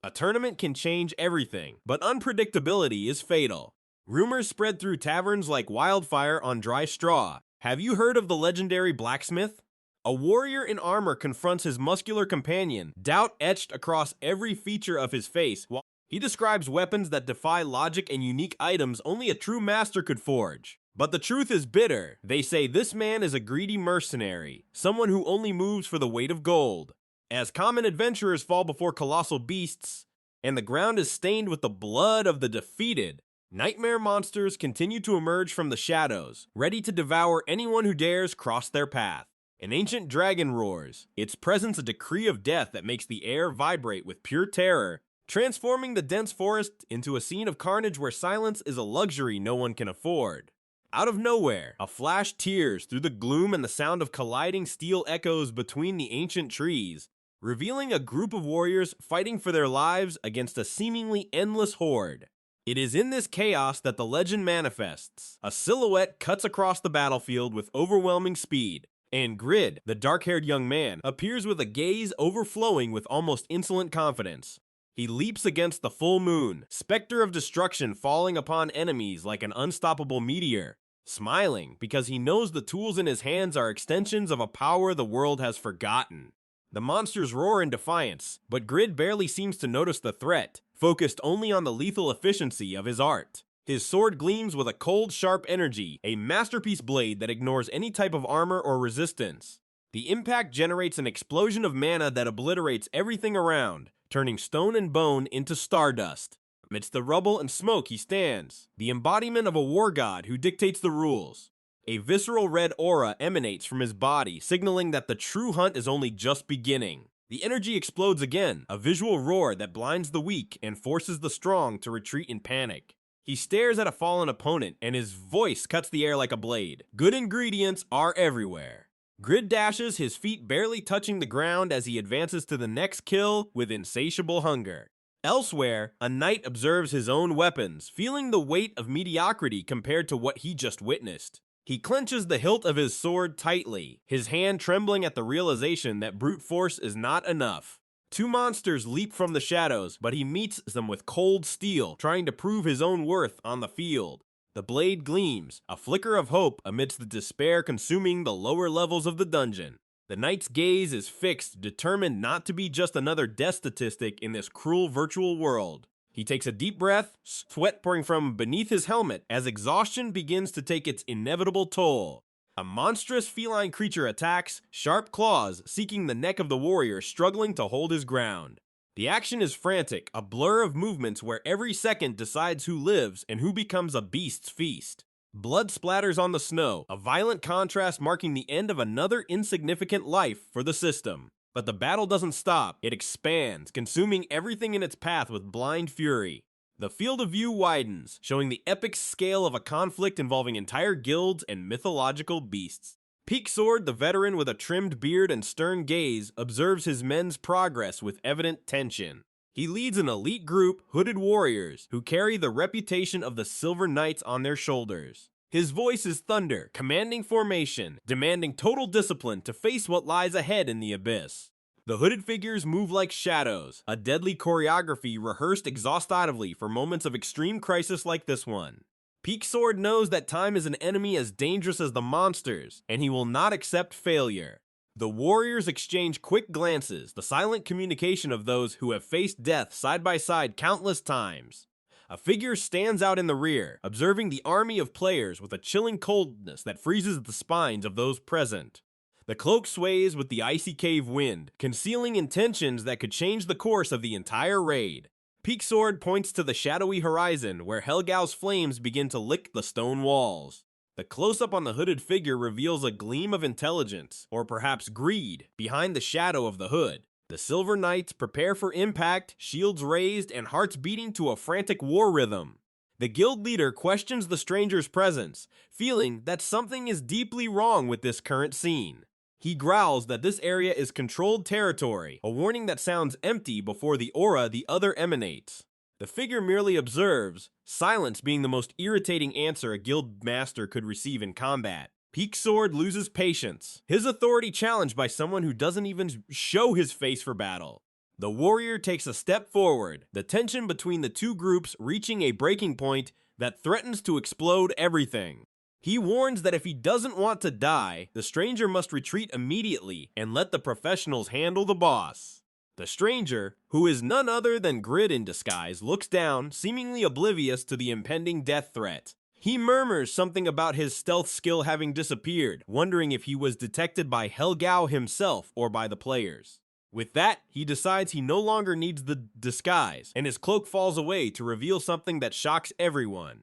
A tournament can change everything, but unpredictability is fatal. Rumors spread through taverns like wildfire on dry straw. Have you heard of the legendary Blacksmith? A warrior in armor confronts his muscular companion, doubt etched across every feature of his face. He describes weapons that defy logic and unique items only a true master could forge. But the truth is bitter. They say this man is a greedy mercenary, someone who only moves for the weight of gold. As common adventurers fall before colossal beasts, and the ground is stained with the blood of the defeated, nightmare monsters continue to emerge from the shadows, ready to devour anyone who dares cross their path. An ancient dragon roars, its presence a decree of death that makes the air vibrate with pure terror, transforming the dense forest into a scene of carnage where silence is a luxury no one can afford. Out of nowhere, a flash tears through the gloom and the sound of colliding steel echoes between the ancient trees, revealing a group of warriors fighting for their lives against a seemingly endless horde. It is in this chaos that the legend manifests. A silhouette cuts across the battlefield with overwhelming speed, and Grid, the dark-haired young man, appears with a gaze overflowing with almost insolent confidence. He leaps against the full moon, specter of destruction falling upon enemies like an unstoppable meteor, smiling because he knows the tools in his hands are extensions of a power the world has forgotten. The monsters roar in defiance, but Grid barely seems to notice the threat, focused only on the lethal efficiency of his art. His sword gleams with a cold, sharp energy, a masterpiece blade that ignores any type of armor or resistance. The impact generates an explosion of mana that obliterates everything around, turning stone and bone into stardust. Amidst the rubble and smoke he stands, the embodiment of a war god who dictates the rules. A visceral red aura emanates from his body, signaling that the true hunt is only just beginning. The energy explodes again, a visual roar that blinds the weak and forces the strong to retreat in panic. He stares at a fallen opponent, and his voice cuts the air like a blade. Good ingredients are everywhere. Grid dashes, his feet barely touching the ground as he advances to the next kill with insatiable hunger. Elsewhere, a knight observes his own weapons, feeling the weight of mediocrity compared to what he just witnessed. He clenches the hilt of his sword tightly, his hand trembling at the realization that brute force is not enough. Two monsters leap from the shadows, but he meets them with cold steel, trying to prove his own worth on the field. The blade gleams, a flicker of hope amidst the despair consuming the lower levels of the dungeon. The knight's gaze is fixed, determined not to be just another death statistic in this cruel virtual world. He takes a deep breath, sweat pouring from beneath his helmet as exhaustion begins to take its inevitable toll. A monstrous feline creature attacks, sharp claws seeking the neck of the warrior struggling to hold his ground. The action is frantic, a blur of movements where every second decides who lives and who becomes a beast's feast. Blood splatters on the snow, a violent contrast marking the end of another insignificant life for the system. But the battle doesn't stop, it expands, consuming everything in its path with blind fury. The field of view widens, showing the epic scale of a conflict involving entire guilds and mythological beasts. Peak Sword, the veteran with a trimmed beard and stern gaze, observes his men's progress with evident tension. He leads an elite group, hooded warriors, who carry the reputation of the Silver Knights on their shoulders. His voice is thunder, commanding formation, demanding total discipline to face what lies ahead in the abyss. The hooded figures move like shadows, a deadly choreography rehearsed exhaustively for moments of extreme crisis like this one. Peak Sword knows that time is an enemy as dangerous as the monsters, and he will not accept failure. The warriors exchange quick glances, the silent communication of those who have faced death side by side countless times. A figure stands out in the rear, observing the army of players with a chilling coldness that freezes the spines of those present. The cloak sways with the icy cave wind, concealing intentions that could change the course of the entire raid. Peak Sword points to the shadowy horizon where Helgau's flames begin to lick the stone walls. The close-up on the hooded figure reveals a gleam of intelligence, or perhaps greed, behind the shadow of the hood. The Silver Knights prepare for impact, shields raised, and hearts beating to a frantic war rhythm. The guild leader questions the stranger's presence, feeling that something is deeply wrong with this current scene. He growls that this area is controlled territory, a warning that sounds empty before the aura the other emanates. The figure merely observes, silence being the most irritating answer a guild master could receive in combat. Peak Sword loses patience, his authority challenged by someone who doesn't even show his face for battle. The warrior takes a step forward, the tension between the two groups reaching a breaking point that threatens to explode everything. He warns that if he doesn't want to die, the stranger must retreat immediately and let the professionals handle the boss. The stranger, who is none other than Grid in disguise, looks down, seemingly oblivious to the impending death threat. He murmurs something about his stealth skill having disappeared, wondering if he was detected by Helgao himself or by the players. With that, he decides he no longer needs the disguise, and his cloak falls away to reveal something that shocks everyone.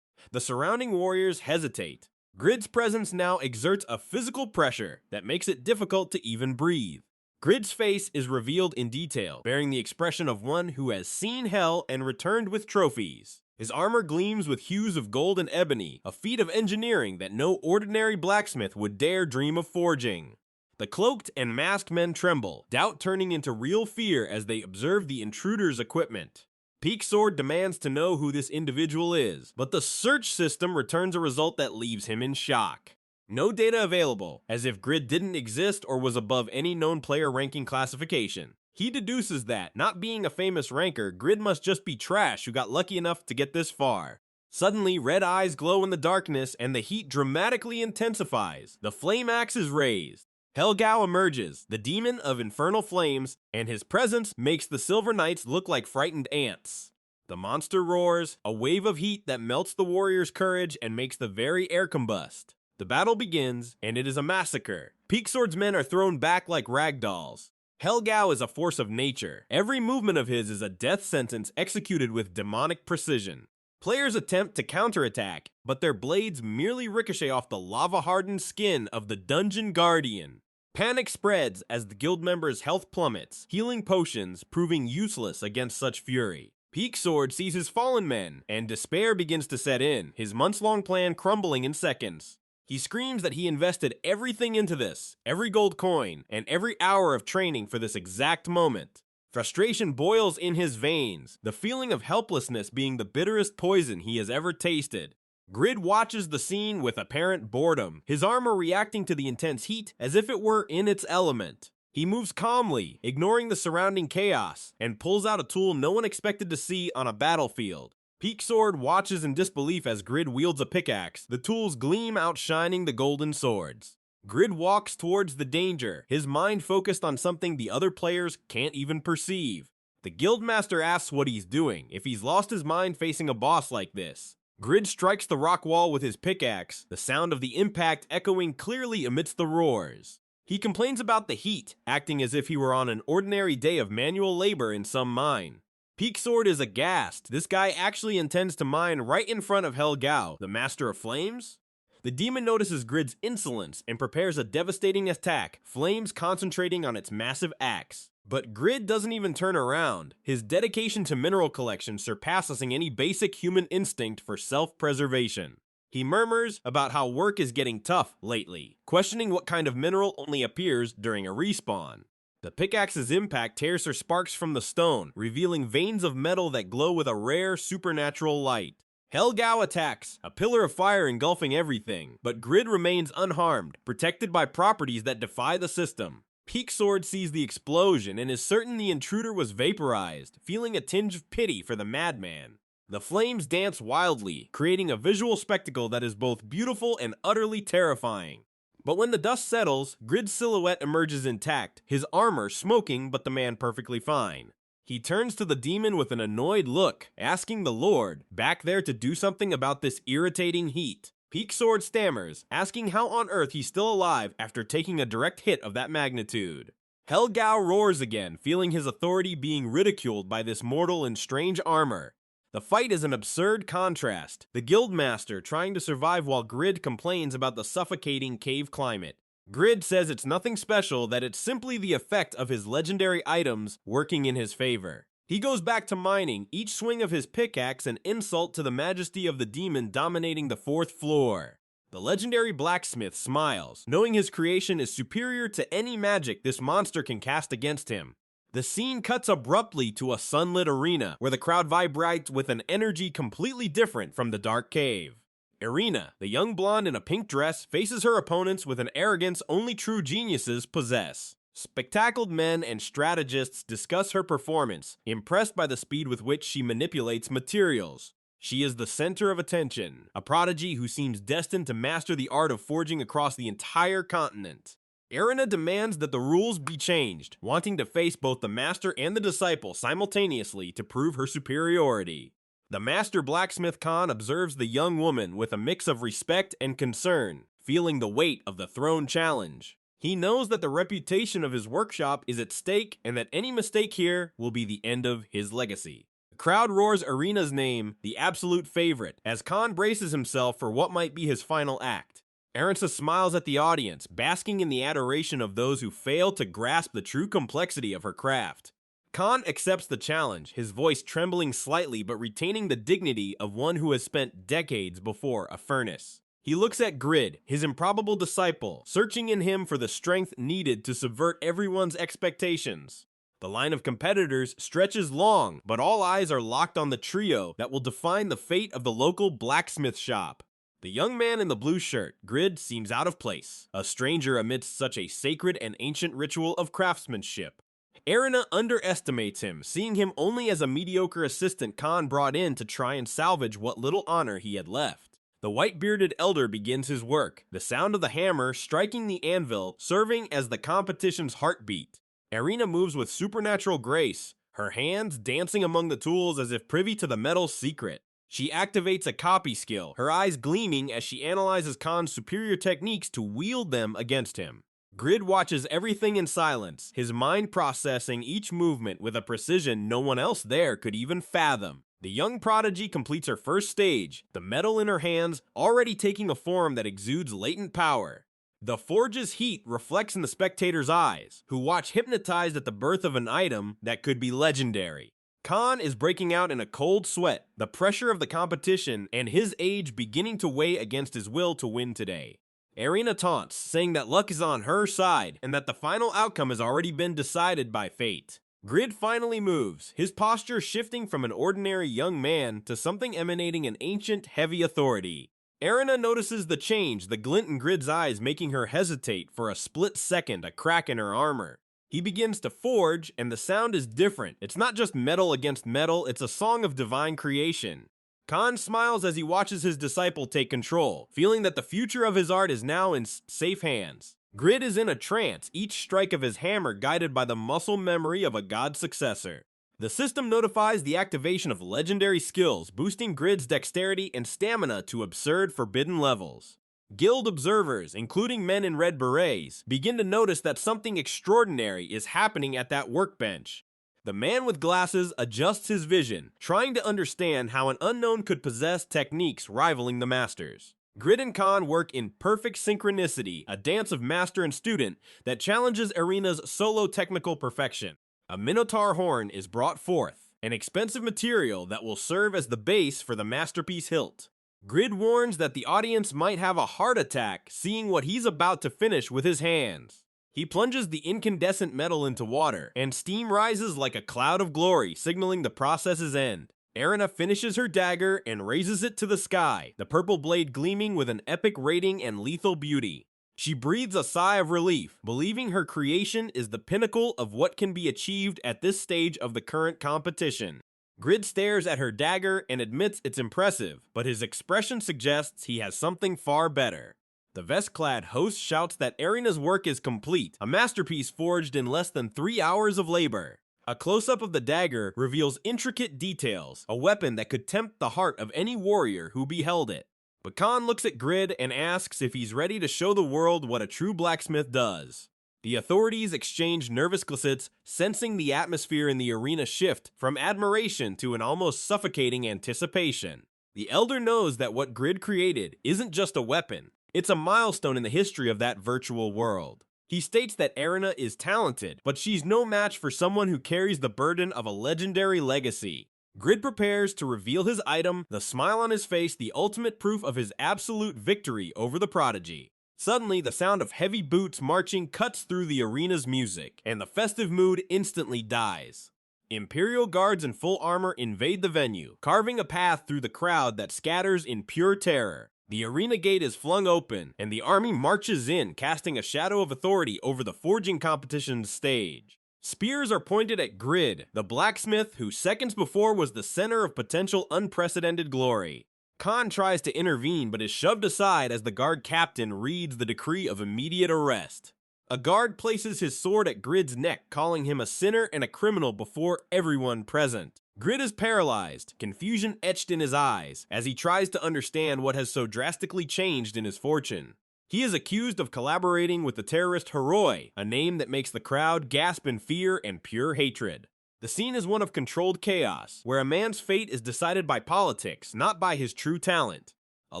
The surrounding warriors hesitate. Grid's presence now exerts a physical pressure that makes it difficult to even breathe. Grid's face is revealed in detail, bearing the expression of one who has seen hell and returned with trophies. His armor gleams with hues of gold and ebony, a feat of engineering that no ordinary blacksmith would dare dream of forging. The cloaked and masked men tremble, doubt turning into real fear as they observe the intruder's equipment. Peak Sword demands to know who this individual is, but the search system returns a result that leaves him in shock. No data available, as if Grid didn't exist or was above any known player ranking classification. He deduces that, not being a famous ranker, Grid must just be trash who got lucky enough to get this far. Suddenly, red eyes glow in the darkness and the heat dramatically intensifies. The flame axe is raised. Helgao emerges, the demon of infernal flames, and his presence makes the Silver Knights look like frightened ants. The monster roars, a wave of heat that melts the warrior's courage and makes the very air combust. The battle begins, and it is a massacre. Peak Sword's men are thrown back like ragdolls. Helgao is a force of nature. Every movement of his is a death sentence executed with demonic precision. Players attempt to counterattack, but their blades merely ricochet off the lava-hardened skin of the Dungeon Guardian. Panic spreads as the guild member's health plummets, healing potions proving useless against such fury. Peak Sword sees his fallen men, and despair begins to set in, his months-long plan crumbling in seconds. He screams that he invested everything into this, every gold coin, and every hour of training for this exact moment. Frustration boils in his veins, the feeling of helplessness being the bitterest poison he has ever tasted. Grid watches the scene with apparent boredom, his armor reacting to the intense heat as if it were in its element. He moves calmly, ignoring the surrounding chaos, and pulls out a tool no one expected to see on a battlefield. Peak Sword watches in disbelief as Grid wields a pickaxe, the tools gleam outshining the golden swords. Grid walks towards the danger, his mind focused on something the other players can't even perceive. The Guildmaster asks what he's doing, if he's lost his mind facing a boss like this. Grid strikes the rock wall with his pickaxe, the sound of the impact echoing clearly amidst the roars. He complains about the heat, acting as if he were on an ordinary day of manual labor in some mine. Peak Sword is aghast. This guy actually intends to mine right in front of Helgao, the Master of Flames? The demon notices Grid's insolence and prepares a devastating attack, flames concentrating on its massive axe. But Grid doesn't even turn around. His dedication to mineral collection surpassing any basic human instinct for self-preservation. He murmurs about how work is getting tough lately, questioning what kind of mineral only appears during a respawn. The pickaxe's impact tears her sparks from the stone, revealing veins of metal that glow with a rare supernatural light. Helgao attacks, a pillar of fire engulfing everything, but Grid remains unharmed, protected by properties that defy the system. Peak Sword sees the explosion and is certain the intruder was vaporized, feeling a tinge of pity for the madman. The flames dance wildly, creating a visual spectacle that is both beautiful and utterly terrifying. But when the dust settles, Grid's silhouette emerges intact, his armor smoking but the man perfectly fine. He turns to the demon with an annoyed look, asking the Lord, back there to do something about this irritating heat. Peak Sword stammers, asking how on earth he's still alive after taking a direct hit of that magnitude. Helgao roars again, feeling his authority being ridiculed by this mortal in strange armor. The fight is an absurd contrast, the Guildmaster trying to survive while Grid complains about the suffocating cave climate. Grid says it's nothing special, that it's simply the effect of his legendary items working in his favor. He goes back to mining, each swing of his pickaxe an insult to the majesty of the demon dominating the 4th floor. The legendary blacksmith smiles, knowing his creation is superior to any magic this monster can cast against him. The scene cuts abruptly to a sunlit arena, where the crowd vibrates with an energy completely different from the dark cave. Irina, the young blonde in a pink dress, faces her opponents with an arrogance only true geniuses possess. Spectacled men and strategists discuss her performance, impressed by the speed with which she manipulates materials. She is the center of attention, a prodigy who seems destined to master the art of forging across the entire continent. Erina demands that the rules be changed, wanting to face both the master and the disciple simultaneously to prove her superiority. The master blacksmith Khan observes the young woman with a mix of respect and concern, feeling the weight of the throne challenge. He knows that the reputation of his workshop is at stake and that any mistake here will be the end of his legacy. The crowd roars Erina's name, the absolute favorite, as Khan braces himself for what might be his final act. Erina smiles at the audience, basking in the adoration of those who fail to grasp the true complexity of her craft. Khan accepts the challenge, his voice trembling slightly but retaining the dignity of one who has spent decades before a furnace. He looks at Grid, his improbable disciple, searching in him for the strength needed to subvert everyone's expectations. The line of competitors stretches long, but all eyes are locked on the trio that will define the fate of the local blacksmith shop. The young man in the blue shirt, Grid, seems out of place, a stranger amidst such a sacred and ancient ritual of craftsmanship. Erina underestimates him, seeing him only as a mediocre assistant Khan brought in to try and salvage what little honor he had left. The white-bearded elder begins his work, the sound of the hammer striking the anvil serving as the competition's heartbeat. Erina moves with supernatural grace, her hands dancing among the tools as if privy to the metal's secret. She activates a copy skill, her eyes gleaming as she analyzes Khan's superior techniques to wield them against him. Grid watches everything in silence, his mind processing each movement with a precision no one else there could even fathom. The young prodigy completes her first stage, the metal in her hands already taking a form that exudes latent power. The forge's heat reflects in the spectators' eyes, who watch hypnotized at the birth of an item that could be legendary. Khan is breaking out in a cold sweat, the pressure of the competition and his age beginning to weigh against his will to win today. Erina taunts, saying that luck is on her side and that the final outcome has already been decided by fate. Grid finally moves, his posture shifting from an ordinary young man to something emanating an ancient, heavy authority. Erina notices the change, the glint in Grid's eyes making her hesitate for a split second, a crack in her armor. He begins to forge, and the sound is different. It's not just metal against metal, it's a song of divine creation. Khan smiles as he watches his disciple take control, feeling that the future of his art is now in safe hands. Grid is in a trance, each strike of his hammer guided by the muscle memory of a god's successor. The system notifies the activation of legendary skills, boosting Grid's dexterity and stamina to absurd, forbidden levels. Guild observers, including men in red berets, begin to notice that something extraordinary is happening at that workbench. The man with glasses adjusts his vision, trying to understand how an unknown could possess techniques rivaling the master's. Grid and Khan work in perfect synchronicity, a dance of master and student that challenges Erina's solo technical perfection. A minotaur horn is brought forth, an expensive material that will serve as the base for the masterpiece hilt. Grid warns that the audience might have a heart attack seeing what he's about to finish with his hands. He plunges the incandescent metal into water, and steam rises like a cloud of glory, signaling the process's end. Erina finishes her dagger and raises it to the sky, the purple blade gleaming with an epic rating and lethal beauty. She breathes a sigh of relief, believing her creation is the pinnacle of what can be achieved at this stage of the current competition. Grid stares at her dagger and admits it's impressive, but his expression suggests he has something far better. The vest-clad host shouts that Erina's work is complete, a masterpiece forged in less than 3 hours of labor. A close-up of the dagger reveals intricate details, a weapon that could tempt the heart of any warrior who beheld it. But Khan looks at Grid and asks if he's ready to show the world what a true blacksmith does. The authorities exchange nervous glances, sensing the atmosphere in the arena shift from admiration to an almost suffocating anticipation. The elder knows that what Grid created isn't just a weapon, it's a milestone in the history of that virtual world. He states that Erina is talented, but she's no match for someone who carries the burden of a legendary legacy. Grid prepares to reveal his item, the smile on his face the ultimate proof of his absolute victory over the prodigy. Suddenly, the sound of heavy boots marching cuts through the arena's music, and the festive mood instantly dies. Imperial guards in full armor invade the venue, carving a path through the crowd that scatters in pure terror. The arena gate is flung open, and the army marches in, casting a shadow of authority over the forging competition's stage. Spears are pointed at Grid, the blacksmith who seconds before was the center of potential unprecedented glory. Khan tries to intervene but is shoved aside as the guard captain reads the decree of immediate arrest. A guard places his sword at Grid's neck, calling him a sinner and a criminal before everyone present. Grid is paralyzed, confusion etched in his eyes, as he tries to understand what has so drastically changed in his fortune. He is accused of collaborating with the terrorist Huroi, a name that makes the crowd gasp in fear and pure hatred. The scene is one of controlled chaos, where a man's fate is decided by politics, not by his true talent. A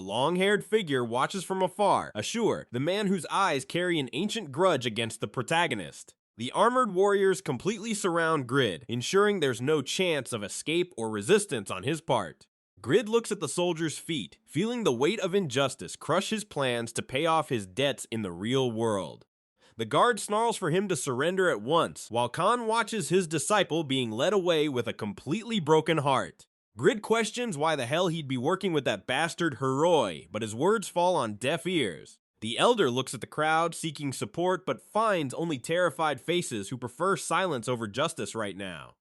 long-haired figure watches from afar, Ashur, the man whose eyes carry an ancient grudge against the protagonist. The armored warriors completely surround Grid, ensuring there's no chance of escape or resistance on his part. Grid looks at the soldier's feet, feeling the weight of injustice crush his plans to pay off his debts in the real world. The guard snarls for him to surrender at once, while Khan watches his disciple being led away with a completely broken heart. Grid questions why the hell he'd be working with that bastard Huroi, but his words fall on deaf ears. The elder looks at the crowd, seeking support, but finds only terrified faces who prefer silence over justice right now.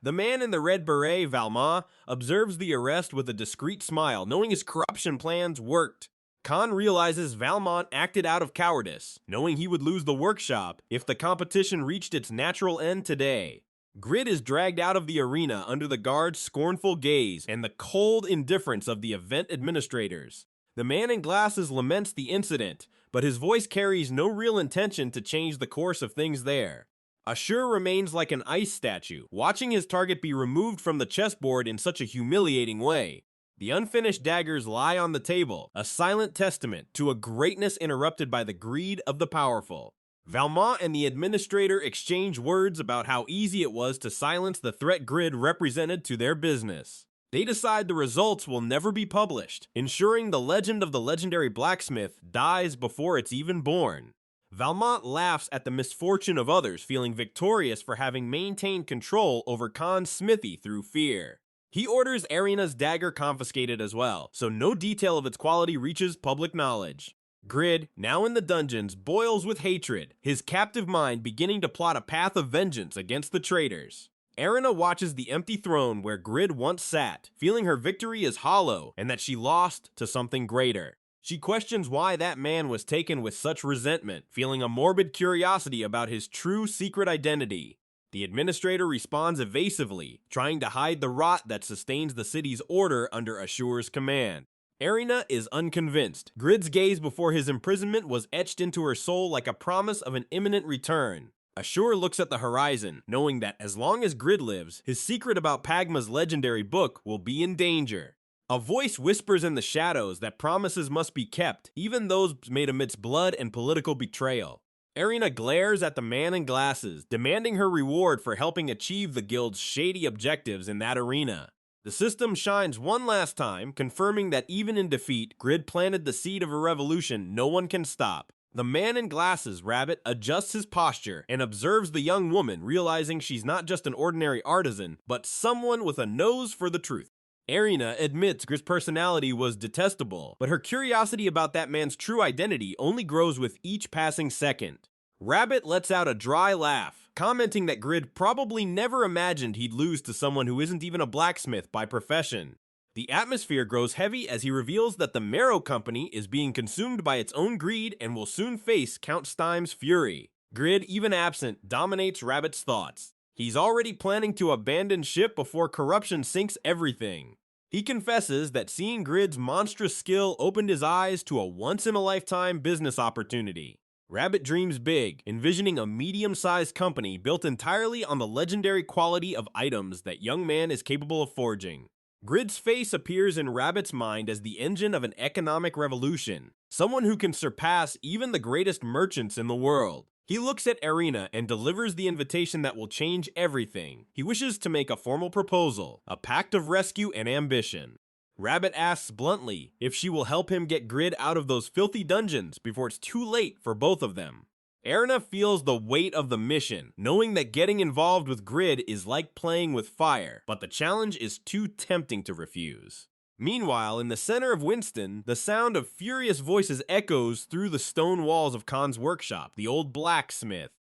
The man in the red beret, Valma, observes the arrest with a discreet smile, knowing his corruption plans worked. Khan realizes Valmont acted out of cowardice, knowing he would lose the workshop if the competition reached its natural end today. Grid is dragged out of the arena under the guard's scornful gaze and the cold indifference of the event administrators. The man in glasses laments the incident, but his voice carries no real intention to change the course of things there. Ashur remains like an ice statue, watching his target be removed from the chessboard in such a humiliating way. The unfinished daggers lie on the table, a silent testament to a greatness interrupted by the greed of the powerful. Valmont and the administrator exchange words about how easy it was to silence the threat Grid represented to their business. They decide the results will never be published, ensuring the legend of the legendary blacksmith dies before it's even born. Valmont laughs at the misfortune of others, feeling victorious for having maintained control over Khan's smithy through fear. He orders Erina's dagger confiscated as well, so no detail of its quality reaches public knowledge. Grid, now in the dungeons, boils with hatred, his captive mind beginning to plot a path of vengeance against the traitors. Erina watches the empty throne where Grid once sat, feeling her victory is hollow and that she lost to something greater. She questions why that man was taken with such resentment, feeling a morbid curiosity about his true secret identity. The administrator responds evasively, trying to hide the rot that sustains the city's order under Ashur's command. Erina is unconvinced. Grid's gaze before his imprisonment was etched into her soul like a promise of an imminent return. Ashur looks at the horizon, knowing that as long as Grid lives, his secret about Pagma's legendary book will be in danger. A voice whispers in the shadows that promises must be kept, even those made amidst blood and political betrayal. Erina glares at the man in glasses, demanding her reward for helping achieve the guild's shady objectives in that arena. The system shines one last time, confirming that even in defeat, Grid planted the seed of a revolution no one can stop. The man in glasses, Rabbit, adjusts his posture and observes the young woman, realizing she's not just an ordinary artisan, but someone with a nose for the truth. Erina admits Grid's personality was detestable, but her curiosity about that man's true identity only grows with each passing second. Rabbit lets out a dry laugh, commenting that Grid probably never imagined he'd lose to someone who isn't even a blacksmith by profession. The atmosphere grows heavy as he reveals that the Mero Company is being consumed by its own greed and will soon face Count Steim's fury. Grid, even absent, dominates Rabbit's thoughts. He's already planning to abandon ship before corruption sinks everything. He confesses that seeing Grid's monstrous skill opened his eyes to a once-in-a-lifetime business opportunity. Rabbit dreams big, envisioning a medium-sized company built entirely on the legendary quality of items that young man is capable of forging. Grid's face appears in Rabbit's mind as the engine of an economic revolution, someone who can surpass even the greatest merchants in the world. He looks at Erina and delivers the invitation that will change everything. He wishes to make a formal proposal, a pact of rescue and ambition. Rabbit asks bluntly if she will help him get Grid out of those filthy dungeons before it's too late for both of them. Erina feels the weight of the mission, knowing that getting involved with Grid is like playing with fire, but the challenge is too tempting to refuse. Meanwhile, in the center of Winston, the sound of furious voices echoes through the stone walls of Khan's workshop, the old blacksmith.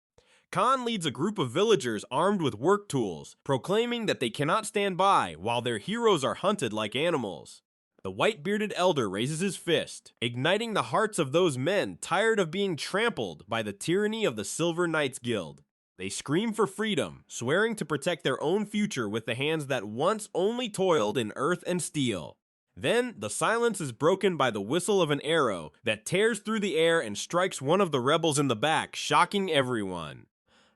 Khan leads a group of villagers armed with work tools, proclaiming that they cannot stand by while their heroes are hunted like animals. The white-bearded elder raises his fist, igniting the hearts of those men tired of being trampled by the tyranny of the Silver Knights Guild. They scream for freedom, swearing to protect their own future with the hands that once only toiled in earth and steel. Then, the silence is broken by the whistle of an arrow that tears through the air and strikes one of the rebels in the back, shocking everyone.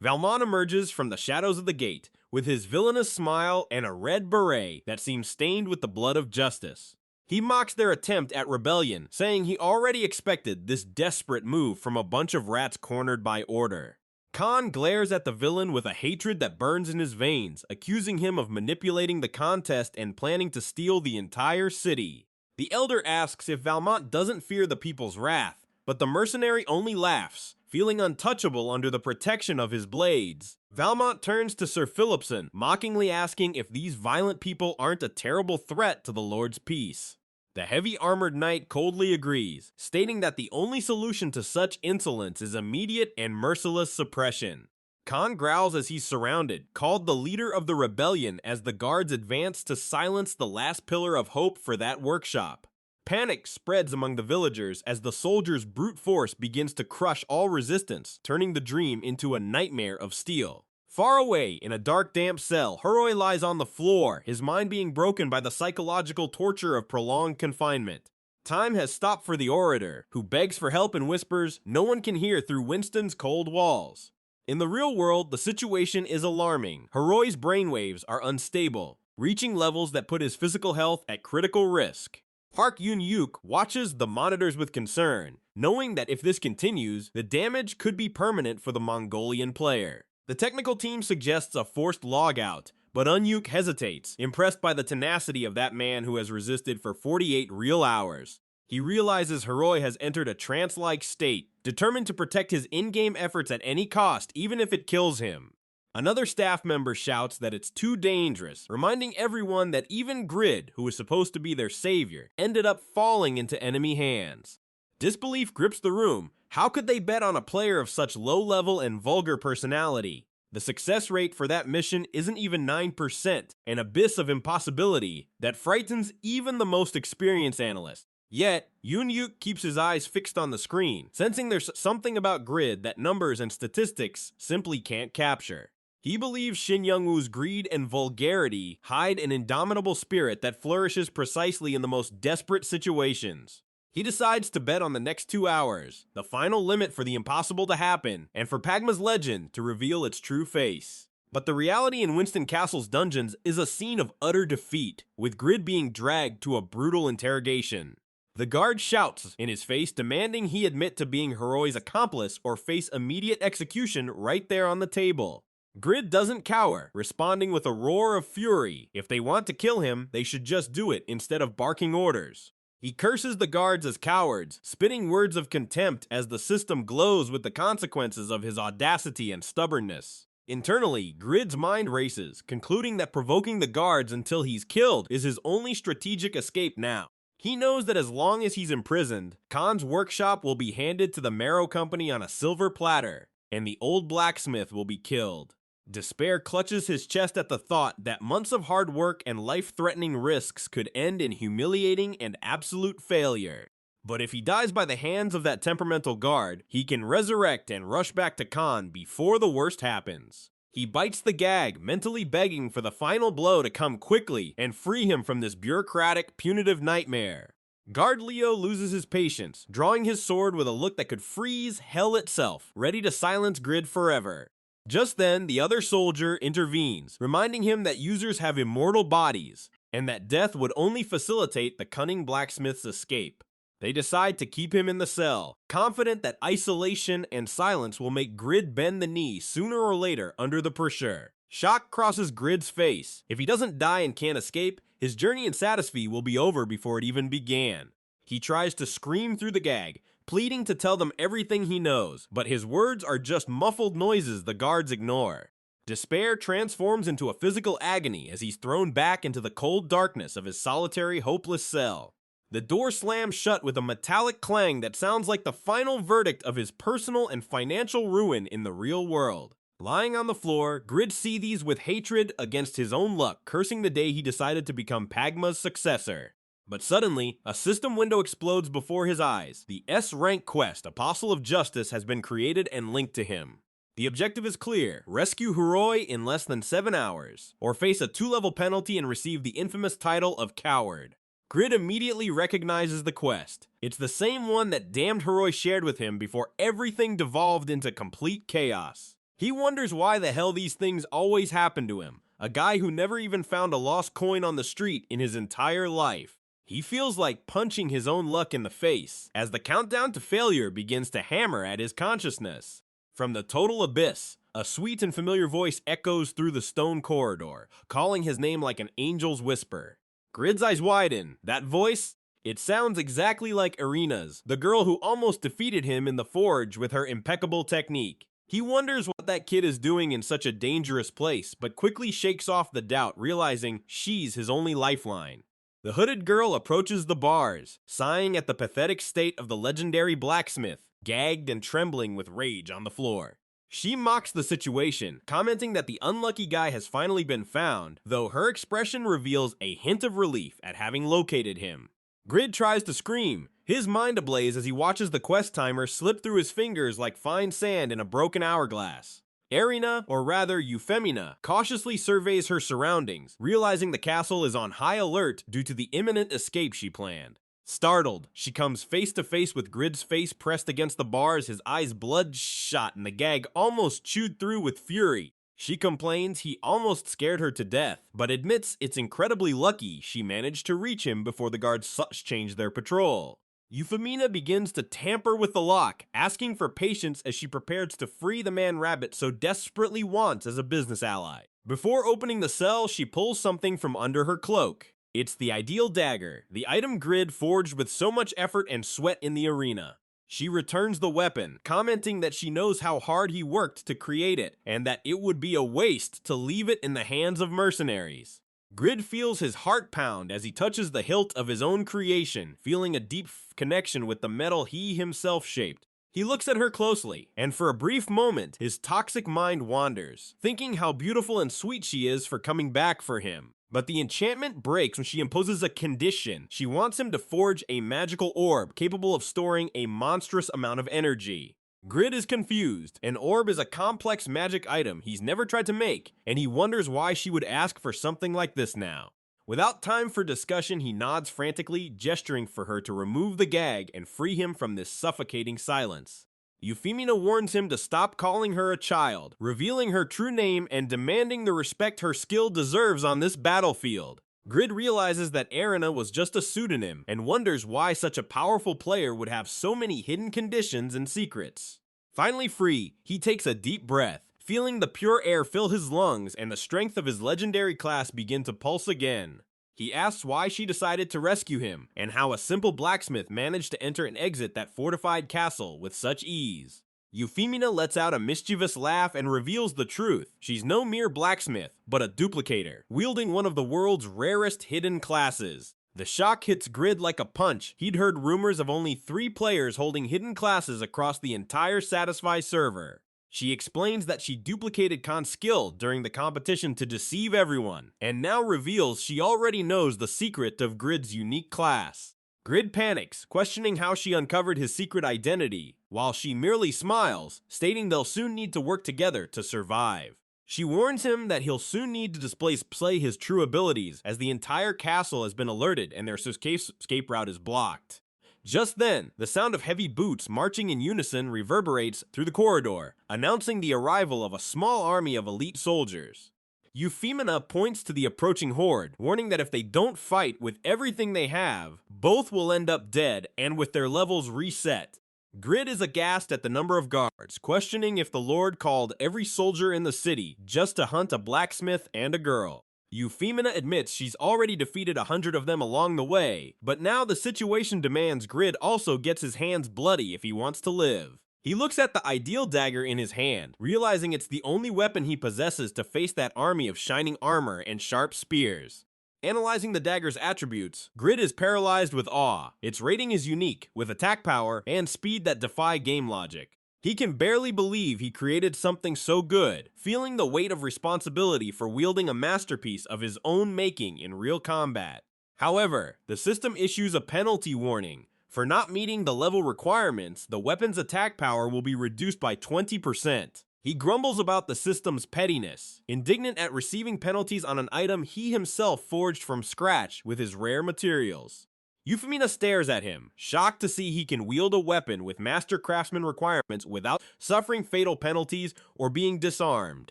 Valmont emerges from the shadows of the gate, with his villainous smile and a red beret that seems stained with the blood of justice. He mocks their attempt at rebellion, saying he already expected this desperate move from a bunch of rats cornered by order. Khan glares at the villain with a hatred that burns in his veins, accusing him of manipulating the contest and planning to steal the entire city. The elder asks if Valmont doesn't fear the people's wrath, but the mercenary only laughs, feeling untouchable under the protection of his blades. Valmont turns to Sir Philipson, mockingly asking if these violent people aren't a terrible threat to the Lord's peace. The heavy-armored knight coldly agrees, stating that the only solution to such insolence is immediate and merciless suppression. Khan growls as he's surrounded, called the leader of the rebellion as the guards advance to silence the last pillar of hope for that workshop. Panic spreads among the villagers as the soldiers' brute force begins to crush all resistance, turning the dream into a nightmare of steel. Far away, in a dark, damp cell, Huroi lies on the floor, his mind being broken by the psychological torture of prolonged confinement. Time has stopped for the orator, who begs for help and whispers no one can hear through Winston's cold walls. In the real world, the situation is alarming. Huroi's brainwaves are unstable, reaching levels that put his physical health at critical risk. Park Yun-yuk watches the monitors with concern, knowing that if this continues, the damage could be permanent for the Mongolian player. The technical team suggests a forced logout, but Un-yuk hesitates, impressed by the tenacity of that man who has resisted for 48 real hours. He realizes Huroi has entered a trance-like state, determined to protect his in-game efforts at any cost, even if it kills him. Another staff member shouts that it's too dangerous, reminding everyone that even Grid, who was supposed to be their savior, ended up falling into enemy hands. Disbelief grips the room. How could they bet on a player of such low-level and vulgar personality? The success rate for that mission isn't even 9%, an abyss of impossibility that frightens even the most experienced analyst. Yet, Yun-yuk keeps his eyes fixed on the screen, sensing there's something about Grid that numbers and statistics simply can't capture. He believes Shin Youngwoo's greed and vulgarity hide an indomitable spirit that flourishes precisely in the most desperate situations. He decides to bet on the next 2 hours, the final limit for the impossible to happen, and for Pagma's legend to reveal its true face. But the reality in Winston Castle's dungeons is a scene of utter defeat, with Grid being dragged to a brutal interrogation. The guard shouts in his face, demanding he admit to being Huroi's accomplice or face immediate execution right there on the table. Grid doesn't cower, responding with a roar of fury. If they want to kill him, they should just do it instead of barking orders. He curses the guards as cowards, spitting words of contempt as the system glows with the consequences of his audacity and stubbornness. Internally, Grid's mind races, concluding that provoking the guards until he's killed is his only strategic escape now. He knows that as long as he's imprisoned, Khan's workshop will be handed to the Mero Company on a silver platter, and the old blacksmith will be killed. Despair clutches his chest at the thought that months of hard work and life-threatening risks could end in humiliating and absolute failure. But if he dies by the hands of that temperamental guard, he can resurrect and rush back to Khan before the worst happens. He bites the gag, mentally begging for the final blow to come quickly and free him from this bureaucratic, punitive nightmare. Guard Leo loses his patience, drawing his sword with a look that could freeze hell itself, ready to silence Grid forever. Just then, the other soldier intervenes, reminding him that users have immortal bodies, and that death would only facilitate the cunning blacksmith's escape. They decide to keep him in the cell, confident that isolation and silence will make Grid bend the knee sooner or later under the pressure. Shock crosses Grid's face. If he doesn't die and can't escape, his journey in Satisfy will be over before it even began. He tries to scream through the gag, pleading to tell them everything he knows, but his words are just muffled noises the guards ignore. Despair transforms into a physical agony as he's thrown back into the cold darkness of his solitary, hopeless cell. The door slams shut with a metallic clang that sounds like the final verdict of his personal and financial ruin in the real world. Lying on the floor, Grid seethes with hatred against his own luck, cursing the day he decided to become Pagma's successor. But suddenly, a system window explodes before his eyes. The S-rank quest, Apostle of Justice, has been created and linked to him. The objective is clear: rescue Huroi in less than 7 hours, or face a 2-level penalty and receive the infamous title of Coward. Grid immediately recognizes the quest. It's the same one that damned Huroi shared with him before everything devolved into complete chaos. He wonders why the hell these things always happen to him, a guy who never even found a lost coin on the street in his entire life. He feels like punching his own luck in the face as the countdown to failure begins to hammer at his consciousness. From the total abyss, a sweet and familiar voice echoes through the stone corridor, calling his name like an angel's whisper. Grid's eyes widen. That voice? It sounds exactly like Irina's, the girl who almost defeated him in the forge with her impeccable technique. He wonders what that kid is doing in such a dangerous place, but quickly shakes off the doubt, realizing she's his only lifeline. The hooded girl approaches the bars, sighing at the pathetic state of the legendary blacksmith, gagged and trembling with rage on the floor. She mocks the situation, commenting that the unlucky guy has finally been found, though her expression reveals a hint of relief at having located him. Grid tries to scream, his mind ablaze as he watches the quest timer slip through his fingers like fine sand in a broken hourglass. Irina, or rather Euphemina, cautiously surveys her surroundings, realizing the castle is on high alert due to the imminent escape she planned. Startled, she comes face to face with Grid's face pressed against the bars, his eyes bloodshot and the gag almost chewed through with fury. She complains he almost scared her to death, but admits it's incredibly lucky she managed to reach him before the guards changed their patrol. Euphemina begins to tamper with the lock, asking for patience as she prepares to free the man Rabbit so desperately wants as a business ally. Before opening the cell, she pulls something from under her cloak. It's the ideal dagger, the item Grid forged with so much effort and sweat in the arena. She returns the weapon, commenting that she knows how hard he worked to create it, and that it would be a waste to leave it in the hands of mercenaries. Grid feels his heart pound as he touches the hilt of his own creation, feeling a deep connection with the metal he himself shaped. He looks at her closely, and for a brief moment, his toxic mind wanders, thinking how beautiful and sweet she is for coming back for him. But the enchantment breaks when she imposes a condition. She wants him to forge a magical orb capable of storing a monstrous amount of energy. Grid is confused. An orb is a complex magic item he's never tried to make, and he wonders why she would ask for something like this now. Without time for discussion, he nods frantically, gesturing for her to remove the gag and free him from this suffocating silence. Euphemina warns him to stop calling her a child, revealing her true name and demanding the respect her skill deserves on this battlefield. Grid realizes that Irina was just a pseudonym and wonders why such a powerful player would have so many hidden conditions and secrets. Finally free, he takes a deep breath, feeling the pure air fill his lungs and the strength of his legendary class begin to pulse again. He asks why she decided to rescue him, and how a simple blacksmith managed to enter and exit that fortified castle with such ease. Euphemina lets out a mischievous laugh and reveals the truth. She's no mere blacksmith, but a duplicator, wielding one of the world's rarest hidden classes. The shock hits Grid like a punch. He'd heard rumors of only 3 players holding hidden classes across the entire Satisfy server. She explains that she duplicated Khan's skill during the competition to deceive everyone, and now reveals she already knows the secret of Grid's unique class. Grid panics, questioning how she uncovered his secret identity, while she merely smiles, stating they'll soon need to work together to survive. She warns him that he'll soon need to display his true abilities, as the entire castle has been alerted and their escape route is blocked. Just then, the sound of heavy boots marching in unison reverberates through the corridor, announcing the arrival of a small army of elite soldiers. Euphemina points to the approaching horde, warning that if they don't fight with everything they have, both will end up dead and with their levels reset. Grid is aghast at the number of guards, questioning if the Lord called every soldier in the city just to hunt a blacksmith and a girl. Euphemina admits she's already defeated 100 of them along the way, but now the situation demands Grid also gets his hands bloody if he wants to live. He looks at the ideal dagger in his hand, realizing it's the only weapon he possesses to face that army of shining armor and sharp spears. Analyzing the dagger's attributes, Grid is paralyzed with awe. Its rating is unique, with attack power and speed that defy game logic. He can barely believe he created something so good, feeling the weight of responsibility for wielding a masterpiece of his own making in real combat. However, the system issues a penalty warning. For not meeting the level requirements, the weapon's attack power will be reduced by 20%. He grumbles about the system's pettiness, indignant at receiving penalties on an item he himself forged from scratch with his rare materials. Euphemina stares at him, shocked to see he can wield a weapon with master craftsman requirements without suffering fatal penalties or being disarmed.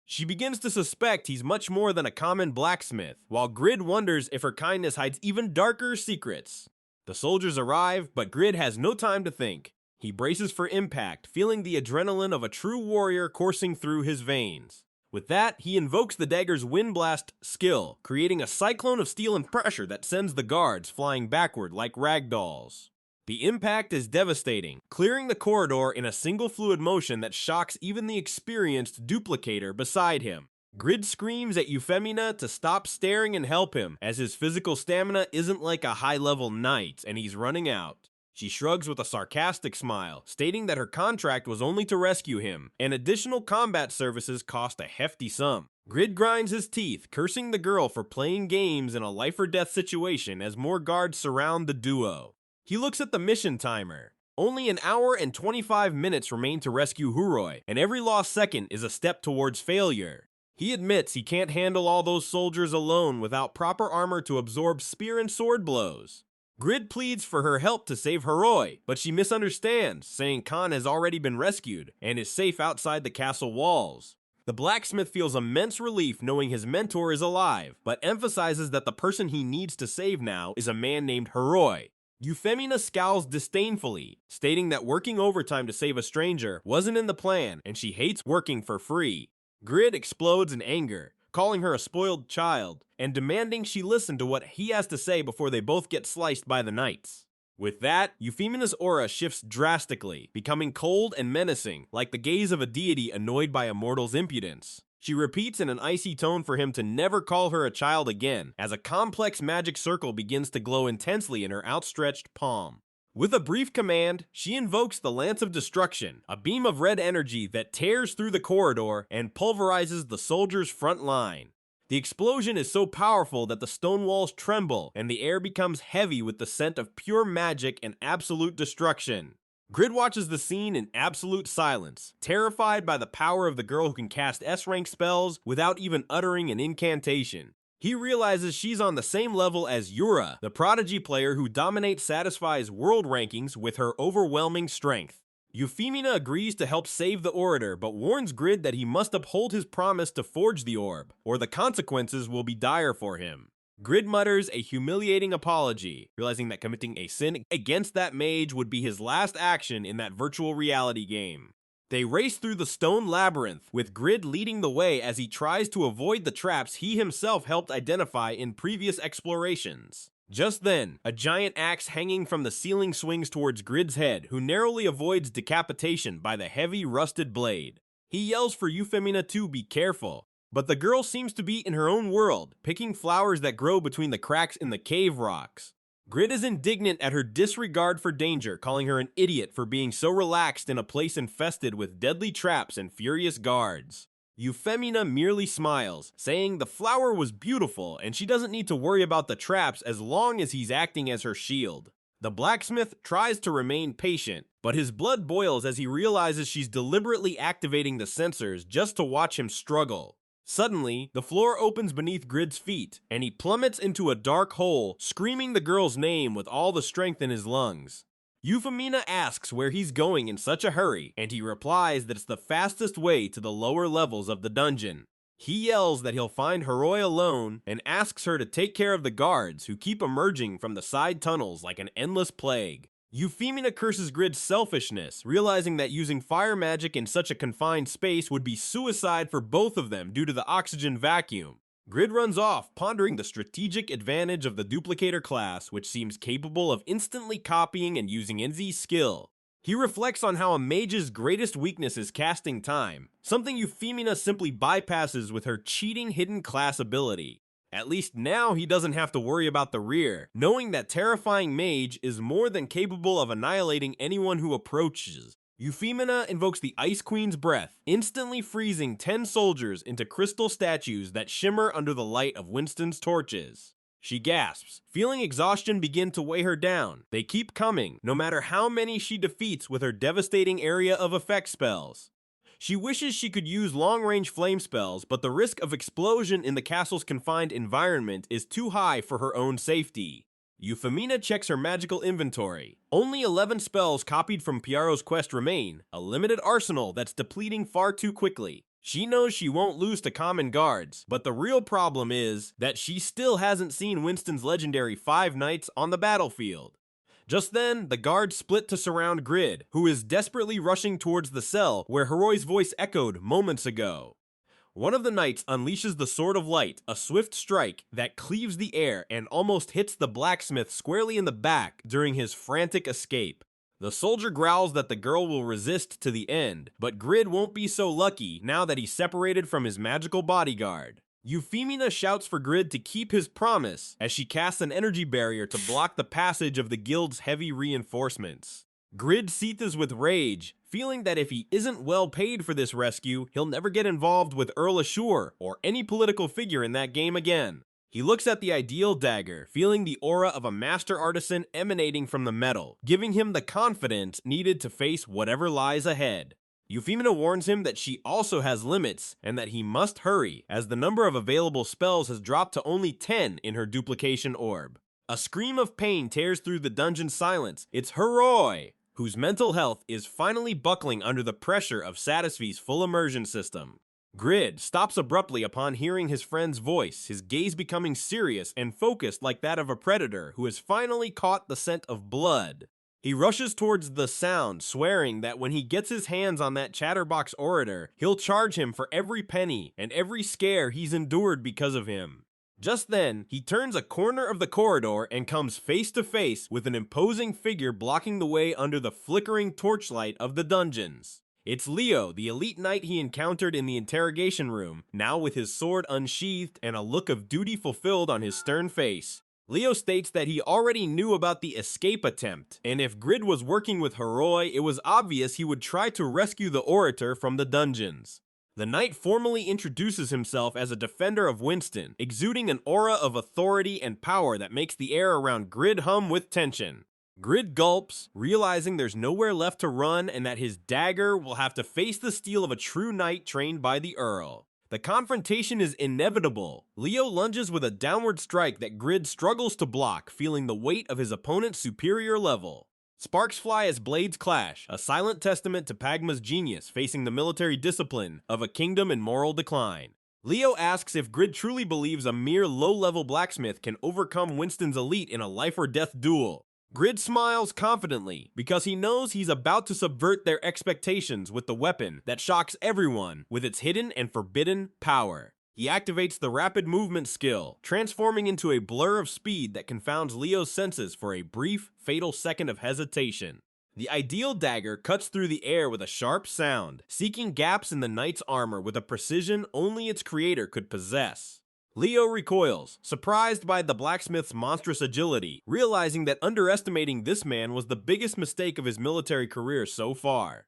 She begins to suspect he's much more than a common blacksmith, while Grid wonders if her kindness hides even darker secrets. The soldiers arrive, but Grid has no time to think. He braces for impact, feeling the adrenaline of a true warrior coursing through his veins. With that, he invokes the dagger's wind blast skill, creating a cyclone of steel and pressure that sends the guards flying backward like ragdolls. The impact is devastating, clearing the corridor in a single fluid motion that shocks even the experienced Duplicator beside him. Grid screams at Euphemina to stop staring and help him, as his physical stamina isn't like a high-level knight and he's running out. She shrugs with a sarcastic smile, stating that her contract was only to rescue him, and additional combat services cost a hefty sum. Grid grinds his teeth, cursing the girl for playing games in a life-or-death situation as more guards surround the duo. He looks at the mission timer. Only an hour and 25 minutes remain to rescue Huroi, and every lost second is a step towards failure. He admits he can't handle all those soldiers alone without proper armor to absorb spear and sword blows. Grid pleads for her help to save Huroi, but she misunderstands, saying Khan has already been rescued and is safe outside the castle walls. The blacksmith feels immense relief knowing his mentor is alive, but emphasizes that the person he needs to save now is a man named Huroi. Euphemina scowls disdainfully, stating that working overtime to save a stranger wasn't in the plan and she hates working for free. Grid explodes in anger, calling her a spoiled child, and demanding she listen to what he has to say before they both get sliced by the knights. With that, Euphemina's aura shifts drastically, becoming cold and menacing, like the gaze of a deity annoyed by a mortal's impudence. She repeats in an icy tone for him to never call her a child again, as a complex magic circle begins to glow intensely in her outstretched palm. With a brief command, she invokes the Lance of Destruction, a beam of red energy that tears through the corridor and pulverizes the soldiers' front line. The explosion is so powerful that the stone walls tremble and the air becomes heavy with the scent of pure magic and absolute destruction. Grid watches the scene in absolute silence, terrified by the power of the girl who can cast S-rank spells without even uttering an incantation. He realizes she's on the same level as Yura, the prodigy player who dominates Satisfy's world rankings with her overwhelming strength. Euphemina agrees to help save the orator, but warns Grid that he must uphold his promise to forge the orb, or the consequences will be dire for him. Grid mutters a humiliating apology, realizing that committing a sin against that mage would be his last action in that virtual reality game. They race through the stone labyrinth, with Grid leading the way as he tries to avoid the traps he himself helped identify in previous explorations. Just then, a giant axe hanging from the ceiling swings towards Grid's head, who narrowly avoids decapitation by the heavy, rusted blade. He yells for Euphemina to be careful, but the girl seems to be in her own world, picking flowers that grow between the cracks in the cave rocks. Grid is indignant at her disregard for danger, calling her an idiot for being so relaxed in a place infested with deadly traps and furious guards. Euphemina merely smiles, saying the flower was beautiful and she doesn't need to worry about the traps as long as he's acting as her shield. The blacksmith tries to remain patient, but his blood boils as he realizes she's deliberately activating the sensors just to watch him struggle. Suddenly, the floor opens beneath Grid's feet, and he plummets into a dark hole, screaming the girl's name with all the strength in his lungs. Euphemina asks where he's going in such a hurry, and he replies that it's the fastest way to the lower levels of the dungeon. He yells that he'll find Huroi alone, and asks her to take care of the guards who keep emerging from the side tunnels like an endless plague. Euphemina curses Grid's selfishness, realizing that using fire magic in such a confined space would be suicide for both of them due to the oxygen vacuum. Grid runs off, pondering the strategic advantage of the Duplicator class, which seems capable of instantly copying and using NZ's skill. He reflects on how a mage's greatest weakness is casting time, something Euphemina simply bypasses with her cheating hidden class ability. At least now he doesn't have to worry about the rear, knowing that terrifying mage is more than capable of annihilating anyone who approaches. Euphemina invokes the Ice Queen's breath, instantly freezing 10 soldiers into crystal statues that shimmer under the light of Winston's torches. She gasps, feeling exhaustion begin to weigh her down. They keep coming, no matter how many she defeats with her devastating area of effect spells. She wishes she could use long-range flame spells, but the risk of explosion in the castle's confined environment is too high for her own safety. Euphemina checks her magical inventory. Only 11 spells copied from Piaro's quest remain, a limited arsenal that's depleting far too quickly. She knows she won't lose to common guards, but the real problem is that she still hasn't seen Winston's legendary 5 knights on the battlefield. Just then, the guards split to surround Grid, who is desperately rushing towards the cell where Huroi's voice echoed moments ago. One of the knights unleashes the Sword of Light, a swift strike that cleaves the air and almost hits the blacksmith squarely in the back during his frantic escape. The soldier growls that the girl will resist to the end, but Grid won't be so lucky now that he's separated from his magical bodyguard. Euphemina shouts for Grid to keep his promise as she casts an energy barrier to block the passage of the guild's heavy reinforcements. Grid seethes with rage, feeling that if he isn't well paid for this rescue, he'll never get involved with Earl Ashur or any political figure in that game again. He looks at the ideal dagger, feeling the aura of a master artisan emanating from the metal, giving him the confidence needed to face whatever lies ahead. Euphemina warns him that she also has limits and that he must hurry, as the number of available spells has dropped to only 10 in her duplication orb. A scream of pain tears through the dungeon silence. It's Huroi, whose mental health is finally buckling under the pressure of Satisfy's full immersion system. Grid stops abruptly upon hearing his friend's voice, his gaze becoming serious and focused like that of a predator who has finally caught the scent of blood. He rushes towards the sound, swearing that when he gets his hands on that chatterbox orator, he'll charge him for every penny and every scare he's endured because of him. Just then, he turns a corner of the corridor and comes face to face with an imposing figure blocking the way under the flickering torchlight of the dungeons. It's Leo, the elite knight he encountered in the interrogation room, now with his sword unsheathed and a look of duty fulfilled on his stern face. Leo states that he already knew about the escape attempt, and if Grid was working with Huroi, it was obvious he would try to rescue the orator from the dungeons. The knight formally introduces himself as a defender of Winston, exuding an aura of authority and power that makes the air around Grid hum with tension. Grid gulps, realizing there's nowhere left to run and that his dagger will have to face the steel of a true knight trained by the Earl. The confrontation is inevitable. Leo lunges with a downward strike that Grid struggles to block, feeling the weight of his opponent's superior level. Sparks fly as blades clash, a silent testament to Pagma's genius facing the military discipline of a kingdom in moral decline. Leo asks if Grid truly believes a mere low-level blacksmith can overcome Winston's elite in a life-or-death duel. Grid smiles confidently because he knows he's about to subvert their expectations with the weapon that shocks everyone with its hidden and forbidden power. He activates the rapid movement skill, transforming into a blur of speed that confounds Leo's senses for a brief, fatal second of hesitation. The ideal dagger cuts through the air with a sharp sound, seeking gaps in the knight's armor with a precision only its creator could possess. Leo recoils, surprised by the blacksmith's monstrous agility, realizing that underestimating this man was the biggest mistake of his military career so far.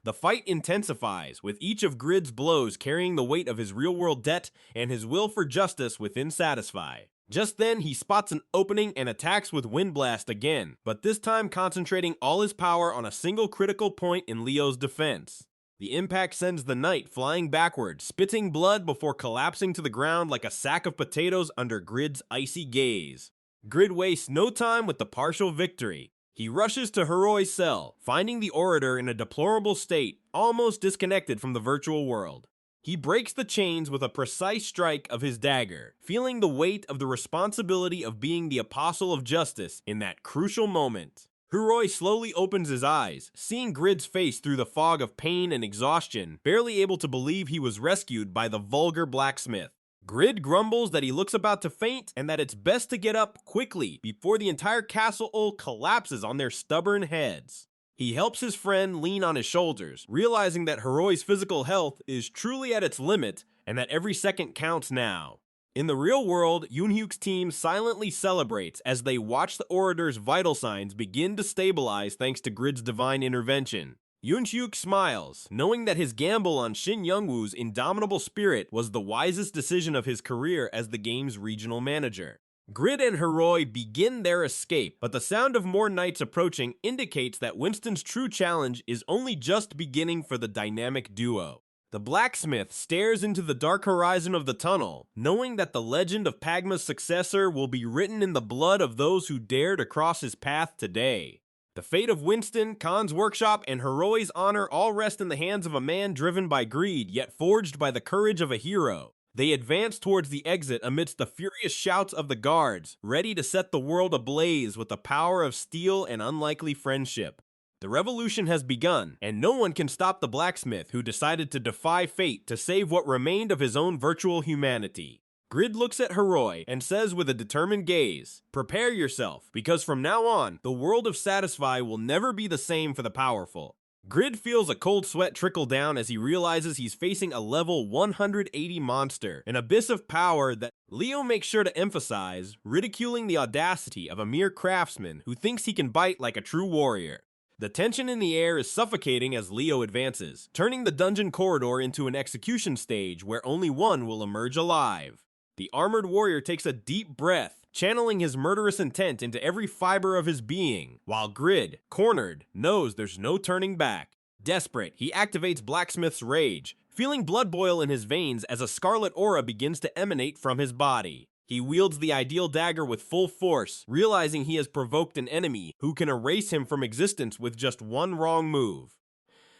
The fight intensifies, with each of Grid's blows carrying the weight of his real-world debt and his will for justice within Satisfy. Just then, he spots an opening and attacks with Wind Blast again, but this time concentrating all his power on a single critical point in Leo's defense. The impact sends the knight flying backward, spitting blood before collapsing to the ground like a sack of potatoes under Grid's icy gaze. Grid wastes no time with the partial victory. He rushes to Huroi's cell, finding the orator in a deplorable state, almost disconnected from the virtual world. He breaks the chains with a precise strike of his dagger, feeling the weight of the responsibility of being the apostle of justice in that crucial moment. Huroi slowly opens his eyes, seeing Grid's face through the fog of pain and exhaustion, barely able to believe he was rescued by the vulgar blacksmith. Grid grumbles that he looks about to faint and that it's best to get up quickly before the entire castle collapses on their stubborn heads. He helps his friend lean on his shoulders, realizing that Huroi's physical health is truly at its limit and that every second counts now. In the real world, Yoonhyuk's team silently celebrates as they watch the orator's vital signs begin to stabilize thanks to Grid's divine intervention. Yoonhyuk smiles, knowing that his gamble on Shin Youngwoo's indomitable spirit was the wisest decision of his career as the game's regional manager. Grid and Huroi begin their escape, but the sound of more knights approaching indicates that Winston's true challenge is only just beginning for the dynamic duo. The blacksmith stares into the dark horizon of the tunnel, knowing that the legend of Pagma's successor will be written in the blood of those who dare to cross his path today. The fate of Winston, Khan's workshop, and Huroi's honor all rest in the hands of a man driven by greed, yet forged by the courage of a hero. They advance towards the exit amidst the furious shouts of the guards, ready to set the world ablaze with the power of steel and unlikely friendship. The revolution has begun, and no one can stop the blacksmith who decided to defy fate to save what remained of his own virtual humanity. Grid looks at Huroi and says with a determined gaze, "Prepare yourself, because from now on, the world of Satisfy will never be the same for the powerful." Grid feels a cold sweat trickle down as he realizes he's facing a level 180 monster, an abyss of power that Leo makes sure to emphasize, ridiculing the audacity of a mere craftsman who thinks he can bite like a true warrior. The tension in the air is suffocating as Leo advances, turning the dungeon corridor into an execution stage where only one will emerge alive. The armored warrior takes a deep breath, channeling his murderous intent into every fiber of his being, while Grid, cornered, knows there's no turning back. Desperate, he activates Blacksmith's rage, feeling blood boil in his veins as a scarlet aura begins to emanate from his body. He wields the ideal dagger with full force, realizing he has provoked an enemy who can erase him from existence with just one wrong move.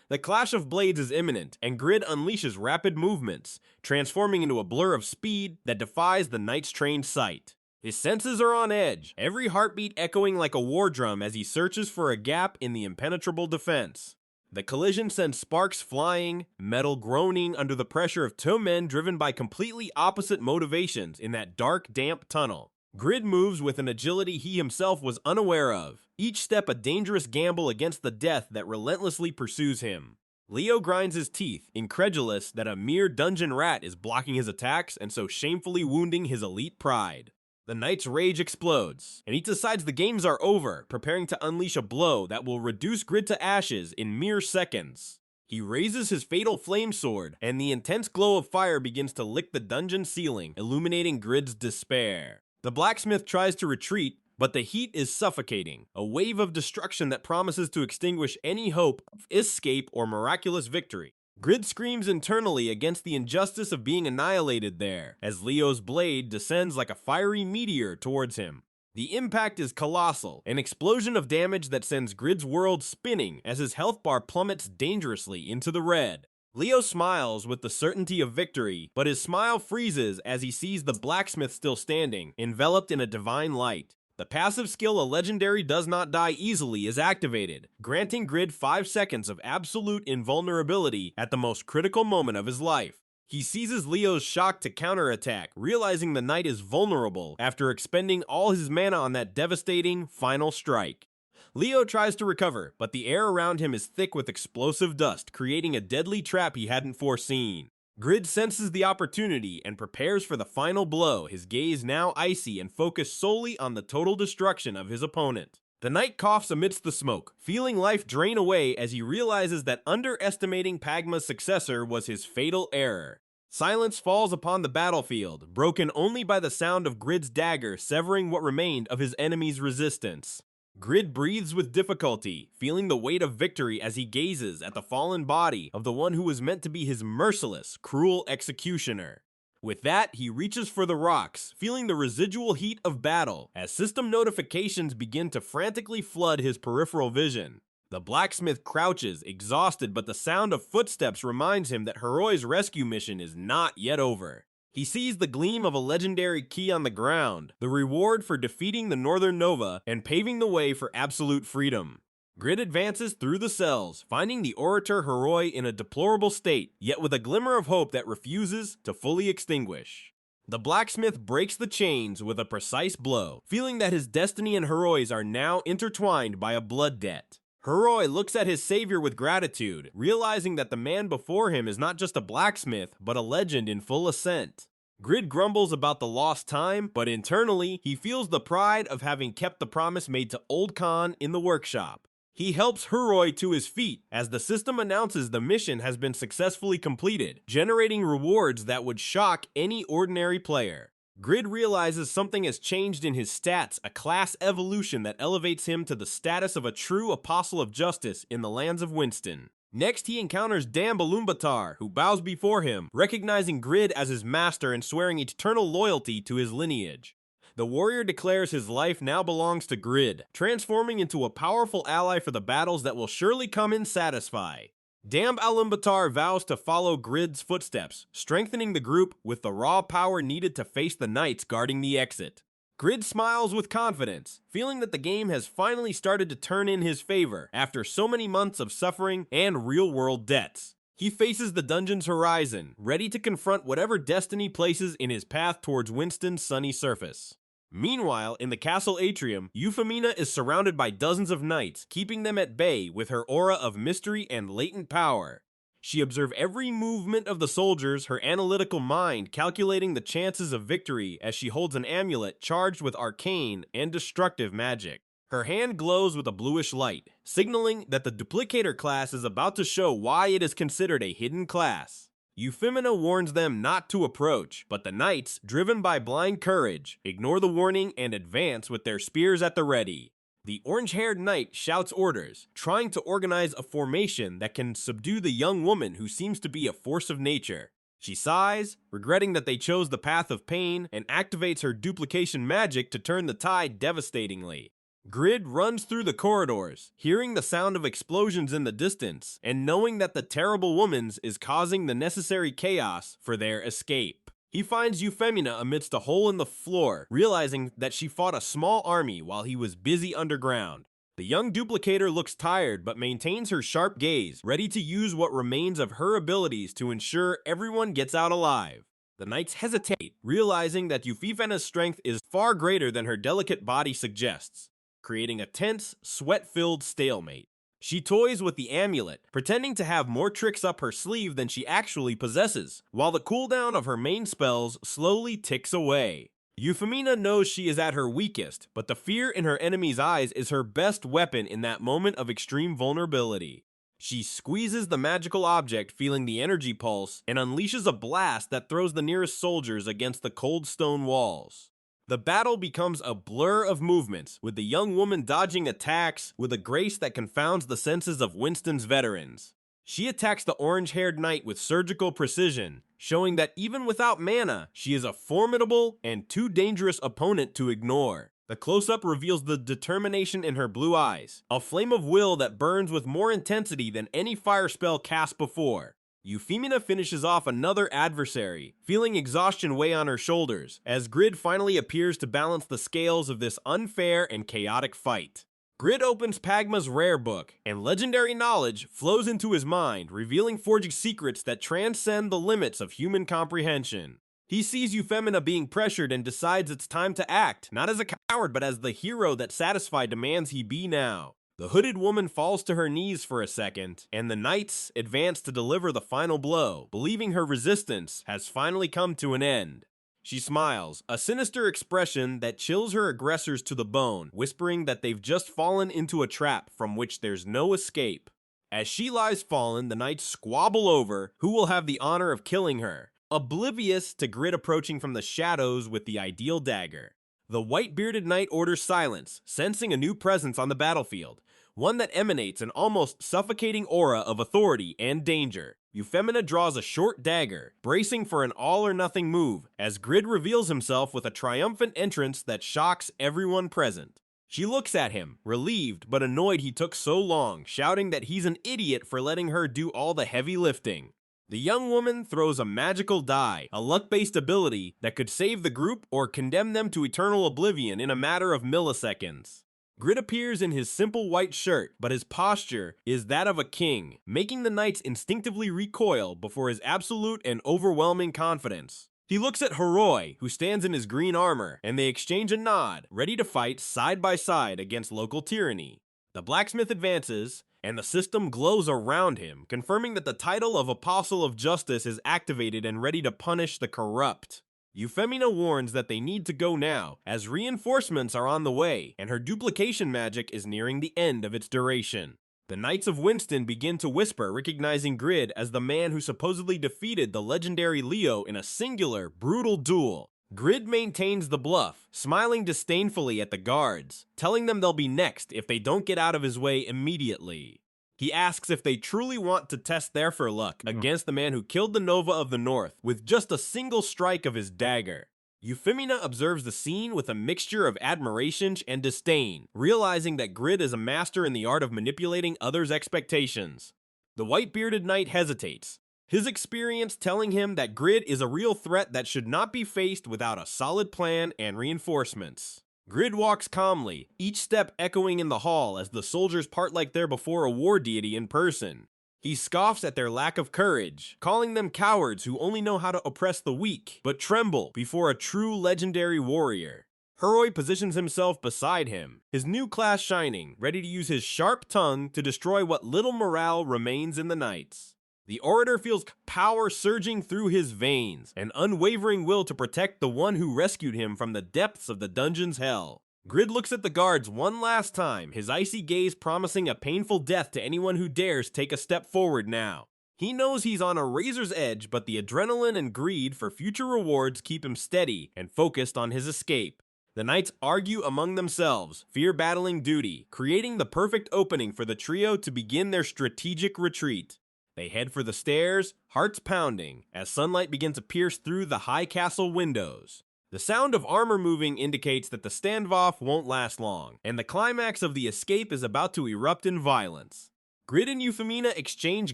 The clash of blades is imminent, and Grid unleashes rapid movements, transforming into a blur of speed that defies the knight's trained sight. His senses are on edge, every heartbeat echoing like a war drum as he searches for a gap in the impenetrable defense. The collision sends sparks flying, metal groaning under the pressure of two men driven by completely opposite motivations in that dark, damp tunnel. Grid moves with an agility he himself was unaware of, each step a dangerous gamble against the death that relentlessly pursues him. Leo grinds his teeth, incredulous that a mere dungeon rat is blocking his attacks and so shamefully wounding his elite pride. The knight's rage explodes, and he decides the games are over, preparing to unleash a blow that will reduce Grid to ashes in mere seconds. He raises his fatal flame sword, and the intense glow of fire begins to lick the dungeon ceiling, illuminating Grid's despair. The blacksmith tries to retreat, but the heat is suffocating, a wave of destruction that promises to extinguish any hope of escape or miraculous victory. Grid screams internally against the injustice of being annihilated there, as Leo's blade descends like a fiery meteor towards him. The impact is colossal, an explosion of damage that sends Grid's world spinning as his health bar plummets dangerously into the red. Leo smiles with the certainty of victory, but his smile freezes as he sees the blacksmith still standing, enveloped in a divine light. The passive skill "A Legendary Does Not Die Easily" is activated, granting Grid 5 seconds of absolute invulnerability at the most critical moment of his life. He seizes Leo's shock to counterattack, realizing the knight is vulnerable after expending all his mana on that devastating final strike. Leo tries to recover, but the air around him is thick with explosive dust, creating a deadly trap he hadn't foreseen. Grid senses the opportunity and prepares for the final blow, his gaze now icy and focused solely on the total destruction of his opponent. The knight coughs amidst the smoke, feeling life drain away as he realizes that underestimating Pagma's successor was his fatal error. Silence falls upon the battlefield, broken only by the sound of Grid's dagger severing what remained of his enemy's resistance. Grid breathes with difficulty, feeling the weight of victory as he gazes at the fallen body of the one who was meant to be his merciless, cruel executioner. With that, he reaches for the rocks, feeling the residual heat of battle as system notifications begin to frantically flood his peripheral vision. The blacksmith crouches, exhausted, but the sound of footsteps reminds him that Huroi's rescue mission is not yet over. He sees the gleam of a legendary key on the ground, the reward for defeating the Northern Nova and paving the way for absolute freedom. Grid advances through the cells, finding the orator Huroi in a deplorable state, yet with a glimmer of hope that refuses to fully extinguish. The blacksmith breaks the chains with a precise blow, feeling that his destiny and Huroi's are now intertwined by a blood debt. Huroi looks at his savior with gratitude, realizing that the man before him is not just a blacksmith, but a legend in full ascent. Grid grumbles about the lost time, but internally, he feels the pride of having kept the promise made to Old Khan in the workshop. He helps Huroi to his feet as the system announces the mission has been successfully completed, generating rewards that would shock any ordinary player. Grid realizes something has changed in his stats, a class evolution that elevates him to the status of a true apostle of justice in the lands of Winston. Next, he encounters Dambalumbatar, who bows before him, recognizing Grid as his master and swearing eternal loyalty to his lineage. The warrior declares his life now belongs to Grid, transforming into a powerful ally for the battles that will surely come and satisfy. Dambalumbatar vows to follow Grid's footsteps, strengthening the group with the raw power needed to face the knights guarding the exit. Grid smiles with confidence, feeling that the game has finally started to turn in his favor after so many months of suffering and real-world debts. He faces the dungeon's horizon, ready to confront whatever destiny places in his path towards Winston's sunny surface. Meanwhile, in the castle atrium, Euphemina is surrounded by dozens of knights, keeping them at bay with her aura of mystery and latent power. She observes every movement of the soldiers, her analytical mind calculating the chances of victory as she holds an amulet charged with arcane and destructive magic. Her hand glows with a bluish light, signaling that the Duplicator class is about to show why it is considered a hidden class. Euphemina warns them not to approach, but the knights, driven by blind courage, ignore the warning and advance with their spears at the ready. The orange-haired knight shouts orders, trying to organize a formation that can subdue the young woman who seems to be a force of nature. She sighs, regretting that they chose the path of pain, and activates her duplication magic to turn the tide devastatingly. Grid runs through the corridors, hearing the sound of explosions in the distance, and knowing that the terrible woman's is causing the necessary chaos for their escape. He finds Euphemina amidst a hole in the floor, realizing that she fought a small army while he was busy underground. The young duplicator looks tired but maintains her sharp gaze, ready to use what remains of her abilities to ensure everyone gets out alive. The knights hesitate, realizing that Euphemia's strength is far greater than her delicate body suggests, creating a tense, sweat-filled stalemate. She toys with the amulet, pretending to have more tricks up her sleeve than she actually possesses, while the cooldown of her main spells slowly ticks away. Euphemina knows she is at her weakest, but the fear in her enemy's eyes is her best weapon in that moment of extreme vulnerability. She squeezes the magical object, feeling the energy pulse, and unleashes a blast that throws the nearest soldiers against the cold stone walls. The battle becomes a blur of movements, with the young woman dodging attacks with a grace that confounds the senses of Winston's veterans. She attacks the orange-haired knight with surgical precision, showing that even without mana, she is a formidable and too dangerous opponent to ignore. The close-up reveals the determination in her blue eyes, a flame of will that burns with more intensity than any fire spell cast before. Euphemina finishes off another adversary, feeling exhaustion weigh on her shoulders, as Grid finally appears to balance the scales of this unfair and chaotic fight. Grid opens Pagma's rare book, and legendary knowledge flows into his mind, revealing forging secrets that transcend the limits of human comprehension. He sees Euphemina being pressured and decides it's time to act, not as a coward but as the hero that Satisfy demands he be now. The hooded woman falls to her knees for a second, and the knights advance to deliver the final blow, believing her resistance has finally come to an end. She smiles, a sinister expression that chills her aggressors to the bone, whispering that they've just fallen into a trap from which there's no escape. As she lies fallen, the knights squabble over who will have the honor of killing her, oblivious to Grid approaching from the shadows with the ideal dagger. The white-bearded knight orders silence, sensing a new presence on the battlefield, one that emanates an almost suffocating aura of authority and danger. Euphemina draws a short dagger, bracing for an all-or-nothing move, as Grid reveals himself with a triumphant entrance that shocks everyone present. She looks at him, relieved but annoyed he took so long, shouting that he's an idiot for letting her do all the heavy lifting. The young woman throws a magical die, a luck-based ability that could save the group or condemn them to eternal oblivion in a matter of milliseconds. Grid appears in his simple white shirt, but his posture is that of a king, making the knights instinctively recoil before his absolute and overwhelming confidence. He looks at Huroi, who stands in his green armor, and they exchange a nod, ready to fight side by side against local tyranny. The blacksmith advances, and the system glows around him, confirming that the title of Apostle of Justice is activated and ready to punish the corrupt. Euphemina warns that they need to go now, as reinforcements are on the way, and her duplication magic is nearing the end of its duration. The Knights of Winston begin to whisper, recognizing Grid as the man who supposedly defeated the legendary Leo in a singular, brutal duel. Grid maintains the bluff, smiling disdainfully at the guards, telling them they'll be next if they don't get out of his way immediately. He asks if they truly want to test their luck against the man who killed the Nova of the North with just a single strike of his dagger. Euphemina observes the scene with a mixture of admiration and disdain, realizing that Grid is a master in the art of manipulating others' expectations. The white-bearded knight hesitates, his experience telling him that Grid is a real threat that should not be faced without a solid plan and reinforcements. Grid walks calmly, each step echoing in the hall as the soldiers part like they're before a war deity in person. He scoffs at their lack of courage, calling them cowards who only know how to oppress the weak, but tremble before a true legendary warrior. Huroi positions himself beside him, his new class shining, ready to use his sharp tongue to destroy what little morale remains in the Knights. The orator feels power surging through his veins, an unwavering will to protect the one who rescued him from the depths of the dungeon's hell. Grid looks at the guards one last time, his icy gaze promising a painful death to anyone who dares take a step forward now. He knows he's on a razor's edge, but the adrenaline and greed for future rewards keep him steady and focused on his escape. The Knights argue among themselves, fear battling duty, creating the perfect opening for the trio to begin their strategic retreat. They head for the stairs, hearts pounding, as sunlight begins to pierce through the high castle windows. The sound of armor moving indicates that the standoff won't last long, and the climax of the escape is about to erupt in violence. Grid and Euphemina exchange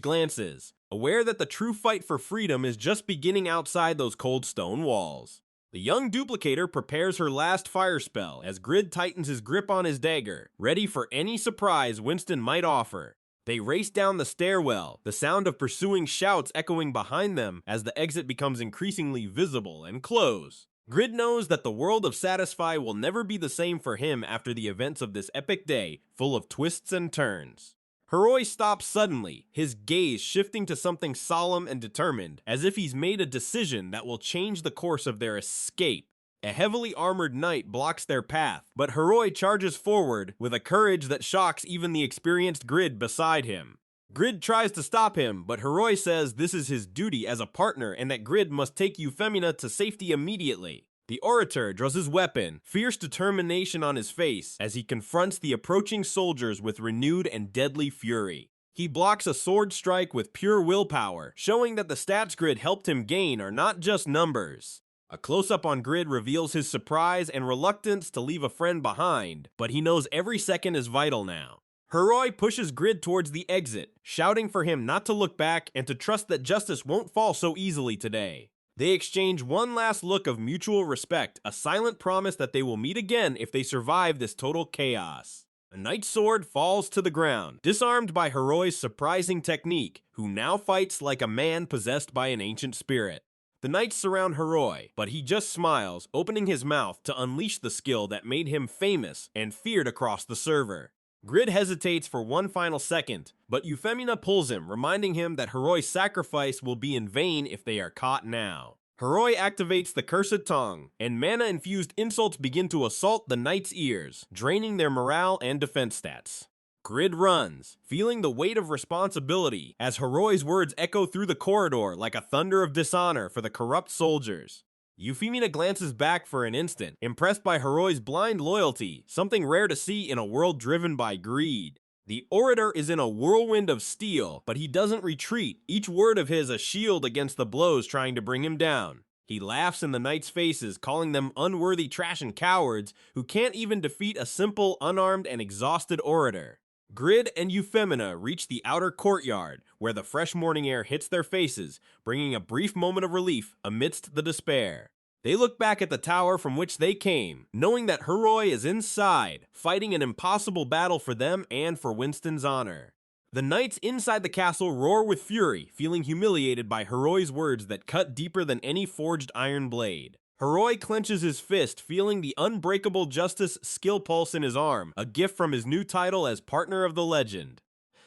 glances, aware that the true fight for freedom is just beginning outside those cold stone walls. The young Duplicator prepares her last fire spell as Grid tightens his grip on his dagger, ready for any surprise Winston might offer. They race down the stairwell, the sound of pursuing shouts echoing behind them as the exit becomes increasingly visible and close. Grid knows that the world of Satisfy will never be the same for him after the events of this epic day, full of twists and turns. Huroi stops suddenly, his gaze shifting to something solemn and determined, as if he's made a decision that will change the course of their escape. A heavily armored knight blocks their path, but Huroi charges forward with a courage that shocks even the experienced Grid beside him. Grid tries to stop him, but Huroi says this is his duty as a partner and that Grid must take Euphemina to safety immediately. The orator draws his weapon, fierce determination on his face as he confronts the approaching soldiers with renewed and deadly fury. He blocks a sword strike with pure willpower, showing that the stats Grid helped him gain are not just numbers. A close-up on Grid reveals his surprise and reluctance to leave a friend behind, but he knows every second is vital now. Huroi pushes Grid towards the exit, shouting for him not to look back and to trust that justice won't fall so easily today. They exchange one last look of mutual respect, a silent promise that they will meet again if they survive this total chaos. A knight's sword falls to the ground, disarmed by Huroi's surprising technique, who now fights like a man possessed by an ancient spirit. The knights surround Huroi, but he just smiles, opening his mouth to unleash the skill that made him famous and feared across the server. Grid hesitates for one final second, but Euphemina pulls him, reminding him that Huroi's sacrifice will be in vain if they are caught now. Huroi activates the Cursed Tongue, and mana-infused insults begin to assault the knights' ears, draining their morale and defense stats. Grid runs, feeling the weight of responsibility as Huroi's words echo through the corridor like a thunder of dishonor for the corrupt soldiers. Euphemina glances back for an instant, impressed by Huroi's blind loyalty, something rare to see in a world driven by greed. The orator is in a whirlwind of steel, but he doesn't retreat, each word of his a shield against the blows trying to bring him down. He laughs in the knights' faces, calling them unworthy trash and cowards who can't even defeat a simple, unarmed, and exhausted orator. Grid and Euphemina reach the outer courtyard, where the fresh morning air hits their faces, bringing a brief moment of relief amidst the despair. They look back at the tower from which they came, knowing that Huroi is inside, fighting an impossible battle for them and for Winston's honor. The knights inside the castle roar with fury, feeling humiliated by Huroi's words that cut deeper than any forged iron blade. Huroi clenches his fist, feeling the unbreakable justice skill pulse in his arm, a gift from his new title as partner of the legend.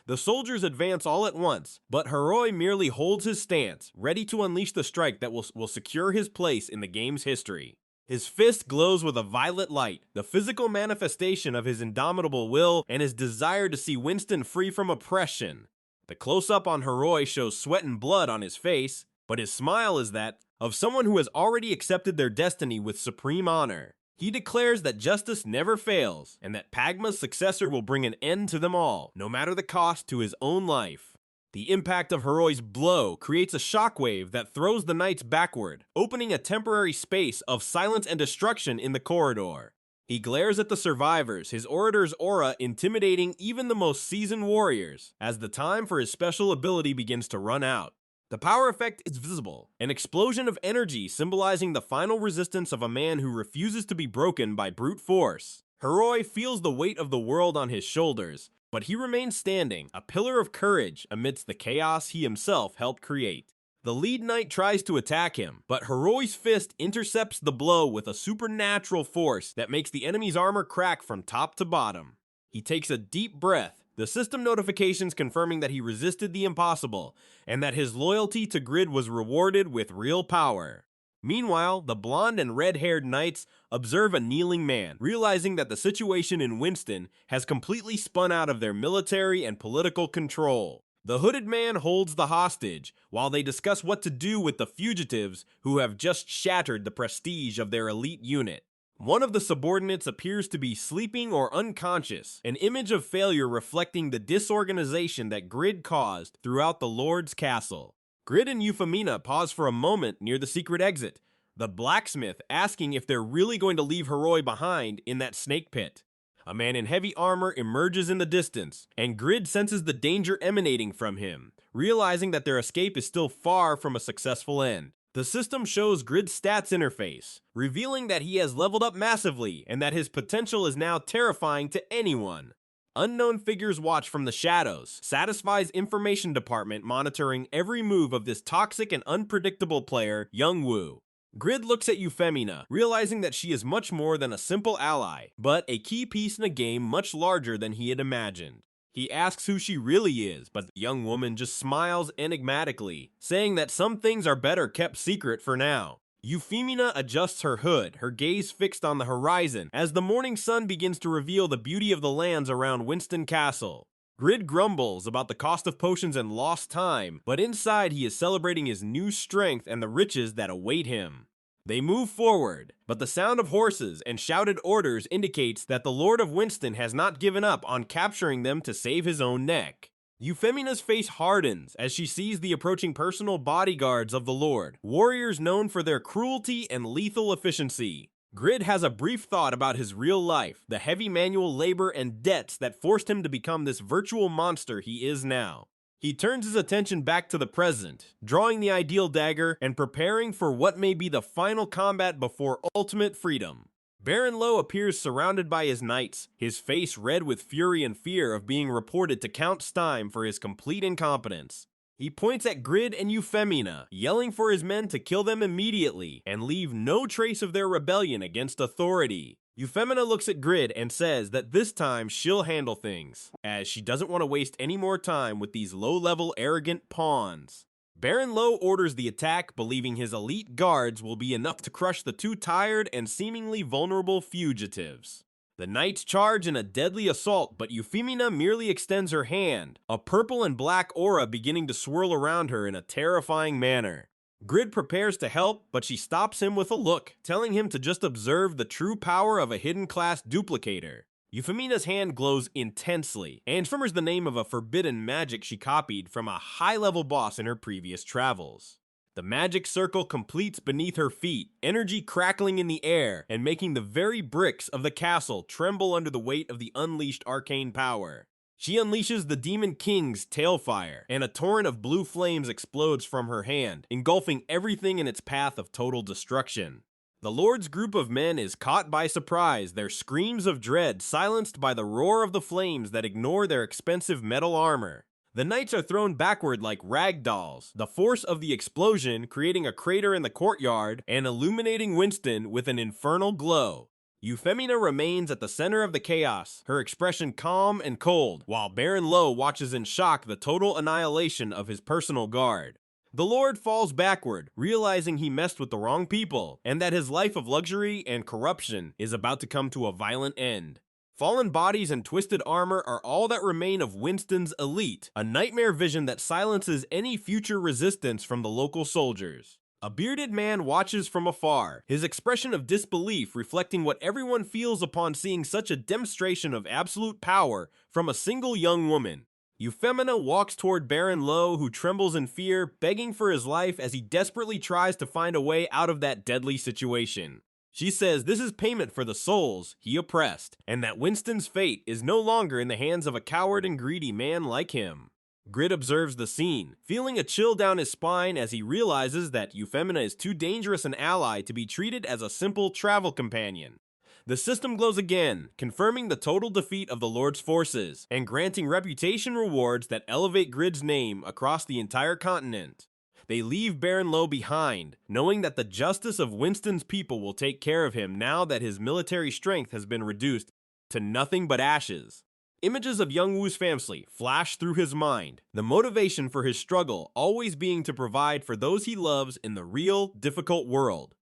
The soldiers advance all at once, but Huroi merely holds his stance, ready to unleash the strike that will secure his place in the game's history. His fist glows with a violet light, the physical manifestation of his indomitable will and his desire to see Winston free from oppression. The close-up on Huroi shows sweat and blood on his face, but his smile is that of someone who has already accepted their destiny with supreme honor. He declares that justice never fails, and that Pagma's successor will bring an end to them all, no matter the cost to his own life. The impact of Huroi's blow creates a shockwave that throws the knights backward, opening a temporary space of silence and destruction in the corridor. He glares at the survivors, his orator's aura intimidating even the most seasoned warriors, as the time for his special ability begins to run out. The power effect is visible, an explosion of energy symbolizing the final resistance of a man who refuses to be broken by brute force. Huroi feels the weight of the world on his shoulders, but he remains standing, a pillar of courage amidst the chaos he himself helped create. The lead knight tries to attack him, but Huroi's fist intercepts the blow with a supernatural force that makes the enemy's armor crack from top to bottom. He takes a deep breath, the system notifications confirming that he resisted the impossible, and that his loyalty to Grid was rewarded with real power. Meanwhile, the blonde and red-haired knights observe a kneeling man, realizing that the situation in Winston has completely spun out of their military and political control. The hooded man holds the hostage, while they discuss what to do with the fugitives who have just shattered the prestige of their elite unit. One of the subordinates appears to be sleeping or unconscious, an image of failure reflecting the disorganization that Grid caused throughout the Lord's castle. Grid and Euphemina pause for a moment near the secret exit, the blacksmith asking if they're really going to leave Huroi behind in that snake pit. A man in heavy armor emerges in the distance, and Grid senses the danger emanating from him, realizing that their escape is still far from a successful end. The system shows Grid's stats interface, revealing that he has leveled up massively and that his potential is now terrifying to anyone. Unknown figures watch from the shadows, satisfies information department monitoring every move of this toxic and unpredictable player, Youngwoo. Grid looks at Euphemina, realizing that she is much more than a simple ally, but a key piece in a game much larger than he had imagined. He asks who she really is, but the young woman just smiles enigmatically, saying that some things are better kept secret for now. Euphemina adjusts her hood, her gaze fixed on the horizon, as the morning sun begins to reveal the beauty of the lands around Winston Castle. Grid grumbles about the cost of potions and lost time, but inside he is celebrating his new strength and the riches that await him. They move forward, but the sound of horses and shouted orders indicates that the Lord of Winston has not given up on capturing them to save his own neck. Euphemia's face hardens as she sees the approaching personal bodyguards of the Lord, warriors known for their cruelty and lethal efficiency. Grid has a brief thought about his real life, the heavy manual labor and debts that forced him to become this virtual monster he is now. He turns his attention back to the present, drawing the ideal dagger and preparing for what may be the final combat before ultimate freedom. Baron Lo appears surrounded by his knights, his face red with fury and fear of being reported to Count Stein for his complete incompetence. He points at Grid and Euphemina, yelling for his men to kill them immediately and leave no trace of their rebellion against authority. Euphemina looks at Grid and says that this time she'll handle things, as she doesn't want to waste any more time with these low-level arrogant pawns. Baron Lo orders the attack, believing his elite guards will be enough to crush the two tired and seemingly vulnerable fugitives. The knights charge in a deadly assault, but Euphemina merely extends her hand, a purple and black aura beginning to swirl around her in a terrifying manner. Grid prepares to help, but she stops him with a look, telling him to just observe the true power of a hidden class duplicator. Euphemia's hand glows intensely, and tremors the name of a forbidden magic she copied from a high-level boss in her previous travels. The magic circle completes beneath her feet, energy crackling in the air and making the very bricks of the castle tremble under the weight of the unleashed arcane power. She unleashes the Demon King's tailfire, and a torrent of blue flames explodes from her hand, engulfing everything in its path of total destruction. The Lord's group of men is caught by surprise, their screams of dread silenced by the roar of the flames that ignore their expensive metal armor. The knights are thrown backward like rag dolls, the force of the explosion creating a crater in the courtyard and illuminating Winston with an infernal glow. Euphemina remains at the center of the chaos, her expression calm and cold, while Baron Lo watches in shock the total annihilation of his personal guard. The Lord falls backward, realizing he messed with the wrong people, and that his life of luxury and corruption is about to come to a violent end. Fallen bodies and twisted armor are all that remain of Winston's elite, a nightmare vision that silences any future resistance from the local soldiers. A bearded man watches from afar, his expression of disbelief reflecting what everyone feels upon seeing such a demonstration of absolute power from a single young woman. Euphemina walks toward Baron Lo, who trembles in fear, begging for his life as he desperately tries to find a way out of that deadly situation. She says this is payment for the souls he oppressed, and that Winston's fate is no longer in the hands of a coward and greedy man like him. Grid observes the scene, feeling a chill down his spine as he realizes that Euphemina is too dangerous an ally to be treated as a simple travel companion. The system glows again, confirming the total defeat of the Lord's forces, and granting reputation rewards that elevate Grid's name across the entire continent. They leave Baron Lo behind, knowing that the justice of Winston's people will take care of him now that his military strength has been reduced to nothing but ashes. Images of Youngwoo's family flash through his mind, the motivation for his struggle always being to provide for those he loves in the real, difficult world.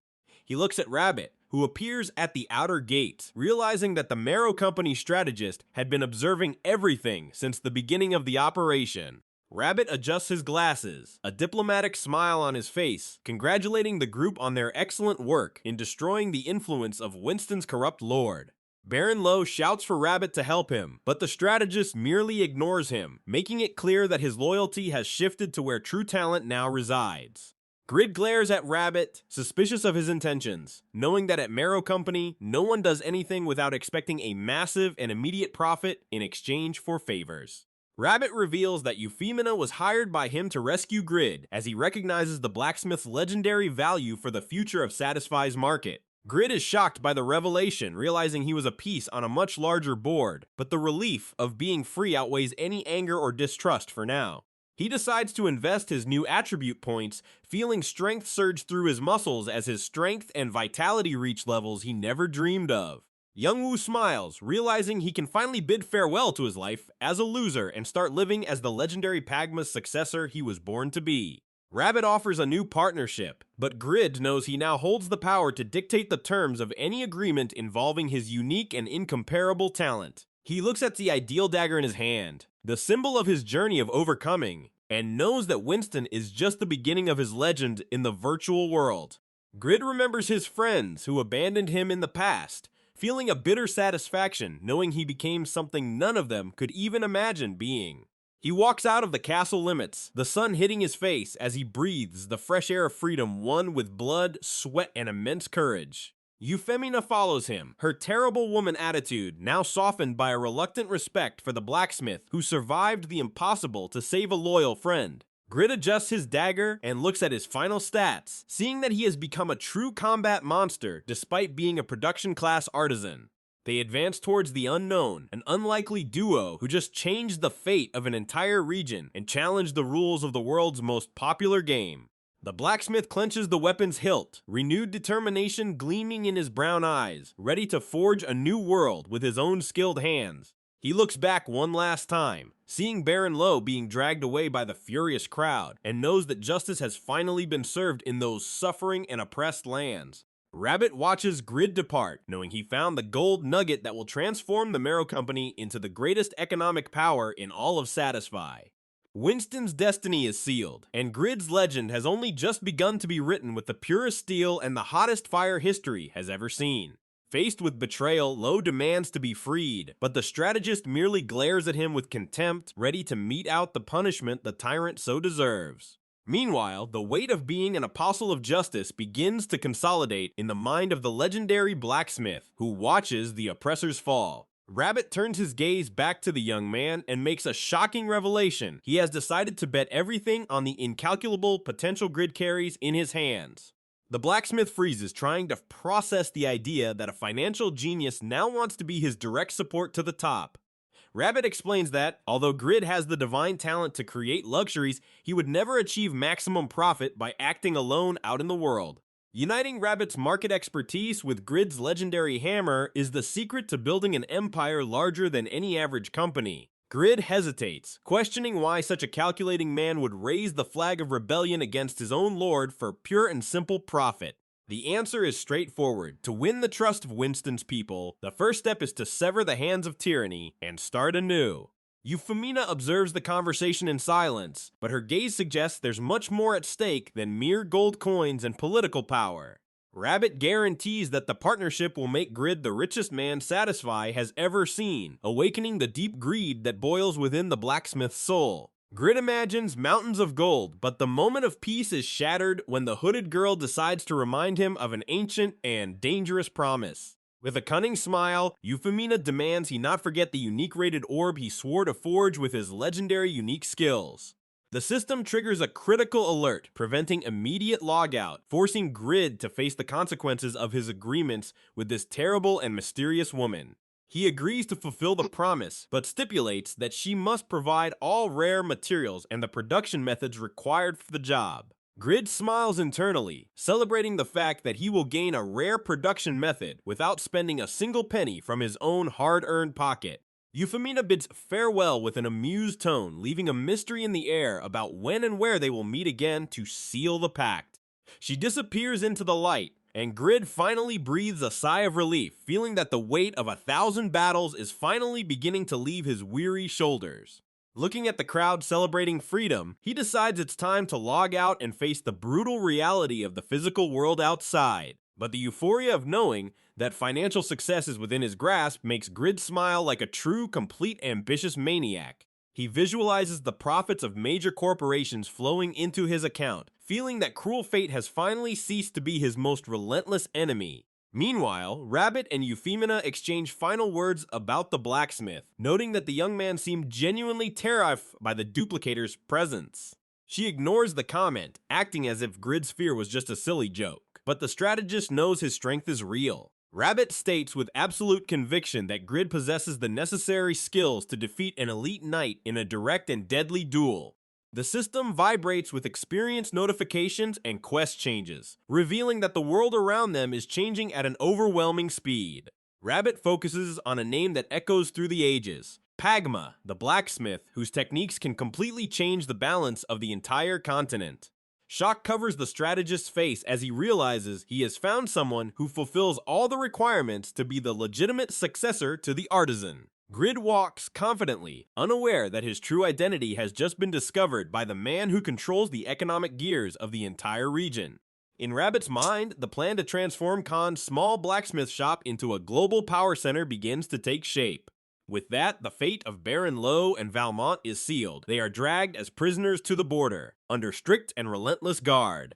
He looks at Rabbit, who appears at the outer gates, realizing that the Mero Company strategist had been observing everything since the beginning of the operation. Rabbit adjusts his glasses, a diplomatic smile on his face, congratulating the group on their excellent work in destroying the influence of Winston's corrupt lord. Baron Lo shouts for Rabbit to help him, but the strategist merely ignores him, making it clear that his loyalty has shifted to where true talent now resides. Grid glares at Rabbit, suspicious of his intentions, knowing that at Mero Company, no one does anything without expecting a massive and immediate profit in exchange for favors. Rabbit reveals that Euphemina was hired by him to rescue Grid, as he recognizes the blacksmith's legendary value for the future of Satisfy's market. Grid is shocked by the revelation, realizing he was a piece on a much larger board, but the relief of being free outweighs any anger or distrust for now. He decides to invest his new attribute points, feeling strength surge through his muscles as his strength and vitality reach levels he never dreamed of. Youngwoo smiles, realizing he can finally bid farewell to his life as a loser and start living as the legendary Pagma's successor he was born to be. Rabbit offers a new partnership, but Grid knows he now holds the power to dictate the terms of any agreement involving his unique and incomparable talent. He looks at the ideal dagger in his hand, the symbol of his journey of overcoming, and knows that Winston is just the beginning of his legend in the virtual world. Grid remembers his friends who abandoned him in the past, feeling a bitter satisfaction knowing he became something none of them could even imagine being. He walks out of the castle limits, the sun hitting his face as he breathes the fresh air of freedom won with blood, sweat, and immense courage. Euphemina follows him, her terrible woman attitude now softened by a reluctant respect for the blacksmith who survived the impossible to save a loyal friend. Grid adjusts his dagger and looks at his final stats, seeing that he has become a true combat monster despite being a production class artisan. They advance towards the unknown, an unlikely duo who just changed the fate of an entire region and challenged the rules of the world's most popular game. The blacksmith clenches the weapon's hilt, renewed determination gleaming in his brown eyes, ready to forge a new world with his own skilled hands. He looks back one last time, seeing Baron Lo being dragged away by the furious crowd, and knows that justice has finally been served in those suffering and oppressed lands. Rabbit watches Grid depart, knowing he found the gold nugget that will transform the Mero Company into the greatest economic power in all of Satisfy. Winston's destiny is sealed, and Grid's legend has only just begun to be written with the purest steel and the hottest fire history has ever seen. Faced with betrayal, Lo demands to be freed, but the strategist merely glares at him with contempt, ready to mete out the punishment the tyrant so deserves. Meanwhile, the weight of being an apostle of justice begins to consolidate in the mind of the legendary blacksmith, who watches the oppressor's fall. Rabbit turns his gaze back to the young man and makes a shocking revelation. He has decided to bet everything on the incalculable potential Grid carries in his hands. The blacksmith freezes, trying to process the idea that a financial genius now wants to be his direct support to the top. Rabbit explains that, although Grid has the divine talent to create luxuries, he would never achieve maximum profit by acting alone out in the world. Uniting Rabbit's market expertise with Grid's legendary hammer is the secret to building an empire larger than any average company. Grid hesitates, questioning why such a calculating man would raise the flag of rebellion against his own lord for pure and simple profit. The answer is straightforward. To win the trust of Winston's people, the first step is to sever the hands of tyranny and start anew. Euphemina observes the conversation in silence, but her gaze suggests there's much more at stake than mere gold coins and political power. Rabbit guarantees that the partnership will make Grid the richest man Satisfy has ever seen, awakening the deep greed that boils within the blacksmith's soul. Grid imagines mountains of gold, but the moment of peace is shattered when the hooded girl decides to remind him of an ancient and dangerous promise. With a cunning smile, Euphemina demands he not forget the unique rated orb he swore to forge with his legendary unique skills. The system triggers a critical alert, preventing immediate logout, forcing Grid to face the consequences of his agreements with this terrible and mysterious woman. He agrees to fulfill the promise, but stipulates that she must provide all rare materials and the production methods required for the job. Grid smiles internally, celebrating the fact that he will gain a rare production method without spending a single penny from his own hard-earned pocket. Euphemina bids farewell with an amused tone, leaving a mystery in the air about when and where they will meet again to seal the pact. She disappears into the light, and Grid finally breathes a sigh of relief, feeling that the weight of 1,000 battles is finally beginning to leave his weary shoulders. Looking at the crowd celebrating freedom, he decides it's time to log out and face the brutal reality of the physical world outside. But the euphoria of knowing that financial success is within his grasp makes Grid smile like a true, complete, ambitious maniac. He visualizes the profits of major corporations flowing into his account, feeling that cruel fate has finally ceased to be his most relentless enemy. Meanwhile, Rabbit and Euphemina exchange final words about the blacksmith, noting that the young man seemed genuinely terrified by the Duplicator's presence. She ignores the comment, acting as if Grid's fear was just a silly joke, but the strategist knows his strength is real. Rabbit states with absolute conviction that Grid possesses the necessary skills to defeat an elite knight in a direct and deadly duel. The system vibrates with experience notifications and quest changes, revealing that the world around them is changing at an overwhelming speed. Rabbit focuses on a name that echoes through the ages, Pagma, the blacksmith whose techniques can completely change the balance of the entire continent. Shock covers the strategist's face as he realizes he has found someone who fulfills all the requirements to be the legitimate successor to the artisan. Grid walks confidently, unaware that his true identity has just been discovered by the man who controls the economic gears of the entire region. In Rabbit's mind, the plan to transform Khan's small blacksmith shop into a global power center begins to take shape. With that, the fate of Baron Lowe and Valmont is sealed. They are dragged as prisoners to the border, under strict and relentless guard.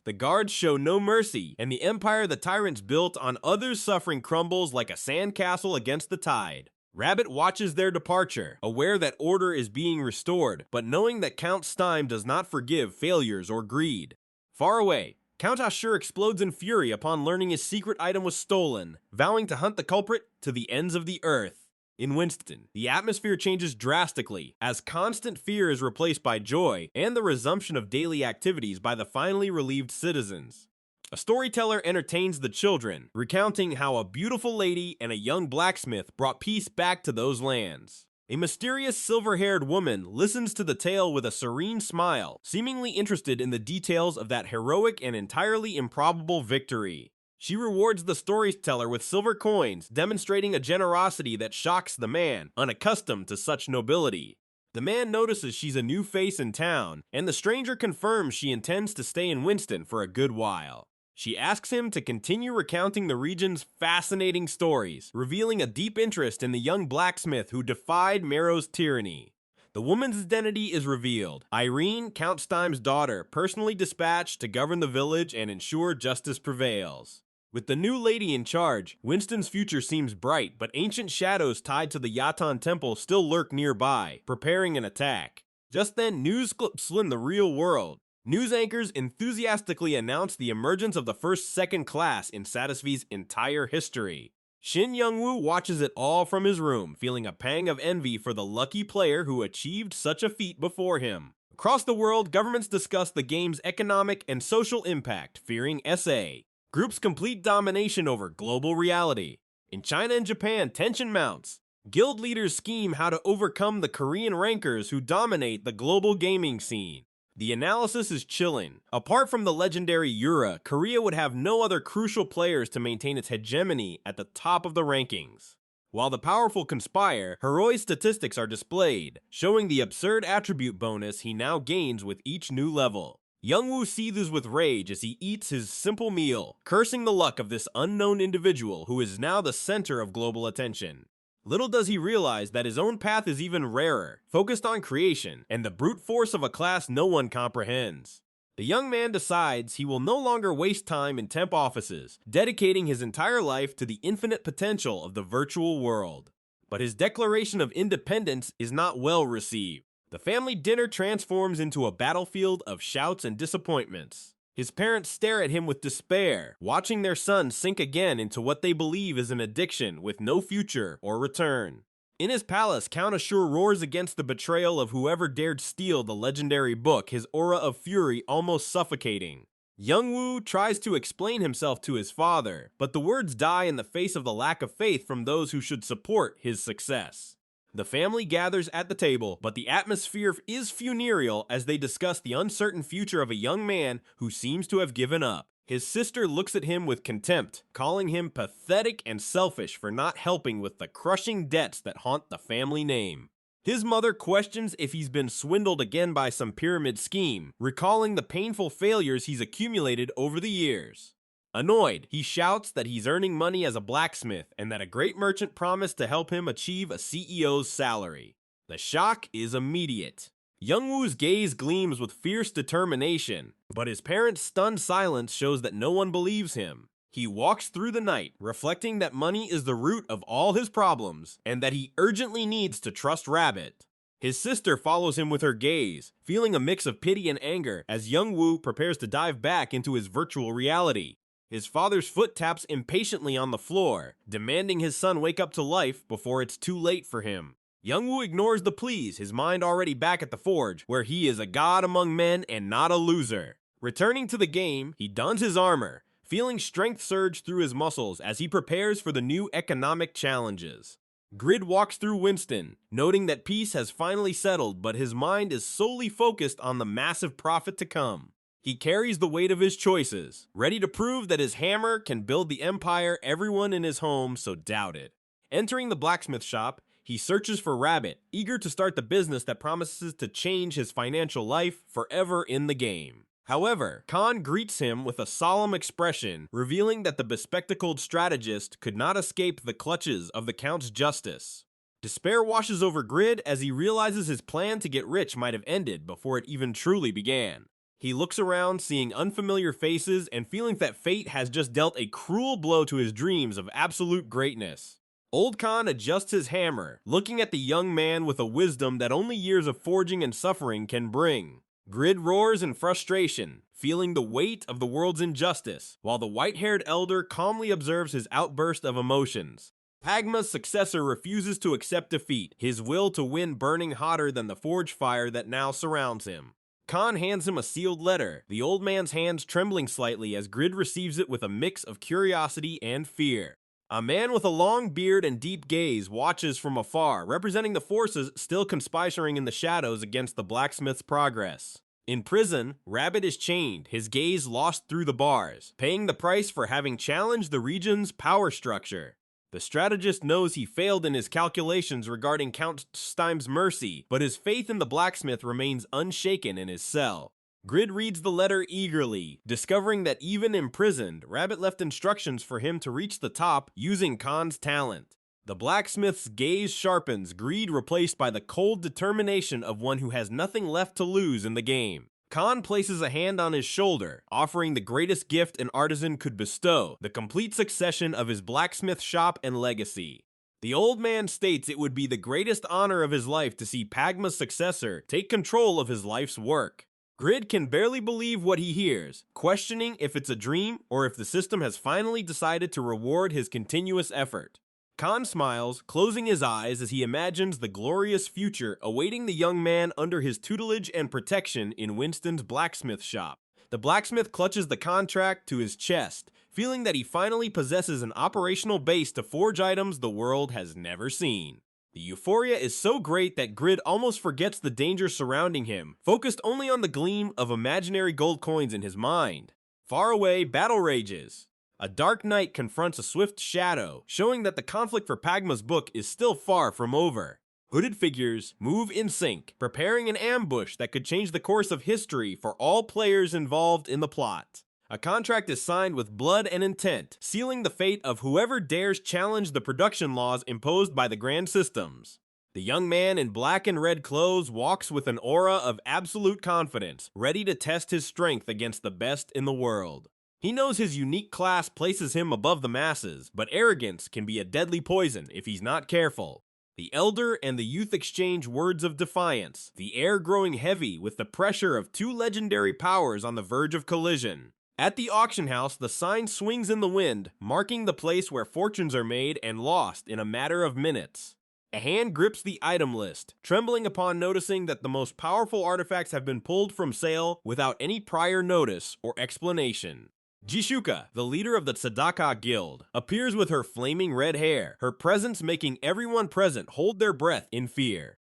The guards show no mercy, and the empire the tyrants built on others' suffering crumbles like a sandcastle against the tide. Rabbit watches their departure, aware that order is being restored, but knowing that Count Stein does not forgive failures or greed. Far away, Count Ashur explodes in fury upon learning his secret item was stolen, vowing to hunt the culprit to the ends of the earth. In Winston, the atmosphere changes drastically, as constant fear is replaced by joy and the resumption of daily activities by the finally relieved citizens. A storyteller entertains the children, recounting how a beautiful lady and a young blacksmith brought peace back to those lands. A mysterious silver-haired woman listens to the tale with a serene smile, seemingly interested in the details of that heroic and entirely improbable victory. She rewards the storyteller with silver coins, demonstrating a generosity that shocks the man, unaccustomed to such nobility. The man notices she's a new face in town, and the stranger confirms she intends to stay in Winston for a good while. She asks him to continue recounting the region's fascinating stories, revealing a deep interest in the young blacksmith who defied Mero's tyranny. The woman's identity is revealed. Irene, Count Steim's daughter, personally dispatched to govern the village and ensure justice prevails. With the new lady in charge, Winston's future seems bright, but ancient shadows tied to the Yatan Temple still lurk nearby, preparing an attack. Just then, news clips in the real world. News anchors enthusiastically announce the emergence of the first second class in Satisfy's entire history. Shin Youngwoo watches it all from his room, feeling a pang of envy for the lucky player who achieved such a feat before him. Across the world, governments discuss the game's economic and social impact, fearing SA. Groups complete domination over global reality. In China and Japan, tension mounts. Guild leaders scheme how to overcome the Korean rankers who dominate the global gaming scene. The analysis is chilling. Apart from the legendary Yura, Korea would have no other crucial players to maintain its hegemony at the top of the rankings. While the powerful conspire, Huroi's statistics are displayed, showing the absurd attribute bonus he now gains with each new level. Youngwoo seethes with rage as he eats his simple meal, cursing the luck of this unknown individual who is now the center of global attention. Little does he realize that his own path is even rarer, focused on creation, and the brute force of a class no one comprehends. The young man decides he will no longer waste time in temp offices, dedicating his entire life to the infinite potential of the virtual world. But his declaration of independence is not well received. The family dinner transforms into a battlefield of shouts and disappointments. His parents stare at him with despair, watching their son sink again into what they believe is an addiction with no future or return. In his palace, Count Ashur roars against the betrayal of whoever dared steal the legendary book, his aura of fury almost suffocating. Youngwoo tries to explain himself to his father, but the words die in the face of the lack of faith from those who should support his success. The family gathers at the table, but the atmosphere is funereal as they discuss the uncertain future of a young man who seems to have given up. His sister looks at him with contempt, calling him pathetic and selfish for not helping with the crushing debts that haunt the family name. His mother questions if he's been swindled again by some pyramid scheme, recalling the painful failures he's accumulated over the years. Annoyed, he shouts that he's earning money as a blacksmith and that a great merchant promised to help him achieve a CEO's salary. The shock is immediate. Youngwoo's gaze gleams with fierce determination, but his parents' stunned silence shows that no one believes him. He walks through the night, reflecting that money is the root of all his problems and that he urgently needs to trust Rabbit. His sister follows him with her gaze, feeling a mix of pity and anger as Youngwoo prepares to dive back into his virtual reality. His father's foot taps impatiently on the floor, demanding his son wake up to life before it's too late for him. Youngwoo ignores the pleas, his mind already back at the forge, where he is a god among men and not a loser. Returning to the game, he dons his armor, feeling strength surge through his muscles as he prepares for the new economic challenges. Grid walks through Winston, noting that peace has finally settled, but his mind is solely focused on the massive profit to come. He carries the weight of his choices, ready to prove that his hammer can build the empire everyone in his home so doubted. Entering the blacksmith shop, he searches for Rabbit, eager to start the business that promises to change his financial life forever in the game. However, Khan greets him with a solemn expression, revealing that the bespectacled strategist could not escape the clutches of the Count's justice. Despair washes over Grid as he realizes his plan to get rich might have ended before it even truly began. He looks around, seeing unfamiliar faces and feeling that fate has just dealt a cruel blow to his dreams of absolute greatness. Old Khan adjusts his hammer, looking at the young man with a wisdom that only years of forging and suffering can bring. Grid roars in frustration, feeling the weight of the world's injustice, while the white-haired elder calmly observes his outburst of emotions. Pagma's successor refuses to accept defeat, his will to win burning hotter than the forge fire that now surrounds him. Khan hands him a sealed letter, the old man's hands trembling slightly as Grid receives it with a mix of curiosity and fear. A man with a long beard and deep gaze watches from afar, representing the forces still conspiring in the shadows against the blacksmith's progress. In prison, Rabbit is chained, his gaze lost through the bars, paying the price for having challenged the region's power structure. The strategist knows he failed in his calculations regarding Count Steim's mercy, but his faith in the blacksmith remains unshaken in his cell. Grid reads the letter eagerly, discovering that even imprisoned, Rabbit left instructions for him to reach the top using Khan's talent. The blacksmith's gaze sharpens, greed replaced by the cold determination of one who has nothing left to lose in the game. Khan places a hand on his shoulder, offering the greatest gift an artisan could bestow, the complete succession of his blacksmith shop and legacy. The old man states it would be the greatest honor of his life to see Pagma's successor take control of his life's work. Grid can barely believe what he hears, questioning if it's a dream or if the system has finally decided to reward his continuous effort. Khan smiles, closing his eyes as he imagines the glorious future awaiting the young man under his tutelage and protection in Winston's blacksmith shop. The blacksmith clutches the contract to his chest, feeling that he finally possesses an operational base to forge items the world has never seen. The euphoria is so great that Grid almost forgets the danger surrounding him, focused only on the gleam of imaginary gold coins in his mind. Far away, battle rages. A dark knight confronts a swift shadow, showing that the conflict for Pagma's book is still far from over. Hooded figures move in sync, preparing an ambush that could change the course of history for all players involved in the plot. A contract is signed with blood and intent, sealing the fate of whoever dares challenge the production laws imposed by the grand systems. The young man in black and red clothes walks with an aura of absolute confidence, ready to test his strength against the best in the world. He knows his unique class places him above the masses, but arrogance can be a deadly poison if he's not careful. The elder and the youth exchange words of defiance, the air growing heavy with the pressure of two legendary powers on the verge of collision. At the auction house, the sign swings in the wind, marking the place where fortunes are made and lost in a matter of minutes. A hand grips the item list, trembling upon noticing that the most powerful artifacts have been pulled from sale without any prior notice or explanation. Jishuka, the leader of the Tzedakah Guild, appears with her flaming red hair, her presence making everyone present hold their breath in fear.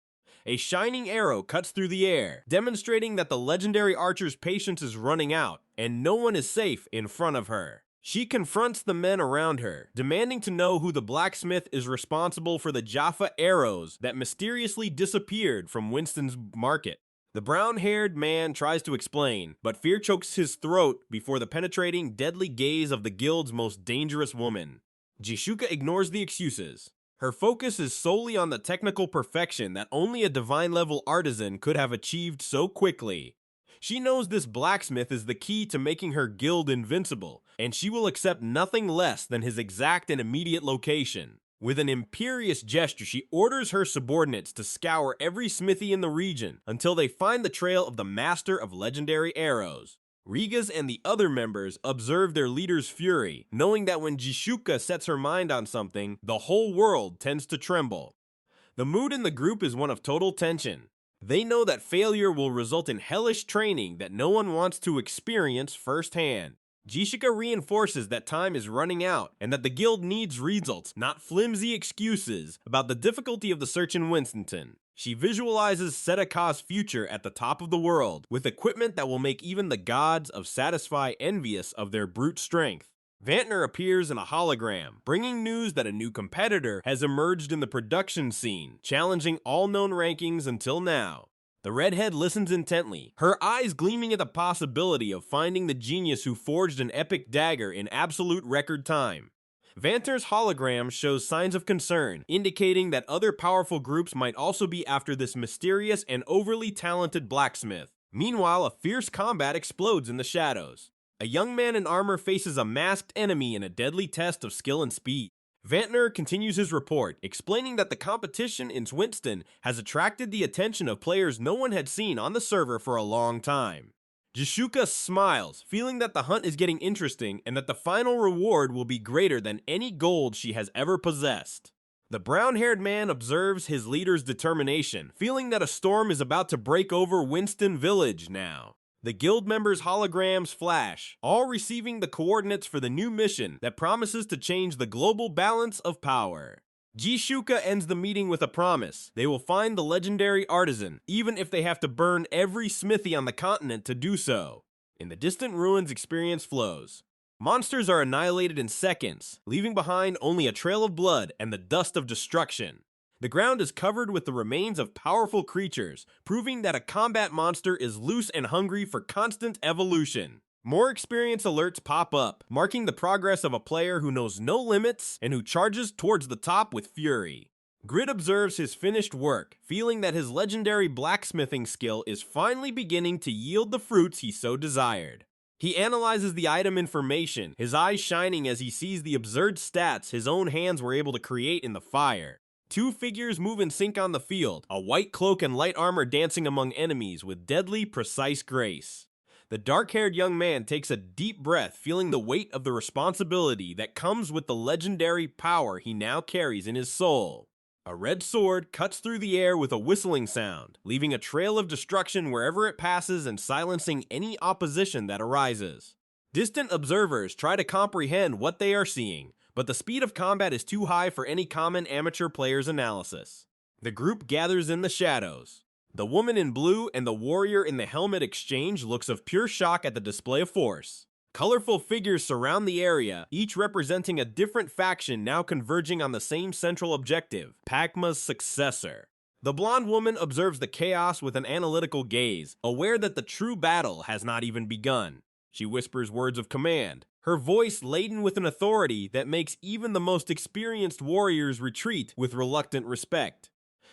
A shining arrow cuts through the air, demonstrating that the legendary archer's patience is running out, and no one is safe in front of her. She confronts the men around her, demanding to know who the blacksmith is responsible for the Jaffa arrows that mysteriously disappeared from Winston's market. The brown-haired man tries to explain, but fear chokes his throat before the penetrating, deadly gaze of the guild's most dangerous woman. Jishuka ignores the excuses. Her focus is solely on the technical perfection that only a divine-level artisan could have achieved so quickly. She knows this blacksmith is the key to making her guild invincible, and she will accept nothing less than his exact and immediate location. With an imperious gesture, she orders her subordinates to scour every smithy in the region until they find the trail of the master of legendary arrows. Rigas and the other members observe their leader's fury, knowing that when Jishuka sets her mind on something, the whole world tends to tremble. The mood in the group is one of total tension. They know that failure will result in hellish training that no one wants to experience firsthand. Jishuka reinforces that time is running out and that the guild needs results, not flimsy excuses, about the difficulty of the search in Winston. She visualizes Sedeka's future at the top of the world, with equipment that will make even the gods of Satisfy envious of their brute strength. Vantner appears in a hologram, bringing news that a new competitor has emerged in the production scene, challenging all known rankings until now. The redhead listens intently, her eyes gleaming at the possibility of finding the genius who forged an epic dagger in absolute record time. Vantner's hologram shows signs of concern, indicating that other powerful groups might also be after this mysterious and overly talented blacksmith. Meanwhile, a fierce combat explodes in the shadows. A young man in armor faces a masked enemy in a deadly test of skill and speed. Vantner continues his report, explaining that the competition in Winston has attracted the attention of players no one had seen on the server for a long time. Jishuka smiles, feeling that the hunt is getting interesting and that the final reward will be greater than any gold she has ever possessed. The brown-haired man observes his leader's determination, feeling that a storm is about to break over Winston Village now. The guild members' holograms flash, all receiving the coordinates for the new mission that promises to change the global balance of power. Jishuka ends the meeting with a promise. They will find the legendary artisan, even if they have to burn every smithy on the continent to do so. In the distant ruins, experience flows. Monsters are annihilated in seconds, leaving behind only a trail of blood and the dust of destruction. The ground is covered with the remains of powerful creatures, proving that a combat monster is loose and hungry for constant evolution. More experience alerts pop up, marking the progress of a player who knows no limits and who charges towards the top with fury. Grid observes his finished work, feeling that his legendary blacksmithing skill is finally beginning to yield the fruits he so desired. He analyzes the item information, his eyes shining as he sees the absurd stats his own hands were able to create in the fire. Two figures move in sync on the field, a white cloak and light armor dancing among enemies with deadly, precise grace. The dark-haired young man takes a deep breath, feeling the weight of the responsibility that comes with the legendary power he now carries in his soul. A red sword cuts through the air with a whistling sound, leaving a trail of destruction wherever it passes and silencing any opposition that arises. Distant observers try to comprehend what they are seeing, but the speed of combat is too high for any common amateur player's analysis. The group gathers in the shadows. The woman in blue and the warrior in the helmet exchange looks of pure shock at the display of force. Colorful figures surround the area, each representing a different faction now converging on the same central objective, Pagma's successor. The blonde woman observes the chaos with an analytical gaze, aware that the true battle has not even begun. She whispers words of command, her voice laden with an authority that makes even the most experienced warriors retreat with reluctant respect.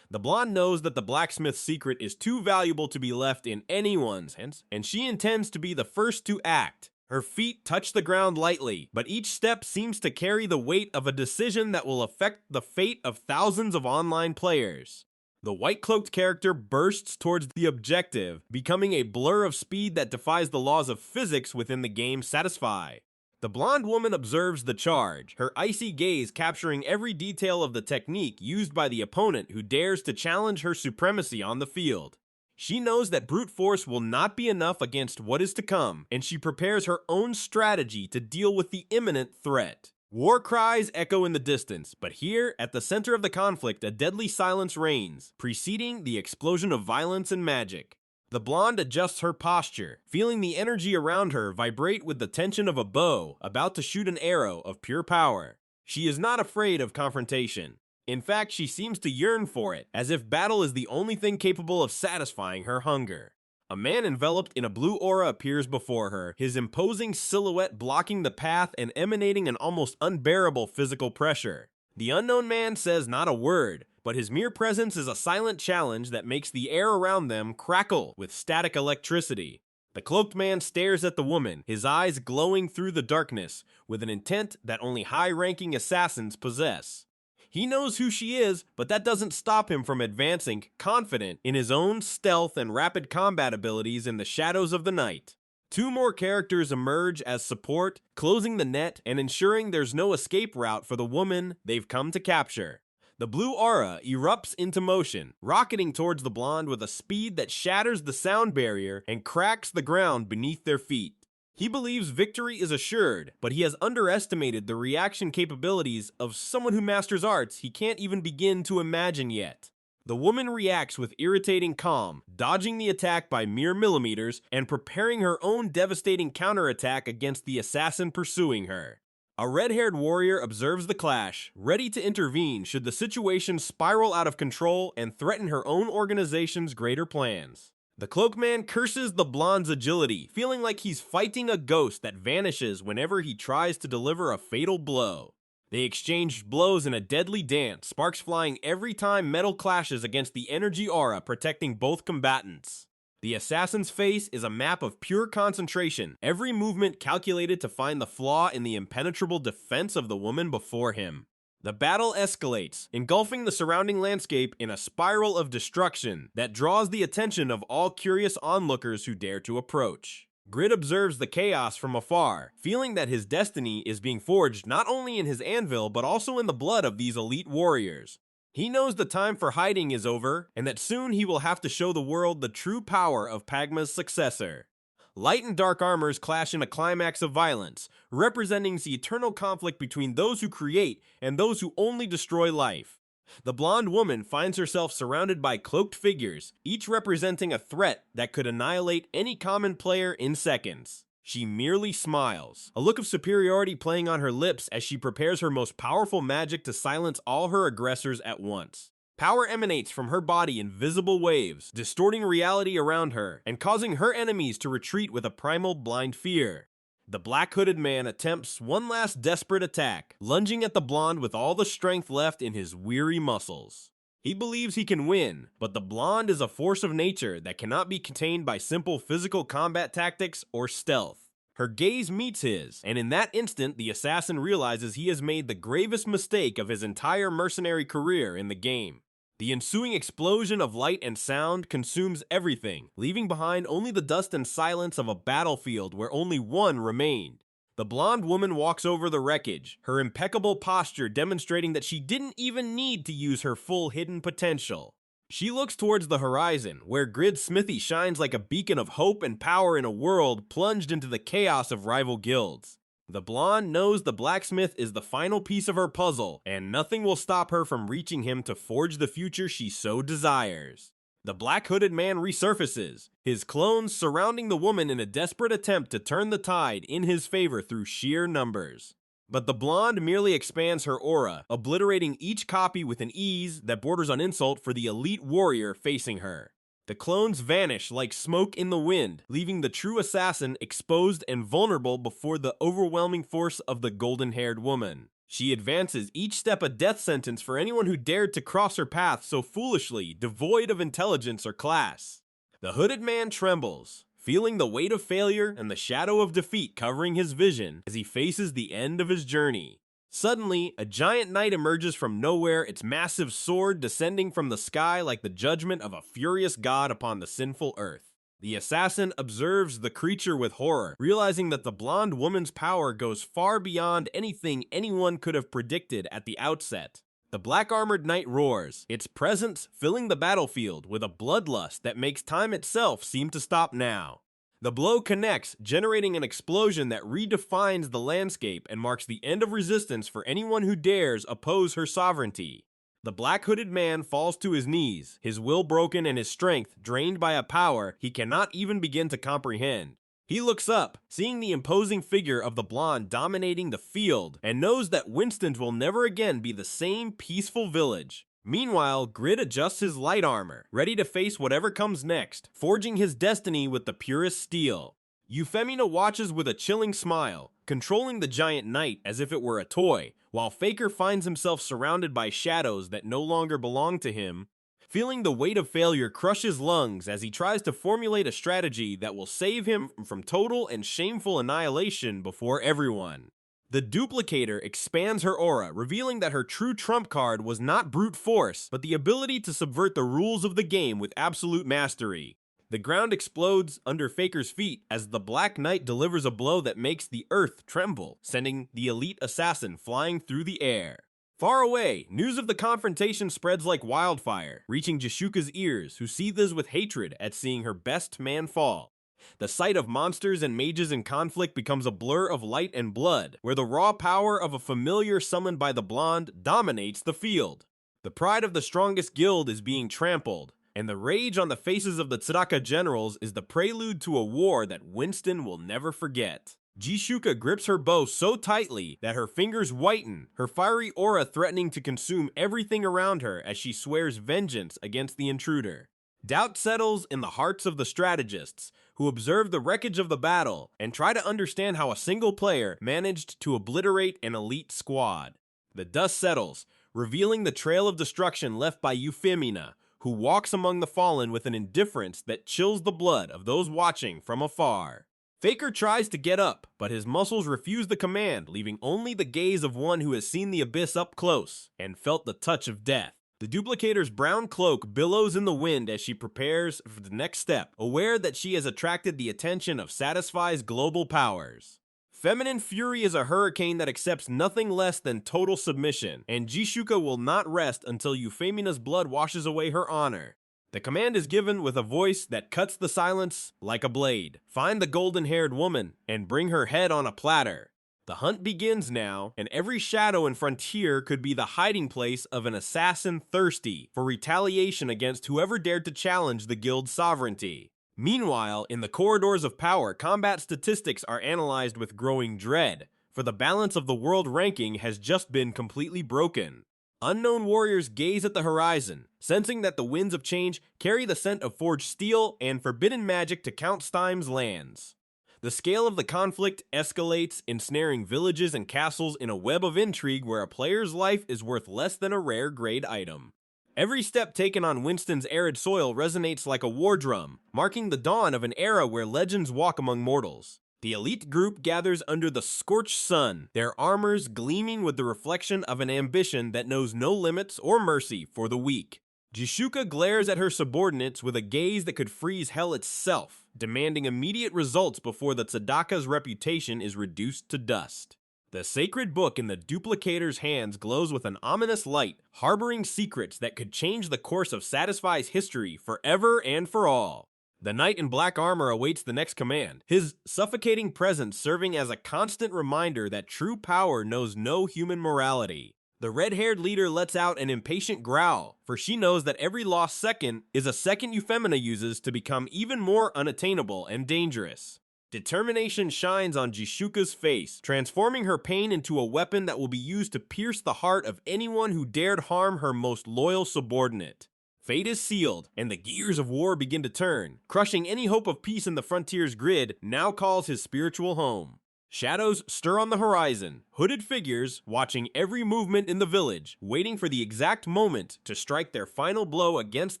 The blonde knows that the blacksmith's secret is too valuable to be left in anyone's hands, and she intends to be the first to act. Her feet touch the ground lightly, but each step seems to carry the weight of a decision that will affect the fate of thousands of online players. The white-cloaked character bursts towards the objective, becoming a blur of speed that defies the laws of physics within the game Satisfy. The blonde woman observes the charge, her icy gaze capturing every detail of the technique used by the opponent who dares to challenge her supremacy on the field. She knows that brute force will not be enough against what is to come, and she prepares her own strategy to deal with the imminent threat. War cries echo in the distance, but here, at the center of the conflict, a deadly silence reigns, preceding the explosion of violence and magic. The blonde adjusts her posture, feeling the energy around her vibrate with the tension of a bow about to shoot an arrow of pure power. She is not afraid of confrontation. In fact, she seems to yearn for it, as if battle is the only thing capable of satisfying her hunger. A man enveloped in a blue aura appears before her, his imposing silhouette blocking the path and emanating an almost unbearable physical pressure. The unknown man says not a word, but his mere presence is a silent challenge that makes the air around them crackle with static electricity. The cloaked man stares at the woman, his eyes glowing through the darkness, with an intent that only high-ranking assassins possess. He knows who she is, but that doesn't stop him from advancing, confident in his own stealth and rapid combat abilities in the shadows of the night. Two more characters emerge as support, closing the net and ensuring there's no escape route for the woman they've come to capture. The blue aura erupts into motion, rocketing towards the blonde with a speed that shatters the sound barrier and cracks the ground beneath their feet. He believes victory is assured, but he has underestimated the reaction capabilities of someone who masters arts he can't even begin to imagine yet. The woman reacts with irritating calm, dodging the attack by mere millimeters and preparing her own devastating counterattack against the assassin pursuing her. A red-haired warrior observes the clash, ready to intervene should the situation spiral out of control and threaten her own organization's greater plans. The cloakman curses the blonde's agility, feeling like he's fighting a ghost that vanishes whenever he tries to deliver a fatal blow. They exchange blows in a deadly dance, sparks flying every time metal clashes against the energy aura protecting both combatants. The assassin's face is a map of pure concentration, every movement calculated to find the flaw in the impenetrable defense of the woman before him. The battle escalates, engulfing the surrounding landscape in a spiral of destruction that draws the attention of all curious onlookers who dare to approach. Grid observes the chaos from afar, feeling that his destiny is being forged not only in his anvil but also in the blood of these elite warriors. He knows the time for hiding is over, and that soon he will have to show the world the true power of Pagma's successor. Light and dark armors clash in a climax of violence, representing the eternal conflict between those who create and those who only destroy life. The blonde woman finds herself surrounded by cloaked figures, each representing a threat that could annihilate any common player in seconds. She merely smiles, a look of superiority playing on her lips as she prepares her most powerful magic to silence all her aggressors at once. Power emanates from her body in visible waves, distorting reality around her and causing her enemies to retreat with a primal blind fear. The black-hooded man attempts one last desperate attack, lunging at the blonde with all the strength left in his weary muscles. He believes he can win, but the blonde is a force of nature that cannot be contained by simple physical combat tactics or stealth. Her gaze meets his, and in that instant, the assassin realizes he has made the gravest mistake of his entire mercenary career in the game. The ensuing explosion of light and sound consumes everything, leaving behind only the dust and silence of a battlefield where only one remained. The blonde woman walks over the wreckage, her impeccable posture demonstrating that she didn't even need to use her full hidden potential. She looks towards the horizon, where Grid's smithy shines like a beacon of hope and power in a world plunged into the chaos of rival guilds. The blonde knows the blacksmith is the final piece of her puzzle, and nothing will stop her from reaching him to forge the future she so desires. The black-hooded man resurfaces, his clones surrounding the woman in a desperate attempt to turn the tide in his favor through sheer numbers. But the blonde merely expands her aura, obliterating each copy with an ease that borders on insult for the elite warrior facing her. The clones vanish like smoke in the wind, leaving the true assassin exposed and vulnerable before the overwhelming force of the golden-haired woman. She advances each step a death sentence for anyone who dared to cross her path so foolishly, devoid of intelligence or class. The hooded man trembles, feeling the weight of failure and the shadow of defeat covering his vision as he faces the end of his journey. Suddenly, a giant knight emerges from nowhere, its massive sword descending from the sky like the judgment of a furious god upon the sinful earth. The assassin observes the creature with horror, realizing that the blonde woman's power goes far beyond anything anyone could have predicted at the outset. The black-armored knight roars, its presence filling the battlefield with a bloodlust that makes time itself seem to stop now. The blow connects, generating an explosion that redefines the landscape and marks the end of resistance for anyone who dares oppose her sovereignty. The black-hooded man falls to his knees, his will broken and his strength drained by a power he cannot even begin to comprehend. He looks up, seeing the imposing figure of the blonde dominating the field, and knows that Winston's will never again be the same peaceful village. Meanwhile, Grid adjusts his light armor, ready to face whatever comes next, forging his destiny with the purest steel. Euphemina watches with a chilling smile, controlling the giant knight as if it were a toy, while Faker finds himself surrounded by shadows that no longer belong to him. Feeling the weight of failure crush his lungs as he tries to formulate a strategy that will save him from total and shameful annihilation before everyone. The Duplicator expands her aura, revealing that her true trump card was not brute force, but the ability to subvert the rules of the game with absolute mastery. The ground explodes under Faker's feet as the Black Knight delivers a blow that makes the earth tremble, sending the elite assassin flying through the air. Far away, news of the confrontation spreads like wildfire, reaching Jishuka's ears, who seethes with hatred at seeing her best man fall. The sight of monsters and mages in conflict becomes a blur of light and blood, where the raw power of a familiar summoned by the blonde dominates the field. The pride of the strongest guild is being trampled, and the rage on the faces of the Tsuraka generals is the prelude to a war that Winston will never forget. Jishuka grips her bow so tightly that her fingers whiten, her fiery aura threatening to consume everything around her as she swears vengeance against the intruder. Doubt settles in the hearts of the strategists, who observe the wreckage of the battle and try to understand how a single player managed to obliterate an elite squad. The dust settles, revealing the trail of destruction left by Euphemina, who walks among the fallen with an indifference that chills the blood of those watching from afar. Faker tries to get up, but his muscles refuse the command, leaving only the gaze of one who has seen the abyss up close and felt the touch of death. The Duplicator's brown cloak billows in the wind as she prepares for the next step, aware that she has attracted the attention of Satisfy's global powers. Feminine fury is a hurricane that accepts nothing less than total submission, and Jishuka will not rest until Euphemia's blood washes away her honor. The command is given with a voice that cuts the silence like a blade. Find the golden-haired woman and bring her head on a platter. The hunt begins now, and every shadow and frontier could be the hiding place of an assassin thirsty for retaliation against whoever dared to challenge the guild's sovereignty. Meanwhile, in the corridors of power, combat statistics are analyzed with growing dread, for the balance of the world ranking has just been completely broken. Unknown warriors gaze at the horizon, sensing that the winds of change carry the scent of forged steel and forbidden magic to Count Stime's lands. The scale of the conflict escalates, ensnaring villages and castles in a web of intrigue where a player's life is worth less than a rare grade item. Every step taken on Winston's arid soil resonates like a war drum, marking the dawn of an era where legends walk among mortals. The elite group gathers under the scorched sun, their armors gleaming with the reflection of an ambition that knows no limits or mercy for the weak. Jishuka glares at her subordinates with a gaze that could freeze hell itself, demanding immediate results before the Tsadaka's reputation is reduced to dust. The sacred book in the Duplicator's hands glows with an ominous light, harboring secrets that could change the course of Satisfy's history forever and for all. The knight in black armor awaits the next command, his suffocating presence serving as a constant reminder that true power knows no human morality. The red-haired leader lets out an impatient growl, for she knows that every lost second is a second Euphemina uses to become even more unattainable and dangerous. Determination shines on Jishuka's face, transforming her pain into a weapon that will be used to pierce the heart of anyone who dared harm her most loyal subordinate. Fate is sealed, and the gears of war begin to turn. Crushing any hope of peace in the frontier's grid now calls his spiritual home. Shadows stir on the horizon, hooded figures watching every movement in the village, waiting for the exact moment to strike their final blow against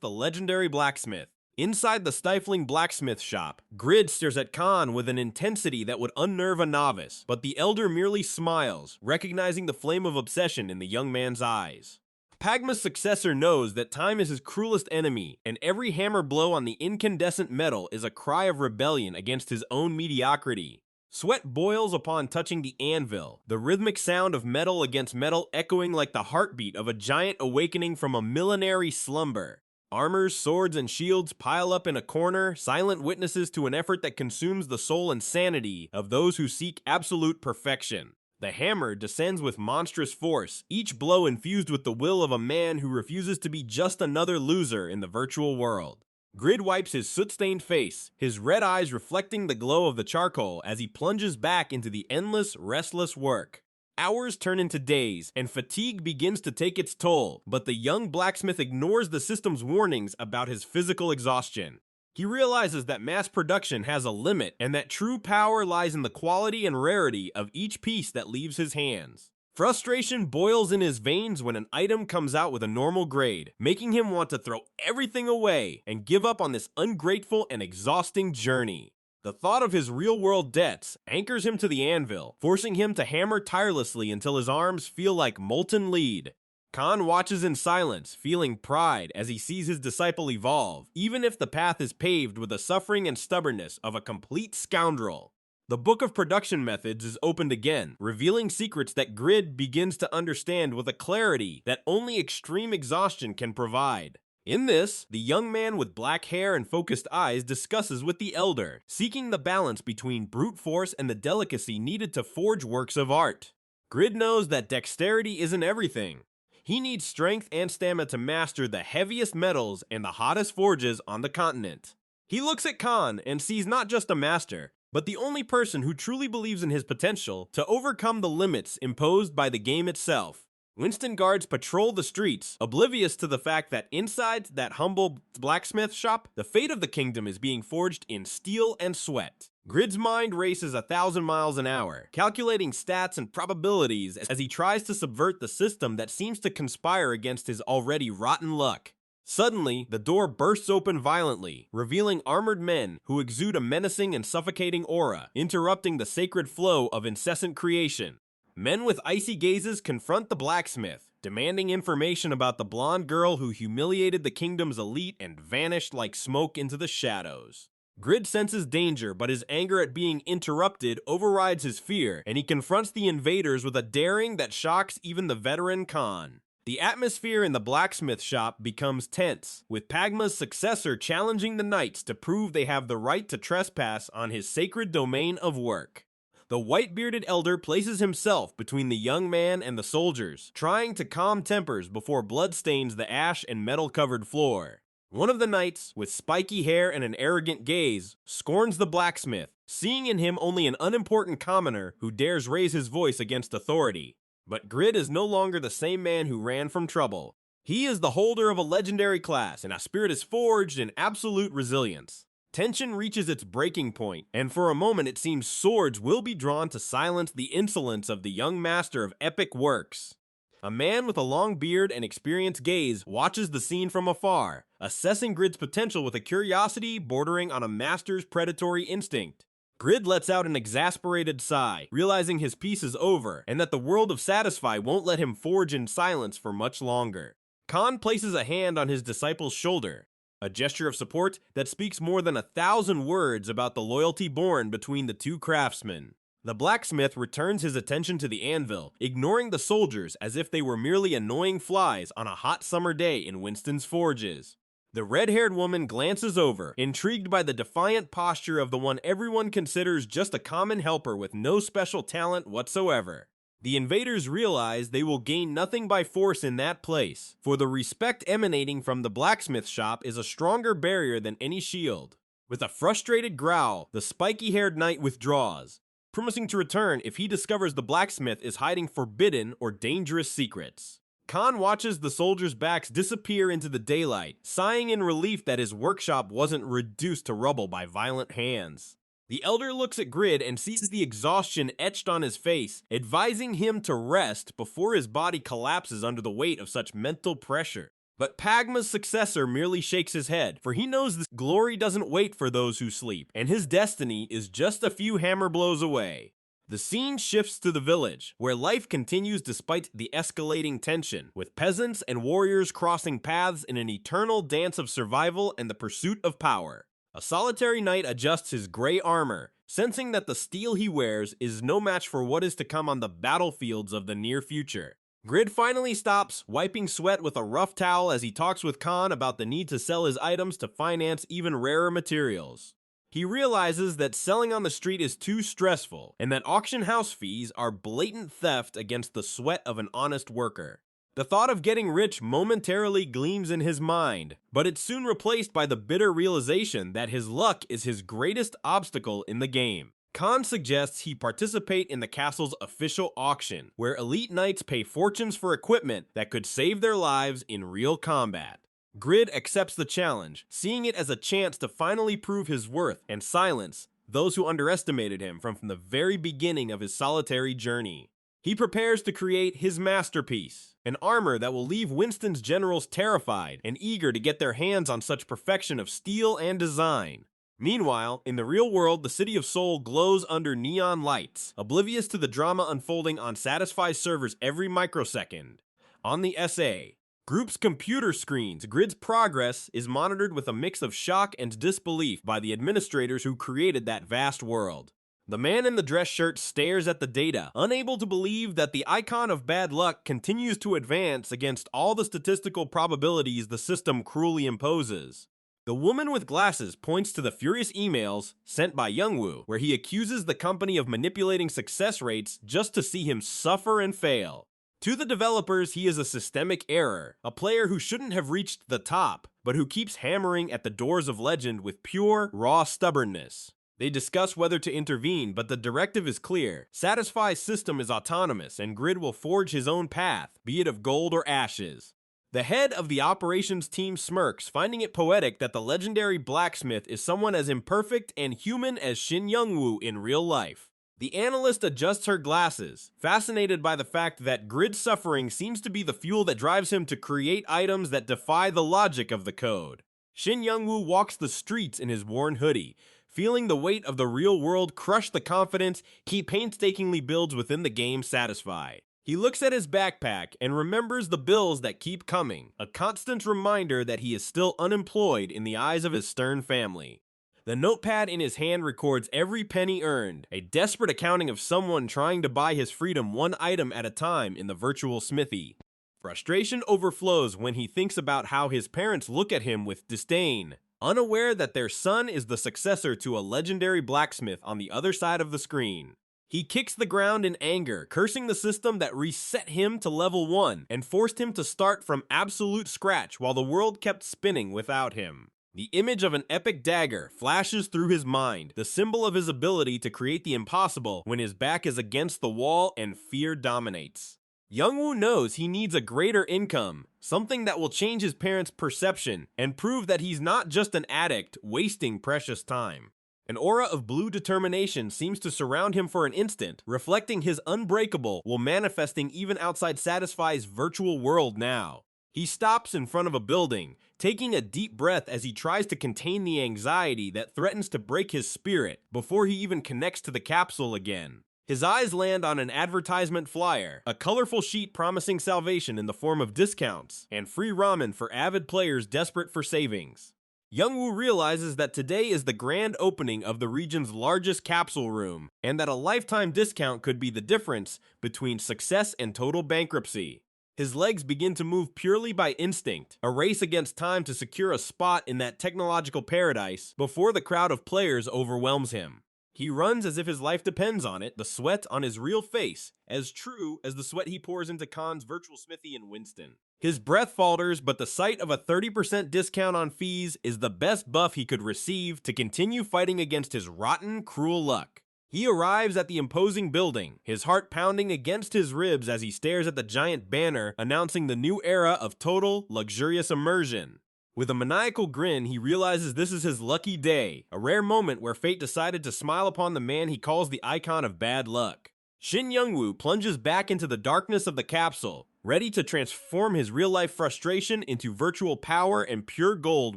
the legendary blacksmith. Inside the stifling blacksmith shop, Grid stares at Khan with an intensity that would unnerve a novice, but the elder merely smiles, recognizing the flame of obsession in the young man's eyes. Pagma's successor knows that time is his cruelest enemy, and every hammer blow on the incandescent metal is a cry of rebellion against his own mediocrity. Sweat boils upon touching the anvil, the rhythmic sound of metal against metal echoing like the heartbeat of a giant awakening from a millenary slumber. Armors, swords, and shields pile up in a corner, silent witnesses to an effort that consumes the soul and sanity of those who seek absolute perfection. The hammer descends with monstrous force, each blow infused with the will of a man who refuses to be just another loser in the virtual world. Grid wipes his soot-stained face, his red eyes reflecting the glow of the charcoal as he plunges back into the endless, restless work. Hours turn into days, and fatigue begins to take its toll, but the young blacksmith ignores the system's warnings about his physical exhaustion. He realizes that mass production has a limit, and that true power lies in the quality and rarity of each piece that leaves his hands. Frustration boils in his veins when an item comes out with a normal grade, making him want to throw everything away and give up on this ungrateful and exhausting journey. The thought of his real-world debts anchors him to the anvil, forcing him to hammer tirelessly until his arms feel like molten lead. Khan watches in silence, feeling pride as he sees his disciple evolve, even if the path is paved with the suffering and stubbornness of a complete scoundrel. The book of production methods is opened again, revealing secrets that Grid begins to understand with a clarity that only extreme exhaustion can provide. In this, the young man with black hair and focused eyes discusses with the elder, seeking the balance between brute force and the delicacy needed to forge works of art. Grid knows that dexterity isn't everything. He needs strength and stamina to master the heaviest metals and the hottest forges on the continent. He looks at Khan and sees not just a master, but the only person who truly believes in his potential to overcome the limits imposed by the game itself. Winston guards patrol the streets, oblivious to the fact that inside that humble blacksmith shop, the fate of the kingdom is being forged in steel and sweat. Grid's mind races 1,000 miles an hour, calculating stats and probabilities as he tries to subvert the system that seems to conspire against his already rotten luck. Suddenly, the door bursts open violently, revealing armored men who exude a menacing and suffocating aura, interrupting the sacred flow of incessant creation. Men with icy gazes confront the blacksmith, demanding information about the blonde girl who humiliated the kingdom's elite and vanished like smoke into the shadows. Grid senses danger, but his anger at being interrupted overrides his fear, and he confronts the invaders with a daring that shocks even the veteran Khan. The atmosphere in the blacksmith shop becomes tense, with Pagma's successor challenging the knights to prove they have the right to trespass on his sacred domain of work. The white-bearded elder places himself between the young man and the soldiers, trying to calm tempers before blood stains the ash and metal-covered floor. One of the knights, with spiky hair and an arrogant gaze, scorns the blacksmith, seeing in him only an unimportant commoner who dares raise his voice against authority. But Grid is no longer the same man who ran from trouble. He is the holder of a legendary class, and a spirit is forged in absolute resilience. Tension reaches its breaking point, and for a moment it seems swords will be drawn to silence the insolence of the young master of epic works. A man with a long beard and experienced gaze watches the scene from afar, assessing Grid's potential with a curiosity bordering on a master's predatory instinct. Grid lets out an exasperated sigh, realizing his piece is over and that the world of Satisfy won't let him forge in silence for much longer. Khan places a hand on his disciple's shoulder, a gesture of support that speaks more than 1,000 words about the loyalty born between the two craftsmen. The blacksmith returns his attention to the anvil, ignoring the soldiers as if they were merely annoying flies on a hot summer day in Winston's forges. The red-haired woman glances over, intrigued by the defiant posture of the one everyone considers just a common helper with no special talent whatsoever. The invaders realize they will gain nothing by force in that place, for the respect emanating from the blacksmith shop is a stronger barrier than any shield. With a frustrated growl, the spiky-haired knight withdraws, promising to return if he discovers the blacksmith is hiding forbidden or dangerous secrets. Khan watches the soldiers' backs disappear into the daylight, sighing in relief that his workshop wasn't reduced to rubble by violent hands. The elder looks at Grid and sees the exhaustion etched on his face, advising him to rest before his body collapses under the weight of such mental pressure. But Pagma's successor merely shakes his head, for he knows this glory doesn't wait for those who sleep, and his destiny is just a few hammer blows away. The scene shifts to the village, where life continues despite the escalating tension, with peasants and warriors crossing paths in an eternal dance of survival and the pursuit of power. A solitary knight adjusts his gray armor, sensing that the steel he wears is no match for what is to come on the battlefields of the near future. Grid finally stops, wiping sweat with a rough towel as he talks with Khan about the need to sell his items to finance even rarer materials. He realizes that selling on the street is too stressful, and that auction house fees are blatant theft against the sweat of an honest worker. The thought of getting rich momentarily gleams in his mind, but it's soon replaced by the bitter realization that his luck is his greatest obstacle in the game. Khan suggests he participate in the castle's official auction, where elite knights pay fortunes for equipment that could save their lives in real combat. Grid accepts the challenge, seeing it as a chance to finally prove his worth and silence those who underestimated him from the very beginning of his solitary journey. He prepares to create his masterpiece, an armor that will leave Winston's generals terrified and eager to get their hands on such perfection of steel and design. Meanwhile, in the real world, the City of Seoul glows under neon lights, oblivious to the drama unfolding on Satisfy's servers every microsecond. On the SA, Group's computer screens, Grid's progress is monitored with a mix of shock and disbelief by the administrators who created that vast world. The man in the dress shirt stares at the data, unable to believe that the icon of bad luck continues to advance against all the statistical probabilities the system cruelly imposes. The woman with glasses points to the furious emails sent by Youngwoo, where he accuses the company of manipulating success rates just to see him suffer and fail. To the developers, he is a systemic error, a player who shouldn't have reached the top, but who keeps hammering at the doors of legend with pure, raw stubbornness. They discuss whether to intervene, but the directive is clear. Satisfy's system is autonomous, and Grid will forge his own path, be it of gold or ashes. The head of the operations team smirks, finding it poetic that the legendary blacksmith is someone as imperfect and human as Shin Youngwoo in real life. The analyst adjusts her glasses, fascinated by the fact that Grid's suffering seems to be the fuel that drives him to create items that defy the logic of the code. Shin Youngwoo walks the streets in his worn hoodie, feeling the weight of the real world crush the confidence he painstakingly builds within the game Satisfy. He looks at his backpack and remembers the bills that keep coming, a constant reminder that he is still unemployed in the eyes of his stern family. The notepad in his hand records every penny earned, a desperate accounting of someone trying to buy his freedom one item at a time in the virtual smithy. Frustration overflows when he thinks about how his parents look at him with disdain, unaware that their son is the successor to a legendary blacksmith on the other side of the screen. He kicks the ground in anger, cursing the system that reset him to level 1 and forced him to start from absolute scratch while the world kept spinning without him. The image of an epic dagger flashes through his mind, the symbol of his ability to create the impossible when his back is against the wall and fear dominates. Youngwoo knows he needs a greater income, something that will change his parents' perception and prove that he's not just an addict wasting precious time. An aura of blue determination seems to surround him for an instant, reflecting his unbreakable while manifesting even outside Satisfy's virtual world now. He stops in front of a building, taking a deep breath as he tries to contain the anxiety that threatens to break his spirit before he even connects to the capsule again. His eyes land on an advertisement flyer, a colorful sheet promising salvation in the form of discounts and free ramen for avid players desperate for savings. Youngwoo realizes that today is the grand opening of the region's largest capsule room, and that a lifetime discount could be the difference between success and total bankruptcy. His legs begin to move purely by instinct, a race against time to secure a spot in that technological paradise before the crowd of players overwhelms him. He runs as if his life depends on it, the sweat on his real face, as true as the sweat he pours into Khan's virtual smithy in Winston. His breath falters, but the sight of a 30% discount on fees is the best buff he could receive to continue fighting against his rotten, cruel luck. He arrives at the imposing building, his heart pounding against his ribs as he stares at the giant banner announcing the new era of total, luxurious immersion. With a maniacal grin, he realizes this is his lucky day, a rare moment where fate decided to smile upon the man he calls the icon of bad luck. Shin Youngwoo plunges back into the darkness of the capsule, ready to transform his real-life frustration into virtual power and pure gold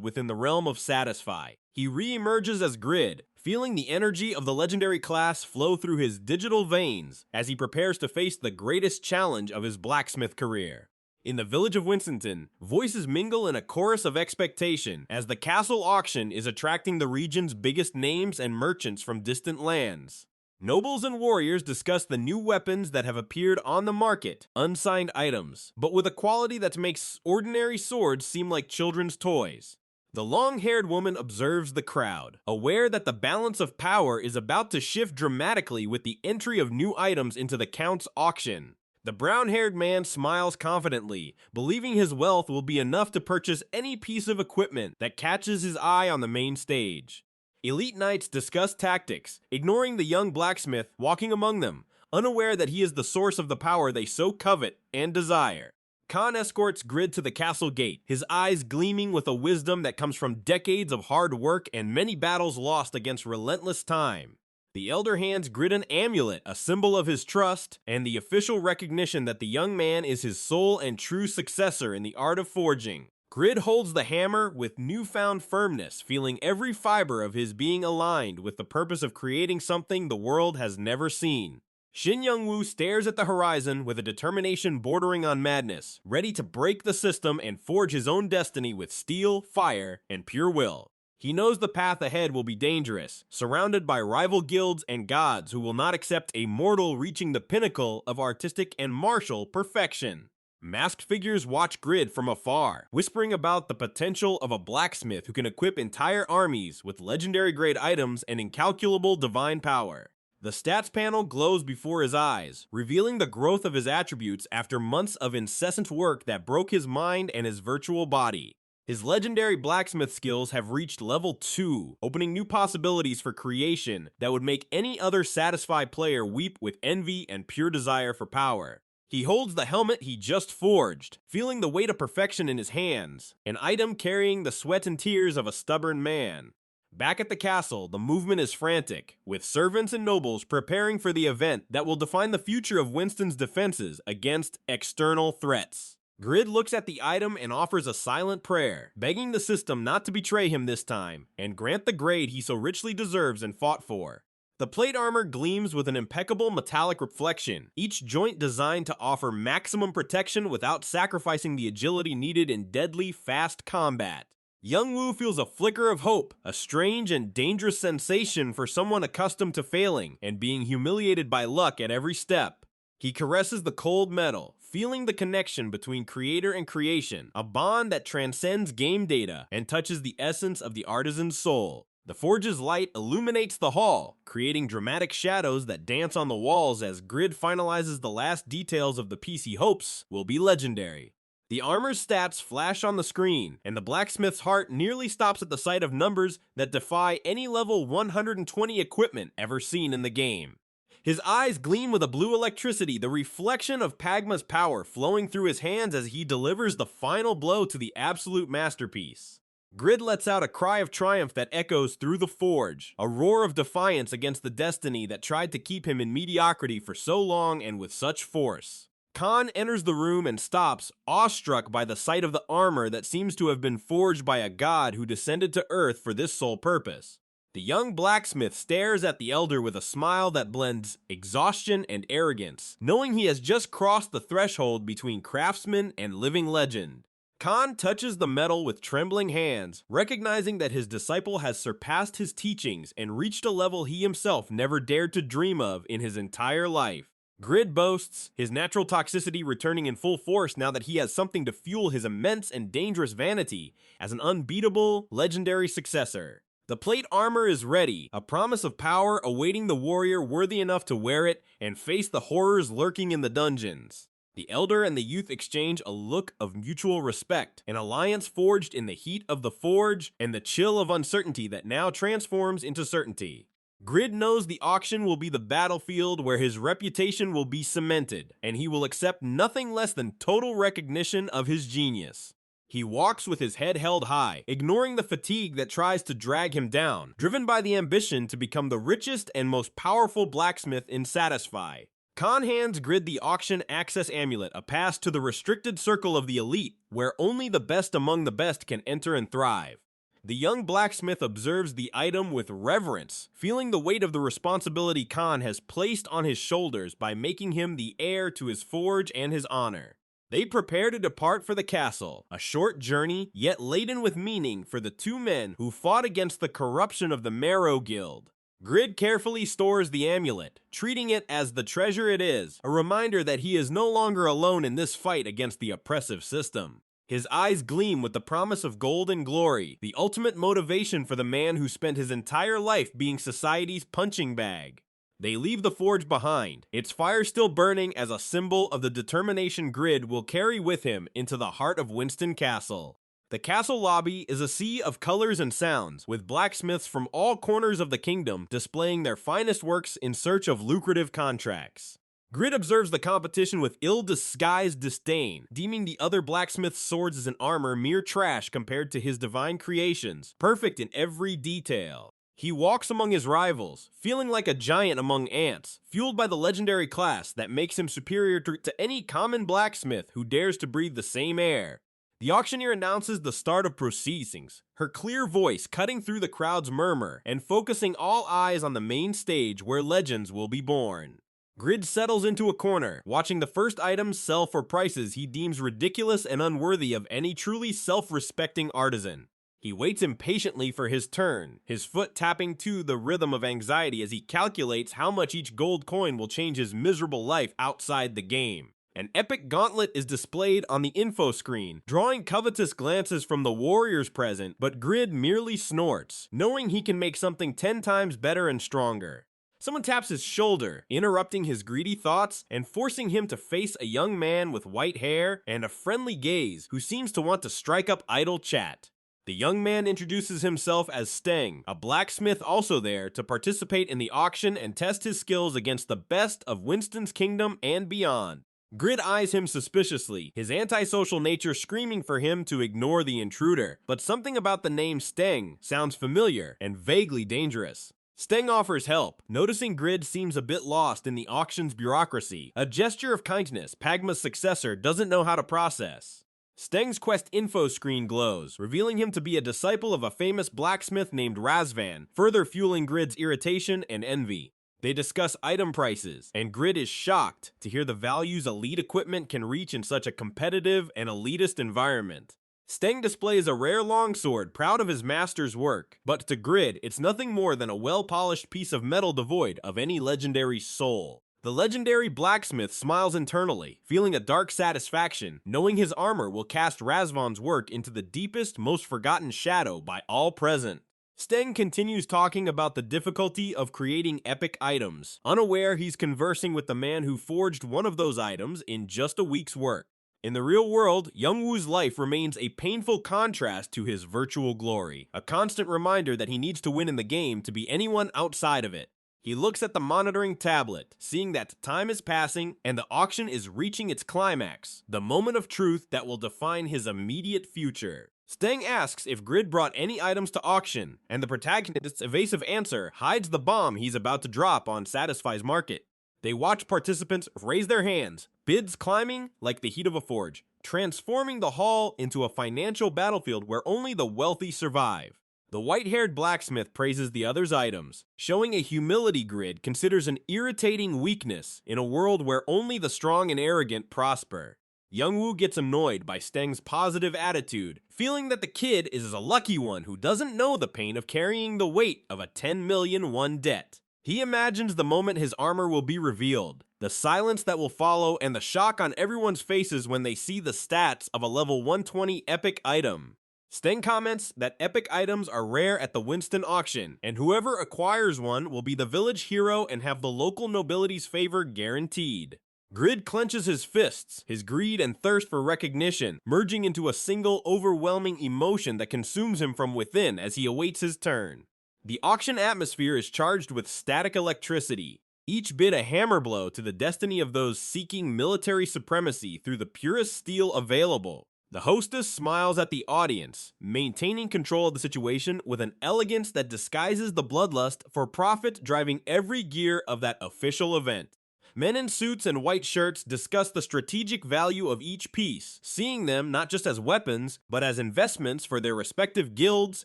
within the realm of Satisfy. He re-emerges as Grid, feeling the energy of the legendary class flow through his digital veins as he prepares to face the greatest challenge of his blacksmith career. In the village of Winston, voices mingle in a chorus of expectation as the castle auction is attracting the region's biggest names and merchants from distant lands. Nobles and warriors discuss the new weapons that have appeared on the market, unsigned items, but with a quality that makes ordinary swords seem like children's toys. The long-haired woman observes the crowd, aware that the balance of power is about to shift dramatically with the entry of new items into the Count's auction. The brown-haired man smiles confidently, believing his wealth will be enough to purchase any piece of equipment that catches his eye on the main stage. Elite knights discuss tactics, ignoring the young blacksmith walking among them, unaware that he is the source of the power they so covet and desire. Khan escorts Grid to the castle gate, his eyes gleaming with a wisdom that comes from decades of hard work and many battles lost against relentless time. The elder hands Grid an amulet, a symbol of his trust, and the official recognition that the young man is his sole and true successor in the art of forging. Grid holds the hammer with newfound firmness, feeling every fiber of his being aligned with the purpose of creating something the world has never seen. Shin Youngwoo stares at the horizon with a determination bordering on madness, ready to break the system and forge his own destiny with steel, fire, and pure will. He knows the path ahead will be dangerous, surrounded by rival guilds and gods who will not accept a mortal reaching the pinnacle of artistic and martial perfection. Masked figures watch Grid from afar, whispering about the potential of a blacksmith who can equip entire armies with legendary-grade items and incalculable divine power. The stats panel glows before his eyes, revealing the growth of his attributes after months of incessant work that broke his mind and his virtual body. His legendary blacksmith skills have reached level 2, opening new possibilities for creation that would make any other satisfied player weep with envy and pure desire for power. He holds the helmet he just forged, feeling the weight of perfection in his hands, an item carrying the sweat and tears of a stubborn man. Back at the castle, the movement is frantic, with servants and nobles preparing for the event that will define the future of Winston's defenses against external threats. Grid looks at the item and offers a silent prayer, begging the system not to betray him this time, and grant the grade he so richly deserves and fought for. The plate armor gleams with an impeccable metallic reflection, each joint designed to offer maximum protection without sacrificing the agility needed in deadly, fast combat. Youngwoo feels a flicker of hope, a strange and dangerous sensation for someone accustomed to failing and being humiliated by luck at every step. He caresses the cold metal, feeling the connection between creator and creation, a bond that transcends game data and touches the essence of the artisan's soul. The forge's light illuminates the hall, creating dramatic shadows that dance on the walls as Grid finalizes the last details of the piece he hopes will be legendary. The armor's stats flash on the screen, and the blacksmith's heart nearly stops at the sight of numbers that defy any level 120 equipment ever seen in the game. His eyes gleam with a blue electricity, the reflection of Pagma's power flowing through his hands as he delivers the final blow to the absolute masterpiece. Grid lets out a cry of triumph that echoes through the forge, a roar of defiance against the destiny that tried to keep him in mediocrity for so long and with such force. Khan enters the room and stops, awestruck by the sight of the armor that seems to have been forged by a god who descended to Earth for this sole purpose. The young blacksmith stares at the elder with a smile that blends exhaustion and arrogance, knowing he has just crossed the threshold between craftsman and living legend. Khan touches the metal with trembling hands, recognizing that his disciple has surpassed his teachings and reached a level he himself never dared to dream of in his entire life. Grid boasts, his natural toxicity returning in full force now that he has something to fuel his immense and dangerous vanity as an unbeatable, legendary successor. The plate armor is ready, a promise of power awaiting the warrior worthy enough to wear it and face the horrors lurking in the dungeons. The elder and the youth exchange a look of mutual respect, an alliance forged in the heat of the forge and the chill of uncertainty that now transforms into certainty. Grid knows the auction will be the battlefield where his reputation will be cemented, and he will accept nothing less than total recognition of his genius. He walks with his head held high, ignoring the fatigue that tries to drag him down, driven by the ambition to become the richest and most powerful blacksmith in Satisfy. Khan hands Grid the auction access amulet, a pass to the restricted circle of the elite, where only the best among the best can enter and thrive. The young blacksmith observes the item with reverence, feeling the weight of the responsibility Khan has placed on his shoulders by making him the heir to his forge and his honor. They prepare to depart for the castle, a short journey, yet laden with meaning for the two men who fought against the corruption of the Mero Guild. Grid carefully stores the amulet, treating it as the treasure it is, a reminder that he is no longer alone in this fight against the oppressive system. His eyes gleam with the promise of gold and glory, the ultimate motivation for the man who spent his entire life being society's punching bag. They leave the forge behind, its fire still burning as a symbol of the determination Grid will carry with him into the heart of Winston Castle. The castle lobby is a sea of colors and sounds, with blacksmiths from all corners of the kingdom displaying their finest works in search of lucrative contracts. Grid observes the competition with ill-disguised disdain, deeming the other blacksmith's swords and armor mere trash compared to his divine creations, perfect in every detail. He walks among his rivals, feeling like a giant among ants, fueled by the legendary class that makes him superior to any common blacksmith who dares to breathe the same air. The auctioneer announces the start of proceedings, her clear voice cutting through the crowd's murmur and focusing all eyes on the main stage where legends will be born. Grid settles into a corner, watching the first items sell for prices he deems ridiculous and unworthy of any truly self-respecting artisan. He waits impatiently for his turn, his foot tapping to the rhythm of anxiety as he calculates how much each gold coin will change his miserable life outside the game. An epic gauntlet is displayed on the info screen, drawing covetous glances from the warriors present, but Grid merely snorts, knowing he can make something 10 times better and stronger. Someone taps his shoulder, interrupting his greedy thoughts and forcing him to face a young man with white hair and a friendly gaze who seems to want to strike up idle chat. The young man introduces himself as Steng, a blacksmith also there to participate in the auction and test his skills against the best of Winston's kingdom and beyond. Grid eyes him suspiciously, his antisocial nature screaming for him to ignore the intruder, but something about the name Steng sounds familiar and vaguely dangerous. Steng offers help, noticing Grid seems a bit lost in the auction's bureaucracy, a gesture of kindness Pagma's successor doesn't know how to process. Steng's quest info screen glows, revealing him to be a disciple of a famous blacksmith named Razvan, further fueling Grid's irritation and envy. They discuss item prices, and Grid is shocked to hear the values elite equipment can reach in such a competitive and elitist environment. Steng displays a rare longsword, proud of his master's work, but to Grid, it's nothing more than a well-polished piece of metal devoid of any legendary soul. The legendary blacksmith smiles internally, feeling a dark satisfaction, knowing his armor will cast Razvan's work into the deepest, most forgotten shadow by all present. Steng continues talking about the difficulty of creating epic items, unaware he's conversing with the man who forged one of those items in just a week's work. In the real world, Youngwoo's life remains a painful contrast to his virtual glory, a constant reminder that he needs to win in the game to be anyone outside of it. He looks at the monitoring tablet, seeing that time is passing and the auction is reaching its climax, the moment of truth that will define his immediate future. Steng asks if Grid brought any items to auction, and the protagonist's evasive answer hides the bomb he's about to drop on Satisfy's market. They watch participants raise their hands, bids climbing like the heat of a forge, transforming the hall into a financial battlefield where only the wealthy survive. The white-haired blacksmith praises the other's items, showing a humility Grid considers an irritating weakness in a world where only the strong and arrogant prosper. Youngwoo gets annoyed by Steng's positive attitude, feeling that the kid is a lucky one who doesn't know the pain of carrying the weight of a 10 million won debt. He imagines the moment his armor will be revealed, the silence that will follow, and the shock on everyone's faces when they see the stats of a level 120 epic item. Steng comments that epic items are rare at the Winston auction, and whoever acquires one will be the village hero and have the local nobility's favor guaranteed. Grid clenches his fists, his greed and thirst for recognition, merging into a single overwhelming emotion that consumes him from within as he awaits his turn. The auction atmosphere is charged with static electricity, each bid a hammer blow to the destiny of those seeking military supremacy through the purest steel available. The hostess smiles at the audience, maintaining control of the situation with an elegance that disguises the bloodlust for profit driving every gear of that official event. Men in suits and white shirts discuss the strategic value of each piece, seeing them not just as weapons, but as investments for their respective guilds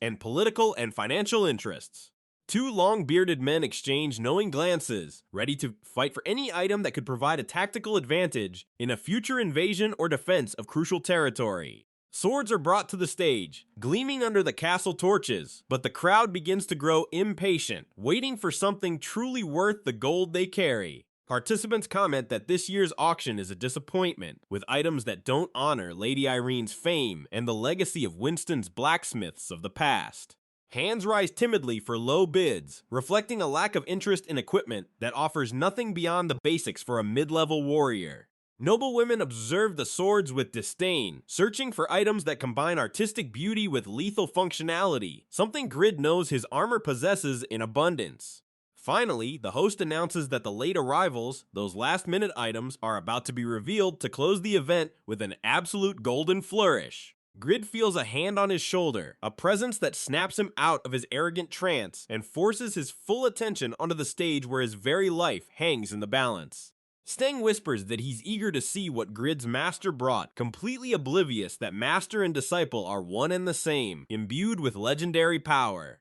and political and financial interests. Two long-bearded men exchange knowing glances, ready to fight for any item that could provide a tactical advantage in a future invasion or defense of crucial territory. Swords are brought to the stage, gleaming under the castle torches, but the crowd begins to grow impatient, waiting for something truly worth the gold they carry. Participants comment that this year's auction is a disappointment, with items that don't honor Lady Irene's fame and the legacy of Winston's blacksmiths of the past. Hands rise timidly for low bids, reflecting a lack of interest in equipment that offers nothing beyond the basics for a mid-level warrior. Noble women observe the swords with disdain, searching for items that combine artistic beauty with lethal functionality, something Grid knows his armor possesses in abundance. Finally, the host announces that the late arrivals, those last-minute items, are about to be revealed to close the event with an absolute golden flourish. Grid feels a hand on his shoulder, a presence that snaps him out of his arrogant trance and forces his full attention onto the stage where his very life hangs in the balance. Steng whispers that he's eager to see what Grid's master brought, completely oblivious that master and disciple are one and the same, imbued with legendary power.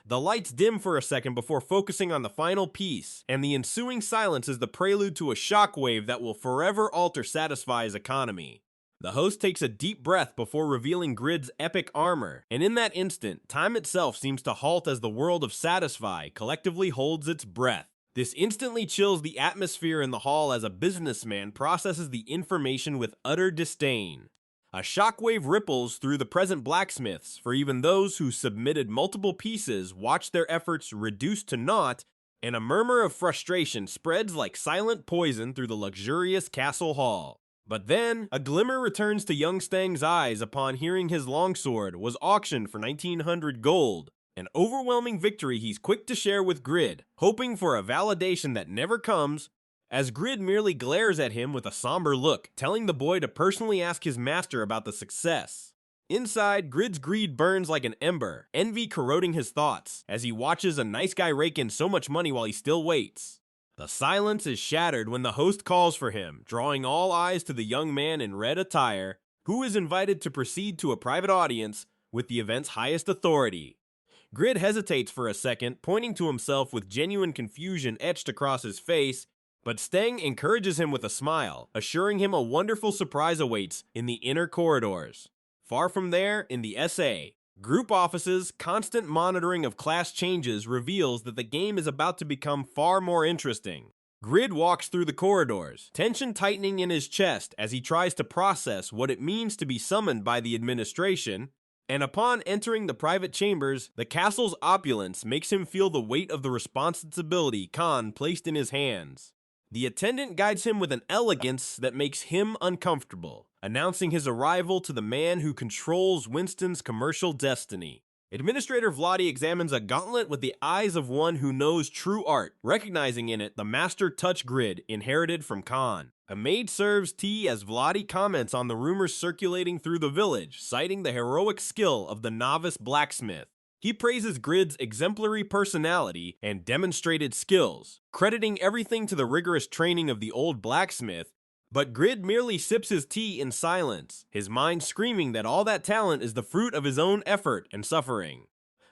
The lights dim for a second before focusing on the final piece, and the ensuing silence is the prelude to a shockwave that will forever alter Satisfy's economy. The host takes a deep breath before revealing Grid's epic armor, and in that instant, time itself seems to halt as the world of Satisfy collectively holds its breath. This instantly chills the atmosphere in the hall as a businessman processes the information with utter disdain. A shockwave ripples through the present blacksmiths, for even those who submitted multiple pieces watch their efforts reduced to naught, and a murmur of frustration spreads like silent poison through the luxurious castle hall. But then, a glimmer returns to young Steng's eyes upon hearing his longsword was auctioned for 1900 gold, an overwhelming victory he's quick to share with Grid, hoping for a validation that never comes, as Grid merely glares at him with a somber look, telling the boy to personally ask his master about the success. Inside, Grid's greed burns like an ember, envy corroding his thoughts, as he watches a nice guy rake in so much money while he still waits. The silence is shattered when the host calls for him, drawing all eyes to the young man in red attire, who is invited to proceed to a private audience with the event's highest authority. Grid hesitates for a second, pointing to himself with genuine confusion etched across his face, but Steng encourages him with a smile, assuring him a wonderful surprise awaits in the inner corridors. Far from there, in the SA, group offices' constant monitoring of class changes reveals that the game is about to become far more interesting. Grid walks through the corridors, tension tightening in his chest as he tries to process what it means to be summoned by the administration, and upon entering the private chambers, the castle's opulence makes him feel the weight of the responsibility Khan placed in his hands. The attendant guides him with an elegance that makes him uncomfortable, announcing his arrival to the man who controls Winston's commercial destiny. Administrator Vladi examines a gauntlet with the eyes of one who knows true art, recognizing in it the master touch grid inherited from Khan. A maid serves tea as Vladi comments on the rumors circulating through the village, citing the heroic skill of the novice blacksmith. He praises Grid's exemplary personality and demonstrated skills, crediting everything to the rigorous training of the old blacksmith, but Grid merely sips his tea in silence, his mind screaming that all that talent is the fruit of his own effort and suffering.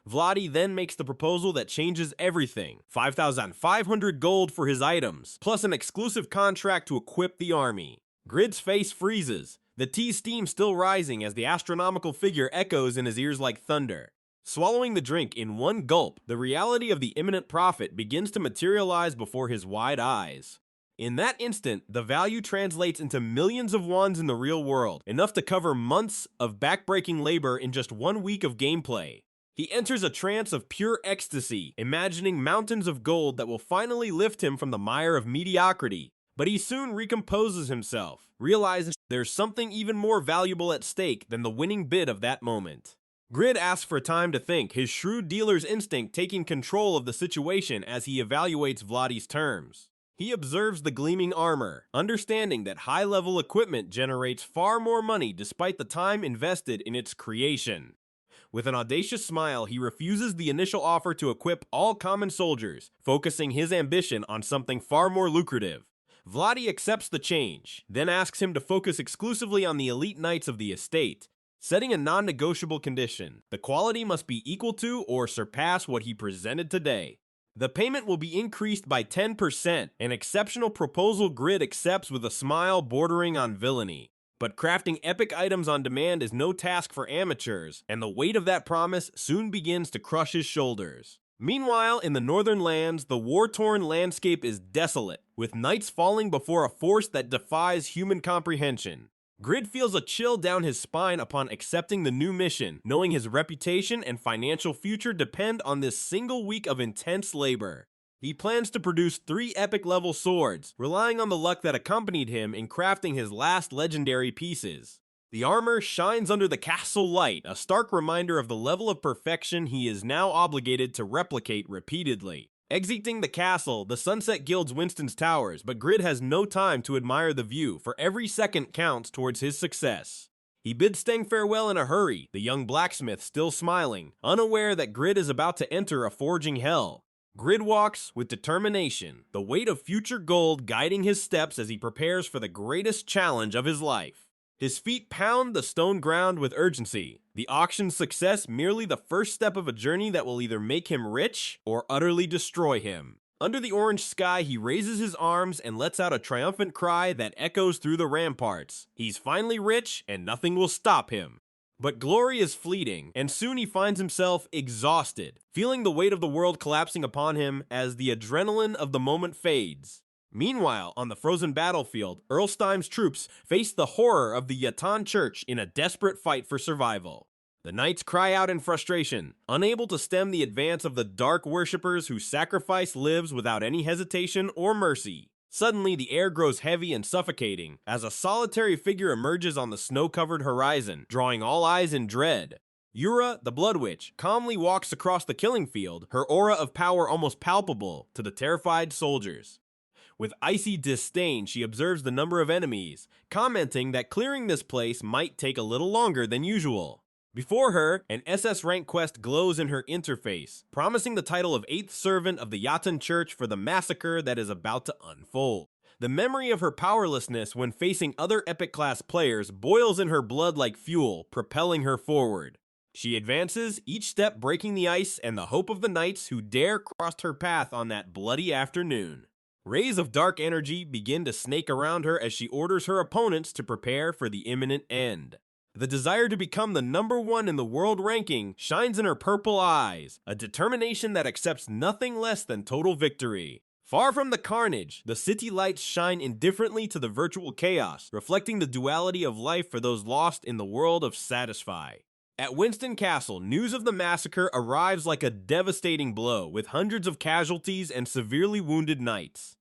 Vladi then makes the proposal that changes everything: 5,500 gold for his items, plus an exclusive contract to equip the army. Grid's face freezes, the tea steam still rising as the astronomical figure echoes in his ears like thunder. Swallowing the drink in one gulp, the reality of the imminent profit begins to materialize before his wide eyes. In that instant, the value translates into millions of wons in the real world, enough to cover months of backbreaking labor in just 1 week of gameplay. He enters a trance of pure ecstasy, imagining mountains of gold that will finally lift him from the mire of mediocrity. But he soon recomposes himself, realizing there's something even more valuable at stake than the winning bid of that moment. Grid asks for time to think, his shrewd dealer's instinct taking control of the situation as he evaluates Vladi's terms. He observes the gleaming armor, understanding that high-level equipment generates far more money despite the time invested in its creation. With an audacious smile, he refuses the initial offer to equip all common soldiers, focusing his ambition on something far more lucrative. Vladi accepts the change, then asks him to focus exclusively on the elite knights of the estate, setting a non-negotiable condition: the quality must be equal to or surpass what he presented today. The payment will be increased by 10%, an exceptional proposal Grid accepts with a smile bordering on villainy. But crafting epic items on demand is no task for amateurs, and the weight of that promise soon begins to crush his shoulders. Meanwhile, in the northern lands, the war-torn landscape is desolate, with knights falling before a force that defies human comprehension. Grid feels a chill down his spine upon accepting the new mission, knowing his reputation and financial future depend on this single week of intense labor. He plans to produce 3 epic-level swords, relying on the luck that accompanied him in crafting his last legendary pieces. The armor shines under the castle light, a stark reminder of the level of perfection he is now obligated to replicate repeatedly. Exiting the castle, the sunset gilds Winston's towers, but Grid has no time to admire the view, for every second counts towards his success. He bids Steng farewell in a hurry, the young blacksmith still smiling, unaware that Grid is about to enter a forging hell. Grid walks with determination, the weight of future gold guiding his steps as he prepares for the greatest challenge of his life. His feet pound the stone ground with urgency, the auction's success merely the first step of a journey that will either make him rich or utterly destroy him. Under the orange sky, he raises his arms and lets out a triumphant cry that echoes through the ramparts. He's finally rich, and nothing will stop him. But glory is fleeting, and soon he finds himself exhausted, feeling the weight of the world collapsing upon him as the adrenaline of the moment fades. Meanwhile, on the frozen battlefield, Erlsteim's troops face the horror of the Yatan Church in a desperate fight for survival. The knights cry out in frustration, unable to stem the advance of the dark worshippers who sacrifice lives without any hesitation or mercy. Suddenly, the air grows heavy and suffocating as a solitary figure emerges on the snow-covered horizon, drawing all eyes in dread. Yura, the Blood Witch, calmly walks across the killing field, her aura of power almost palpable to the terrified soldiers. With icy disdain, she observes the number of enemies, commenting that clearing this place might take a little longer than usual. Before her, an SS rank quest glows in her interface, promising the title of 8th Servant of the Yatan Church for the massacre that is about to unfold. The memory of her powerlessness when facing other epic-class players boils in her blood like fuel, propelling her forward. She advances, each step breaking the ice and the hope of the knights who dare cross her path on that bloody afternoon. Rays of dark energy begin to snake around her as she orders her opponents to prepare for the imminent end. The desire to become the #1 in the world ranking shines in her purple eyes, a determination that accepts nothing less than total victory. Far from the carnage, the city lights shine indifferently to the virtual chaos, reflecting the duality of life for those lost in the world of Satisfy. At Winston Castle, news of the massacre arrives like a devastating blow, with hundreds of casualties and severely wounded knights.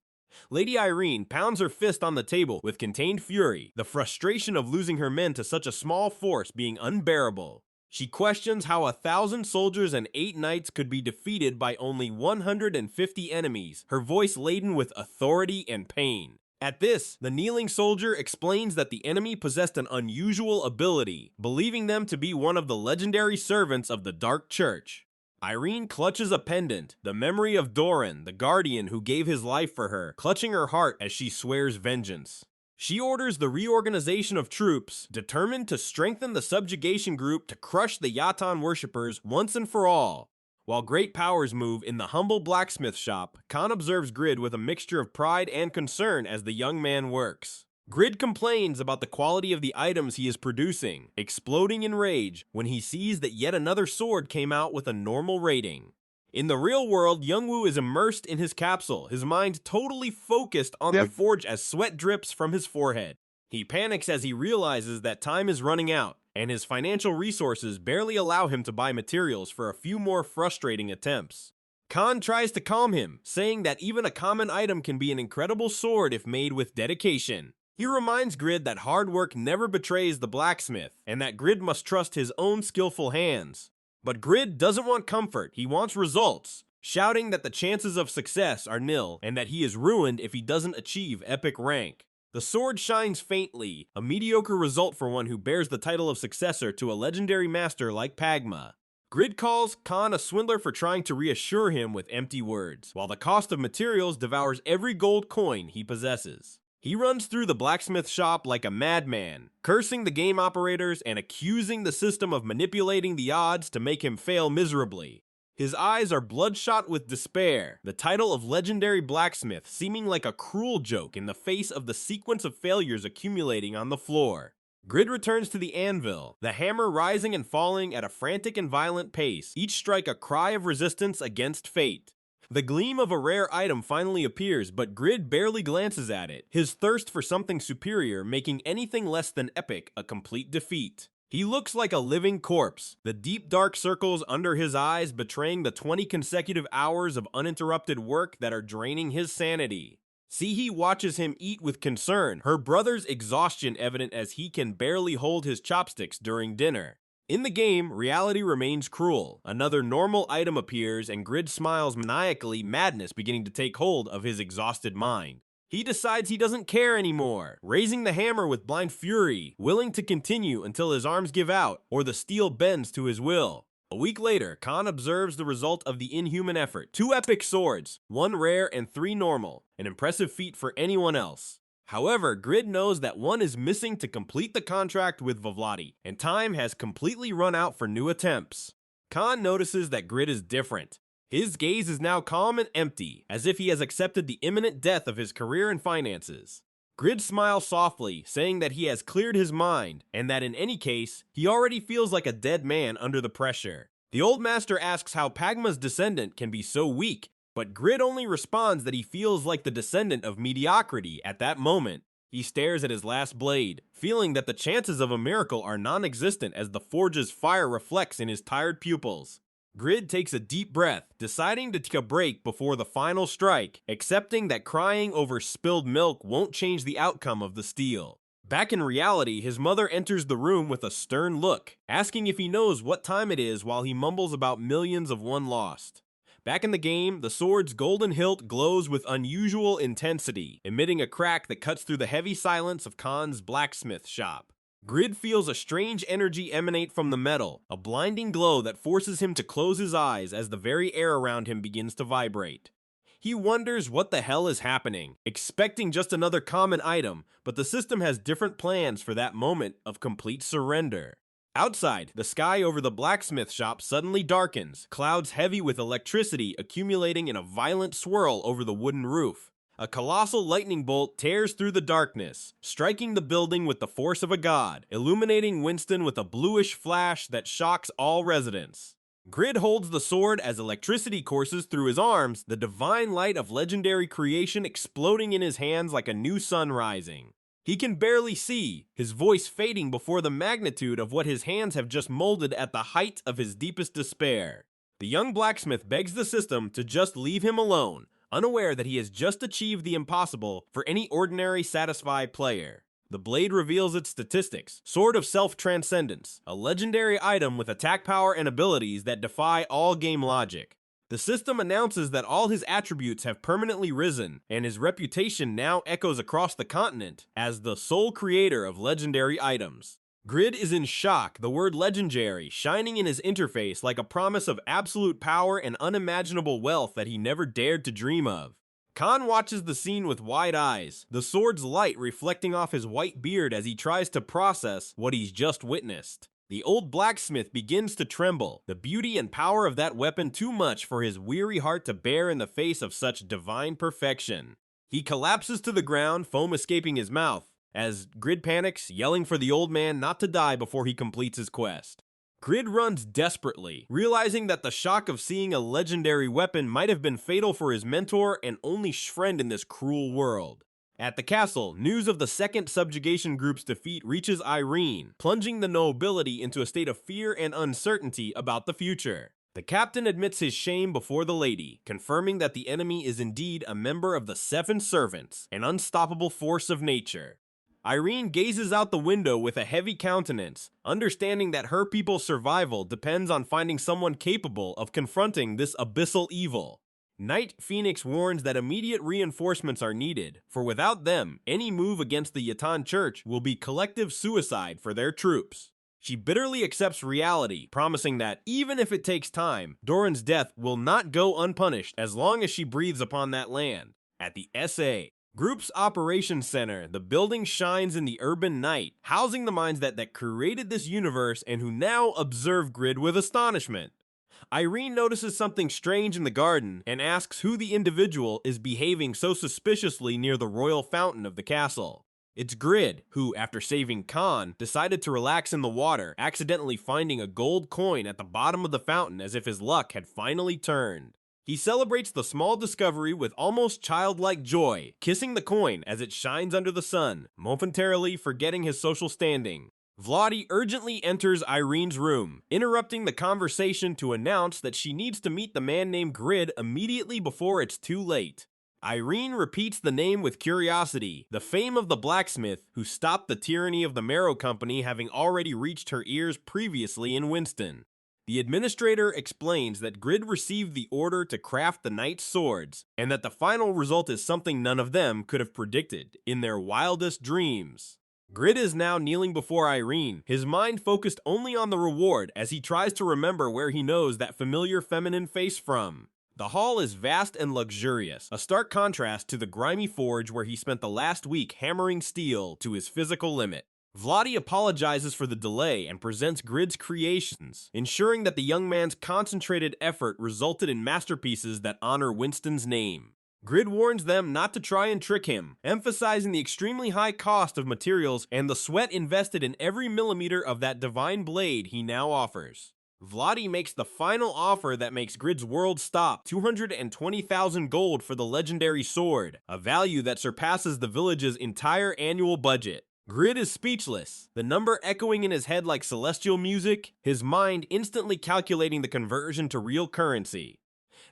Lady Irene pounds her fist on the table with contained fury, the frustration of losing her men to such a small force being unbearable. She questions how 1,000 soldiers and 8 knights could be defeated by only 150 enemies, her voice laden with authority and pain. At this, the kneeling soldier explains that the enemy possessed an unusual ability, believing them to be one of the legendary servants of the Dark Church. Irene clutches a pendant, the memory of Doran, the guardian who gave his life for her, clutching her heart as she swears vengeance. She orders the reorganization of troops, determined to strengthen the subjugation group to crush the Yatan worshippers once and for all. While great powers move in the humble blacksmith shop, Khan observes Grid with a mixture of pride and concern as the young man works. Grid complains about the quality of the items he is producing, exploding in rage when he sees that yet another sword came out with a normal rating. In the real world, Youngwoo is immersed in his capsule, his mind totally focused on the forge as sweat drips from his forehead. He panics as he realizes that time is running out, and his financial resources barely allow him to buy materials for a few more frustrating attempts. Khan tries to calm him, saying that even a common item can be an incredible sword if made with dedication. He reminds Grid that hard work never betrays the blacksmith, and that Grid must trust his own skillful hands. But Grid doesn't want comfort, he wants results, shouting that the chances of success are nil and that he is ruined if he doesn't achieve epic rank. The sword shines faintly, a mediocre result for one who bears the title of successor to a legendary master like Pagma. Grid calls Khan a swindler for trying to reassure him with empty words, while the cost of materials devours every gold coin he possesses. He runs through the blacksmith shop like a madman, cursing the game operators and accusing the system of manipulating the odds to make him fail miserably. His eyes are bloodshot with despair, the title of legendary blacksmith seeming like a cruel joke in the face of the sequence of failures accumulating on the floor. Grid returns to the anvil, the hammer rising and falling at a frantic and violent pace, each strike a cry of resistance against fate. The gleam of a rare item finally appears, but Grid barely glances at it, his thirst for something superior making anything less than epic a complete defeat. He looks like a living corpse, the deep dark circles under his eyes betraying the 20 consecutive hours of uninterrupted work that are draining his sanity. Sihi watches him eat with concern, her brother's exhaustion evident as he can barely hold his chopsticks during dinner. In the game, reality remains cruel. Another normal item appears and Grid smiles maniacally, madness beginning to take hold of his exhausted mind. He decides he doesn't care anymore, raising the hammer with blind fury, willing to continue until his arms give out or the steel bends to his will. A week later, Khan observes the result of the inhuman effort. 2 epic swords, 1 rare and 3 normal, an impressive feat for anyone else. However, Grid knows that 1 is missing to complete the contract with Vavlati, and time has completely run out for new attempts. Khan notices that Grid is different. His gaze is now calm and empty, as if he has accepted the imminent death of his career and finances. Grid smiles softly, saying that he has cleared his mind, and that in any case, he already feels like a dead man under the pressure. The old master asks how Pagma's descendant can be so weak, but Grid only responds that he feels like the descendant of mediocrity at that moment. He stares at his last blade, feeling that the chances of a miracle are non-existent as the forge's fire reflects in his tired pupils. Grid takes a deep breath, deciding to take a break before the final strike, accepting that crying over spilled milk won't change the outcome of the steel. Back in reality, his mother enters the room with a stern look, asking if he knows what time it is while he mumbles about millions of one lost. Back in the game, the sword's golden hilt glows with unusual intensity, emitting a crack that cuts through the heavy silence of Khan's blacksmith shop. Grid feels a strange energy emanate from the metal, a blinding glow that forces him to close his eyes as the very air around him begins to vibrate. He wonders what the hell is happening, expecting just another common item, but the system has different plans for that moment of complete surrender. Outside, the sky over the blacksmith shop suddenly darkens, clouds heavy with electricity accumulating in a violent swirl over the wooden roof. A colossal lightning bolt tears through the darkness, striking the building with the force of a god, illuminating Winston with a bluish flash that shocks all residents. Grid holds the sword as electricity courses through his arms, the divine light of legendary creation exploding in his hands like a new sun rising. He can barely see, his voice fading before the magnitude of what his hands have just molded at the height of his deepest despair. The young blacksmith begs the system to just leave him alone, unaware that he has just achieved the impossible for any ordinary satisfied player. The blade reveals its statistics, Sword of Self-Transcendence, a legendary item with attack power and abilities that defy all game logic. The system announces that all his attributes have permanently risen, and his reputation now echoes across the continent as the sole creator of legendary items. Grid is in shock, the word legendary shining in his interface like a promise of absolute power and unimaginable wealth that he never dared to dream of. Khan watches the scene with wide eyes, the sword's light reflecting off his white beard as he tries to process what he's just witnessed. The old blacksmith begins to tremble, the beauty and power of that weapon too much for his weary heart to bear in the face of such divine perfection. He collapses to the ground, foam escaping his mouth, as Grid panics, yelling for the old man not to die before he completes his quest. Grid runs desperately, realizing that the shock of seeing a legendary weapon might have been fatal for his mentor and only friend in this cruel world. At the castle, news of the second subjugation group's defeat reaches Irene, plunging the nobility into a state of fear and uncertainty about the future. The captain admits his shame before the lady, confirming that the enemy is indeed a member of the Seven Servants, an unstoppable force of nature. Irene gazes out the window with a heavy countenance, understanding that her people's survival depends on finding someone capable of confronting this abyssal evil. Night Phoenix warns that immediate reinforcements are needed, for without them, any move against the Yatan Church will be collective suicide for their troops. She bitterly accepts reality, promising that, even if it takes time, Doran's death will not go unpunished as long as she breathes upon that land. At the SA Group's Operations Center, the building shines in the urban night, housing the minds that created this universe and who now observe Grid with astonishment. Irene notices something strange in the garden and asks who the individual is behaving so suspiciously near the royal fountain of the castle. It's Grid, who, after saving Khan, decided to relax in the water, accidentally finding a gold coin at the bottom of the fountain as if his luck had finally turned. He celebrates the small discovery with almost childlike joy, kissing the coin as it shines under the sun, momentarily forgetting his social standing. Vladi urgently enters Irene's room, interrupting the conversation to announce that she needs to meet the man named Grid immediately before it's too late. Irene repeats the name with curiosity, the fame of the blacksmith who stopped the tyranny of the Mero Company having already reached her ears previously in Winston. The administrator explains that Grid received the order to craft the knight's swords, and that the final result is something none of them could have predicted in their wildest dreams. Grid is now kneeling before Irene, his mind focused only on the reward as he tries to remember where he knows that familiar feminine face from. The hall is vast and luxurious, a stark contrast to the grimy forge where he spent the last week hammering steel to his physical limit. Vladi apologizes for the delay and presents Grid's creations, ensuring that the young man's concentrated effort resulted in masterpieces that honor Winston's name. Grid warns them not to try and trick him, emphasizing the extremely high cost of materials and the sweat invested in every millimeter of that divine blade he now offers. Vladi makes the final offer that makes Grid's world stop, 220,000 gold for the legendary sword, a value that surpasses the village's entire annual budget. Grid is speechless, the number echoing in his head like celestial music, his mind instantly calculating the conversion to real currency.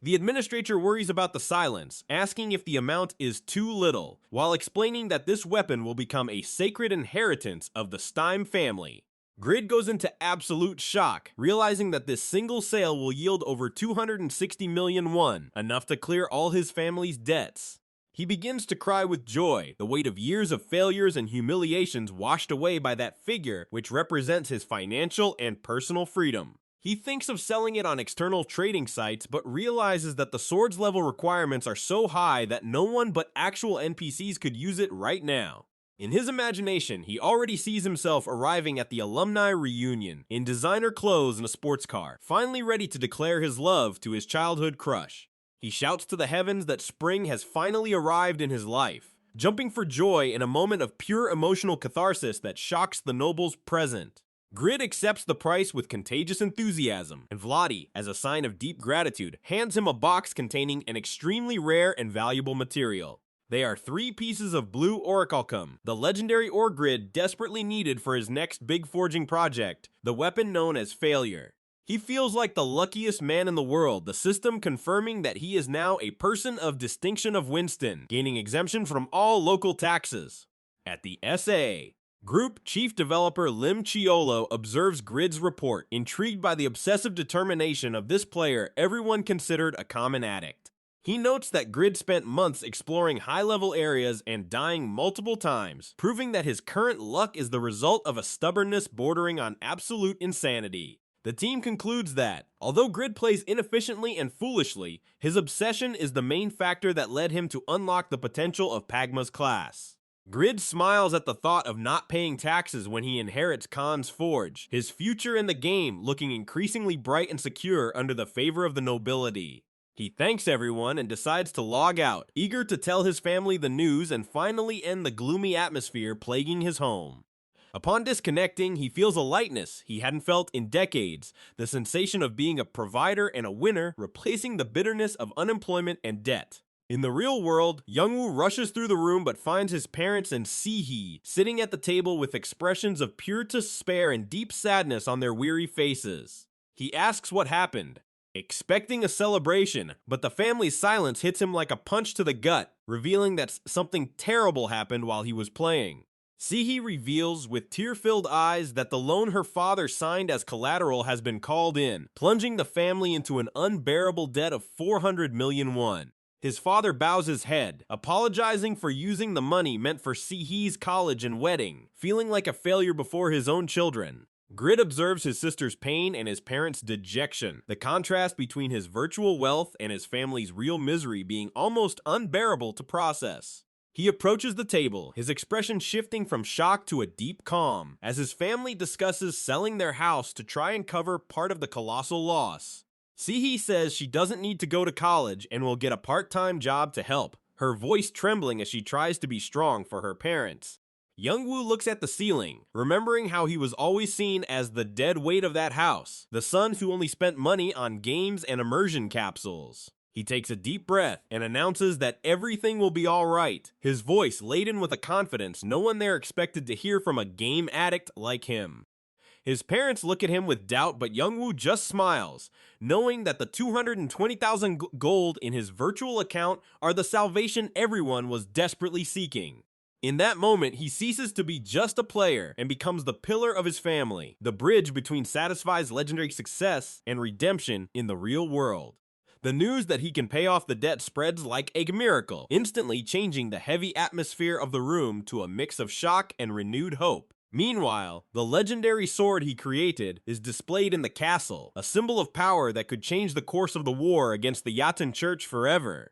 The administrator worries about the silence, asking if the amount is too little, while explaining that this weapon will become a sacred inheritance of the Steim family. Grid goes into absolute shock, realizing that this single sale will yield over 260 million won, enough to clear all his family's debts. He begins to cry with joy, the weight of years of failures and humiliations washed away by that figure which represents his financial and personal freedom. He thinks of selling it on external trading sites, but realizes that the sword's level requirements are so high that no one but actual NPCs could use it right now. In his imagination, he already sees himself arriving at the alumni reunion, in designer clothes and a sports car, finally ready to declare his love to his childhood crush. He shouts to the heavens that spring has finally arrived in his life, jumping for joy in a moment of pure emotional catharsis that shocks the nobles present. Grid accepts the price with contagious enthusiasm, and Vladi, as a sign of deep gratitude, hands him a box containing an extremely rare and valuable material. They are 3 pieces of blue orichalcum, the legendary ore Grid desperately needed for his next big forging project, the weapon known as Failure. He feels like the luckiest man in the world, the system confirming that he is now a person of distinction of Winston, gaining exemption from all local taxes. At the SA, Group Chief Developer Lim Chiolo observes Grid's report, intrigued by the obsessive determination of this player everyone considered a common addict. He notes that Grid spent months exploring high-level areas and dying multiple times, proving that his current luck is the result of a stubbornness bordering on absolute insanity. The team concludes that, although Grid plays inefficiently and foolishly, his obsession is the main factor that led him to unlock the potential of Pagma's class. Grid smiles at the thought of not paying taxes when he inherits Khan's forge, his future in the game looking increasingly bright and secure under the favor of the nobility. He thanks everyone and decides to log out, eager to tell his family the news and finally end the gloomy atmosphere plaguing his home. Upon disconnecting, he feels a lightness he hadn't felt in decades, the sensation of being a provider and a winner, replacing the bitterness of unemployment and debt. In the real world, Youngwoo rushes through the room but finds his parents and Sihee sitting at the table with expressions of pure despair and deep sadness on their weary faces. He asks what happened, expecting a celebration, but the family's silence hits him like a punch to the gut, revealing that something terrible happened while he was playing. Sihee reveals with tear-filled eyes that the loan her father signed as collateral has been called in, plunging the family into an unbearable debt of 400 million won. His father bows his head, apologizing for using the money meant for Sihee's college and wedding, feeling like a failure before his own children. Grid observes his sister's pain and his parents' dejection, the contrast between his virtual wealth and his family's real misery being almost unbearable to process. He approaches the table, his expression shifting from shock to a deep calm, as his family discusses selling their house to try and cover part of the colossal loss. Sihee says she doesn't need to go to college and will get a part-time job to help, her voice trembling as she tries to be strong for her parents. Youngwoo looks at the ceiling, remembering how he was always seen as the dead weight of that house, the son who only spent money on games and immersion capsules. He takes a deep breath and announces that everything will be alright, his voice laden with a confidence no one there expected to hear from a game addict like him. His parents look at him with doubt, but Youngwoo just smiles, knowing that the 220,000 gold in his virtual account are the salvation everyone was desperately seeking. In that moment, he ceases to be just a player and becomes the pillar of his family, the bridge between Satisfy's legendary success and redemption in the real world. The news that he can pay off the debt spreads like a miracle, instantly changing the heavy atmosphere of the room to a mix of shock and renewed hope. Meanwhile, the legendary sword he created is displayed in the castle, a symbol of power that could change the course of the war against the Yaten Church forever.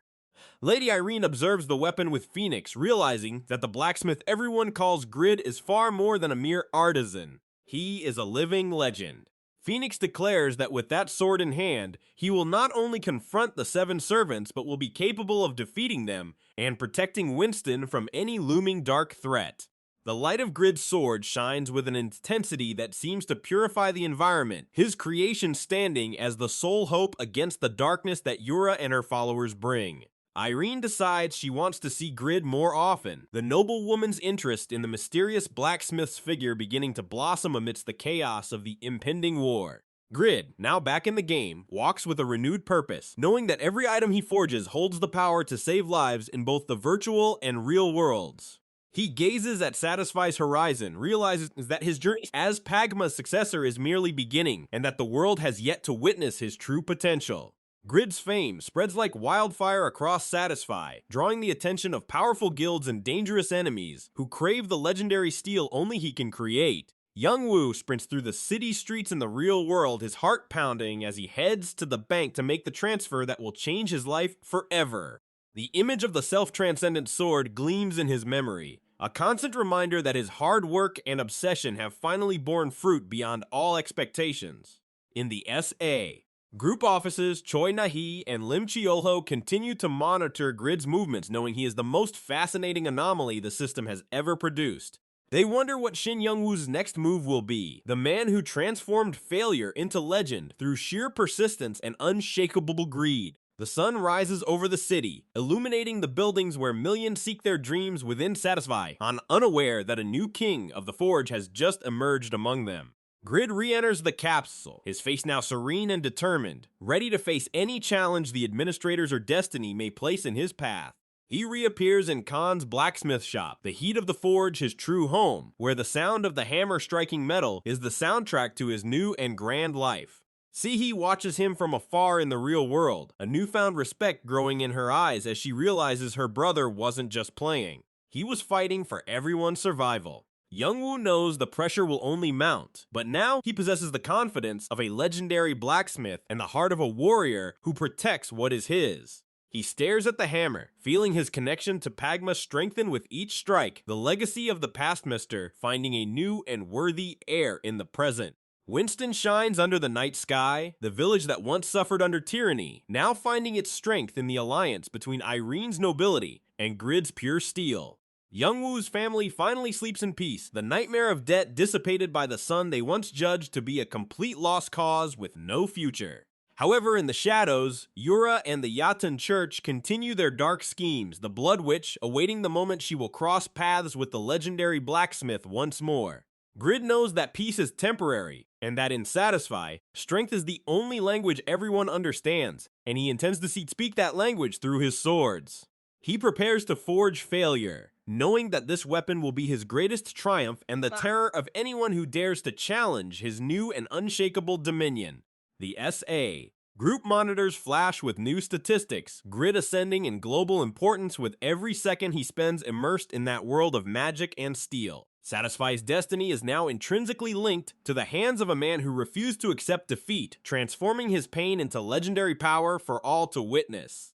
Lady Irene observes the weapon with Phoenix, realizing that the blacksmith everyone calls Grid is far more than a mere artisan. He is a living legend. Phoenix declares that with that sword in hand, he will not only confront the seven servants, but will be capable of defeating them and protecting Winston from any looming dark threat. The light of Grid's sword shines with an intensity that seems to purify the environment, his creation standing as the sole hope against the darkness that Yura and her followers bring. Irene decides she wants to see Grid more often, the noble woman's interest in the mysterious blacksmith's figure beginning to blossom amidst the chaos of the impending war. Grid, now back in the game, walks with a renewed purpose, knowing that every item he forges holds the power to save lives in both the virtual and real worlds. He gazes at Satisfy's horizon, realizes that his journey as Pagma's successor is merely beginning, and that the world has yet to witness his true potential. Grid's fame spreads like wildfire across Satisfy, drawing the attention of powerful guilds and dangerous enemies who crave the legendary steel only he can create. Youngwoo sprints through the city streets in the real world, his heart pounding as he heads to the bank to make the transfer that will change his life forever. The image of the self-transcendent sword gleams in his memory, a constant reminder that his hard work and obsession have finally borne fruit beyond all expectations. In the SA, group offices Choi Nahi and Lim Chiolho continue to monitor Grid's movements, knowing he is the most fascinating anomaly the system has ever produced. They wonder what Shin Youngwoo's next move will be, the man who transformed failure into legend through sheer persistence and unshakable greed. The sun rises over the city, illuminating the buildings where millions seek their dreams within Satisfy, unaware that a new king of the Forge has just emerged among them. Grid re-enters the capsule, his face now serene and determined, ready to face any challenge the administrators or destiny may place in his path. He reappears in Khan's blacksmith shop, the heat of the forge his true home, where the sound of the hammer striking metal is the soundtrack to his new and grand life. Sihi watches him from afar in the real world, a newfound respect growing in her eyes as she realizes her brother wasn't just playing. He was fighting for everyone's survival. Youngwoo knows the pressure will only mount, but now he possesses the confidence of a legendary blacksmith and the heart of a warrior who protects what is his. He stares at the hammer, feeling his connection to Pagma strengthen with each strike, the legacy of the past mister finding a new and worthy heir in the present. Winston shines under the night sky, the village that once suffered under tyranny, now finding its strength in the alliance between Irene's nobility and Grid's pure steel. Youngwoo's family finally sleeps in peace, the nightmare of debt dissipated by the son they once judged to be a complete lost cause with no future. However, in the shadows, Yura and the Yatan Church continue their dark schemes, the Blood Witch awaiting the moment she will cross paths with the legendary blacksmith once more. Grid knows that peace is temporary, and that in Satisfy, strength is the only language everyone understands, and he intends to speak that language through his swords. He prepares to forge failure, knowing that this weapon will be his greatest triumph and the terror of anyone who dares to challenge his new and unshakable dominion. The SA. Group monitors flash with new statistics, Grid ascending in global importance with every second he spends immersed in that world of magic and steel. Satisfy's destiny is now intrinsically linked to the hands of a man who refused to accept defeat, transforming his pain into legendary power for all to witness.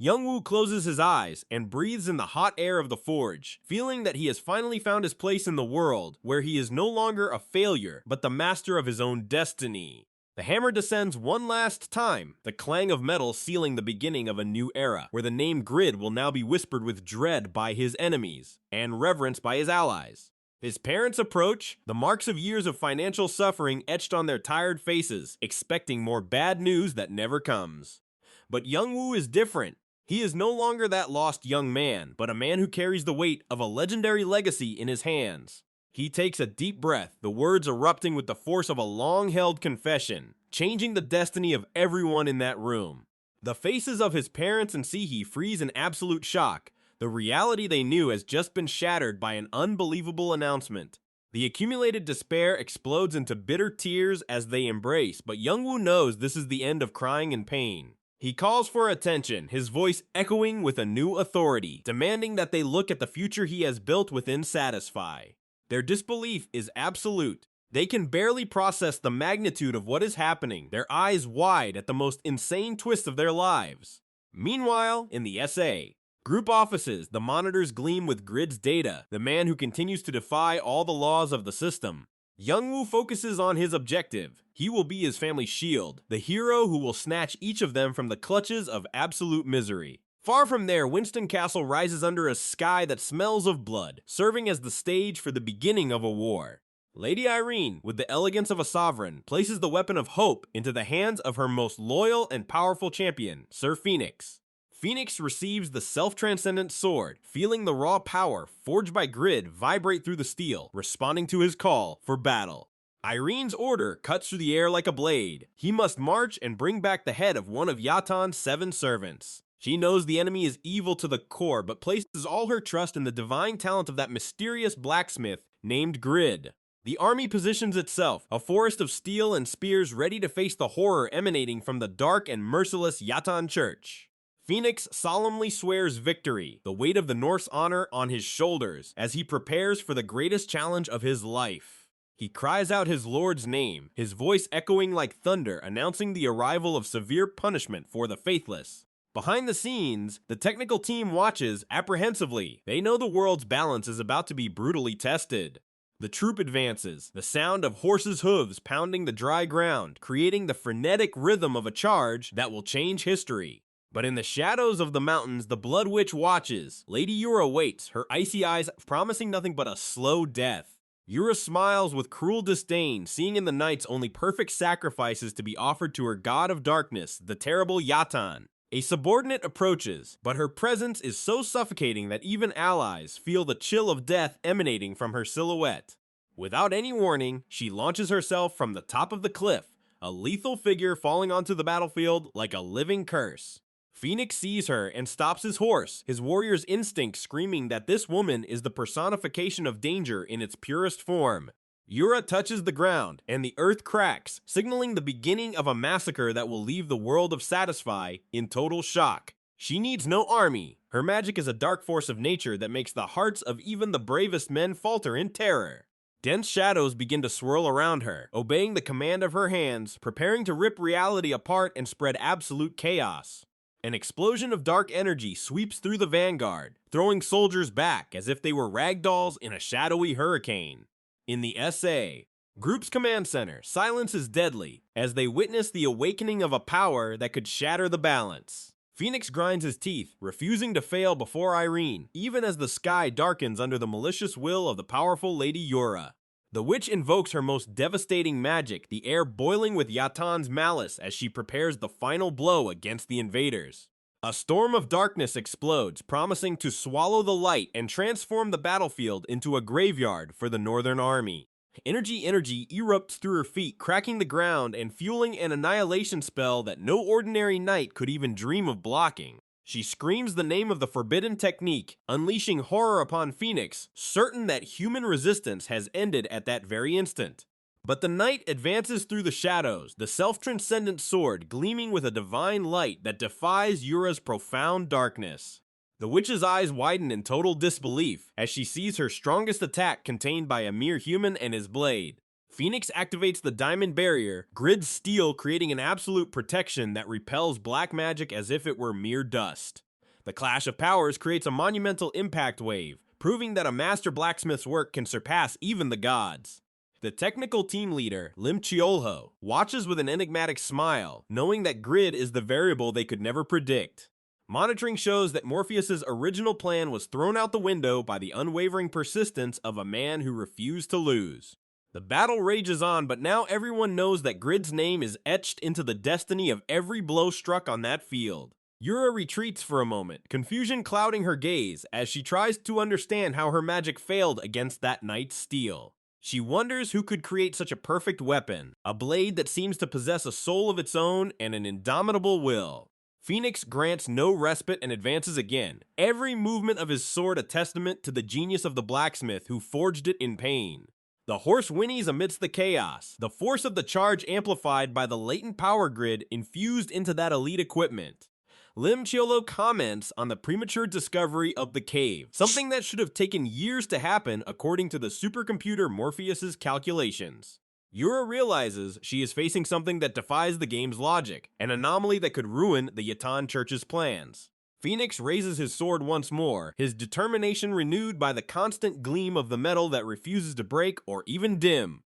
Youngwoo closes his eyes and breathes in the hot air of the forge, feeling that he has finally found his place in the world, where he is no longer a failure, but the master of his own destiny. The hammer descends one last time, the clang of metal sealing the beginning of a new era, where the name Grid will now be whispered with dread by his enemies, and reverence by his allies. His parents approach, the marks of years of financial suffering etched on their tired faces, expecting more bad news that never comes. But Youngwoo is different. He is no longer that lost young man, but a man who carries the weight of a legendary legacy in his hands. He takes a deep breath, the words erupting with the force of a long-held confession, changing the destiny of everyone in that room. The faces of his parents and Sihi freeze in absolute shock. The reality they knew has just been shattered by an unbelievable announcement. The accumulated despair explodes into bitter tears as they embrace, but Youngwoo knows this is the end of crying and pain. He calls for attention, his voice echoing with a new authority, demanding that they look at the future he has built within Satisfy. Their disbelief is absolute. They can barely process the magnitude of what is happening, their eyes wide at the most insane twist of their lives. Meanwhile, in the SA, group offices, the monitors gleam with Grid's data, the man who continues to defy all the laws of the system. Youngwoo focuses on his objective. He will be his family's shield, the hero who will snatch each of them from the clutches of absolute misery. Far from there, Winston Castle rises under a sky that smells of blood, serving as the stage for the beginning of a war. Lady Irene, with the elegance of a sovereign, places the weapon of hope into the hands of her most loyal and powerful champion, Sir Phoenix. Phoenix receives the self-transcendent sword, feeling the raw power forged by Grid vibrate through the steel, responding to his call for battle. Irene's order cuts through the air like a blade. He must march and bring back the head of one of Yatan's 7 servants. She knows the enemy is evil to the core, but places all her trust in the divine talent of that mysterious blacksmith named Grid. The army positions itself, a forest of steel and spears ready to face the horror emanating from the dark and merciless Yatan Church. Phoenix solemnly swears victory, the weight of the Norse honor on his shoulders, as he prepares for the greatest challenge of his life. He cries out his lord's name, his voice echoing like thunder, announcing the arrival of severe punishment for the faithless. Behind the scenes, the technical team watches apprehensively. They know the world's balance is about to be brutally tested. The troop advances, the sound of horses' hooves pounding the dry ground, creating the frenetic rhythm of a charge that will change history. But in the shadows of the mountains, the Blood Witch watches. Lady Yura waits, her icy eyes promising nothing but a slow death. Yura smiles with cruel disdain, seeing in the nights only perfect sacrifices to be offered to her god of darkness, the terrible Yatan. A subordinate approaches, but her presence is so suffocating that even allies feel the chill of death emanating from her silhouette. Without any warning, she launches herself from the top of the cliff, a lethal figure falling onto the battlefield like a living curse. Phoenix sees her and stops his horse, his warrior's instinct screaming that this woman is the personification of danger in its purest form. Yura touches the ground, and the earth cracks, signaling the beginning of a massacre that will leave the world of Satisfy in total shock. She needs no army. Her magic is a dark force of nature that makes the hearts of even the bravest men falter in terror. Dense shadows begin to swirl around her, obeying the command of her hands, preparing to rip reality apart and spread absolute chaos. An explosion of dark energy sweeps through the vanguard, throwing soldiers back as if they were ragdolls in a shadowy hurricane. In the SA, Group's command center, silence is deadly as they witness the awakening of a power that could shatter the balance. Phoenix grinds his teeth, refusing to fail before Irene, even as the sky darkens under the malicious will of the powerful Lady Yura. The witch invokes her most devastating magic, the air boiling with Yatan's malice as she prepares the final blow against the invaders. A storm of darkness explodes, promising to swallow the light and transform the battlefield into a graveyard for the Northern Army. Energy erupts through her feet, cracking the ground and fueling an annihilation spell that no ordinary knight could even dream of blocking. She screams the name of the forbidden technique, unleashing horror upon Phoenix, certain that human resistance has ended at that very instant. But the knight advances through the shadows, the self-transcendent sword gleaming with a divine light that defies Yura's profound darkness. The witch's eyes widen in total disbelief as she sees her strongest attack contained by a mere human and his blade. Phoenix activates the diamond barrier, Grid's steel creating an absolute protection that repels black magic as if it were mere dust. The clash of powers creates a monumental impact wave, proving that a master blacksmith's work can surpass even the gods. The technical team leader, Lim Chiolho, watches with an enigmatic smile, knowing that Grid is the variable they could never predict. Monitoring shows that Morpheus's original plan was thrown out the window by the unwavering persistence of a man who refused to lose. The battle rages on, but now everyone knows that Grid's name is etched into the destiny of every blow struck on that field. Yura retreats for a moment, confusion clouding her gaze as she tries to understand how her magic failed against that knight's steel. She wonders who could create such a perfect weapon, a blade that seems to possess a soul of its own and an indomitable will. Phoenix grants no respite and advances again, every movement of his sword a testament to the genius of the blacksmith who forged it in pain. The horse whinnies amidst the chaos, the force of the charge amplified by the latent power grid infused into that elite equipment. Lim Chiolo comments on the premature discovery of the cave, something that should have taken years to happen according to the supercomputer Morpheus's calculations. Yura realizes she is facing something that defies the game's logic, an anomaly that could ruin the Yatan Church's plans. Phoenix raises his sword once more, his determination renewed by the constant gleam of the metal that refuses to break or even dim.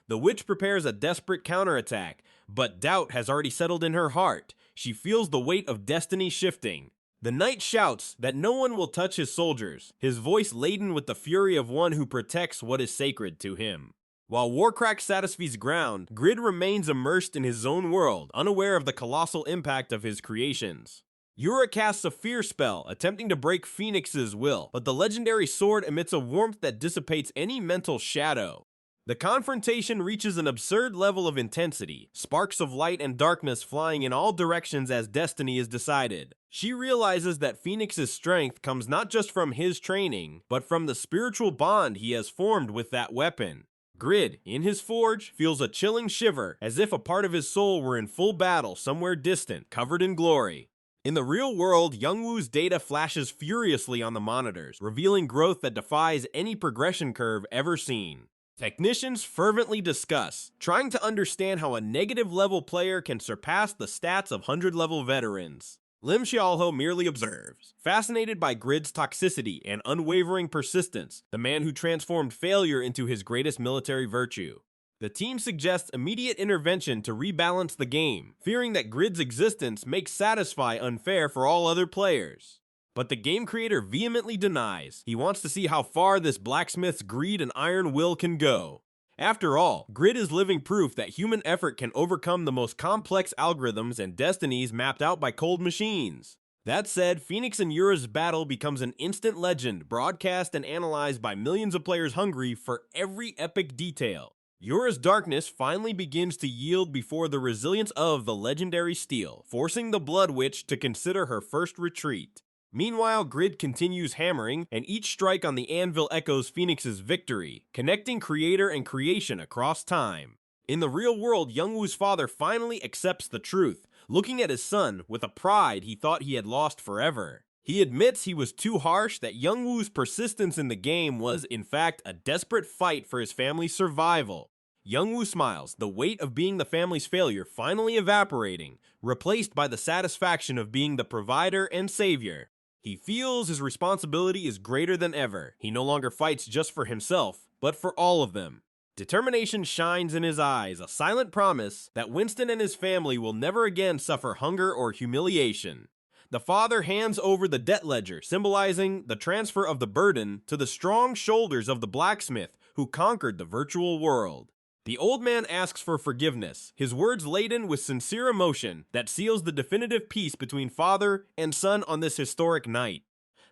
The witch prepares a desperate counterattack, but doubt has already settled in her heart. She feels the weight of destiny shifting. The knight shouts that no one will touch his soldiers, his voice laden with the fury of one who protects what is sacred to him. While Warcrack satisfies ground, Grid remains immersed in his own world, unaware of the colossal impact of his creations. Yura casts a fear spell, attempting to break Phoenix's will, but the legendary sword emits a warmth that dissipates any mental shadow. The confrontation reaches an absurd level of intensity, sparks of light and darkness flying in all directions as destiny is decided. She realizes that Phoenix's strength comes not just from his training, but from the spiritual bond he has formed with that weapon. Grid, in his forge, feels a chilling shiver as if a part of his soul were in full battle somewhere distant, covered in glory. In the real world, Youngwoo's data flashes furiously on the monitors, revealing growth that defies any progression curve ever seen. Technicians fervently discuss, trying to understand how a negative level player can surpass the stats of 100-level veterans. Lim Xiaoho merely observes, fascinated by Grid's toxicity and unwavering persistence, the man who transformed failure into his greatest military virtue. The team suggests immediate intervention to rebalance the game, fearing that Grid's existence makes Satisfy unfair for all other players. But the game creator vehemently denies. He wants to see how far this blacksmith's greed and iron will can go. After all, Grid is living proof that human effort can overcome the most complex algorithms and destinies mapped out by cold machines. That said, Phoenix and Yura's battle becomes an instant legend, broadcast and analyzed by millions of players hungry for every epic detail. Yura's darkness finally begins to yield before the resilience of the legendary steel, forcing the Blood Witch to consider her first retreat. Meanwhile, Grid continues hammering, and each strike on the anvil echoes Phoenix's victory, connecting creator and creation across time. In the real world, Youngwoo's father finally accepts the truth, looking at his son with a pride he thought he had lost forever. He admits he was too harsh, that Youngwoo's persistence in the game was, in fact, a desperate fight for his family's survival. Youngwoo smiles, the weight of being the family's failure finally evaporating, replaced by the satisfaction of being the provider and savior. He feels his responsibility is greater than ever. He no longer fights just for himself, but for all of them. Determination shines in his eyes, a silent promise that Winston and his family will never again suffer hunger or humiliation. The father hands over the debt ledger, symbolizing the transfer of the burden to the strong shoulders of the blacksmith who conquered the virtual world. The old man asks for forgiveness, his words laden with sincere emotion that seals the definitive peace between father and son on this historic night.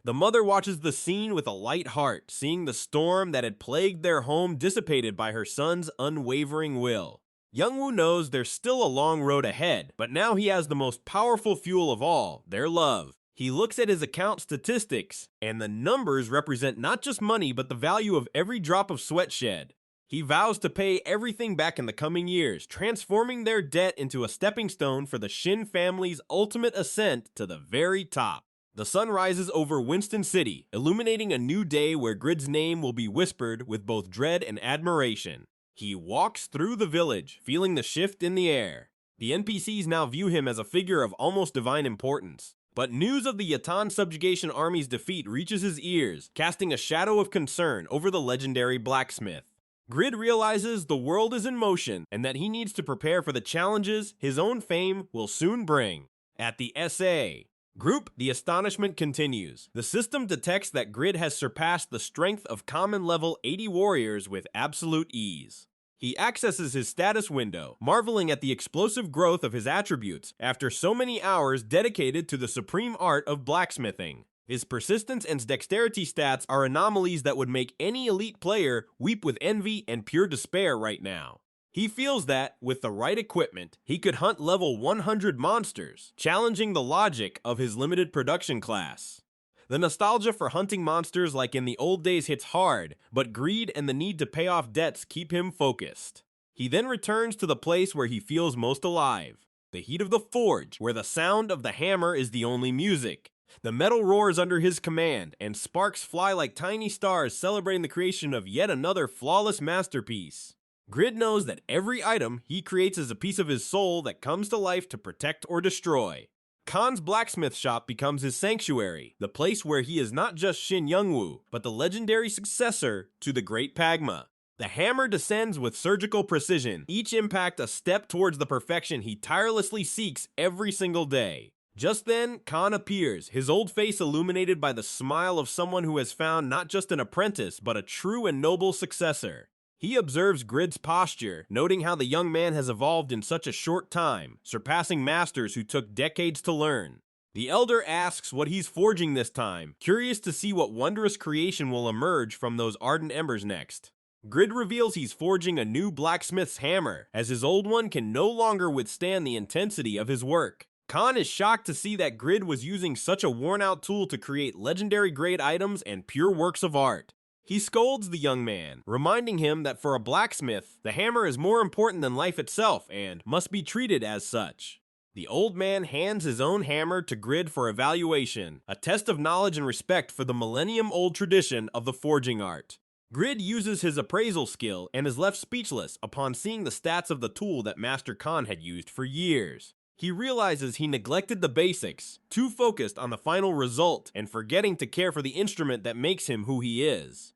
The mother watches the scene with a light heart, seeing the storm that had plagued their home dissipated by her son's unwavering will. Youngwoo knows there's still a long road ahead, but now he has the most powerful fuel of all, their love. He looks at his account statistics, and the numbers represent not just money but the value of every drop of sweat shed. He vows to pay everything back in the coming years, transforming their debt into a stepping stone for the Shin family's ultimate ascent to the very top. The sun rises over Winston City, illuminating a new day where Grid's name will be whispered with both dread and admiration. He walks through the village, feeling the shift in the air. The NPCs now view him as a figure of almost divine importance. But news of the Yatan subjugation army's defeat reaches his ears, casting a shadow of concern over the legendary blacksmith. Grid realizes the world is in motion and that he needs to prepare for the challenges his own fame will soon bring. At the SA Group, the astonishment continues. The system detects that Grid has surpassed the strength of common level 80 warriors with absolute ease. He accesses his status window, marveling at the explosive growth of his attributes after so many hours dedicated to the supreme art of blacksmithing. His persistence and dexterity stats are anomalies that would make any elite player weep with envy and pure despair right now. He feels that, with the right equipment, he could hunt level 100 monsters, challenging the logic of his limited production class. The nostalgia for hunting monsters like in the old days hits hard, but greed and the need to pay off debts keep him focused. He then returns to the place where he feels most alive, the heat of the forge, where the sound of the hammer is the only music. The metal roars under his command, and sparks fly like tiny stars celebrating the creation of yet another flawless masterpiece. Grid knows that every item he creates is a piece of his soul that comes to life to protect or destroy. Khan's blacksmith shop becomes his sanctuary, the place where he is not just Shin Youngwoo, but the legendary successor to the great Pagma. The hammer descends with surgical precision, each impact a step towards the perfection he tirelessly seeks every single day. Just then, Khan appears, his old face illuminated by the smile of someone who has found not just an apprentice, but a true and noble successor. He observes Grid's posture, noting how the young man has evolved in such a short time, surpassing masters who took decades to learn. The elder asks what he's forging this time, curious to see what wondrous creation will emerge from those ardent embers next. Grid reveals he's forging a new blacksmith's hammer, as his old one can no longer withstand the intensity of his work. Khan is shocked to see that Grid was using such a worn-out tool to create legendary-grade items and pure works of art. He scolds the young man, reminding him that for a blacksmith, the hammer is more important than life itself and must be treated as such. The old man hands his own hammer to Grid for evaluation, a test of knowledge and respect for the millennium-old tradition of the forging art. Grid uses his appraisal skill and is left speechless upon seeing the stats of the tool that Master Khan had used for years. He realizes he neglected the basics, too focused on the final result and forgetting to care for the instrument that makes him who he is.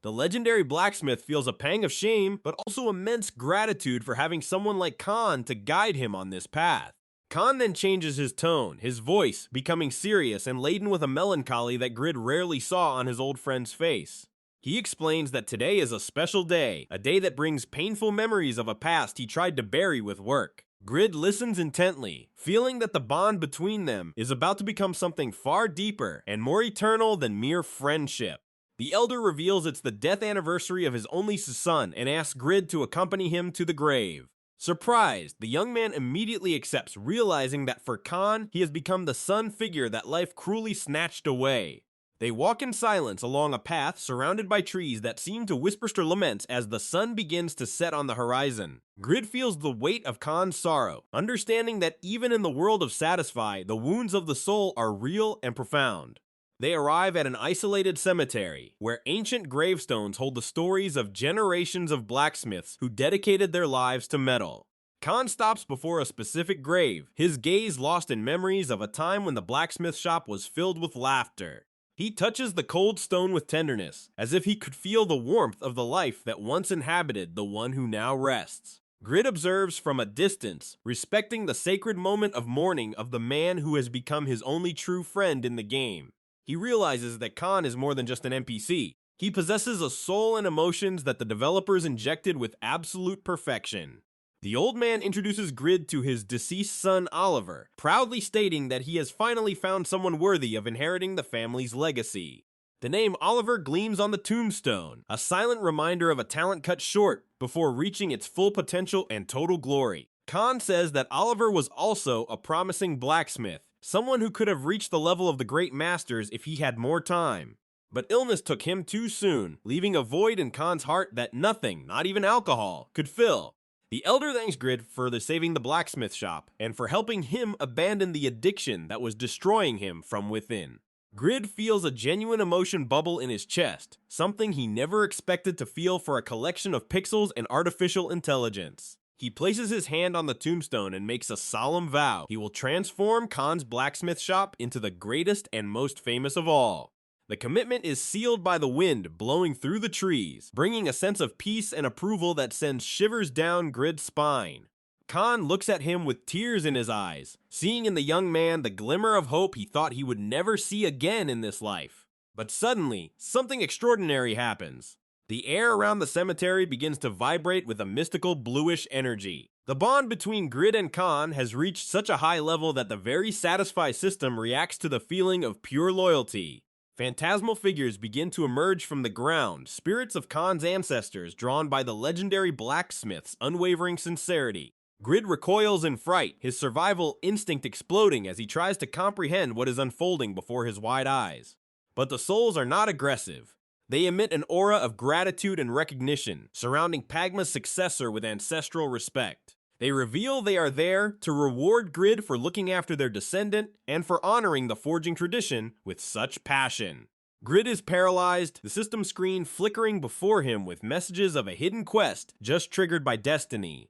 The legendary blacksmith feels a pang of shame, but also immense gratitude for having someone like Khan to guide him on this path. Khan then changes his tone, his voice becoming serious and laden with a melancholy that Grid rarely saw on his old friend's face. He explains that today is a special day, a day that brings painful memories of a past he tried to bury with work. Grid listens intently, feeling that the bond between them is about to become something far deeper and more eternal than mere friendship. The elder reveals it's the death anniversary of his only son and asks Grid to accompany him to the grave. Surprised, the young man immediately accepts, realizing that for Khan, he has become the son figure that life cruelly snatched away. They walk in silence along a path surrounded by trees that seem to whisper laments as the sun begins to set on the horizon. Grid feels the weight of Khan's sorrow, understanding that even in the world of Satisfy, the wounds of the soul are real and profound. They arrive at an isolated cemetery, where ancient gravestones hold the stories of generations of blacksmiths who dedicated their lives to metal. Khan stops before a specific grave, his gaze lost in memories of a time when the blacksmith shop was filled with laughter. He touches the cold stone with tenderness, as if he could feel the warmth of the life that once inhabited the one who now rests. Grid observes from a distance, respecting the sacred moment of mourning of the man who has become his only true friend in the game. He realizes that Khan is more than just an NPC. He possesses a soul and emotions that the developers injected with absolute perfection. The old man introduces Grid to his deceased son Oliver, proudly stating that he has finally found someone worthy of inheriting the family's legacy. The name Oliver gleams on the tombstone, a silent reminder of a talent cut short before reaching its full potential and total glory. Khan says that Oliver was also a promising blacksmith, someone who could have reached the level of the great masters if he had more time. But illness took him too soon, leaving a void in Khan's heart that nothing, not even alcohol, could fill. The elder thanks Grid for saving the blacksmith shop, and for helping him abandon the addiction that was destroying him from within. Grid feels a genuine emotion bubble in his chest, something he never expected to feel for a collection of pixels and artificial intelligence. He places his hand on the tombstone and makes a solemn vow he will transform Khan's blacksmith shop into the greatest and most famous of all. The commitment is sealed by the wind blowing through the trees, bringing a sense of peace and approval that sends shivers down Grid's spine. Khan looks at him with tears in his eyes, seeing in the young man the glimmer of hope he thought he would never see again in this life. But suddenly, something extraordinary happens. The air around the cemetery begins to vibrate with a mystical bluish energy. The bond between Grid and Khan has reached such a high level that the very Satisfy system reacts to the feeling of pure loyalty. Phantasmal figures begin to emerge from the ground, spirits of Khan's ancestors drawn by the legendary blacksmith's unwavering sincerity. Grid recoils in fright, his survival instinct exploding as he tries to comprehend what is unfolding before his wide eyes. But the souls are not aggressive. They emit an aura of gratitude and recognition, surrounding Pagma's successor with ancestral respect. They reveal they are there to reward Grid for looking after their descendant and for honoring the forging tradition with such passion. Grid is paralyzed, the system screen flickering before him with messages of a hidden quest just triggered by destiny.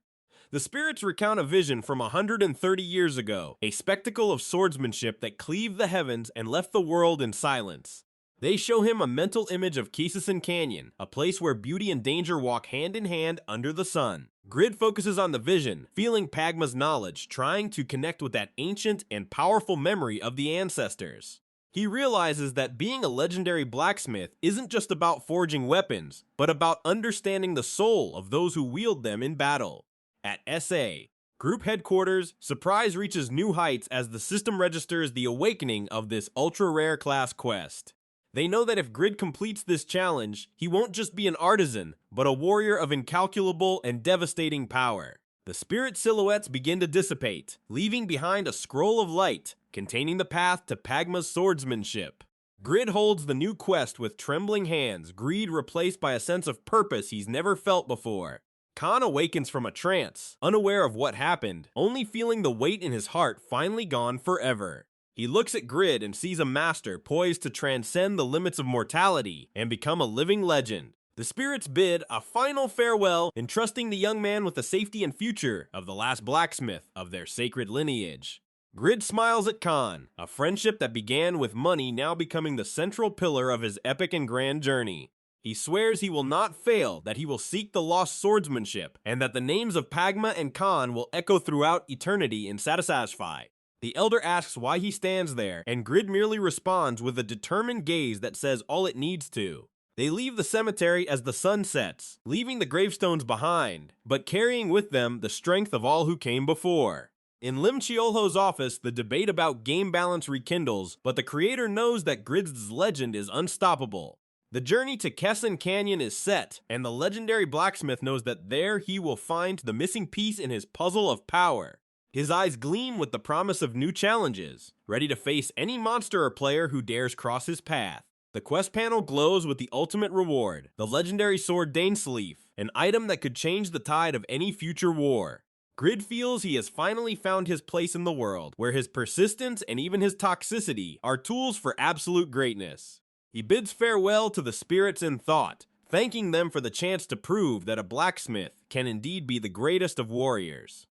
The spirits recount a vision from 130 years ago, a spectacle of swordsmanship that cleaved the heavens and left the world in silence. They show him a mental image of Kisisen Canyon, a place where beauty and danger walk hand in hand under the sun. Grid focuses on the vision, feeling Pagma's knowledge, trying to connect with that ancient and powerful memory of the ancestors. He realizes that being a legendary blacksmith isn't just about forging weapons, but about understanding the soul of those who wield them in battle. At SA, Group Headquarters, surprise reaches new heights as the system registers the awakening of this ultra-rare class quest. They know that if Grid completes this challenge, he won't just be an artisan, but a warrior of incalculable and devastating power. The spirit silhouettes begin to dissipate, leaving behind a scroll of light containing the path to Pagma's swordsmanship. Grid holds the new quest with trembling hands, greed replaced by a sense of purpose he's never felt before. Khan awakens from a trance, unaware of what happened, only feeling the weight in his heart finally gone forever. He looks at Grid and sees a master poised to transcend the limits of mortality and become a living legend. The spirits bid a final farewell, entrusting the young man with the safety and future of the last blacksmith of their sacred lineage. Grid smiles at Khan, a friendship that began with money now becoming the central pillar of his epic and grand journey. He swears he will not fail, that he will seek the lost swordsmanship, and that the names of Pagma and Khan will echo throughout eternity in Satisfy. The elder asks why he stands there, and Grid merely responds with a determined gaze that says all it needs to. They leave the cemetery as the sun sets, leaving the gravestones behind, but carrying with them the strength of all who came before. In Lim Chiolho's office, the debate about game balance rekindles, but the creator knows that Grid's legend is unstoppable. The journey to Kesson Canyon is set, and the legendary blacksmith knows that there he will find the missing piece in his puzzle of power. His eyes gleam with the promise of new challenges, ready to face any monster or player who dares cross his path. The quest panel glows with the ultimate reward, the legendary sword Dainsleif, an item that could change the tide of any future war. Grid feels he has finally found his place in the world, where his persistence and even his toxicity are tools for absolute greatness. He bids farewell to the spirits in thought, thanking them for the chance to prove that a blacksmith can indeed be the greatest of warriors.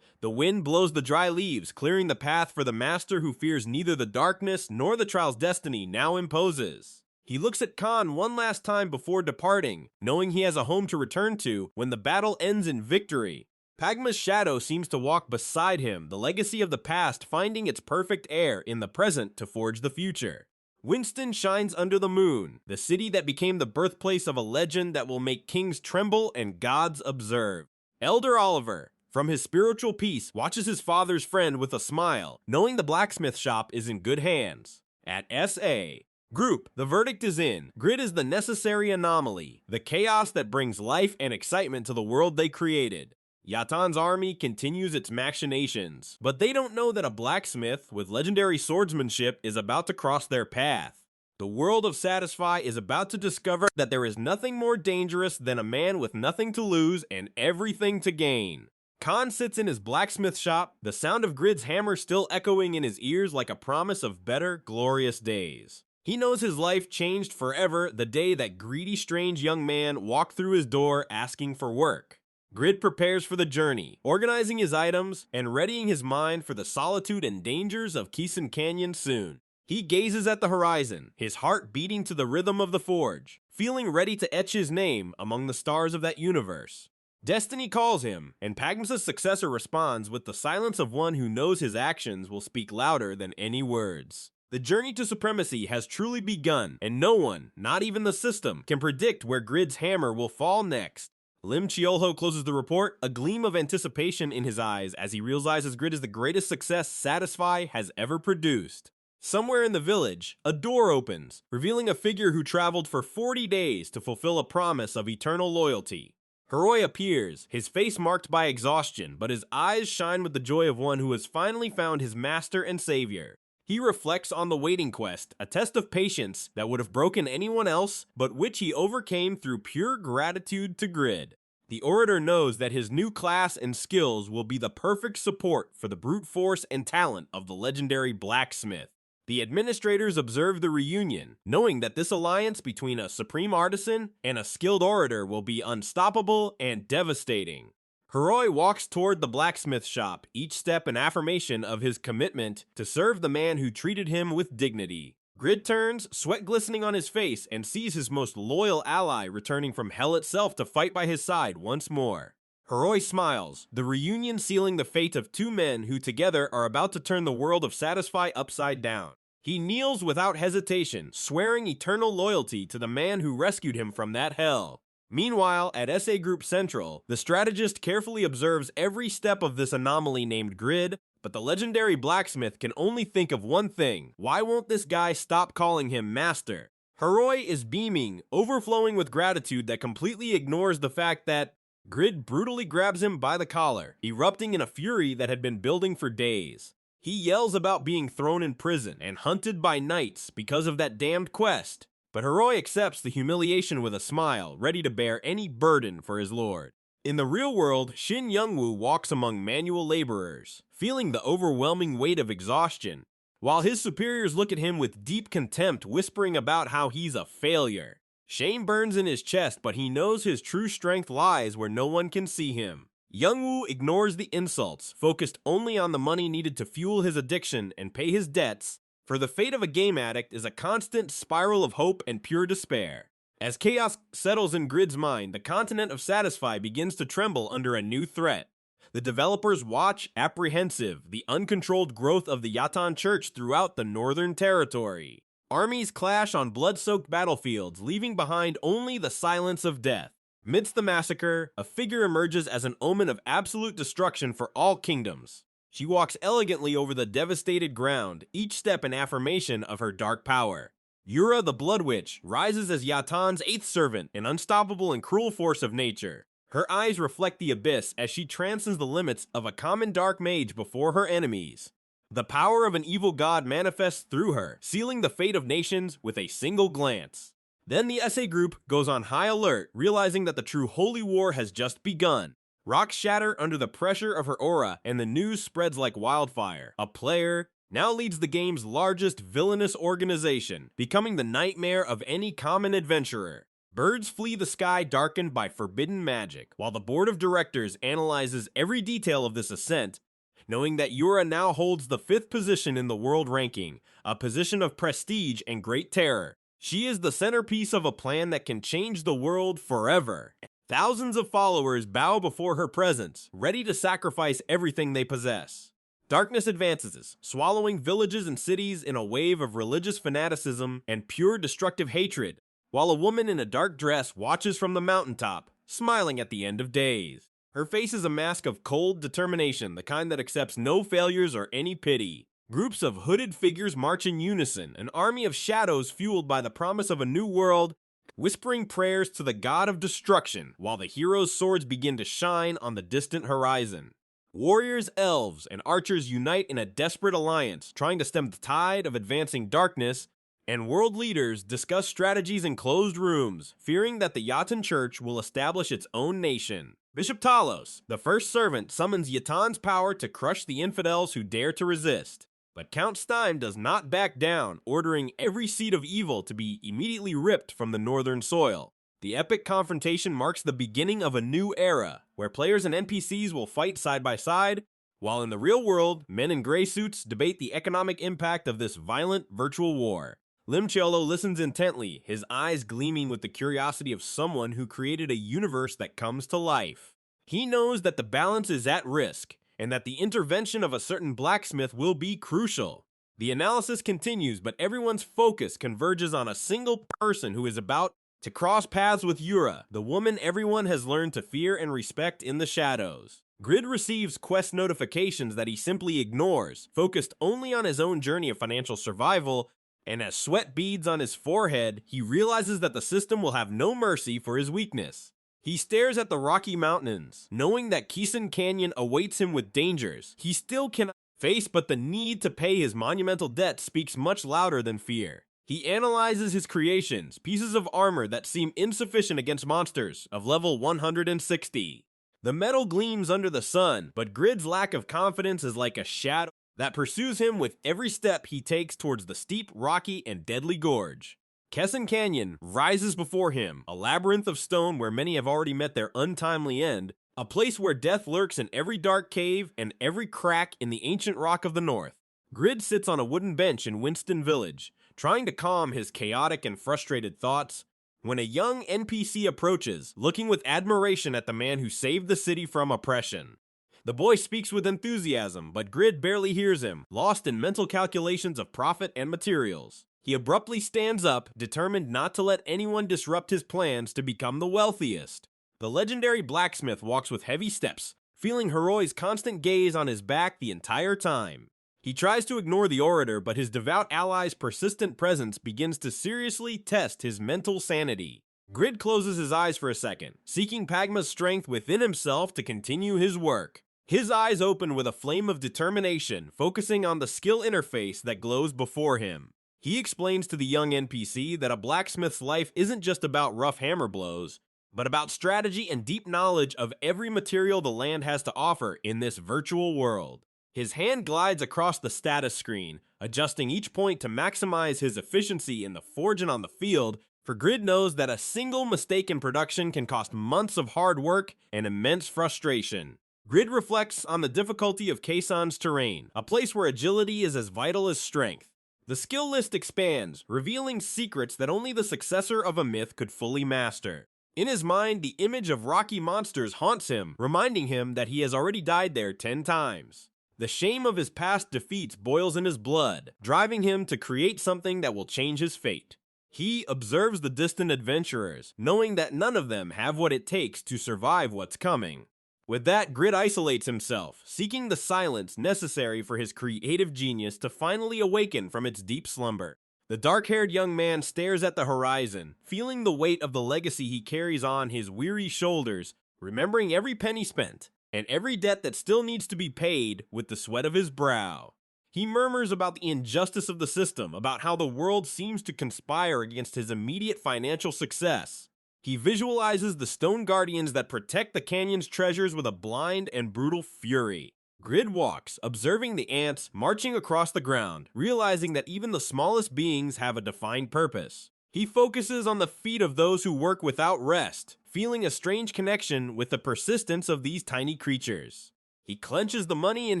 The wind blows the dry leaves, clearing the path for the master who fears neither the darkness nor the trial's destiny now imposes. He looks at Khan one last time before departing, knowing he has a home to return to when the battle ends in victory. Pagma's shadow seems to walk beside him, the legacy of the past finding its perfect heir in the present to forge the future. Winston shines under the moon, the city that became the birthplace of a legend that will make kings tremble and gods observe. Elder Oliver, from his spiritual peace, watches his father's friend with a smile, knowing the blacksmith shop is in good hands. At SA Group, the verdict is in. Grid is the necessary anomaly, the chaos that brings life and excitement to the world they created. Yatan's army continues its machinations, but they don't know that a blacksmith with legendary swordsmanship is about to cross their path. The world of Satisfy is about to discover that there is nothing more dangerous than a man with nothing to lose and everything to gain. Khan sits in his blacksmith shop, the sound of Grid's hammer still echoing in his ears like a promise of better, glorious days. He knows his life changed forever the day that greedy, strange young man walked through his door asking for work. Grid prepares for the journey, organizing his items and readying his mind for the solitude and dangers of Kesson Canyon soon. He gazes at the horizon, his heart beating to the rhythm of the forge, feeling ready to etch his name among the stars of that universe. Destiny calls him, and Pagma's successor responds with the silence of one who knows his actions will speak louder than any words. The journey to supremacy has truly begun, and no one, not even the system, can predict where Grid's hammer will fall next. Lim Chiolho closes the report, a gleam of anticipation in his eyes as he realizes Grid is the greatest success Satisfy has ever produced. Somewhere in the village, a door opens, revealing a figure who traveled for 40 days to fulfill a promise of eternal loyalty. Huroi appears, his face marked by exhaustion, but his eyes shine with the joy of one who has finally found his master and savior. He reflects on the waiting quest, a test of patience that would have broken anyone else, but which he overcame through pure gratitude to Grid. The orator knows that his new class and skills will be the perfect support for the brute force and talent of the legendary blacksmith. The administrators observe the reunion, knowing that this alliance between a supreme artisan and a skilled orator will be unstoppable and devastating. Huroi walks toward the blacksmith shop, each step an affirmation of his commitment to serve the man who treated him with dignity. Grid turns, sweat glistening on his face, and sees his most loyal ally returning from hell itself to fight by his side once more. Huroi smiles, the reunion sealing the fate of two men who together are about to turn the world of Satisfy upside down. He kneels without hesitation, swearing eternal loyalty to the man who rescued him from that hell. Meanwhile, at SA Group Central, the strategist carefully observes every step of this anomaly named Grid, but the legendary blacksmith can only think of one thing: why won't this guy stop calling him master? Huroi is beaming, overflowing with gratitude that completely ignores the fact that Grid brutally grabs him by the collar, erupting in a fury that had been building for days. He yells about being thrown in prison and hunted by knights because of that damned quest. But Huroi accepts the humiliation with a smile, ready to bear any burden for his lord. In the real world, Shin Youngwoo walks among manual laborers, feeling the overwhelming weight of exhaustion, while his superiors look at him with deep contempt, whispering about how he's a failure. Shame burns in his chest, but he knows his true strength lies where no one can see him. Youngwoo ignores the insults, focused only on the money needed to fuel his addiction and pay his debts, for the fate of a game addict is a constant spiral of hope and pure despair. As chaos settles in Grid's mind, the continent of Satisfy begins to tremble under a new threat. The developers watch, apprehensive, the uncontrolled growth of the Yatan Church throughout the Northern Territory. Armies clash on blood-soaked battlefields, leaving behind only the silence of death. Midst the massacre, a figure emerges as an omen of absolute destruction for all kingdoms. She walks elegantly over the devastated ground, each step an affirmation of her dark power. Yura the Blood Witch rises as Yatan's 8th servant, an unstoppable and cruel force of nature. Her eyes reflect the abyss as she transcends the limits of a common dark mage before her enemies. The power of an evil god manifests through her, sealing the fate of nations with a single glance. Then the SA group goes on high alert, realizing that the true holy war has just begun. Rocks shatter under the pressure of her aura, and the news spreads like wildfire. A player now leads the game's largest villainous organization, becoming the nightmare of any common adventurer. Birds flee the sky darkened by forbidden magic, while the board of directors analyzes every detail of this ascent, knowing that Yura now holds the 5th position in the world ranking, a position of prestige and great terror. She is the centerpiece of a plan that can change the world forever. Thousands of followers bow before her presence, ready to sacrifice everything they possess. Darkness advances, swallowing villages and cities in a wave of religious fanaticism and pure destructive hatred, while a woman in a dark dress watches from the mountaintop, smiling at the end of days. Her face is a mask of cold determination, the kind that accepts no failures or any pity. Groups of hooded figures march in unison, an army of shadows fueled by the promise of a new world, whispering prayers to the god of destruction, while the heroes' swords begin to shine on the distant horizon. Warriors, elves, and archers unite in a desperate alliance, trying to stem the tide of advancing darkness, and world leaders discuss strategies in closed rooms, fearing that the Yatan Church will establish its own nation. Bishop Talos, the first servant, summons Yatan's power to crush the infidels who dare to resist. But Count Stein does not back down, ordering every seed of evil to be immediately ripped from the northern soil. The epic confrontation marks the beginning of a new era, where players and NPCs will fight side by side, while in the real world, men in gray suits debate the economic impact of this violent virtual war. Limciolo listens intently, his eyes gleaming with the curiosity of someone who created a universe that comes to life. He knows that the balance is at risk, and that the intervention of a certain blacksmith will be crucial. The analysis continues, but everyone's focus converges on a single person who is about to cross paths with Yura, the woman everyone has learned to fear and respect in the shadows. Grid receives quest notifications that he simply ignores, focused only on his own journey of financial survival, and as sweat beads on his forehead, he realizes that the system will have no mercy for his weakness. He stares at the Rocky Mountains, knowing that Kisen Canyon awaits him with dangers he still cannot face, but the need to pay his monumental debt speaks much louder than fear. He analyzes his creations, pieces of armor that seem insufficient against monsters of level 160. The metal gleams under the sun, but Grid's lack of confidence is like a shadow that pursues him with every step he takes towards the steep, rocky, and deadly gorge. Kesen Canyon rises before him, a labyrinth of stone where many have already met their untimely end, a place where death lurks in every dark cave and every crack in the ancient rock of the north. Grid sits on a wooden bench in Winston Village, trying to calm his chaotic and frustrated thoughts, when a young NPC approaches, looking with admiration at the man who saved the city from oppression. The boy speaks with enthusiasm, but Grid barely hears him, lost in mental calculations of profit and materials. He abruptly stands up, determined not to let anyone disrupt his plans to become the wealthiest. The legendary blacksmith walks with heavy steps, feeling Huroi's constant gaze on his back the entire time. He tries to ignore the orator, but his devout ally's persistent presence begins to seriously test his mental sanity. Grid closes his eyes for a second, seeking Pagma's strength within himself to continue his work. His eyes open with a flame of determination, focusing on the skill interface that glows before him. He explains to the young NPC that a blacksmith's life isn't just about rough hammer blows, but about strategy and deep knowledge of every material the land has to offer in this virtual world. His hand glides across the status screen, adjusting each point to maximize his efficiency in the forge and on the field, for Grid knows that a single mistake in production can cost months of hard work and immense frustration. Grid reflects on the difficulty of Keisan's terrain, a place where agility is as vital as strength. The skill list expands, revealing secrets that only the successor of a myth could fully master. In his mind, the image of rocky monsters haunts him, reminding him that he has already died there 10 times. The shame of his past defeats boils in his blood, driving him to create something that will change his fate. He observes the distant adventurers, knowing that none of them have what it takes to survive what's coming. With that, Grid isolates himself, seeking the silence necessary for his creative genius to finally awaken from its deep slumber. The dark-haired young man stares at the horizon, feeling the weight of the legacy he carries on his weary shoulders, remembering every penny spent, and every debt that still needs to be paid with the sweat of his brow. He murmurs about the injustice of the system, about how the world seems to conspire against his immediate financial success. He visualizes the stone guardians that protect the canyon's treasures with a blind and brutal fury. Grid walks, observing the ants marching across the ground, realizing that even the smallest beings have a defined purpose. He focuses on the feet of those who work without rest, feeling a strange connection with the persistence of these tiny creatures. He clenches the money in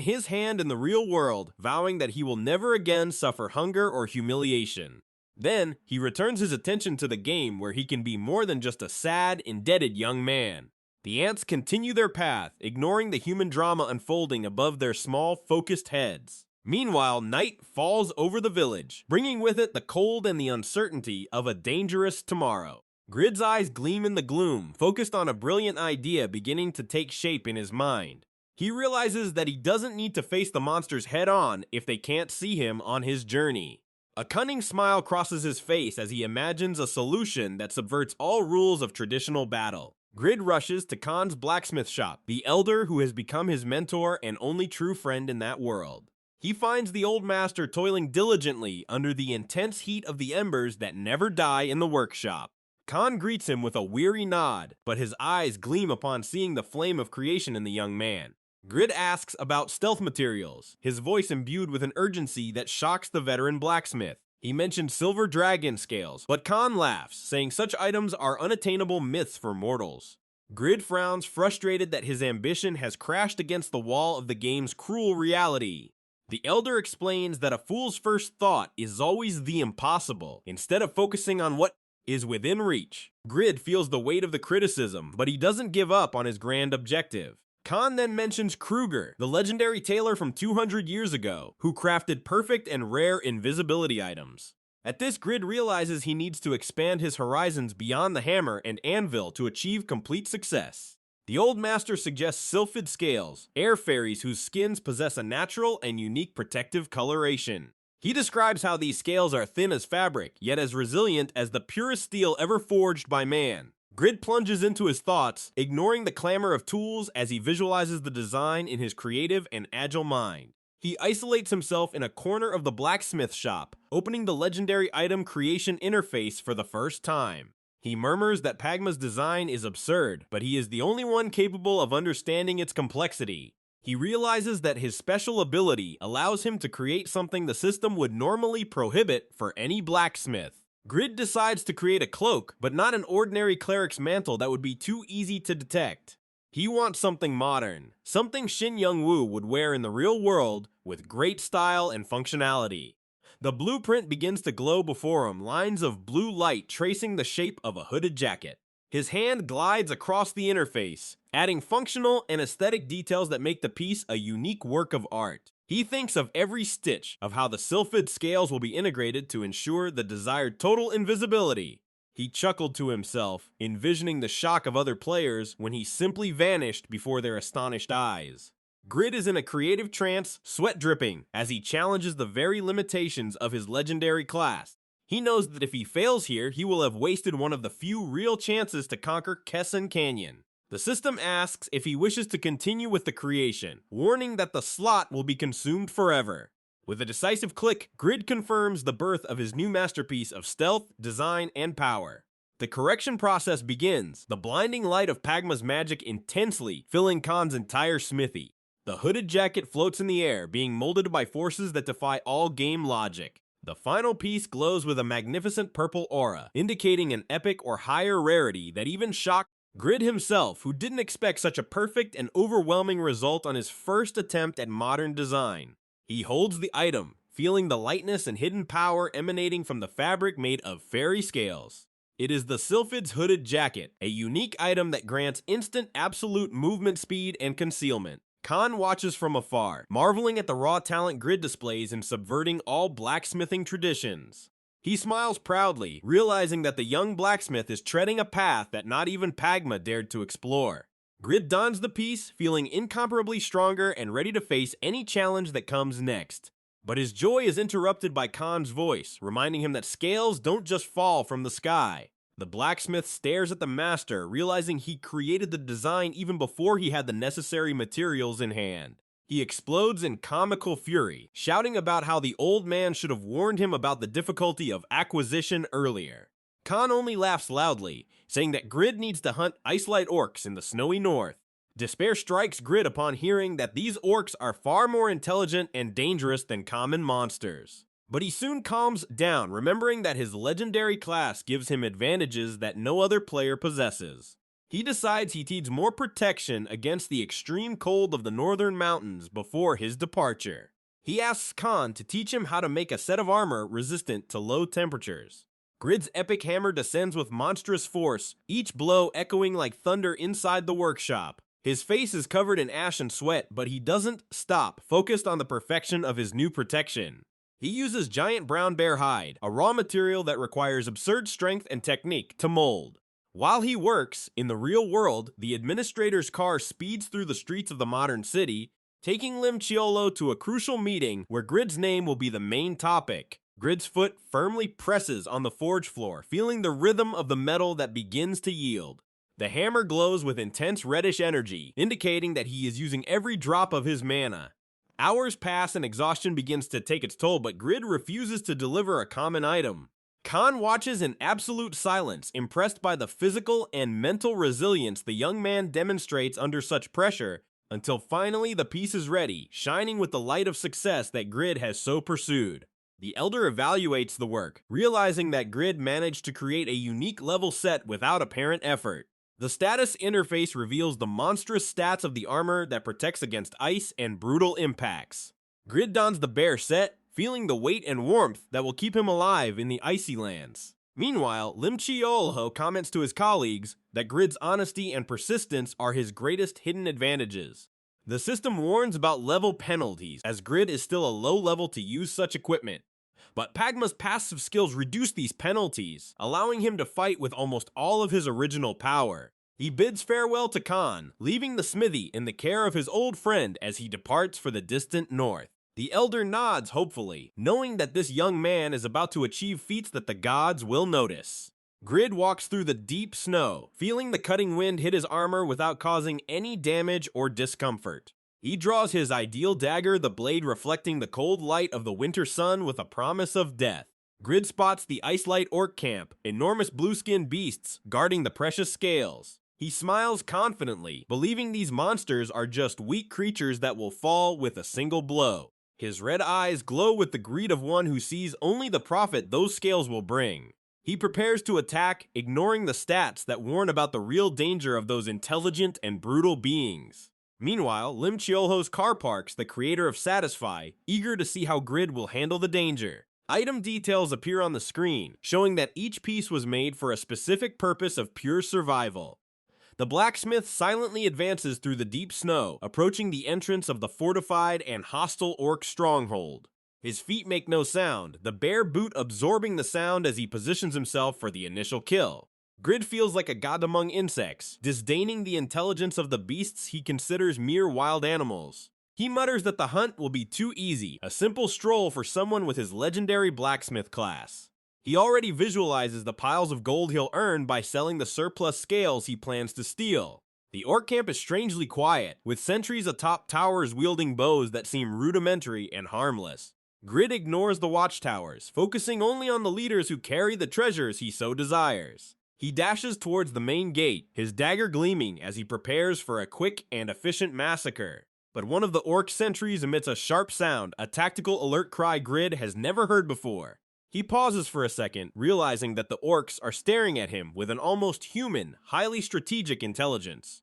his hand in the real world, vowing that he will never again suffer hunger or humiliation. Then, he returns his attention to the game where he can be more than just a sad, indebted young man. The ants continue their path, ignoring the human drama unfolding above their small, focused heads. Meanwhile, night falls over the village, bringing with it the cold and the uncertainty of a dangerous tomorrow. Grid's eyes gleam in the gloom, focused on a brilliant idea beginning to take shape in his mind. He realizes that he doesn't need to face the monsters head-on if they can't see him on his journey. A cunning smile crosses his face as he imagines a solution that subverts all rules of traditional battle. Grid rushes to Khan's blacksmith shop, the elder who has become his mentor and only true friend in that world. He finds the old master toiling diligently under the intense heat of the embers that never die in the workshop. Khan greets him with a weary nod, but his eyes gleam upon seeing the flame of creation in the young man. Grid asks about stealth materials, his voice imbued with an urgency that shocks the veteran blacksmith. He mentions silver dragon scales, but Khan laughs, saying such items are unattainable myths for mortals. Grid frowns, frustrated that his ambition has crashed against the wall of the game's cruel reality. The elder explains that a fool's first thought is always the impossible, instead of focusing on what is within reach. Grid feels the weight of the criticism, but he doesn't give up on his grand objective. Khan then mentions Kruger, the legendary tailor from 200 years ago, who crafted perfect and rare invisibility items. At this, Grid realizes he needs to expand his horizons beyond the hammer and anvil to achieve complete success. The old master suggests sylphid scales, air fairies whose skins possess a natural and unique protective coloration. He describes how these scales are thin as fabric, yet as resilient as the purest steel ever forged by man. Grid plunges into his thoughts, ignoring the clamor of tools as he visualizes the design in his creative and agile mind. He isolates himself in a corner of the blacksmith shop, opening the legendary item creation interface for the first time. He murmurs that Pagma's design is absurd, but he is the only one capable of understanding its complexity. He realizes that his special ability allows him to create something the system would normally prohibit for any blacksmith. Grid decides to create a cloak, but not an ordinary cleric's mantle that would be too easy to detect. He wants something modern, something Shin Youngwoo would wear in the real world with great style and functionality. The blueprint begins to glow before him, lines of blue light tracing the shape of a hooded jacket. His hand glides across the interface, adding functional and aesthetic details that make the piece a unique work of art. He thinks of every stitch of how the sylphid scales will be integrated to ensure the desired total invisibility. He chuckled to himself, envisioning the shock of other players when he simply vanished before their astonished eyes. Grid is in a creative trance, sweat dripping, as he challenges the very limitations of his legendary class. He knows that if he fails here, he will have wasted one of the few real chances to conquer Kesson Canyon. The system asks if he wishes to continue with the creation, warning that the slot will be consumed forever. With a decisive click, Grid confirms the birth of his new masterpiece of stealth, design, and power. The correction process begins, the blinding light of Pagma's magic intensely filling Khan's entire smithy. The hooded jacket floats in the air, being molded by forces that defy all game logic. The final piece glows with a magnificent purple aura, indicating an epic or higher rarity that even shocked Grid himself, who didn't expect such a perfect and overwhelming result on his first attempt at modern design. He holds the item, feeling the lightness and hidden power emanating from the fabric made of fairy scales. It is the Sylphid's hooded jacket, a unique item that grants instant absolute movement speed and concealment. Khan watches from afar, marveling at the raw talent Grid displays in subverting all blacksmithing traditions. He smiles proudly, realizing that the young blacksmith is treading a path that not even Pagma dared to explore. Grid dons the piece, feeling incomparably stronger and ready to face any challenge that comes next. But his joy is interrupted by Khan's voice, reminding him that scales don't just fall from the sky. The blacksmith stares at the master, realizing he created the design even before he had the necessary materials in hand. He explodes in comical fury, shouting about how the old man should have warned him about the difficulty of acquisition earlier. Khan only laughs loudly, saying that Grid needs to hunt ice-light orcs in the snowy north. Despair strikes Grid upon hearing that these orcs are far more intelligent and dangerous than common monsters. But he soon calms down, remembering that his legendary class gives him advantages that no other player possesses. He decides he needs more protection against the extreme cold of the northern mountains before his departure. He asks Khan to teach him how to make a set of armor resistant to low temperatures. Grid's epic hammer descends with monstrous force, each blow echoing like thunder inside the workshop. His face is covered in ash and sweat, but he doesn't stop, focused on the perfection of his new protection. He uses giant brown bear hide, a raw material that requires absurd strength and technique to mold. While he works, in the real world, the administrator's car speeds through the streets of the modern city, taking Lim Chiolo to a crucial meeting where Grid's name will be the main topic. Grid's foot firmly presses on the forge floor, feeling the rhythm of the metal that begins to yield. The hammer glows with intense reddish energy, indicating that he is using every drop of his mana. Hours pass and exhaustion begins to take its toll, but Grid refuses to deliver a common item. Khan watches in absolute silence, impressed by the physical and mental resilience the young man demonstrates under such pressure, until finally the piece is ready, shining with the light of success that Grid has so pursued. The Elder evaluates the work, realizing that Grid managed to create a unique level set without apparent effort. The status interface reveals the monstrous stats of the armor that protects against ice and brutal impacts. Grid dons the bear set, feeling the weight and warmth that will keep him alive in the icy lands. Meanwhile, Lim Chiolho comments to his colleagues that Grid's honesty and persistence are his greatest hidden advantages. The system warns about level penalties, as Grid is still a low level to use such equipment. But Pagma's passive skills reduce these penalties, allowing him to fight with almost all of his original power. He bids farewell to Khan, leaving the smithy in the care of his old friend as he departs for the distant north. The Elder nods hopefully, knowing that this young man is about to achieve feats that the gods will notice. Grid walks through the deep snow, feeling the cutting wind hit his armor without causing any damage or discomfort. He draws his ideal dagger, the blade reflecting the cold light of the winter sun with a promise of death. Grid spots the Ice-Light Orc camp, enormous blue-skinned beasts guarding the precious scales. He smiles confidently, believing these monsters are just weak creatures that will fall with a single blow. His red eyes glow with the greed of one who sees only the profit those scales will bring. He prepares to attack, ignoring the stats that warn about the real danger of those intelligent and brutal beings. Meanwhile, Lim Chiolho's car parks, the creator of Satisfy, eager to see how Grid will handle the danger. Item details appear on the screen, showing that each piece was made for a specific purpose of pure survival. The blacksmith silently advances through the deep snow, approaching the entrance of the fortified and hostile orc stronghold. His feet make no sound, the bare boot absorbing the sound as he positions himself for the initial kill. Grid feels like a god among insects, disdaining the intelligence of the beasts he considers mere wild animals. He mutters that the hunt will be too easy, a simple stroll for someone with his legendary blacksmith class. He already visualizes the piles of gold he'll earn by selling the surplus scales he plans to steal. The orc camp is strangely quiet, with sentries atop towers wielding bows that seem rudimentary and harmless. Grid ignores the watchtowers, focusing only on the leaders who carry the treasures he so desires. He dashes towards the main gate, his dagger gleaming as he prepares for a quick and efficient massacre. But one of the orc sentries emits a sharp sound, a tactical alert cry Grid has never heard before. He pauses for a second, realizing that the orcs are staring at him with an almost human, highly strategic intelligence.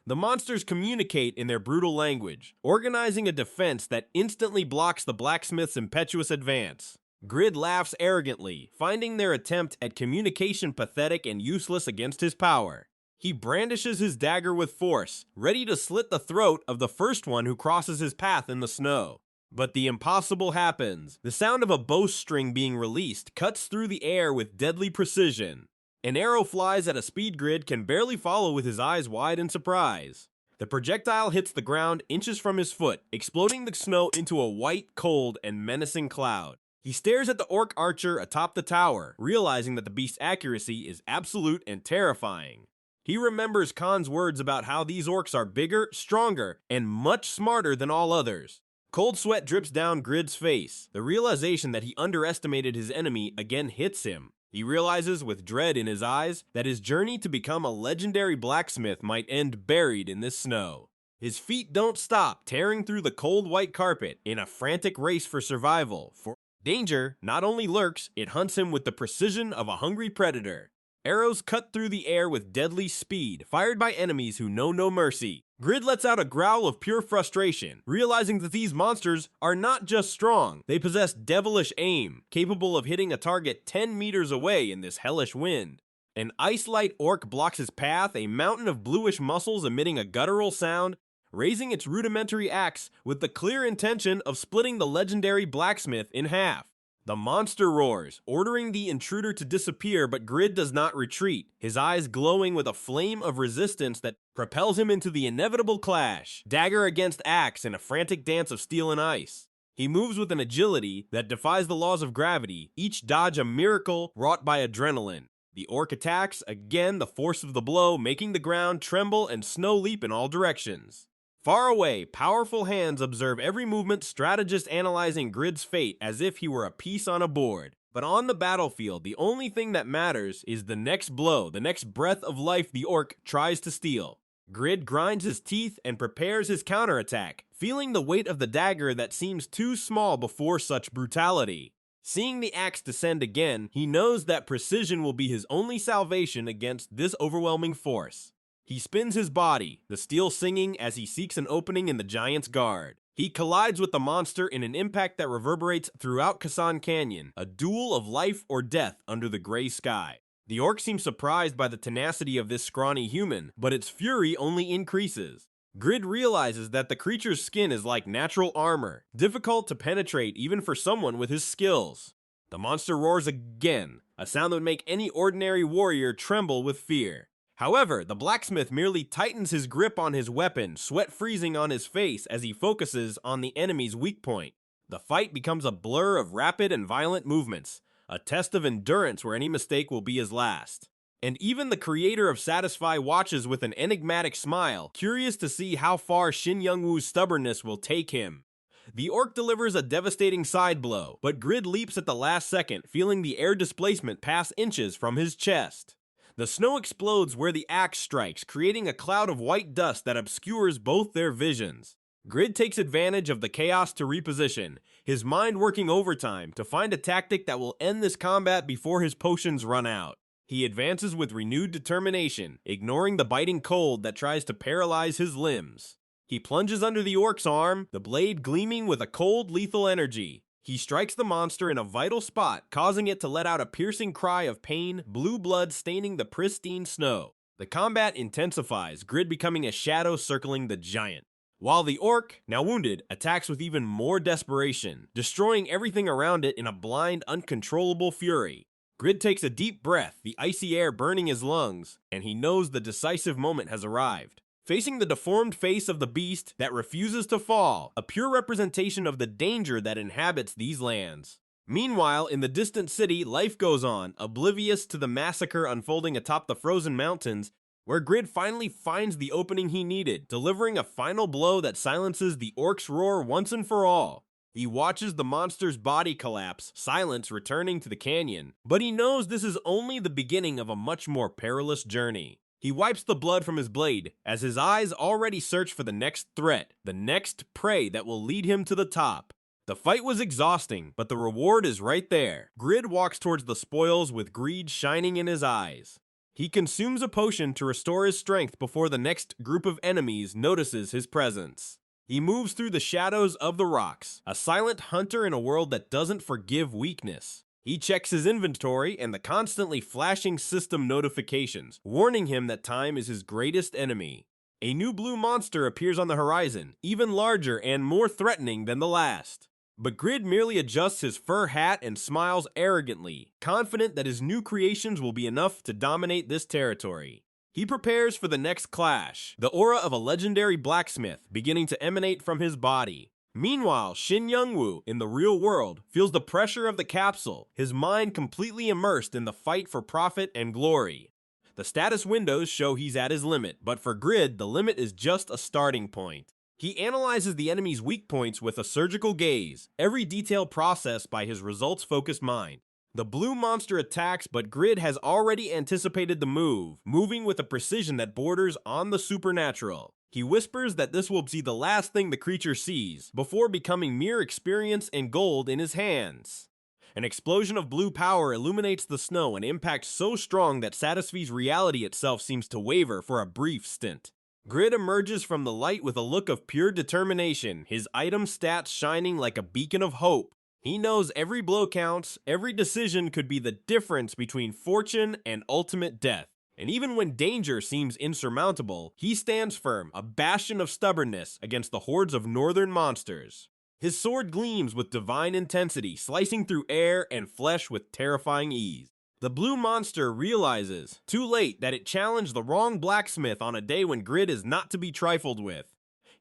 The monsters communicate in their brutal language, organizing a defense that instantly blocks the blacksmith's impetuous advance. Grid laughs arrogantly, finding their attempt at communication pathetic and useless against his power. He brandishes his dagger with force, ready to slit the throat of the first one who crosses his path in the snow. But the impossible happens. The sound of a bowstring being released cuts through the air with deadly precision. An arrow flies at a speed Grid can barely follow with his eyes wide in surprise. The The projectile hits the ground inches from his foot, exploding the snow into a white, cold, and menacing cloud. He stares at the orc archer atop the tower, realizing that the beast's accuracy is absolute and terrifying. He remembers Khan's words about how these orcs are bigger, stronger, and much smarter than all others. Cold sweat drips down Grid's face. The realization that he underestimated his enemy again hits him. He realizes with dread in his eyes that his journey to become a legendary blacksmith might end buried in this snow. His feet don't stop tearing through the cold white carpet in a frantic race for survival, for danger not only lurks, it hunts him with the precision of a hungry predator. Arrows cut through the air with deadly speed, fired by enemies who know no mercy. Grid lets out a growl of pure frustration, realizing that these monsters are not just strong, they possess devilish aim, capable of hitting a target 10 meters away in this hellish wind. An ice-light orc blocks his path, a mountain of bluish muscles emitting a guttural sound, raising its rudimentary axe with the clear intention of splitting the legendary blacksmith in half. The monster roars, ordering the intruder to disappear, but Grid does not retreat, his eyes glowing with a flame of resistance that propels him into the inevitable clash, dagger against axe in a frantic dance of steel and ice. He moves with an agility that defies the laws of gravity, each dodge a miracle wrought by adrenaline. The orc attacks, again the force of the blow making the ground tremble and snow leap in all directions. Far away, powerful hands observe every movement, strategist analyzing Grid's fate as if he were a piece on a board. But on the battlefield, the only thing that matters is the next blow, the next breath of life the orc tries to steal. Grid grinds his teeth and prepares his counterattack, feeling the weight of the dagger that seems too small before such brutality. Seeing the axe descend again, he knows that precision will be his only salvation against this overwhelming force. He spins his body, the steel singing as he seeks an opening in the giant's guard. He collides with the monster in an impact that reverberates throughout Kasan Canyon, a duel of life or death under the gray sky. The orc seems surprised by the tenacity of this scrawny human, but its fury only increases. Grid realizes that the creature's skin is like natural armor, difficult to penetrate even for someone with his skills. The monster roars again, a sound that would make any ordinary warrior tremble with fear. However, the blacksmith merely tightens his grip on his weapon, sweat freezing on his face as he focuses on the enemy's weak point. The fight becomes a blur of rapid and violent movements, a test of endurance where any mistake will be his last. And even the creator of Satisfy watches with an enigmatic smile, curious to see how far Shin Youngwoo's stubbornness will take him. The orc delivers a devastating side blow, but Grid leaps at the last second, feeling the air displacement pass inches from his chest. The snow explodes where the axe strikes, creating a cloud of white dust that obscures both their visions. Grid takes advantage of the chaos to reposition, his mind working overtime to find a tactic that will end this combat before his potions run out. He advances with renewed determination, ignoring the biting cold that tries to paralyze his limbs. He plunges under the orc's arm, the blade gleaming with a cold, lethal energy. He strikes the monster in a vital spot, causing it to let out a piercing cry of pain, blue blood staining the pristine snow. The combat intensifies, Grid becoming a shadow circling the giant. While the orc, now wounded, attacks with even more desperation, destroying everything around it in a blind, uncontrollable fury. Grid takes a deep breath, the icy air burning his lungs, and he knows the decisive moment has arrived. Facing the deformed face of the beast that refuses to fall, a pure representation of the danger that inhabits these lands. Meanwhile, in the distant city, life goes on, oblivious to the massacre unfolding atop the frozen mountains, where Grid finally finds the opening he needed, delivering a final blow that silences the orc's roar once and for all. He watches the monster's body collapse, silence returning to the canyon, but he knows this is only the beginning of a much more perilous journey. He wipes the blood from his blade, as his eyes already search for the next threat, the next prey that will lead him to the top. The fight was exhausting, but the reward is right there. Grid walks towards the spoils with greed shining in his eyes. He consumes a potion to restore his strength before the next group of enemies notices his presence. He moves through the shadows of the rocks, a silent hunter in a world that doesn't forgive weakness. He checks his inventory and the constantly flashing system notifications, warning him that time is his greatest enemy. A new blue monster appears on the horizon, even larger and more threatening than the last. But Grid merely adjusts his fur hat and smiles arrogantly, confident that his new creations will be enough to dominate this territory. He prepares for the next clash, the aura of a legendary blacksmith beginning to emanate from his body. Meanwhile, Shin Youngwoo, in the real world, feels the pressure of the capsule, his mind completely immersed in the fight for profit and glory. The status windows show he's at his limit, but for Grid, the limit is just a starting point. He analyzes the enemy's weak points with a surgical gaze, every detail processed by his results-focused mind. The blue monster attacks, but Grid has already anticipated the move, moving with a precision that borders on the supernatural. He whispers that this will be the last thing the creature sees, before becoming mere experience and gold in his hands. An explosion of blue power illuminates the snow, an impact so strong that Satisfy's reality itself seems to waver for a brief stint. Grid emerges from the light with a look of pure determination, his item stats shining like a beacon of hope. He knows every blow counts, every decision could be the difference between fortune and ultimate death. And even when danger seems insurmountable, he stands firm, a bastion of stubbornness against the hordes of northern monsters. His sword gleams with divine intensity, slicing through air and flesh with terrifying ease. The blue monster realizes, too late, that it challenged the wrong blacksmith on a day when Grid is not to be trifled with.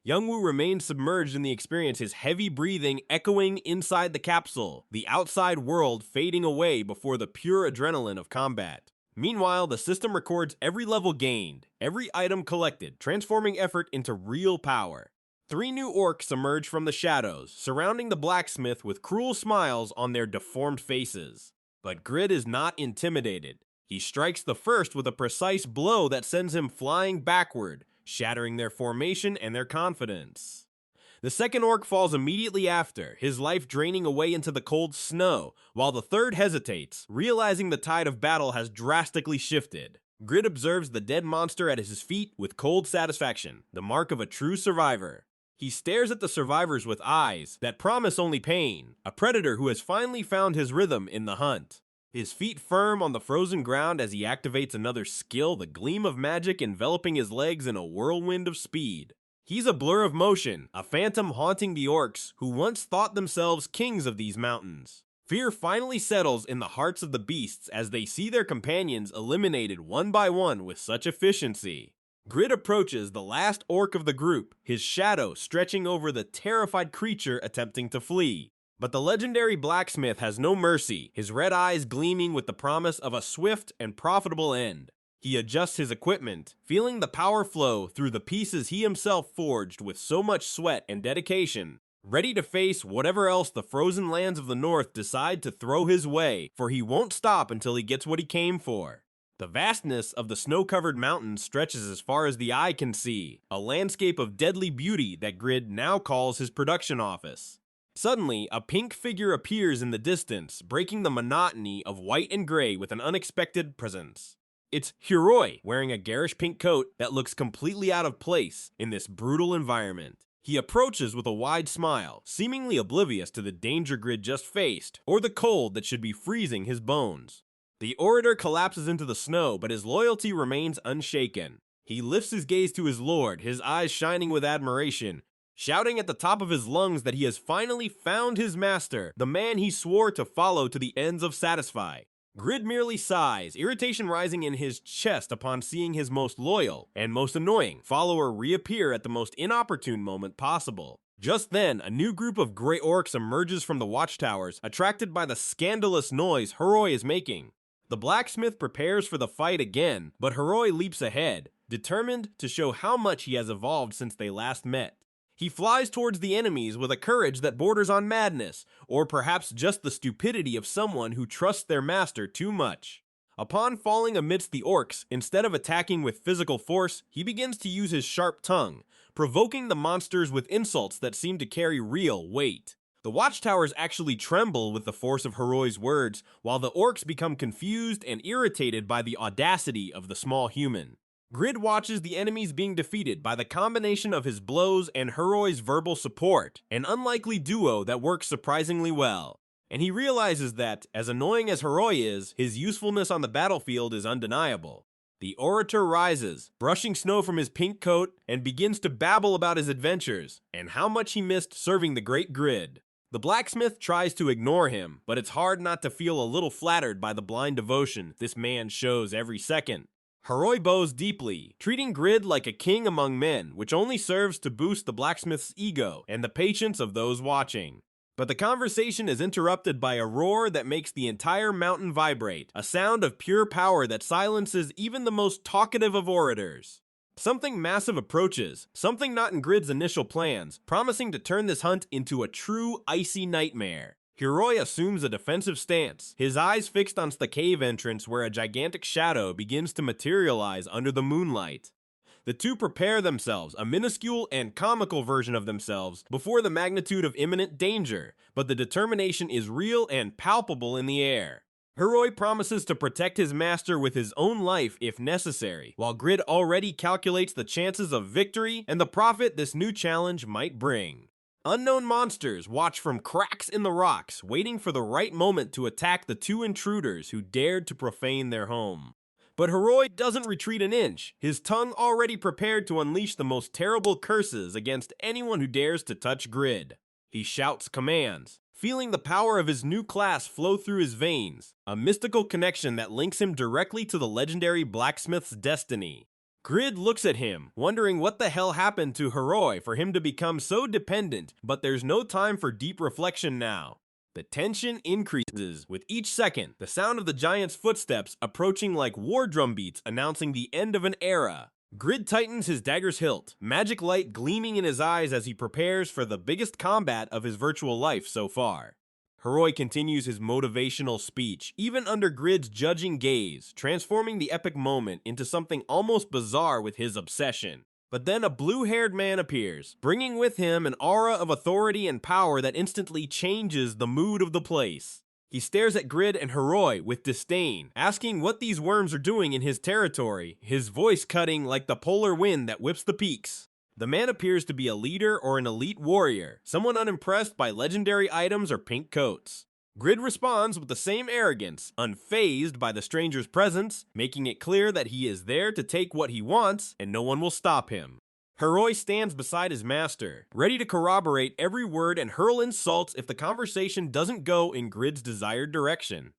Youngwoo remains submerged in the experience, his heavy breathing echoing inside the capsule, the outside world fading away before the pure adrenaline of combat. Meanwhile, the system records every level gained, every item collected, transforming effort into real power. 3 new orcs emerge from the shadows, surrounding the blacksmith with cruel smiles on their deformed faces. But Grid is not intimidated. He strikes the first with a precise blow that sends him flying backward, shattering their formation and their confidence. The second orc falls immediately after, his life draining away into the cold snow, while the third hesitates, realizing the tide of battle has drastically shifted. Grid observes the dead monster at his feet with cold satisfaction, the mark of a true survivor. He stares at the survivors with eyes that promise only pain, a predator who has finally found his rhythm in the hunt. His feet firm on the frozen ground as he activates another skill, the gleam of magic enveloping his legs in a whirlwind of speed. He's a blur of motion, a phantom haunting the orcs who once thought themselves kings of these mountains. Fear finally settles in the hearts of the beasts as they see their companions eliminated one by one with such efficiency. Grid approaches the last orc of the group, his shadow stretching over the terrified creature attempting to flee. But the legendary blacksmith has no mercy, his red eyes gleaming with the promise of a swift and profitable end. He adjusts his equipment, feeling the power flow through the pieces he himself forged with so much sweat and dedication, ready to face whatever else the frozen lands of the north decide to throw his way, for he won't stop until he gets what he came for. The vastness of the snow-covered mountains stretches as far as the eye can see, a landscape of deadly beauty that Grid now calls his production office. Suddenly, a pink figure appears in the distance, breaking the monotony of white and gray with an unexpected presence. It's Huroi, wearing a garish pink coat that looks completely out of place in this brutal environment. He approaches with a wide smile, seemingly oblivious to the danger Grid just faced, or the cold that should be freezing his bones. The orator collapses into the snow, but his loyalty remains unshaken. He lifts his gaze to his lord, his eyes shining with admiration, shouting at the top of his lungs that he has finally found his master, the man he swore to follow to the ends of Satisfy. Grid merely sighs, irritation rising in his chest upon seeing his most loyal and most annoying follower reappear at the most inopportune moment possible. Just then, a new group of gray orcs emerges from the watchtowers, attracted by the scandalous noise Huroi is making. The blacksmith prepares for the fight again, but Huroi leaps ahead, determined to show how much he has evolved since they last met. He flies towards the enemies with a courage that borders on madness, or perhaps just the stupidity of someone who trusts their master too much. Upon falling amidst the orcs, instead of attacking with physical force, he begins to use his sharp tongue, provoking the monsters with insults that seem to carry real weight. The watchtowers actually tremble with the force of Huroi's words, while the orcs become confused and irritated by the audacity of the small human. Grid watches the enemies being defeated by the combination of his blows and Huroi's verbal support, an unlikely duo that works surprisingly well. And he realizes that, as annoying as Huroi is, his usefulness on the battlefield is undeniable. The orator rises, brushing snow from his pink coat, and begins to babble about his adventures, and how much he missed serving the great Grid. The blacksmith tries to ignore him, but it's hard not to feel a little flattered by the blind devotion this man shows every second. Huroi bows deeply, treating Grid like a king among men, which only serves to boost the blacksmith's ego and the patience of those watching. But the conversation is interrupted by a roar that makes the entire mountain vibrate, a sound of pure power that silences even the most talkative of orators. Something massive approaches, something not in Grid's initial plans, promising to turn this hunt into a true icy nightmare. Huroi assumes a defensive stance, his eyes fixed on the cave entrance where a gigantic shadow begins to materialize under the moonlight. The two prepare themselves, a minuscule and comical version of themselves, before the magnitude of imminent danger, but the determination is real and palpable in the air. Huroi promises to protect his master with his own life if necessary, while Grid already calculates the chances of victory and the profit this new challenge might bring. Unknown monsters watch from cracks in the rocks, waiting for the right moment to attack the two intruders who dared to profane their home. But Huroi doesn't retreat an inch, his tongue already prepared to unleash the most terrible curses against anyone who dares to touch Grid. He shouts commands, feeling the power of his new class flow through his veins, a mystical connection that links him directly to the legendary blacksmith's destiny. Grid looks at him, wondering what the hell happened to Huroi for him to become so dependent, but there's no time for deep reflection now. The tension increases with each second, the sound of the giant's footsteps approaching like war drum beats announcing the end of an era. Grid tightens his dagger's hilt, magic light gleaming in his eyes as he prepares for the biggest combat of his virtual life so far. Huroi continues his motivational speech, even under Grid's judging gaze, transforming the epic moment into something almost bizarre with his obsession. But then a blue-haired man appears, bringing with him an aura of authority and power that instantly changes the mood of the place. He stares at Grid and Huroi with disdain, asking what these worms are doing in his territory, his voice cutting like the polar wind that whips the peaks. The man appears to be a leader or an elite warrior, someone unimpressed by legendary items or pink coats. Grid responds with the same arrogance, unfazed by the stranger's presence, making it clear that he is there to take what he wants and no one will stop him. Huroi stands beside his master, ready to corroborate every word and hurl insults if the conversation doesn't go in Grid's desired direction.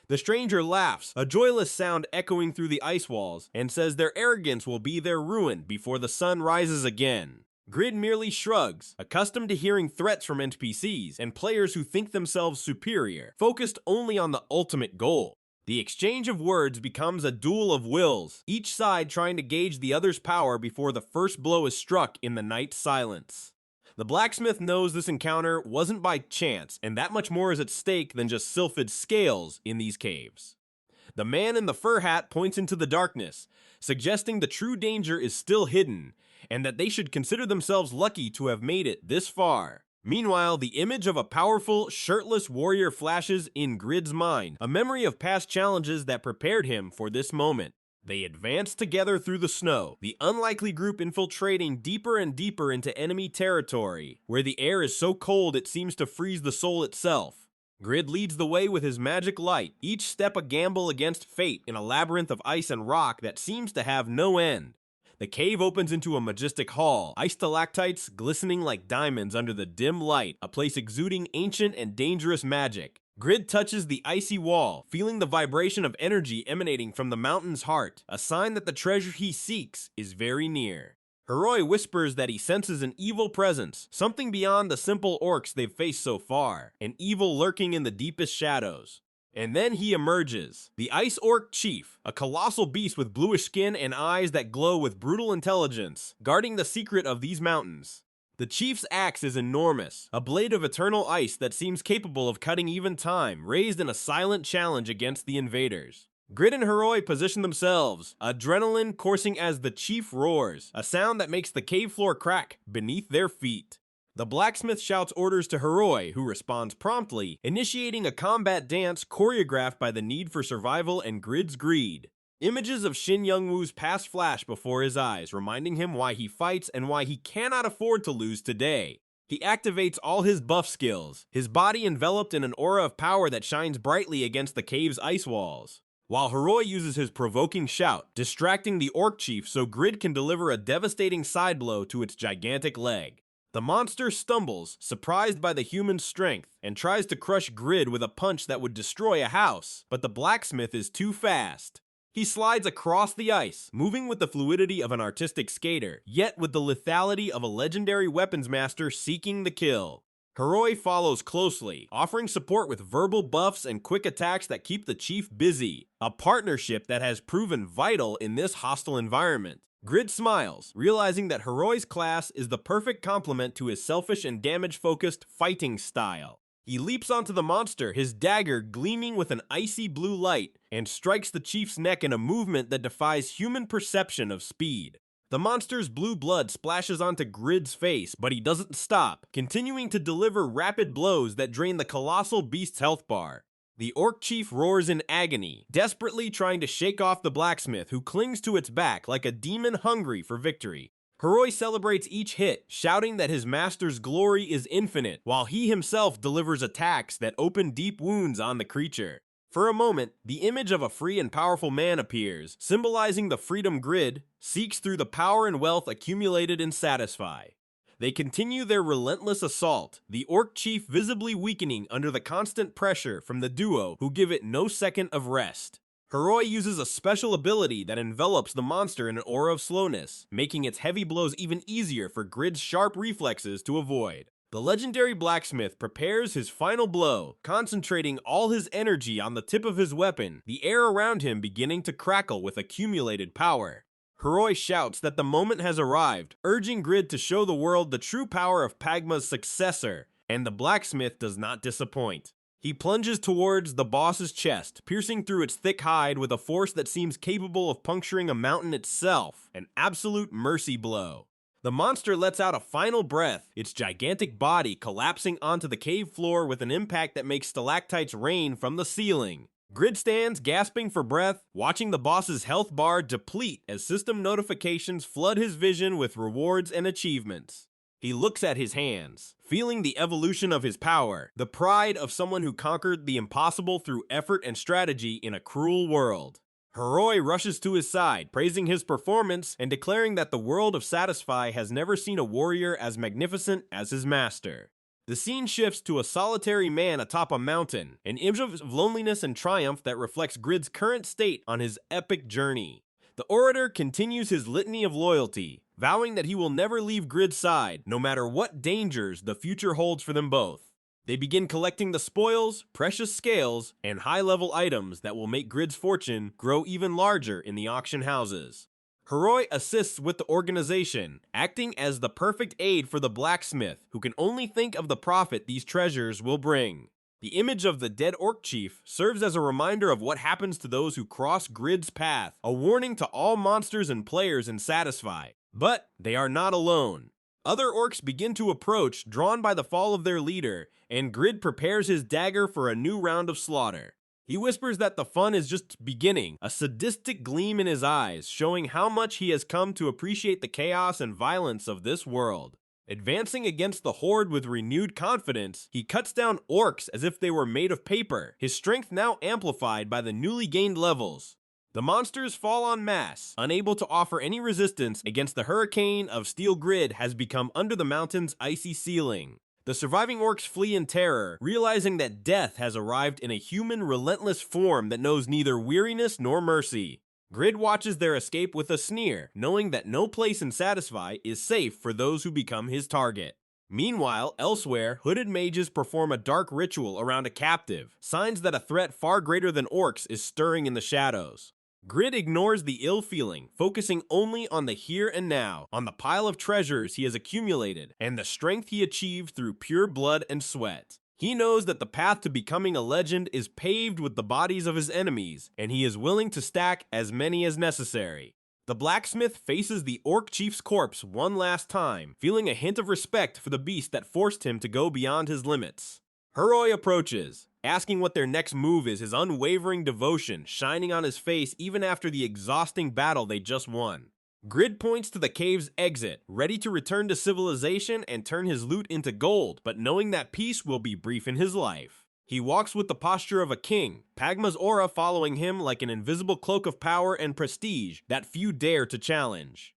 The stranger laughs, a joyless sound echoing through the ice walls, and says their arrogance will be their ruin before the sun rises again. Grid merely shrugs, accustomed to hearing threats from NPCs and players who think themselves superior, focused only on the ultimate goal. The exchange of words becomes a duel of wills, each side trying to gauge the other's power before the first blow is struck in the night silence. The blacksmith knows this encounter wasn't by chance, and that much more is at stake than just sylphid scales in these caves. The man in the fur hat points into the darkness, suggesting the true danger is still hidden, and that they should consider themselves lucky to have made it this far. Meanwhile, the image of a powerful, shirtless warrior flashes in Grid's mind, a memory of past challenges that prepared him for this moment. They advance together through the snow, the unlikely group infiltrating deeper and deeper into enemy territory, where the air is so cold it seems to freeze the soul itself. Grid leads the way with his magic light, each step a gamble against fate in a labyrinth of ice and rock that seems to have no end. The cave opens into a majestic hall, ice stalactites glistening like diamonds under the dim light, a place exuding ancient and dangerous magic. Grid touches the icy wall, feeling the vibration of energy emanating from the mountain's heart, a sign that the treasure he seeks is very near. Huroi whispers that he senses an evil presence, something beyond the simple orcs they've faced so far, an evil lurking in the deepest shadows. And then he emerges, the Ice Orc Chief, a colossal beast with bluish skin and eyes that glow with brutal intelligence, guarding the secret of these mountains. The chief's axe is enormous, a blade of eternal ice that seems capable of cutting even time, raised in a silent challenge against the invaders. Grid and Huroi position themselves, adrenaline coursing as the chief roars, a sound that makes the cave floor crack beneath their feet. The blacksmith shouts orders to Huroi, who responds promptly, initiating a combat dance choreographed by the need for survival and Grid's greed. Images of Shin Youngwoo's past flash before his eyes, reminding him why he fights and why he cannot afford to lose today. He activates all his buff skills, his body enveloped in an aura of power that shines brightly against the cave's ice walls. While Huroi uses his provoking shout, distracting the Orc Chief so Grid can deliver a devastating side blow to its gigantic leg. The monster stumbles, surprised by the human's strength, and tries to crush Grid with a punch that would destroy a house, but the blacksmith is too fast. He slides across the ice, moving with the fluidity of an artistic skater, yet with the lethality of a legendary weapons master seeking the kill. Huroi follows closely, offering support with verbal buffs and quick attacks that keep the chief busy, a partnership that has proven vital in this hostile environment. Grid smiles, realizing that Huroi's class is the perfect complement to his selfish and damage-focused fighting style. He leaps onto the monster, his dagger gleaming with an icy blue light, and strikes the chief's neck in a movement that defies human perception of speed. The monster's blue blood splashes onto Grid's face, but he doesn't stop, continuing to deliver rapid blows that drain the colossal beast's health bar. The orc chief roars in agony, desperately trying to shake off the blacksmith who clings to its back like a demon hungry for victory. Huroi celebrates each hit, shouting that his master's glory is infinite, while he himself delivers attacks that open deep wounds on the creature. For a moment, the image of a free and powerful man appears, symbolizing the freedom Grid seeks through the power and wealth accumulated in Satisfy. They continue their relentless assault, the orc chief visibly weakening under the constant pressure from the duo who give it no second of rest. Huroi uses a special ability that envelops the monster in an aura of slowness, making its heavy blows even easier for Grid's sharp reflexes to avoid. The legendary blacksmith prepares his final blow, concentrating all his energy on the tip of his weapon, the air around him beginning to crackle with accumulated power. Huroi shouts that the moment has arrived, urging Grid to show the world the true power of Pagma's successor, and the blacksmith does not disappoint. He plunges towards the boss's chest, piercing through its thick hide with a force that seems capable of puncturing a mountain itself, an absolute mercy blow. The monster lets out a final breath, its gigantic body collapsing onto the cave floor with an impact that makes stalactites rain from the ceiling. Grid stands gasping for breath, watching the boss's health bar deplete as system notifications flood his vision with rewards and achievements. He looks at his hands, feeling the evolution of his power, the pride of someone who conquered the impossible through effort and strategy in a cruel world. Huroi rushes to his side, praising his performance and declaring that the world of Satisfy has never seen a warrior as magnificent as his master. The scene shifts to a solitary man atop a mountain, an image of loneliness and triumph that reflects Grid's current state on his epic journey. The orator continues his litany of loyalty, vowing that he will never leave Grid's side, no matter what dangers the future holds for them both. They begin collecting the spoils, precious scales, and high-level items that will make Grid's fortune grow even larger in the auction houses. Huroi assists with the organization, acting as the perfect aid for the blacksmith, who can only think of the profit these treasures will bring. The image of the dead orc chief serves as a reminder of what happens to those who cross Grid's path, a warning to all monsters and players in Satisfy. But they are not alone. Other orcs begin to approach, drawn by the fall of their leader, and Grid prepares his dagger for a new round of slaughter. He whispers that the fun is just beginning, a sadistic gleam in his eyes, showing how much he has come to appreciate the chaos and violence of this world. Advancing against the horde with renewed confidence, he cuts down orcs as if they were made of paper, his strength now amplified by the newly gained levels. The monsters fall en masse, unable to offer any resistance against the hurricane of steel Grid has become under the mountain's icy ceiling. The surviving orcs flee in terror, realizing that death has arrived in a human relentless form that knows neither weariness nor mercy. Grid watches their escape with a sneer, knowing that no place in Satisfy is safe for those who become his target. Meanwhile, elsewhere, hooded mages perform a dark ritual around a captive, signs that a threat far greater than orcs is stirring in the shadows. Grid ignores the ill feeling, focusing only on the here and now, on the pile of treasures he has accumulated, and the strength he achieved through pure blood and sweat. He knows that the path to becoming a legend is paved with the bodies of his enemies, and he is willing to stack as many as necessary. The blacksmith faces the orc chief's corpse one last time, feeling a hint of respect for the beast that forced him to go beyond his limits. Huroi approaches, asking what their next move is, his unwavering devotion shining on his face even after the exhausting battle they just won. Grid points to the cave's exit, ready to return to civilization and turn his loot into gold, but knowing that peace will be brief in his life. He walks with the posture of a king, Pagma's aura following him like an invisible cloak of power and prestige that few dare to challenge.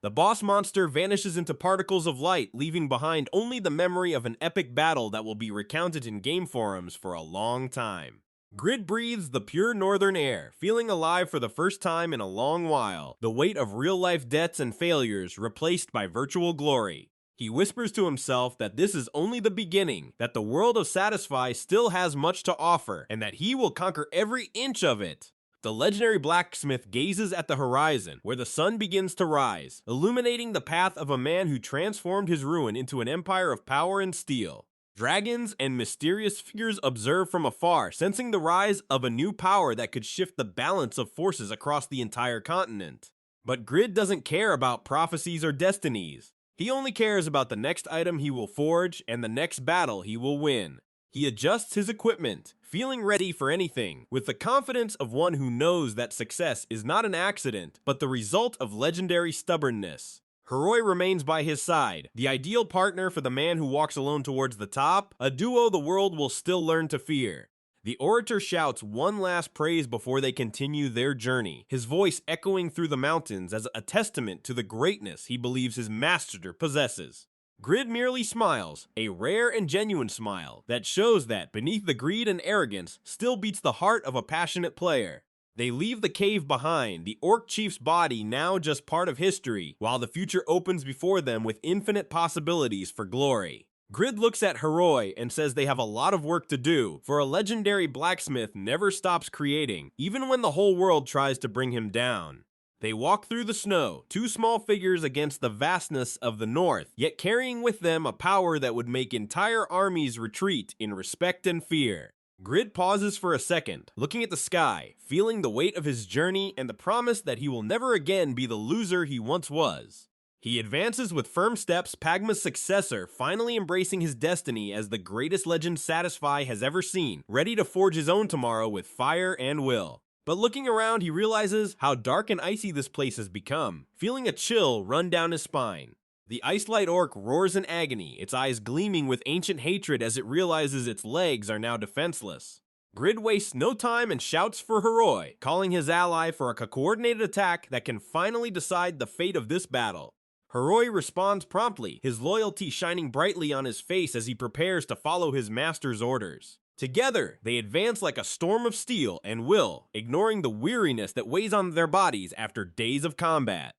The boss monster vanishes into particles of light, leaving behind only the memory of an epic battle that will be recounted in game forums for a long time. Grid breathes the pure northern air, feeling alive for the first time in a long while, the weight of real-life debts and failures replaced by virtual glory. He whispers to himself that this is only the beginning, that the world of Satisfy still has much to offer, and that he will conquer every inch of it. The legendary blacksmith gazes at the horizon, where the sun begins to rise, illuminating the path of a man who transformed his ruin into an empire of power and steel. Dragons and mysterious figures observe from afar, sensing the rise of a new power that could shift the balance of forces across the entire continent. But Grid doesn't care about prophecies or destinies. He only cares about the next item he will forge and the next battle he will win. He adjusts his equipment, feeling ready for anything, with the confidence of one who knows that success is not an accident, but the result of legendary stubbornness. Huroi remains by his side, the ideal partner for the man who walks alone towards the top, a duo the world will still learn to fear. The orator shouts one last praise before they continue their journey, his voice echoing through the mountains as a testament to the greatness he believes his master possesses. Grid merely smiles, a rare and genuine smile that shows that beneath the greed and arrogance still beats the heart of a passionate player. They leave the cave behind, the orc chief's body now just part of history, while the future opens before them with infinite possibilities for glory. Grid looks at Huroi and says they have a lot of work to do, for a legendary blacksmith never stops creating, even when the whole world tries to bring him down. They walk through the snow, two small figures against the vastness of the north, yet carrying with them a power that would make entire armies retreat in respect and fear. Grid pauses for a second, looking at the sky, feeling the weight of his journey and the promise that he will never again be the loser he once was. He advances with firm steps, Pagma's successor finally embracing his destiny as the greatest legend Satisfy has ever seen, ready to forge his own tomorrow with fire and will. But looking around, he realizes how dark and icy this place has become, feeling a chill run down his spine. The Ice-Light Orc roars in agony, its eyes gleaming with ancient hatred as it realizes its legs are now defenseless. Grid wastes no time and shouts for Huroi, calling his ally for a coordinated attack that can finally decide the fate of this battle. Huroi responds promptly, his loyalty shining brightly on his face as he prepares to follow his master's orders. Together, they advance like a storm of steel and will, ignoring the weariness that weighs on their bodies after days of combat.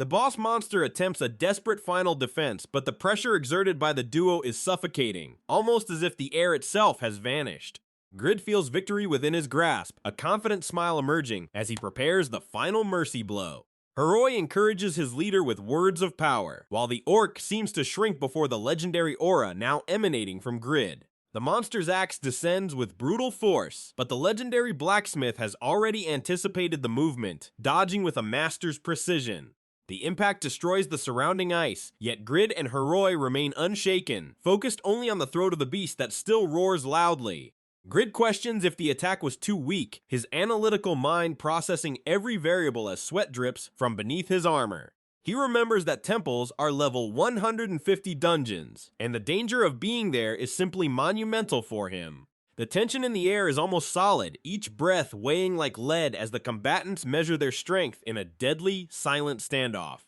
The boss monster attempts a desperate final defense, but the pressure exerted by the duo is suffocating, almost as if the air itself has vanished. Grid feels victory within his grasp, a confident smile emerging as he prepares the final mercy blow. Huroi encourages his leader with words of power, while the orc seems to shrink before the legendary aura now emanating from Grid. The monster's axe descends with brutal force, but the legendary blacksmith has already anticipated the movement, dodging with a master's precision. The impact destroys the surrounding ice, yet Grid and Huroi remain unshaken, focused only on the throat of the beast that still roars loudly. Grid questions if the attack was too weak, his analytical mind processing every variable as sweat drips from beneath his armor. He remembers that temples are level 150 dungeons, and the danger of being there is simply monumental for him. The tension in the air is almost solid, each breath weighing like lead as the combatants measure their strength in a deadly, silent standoff.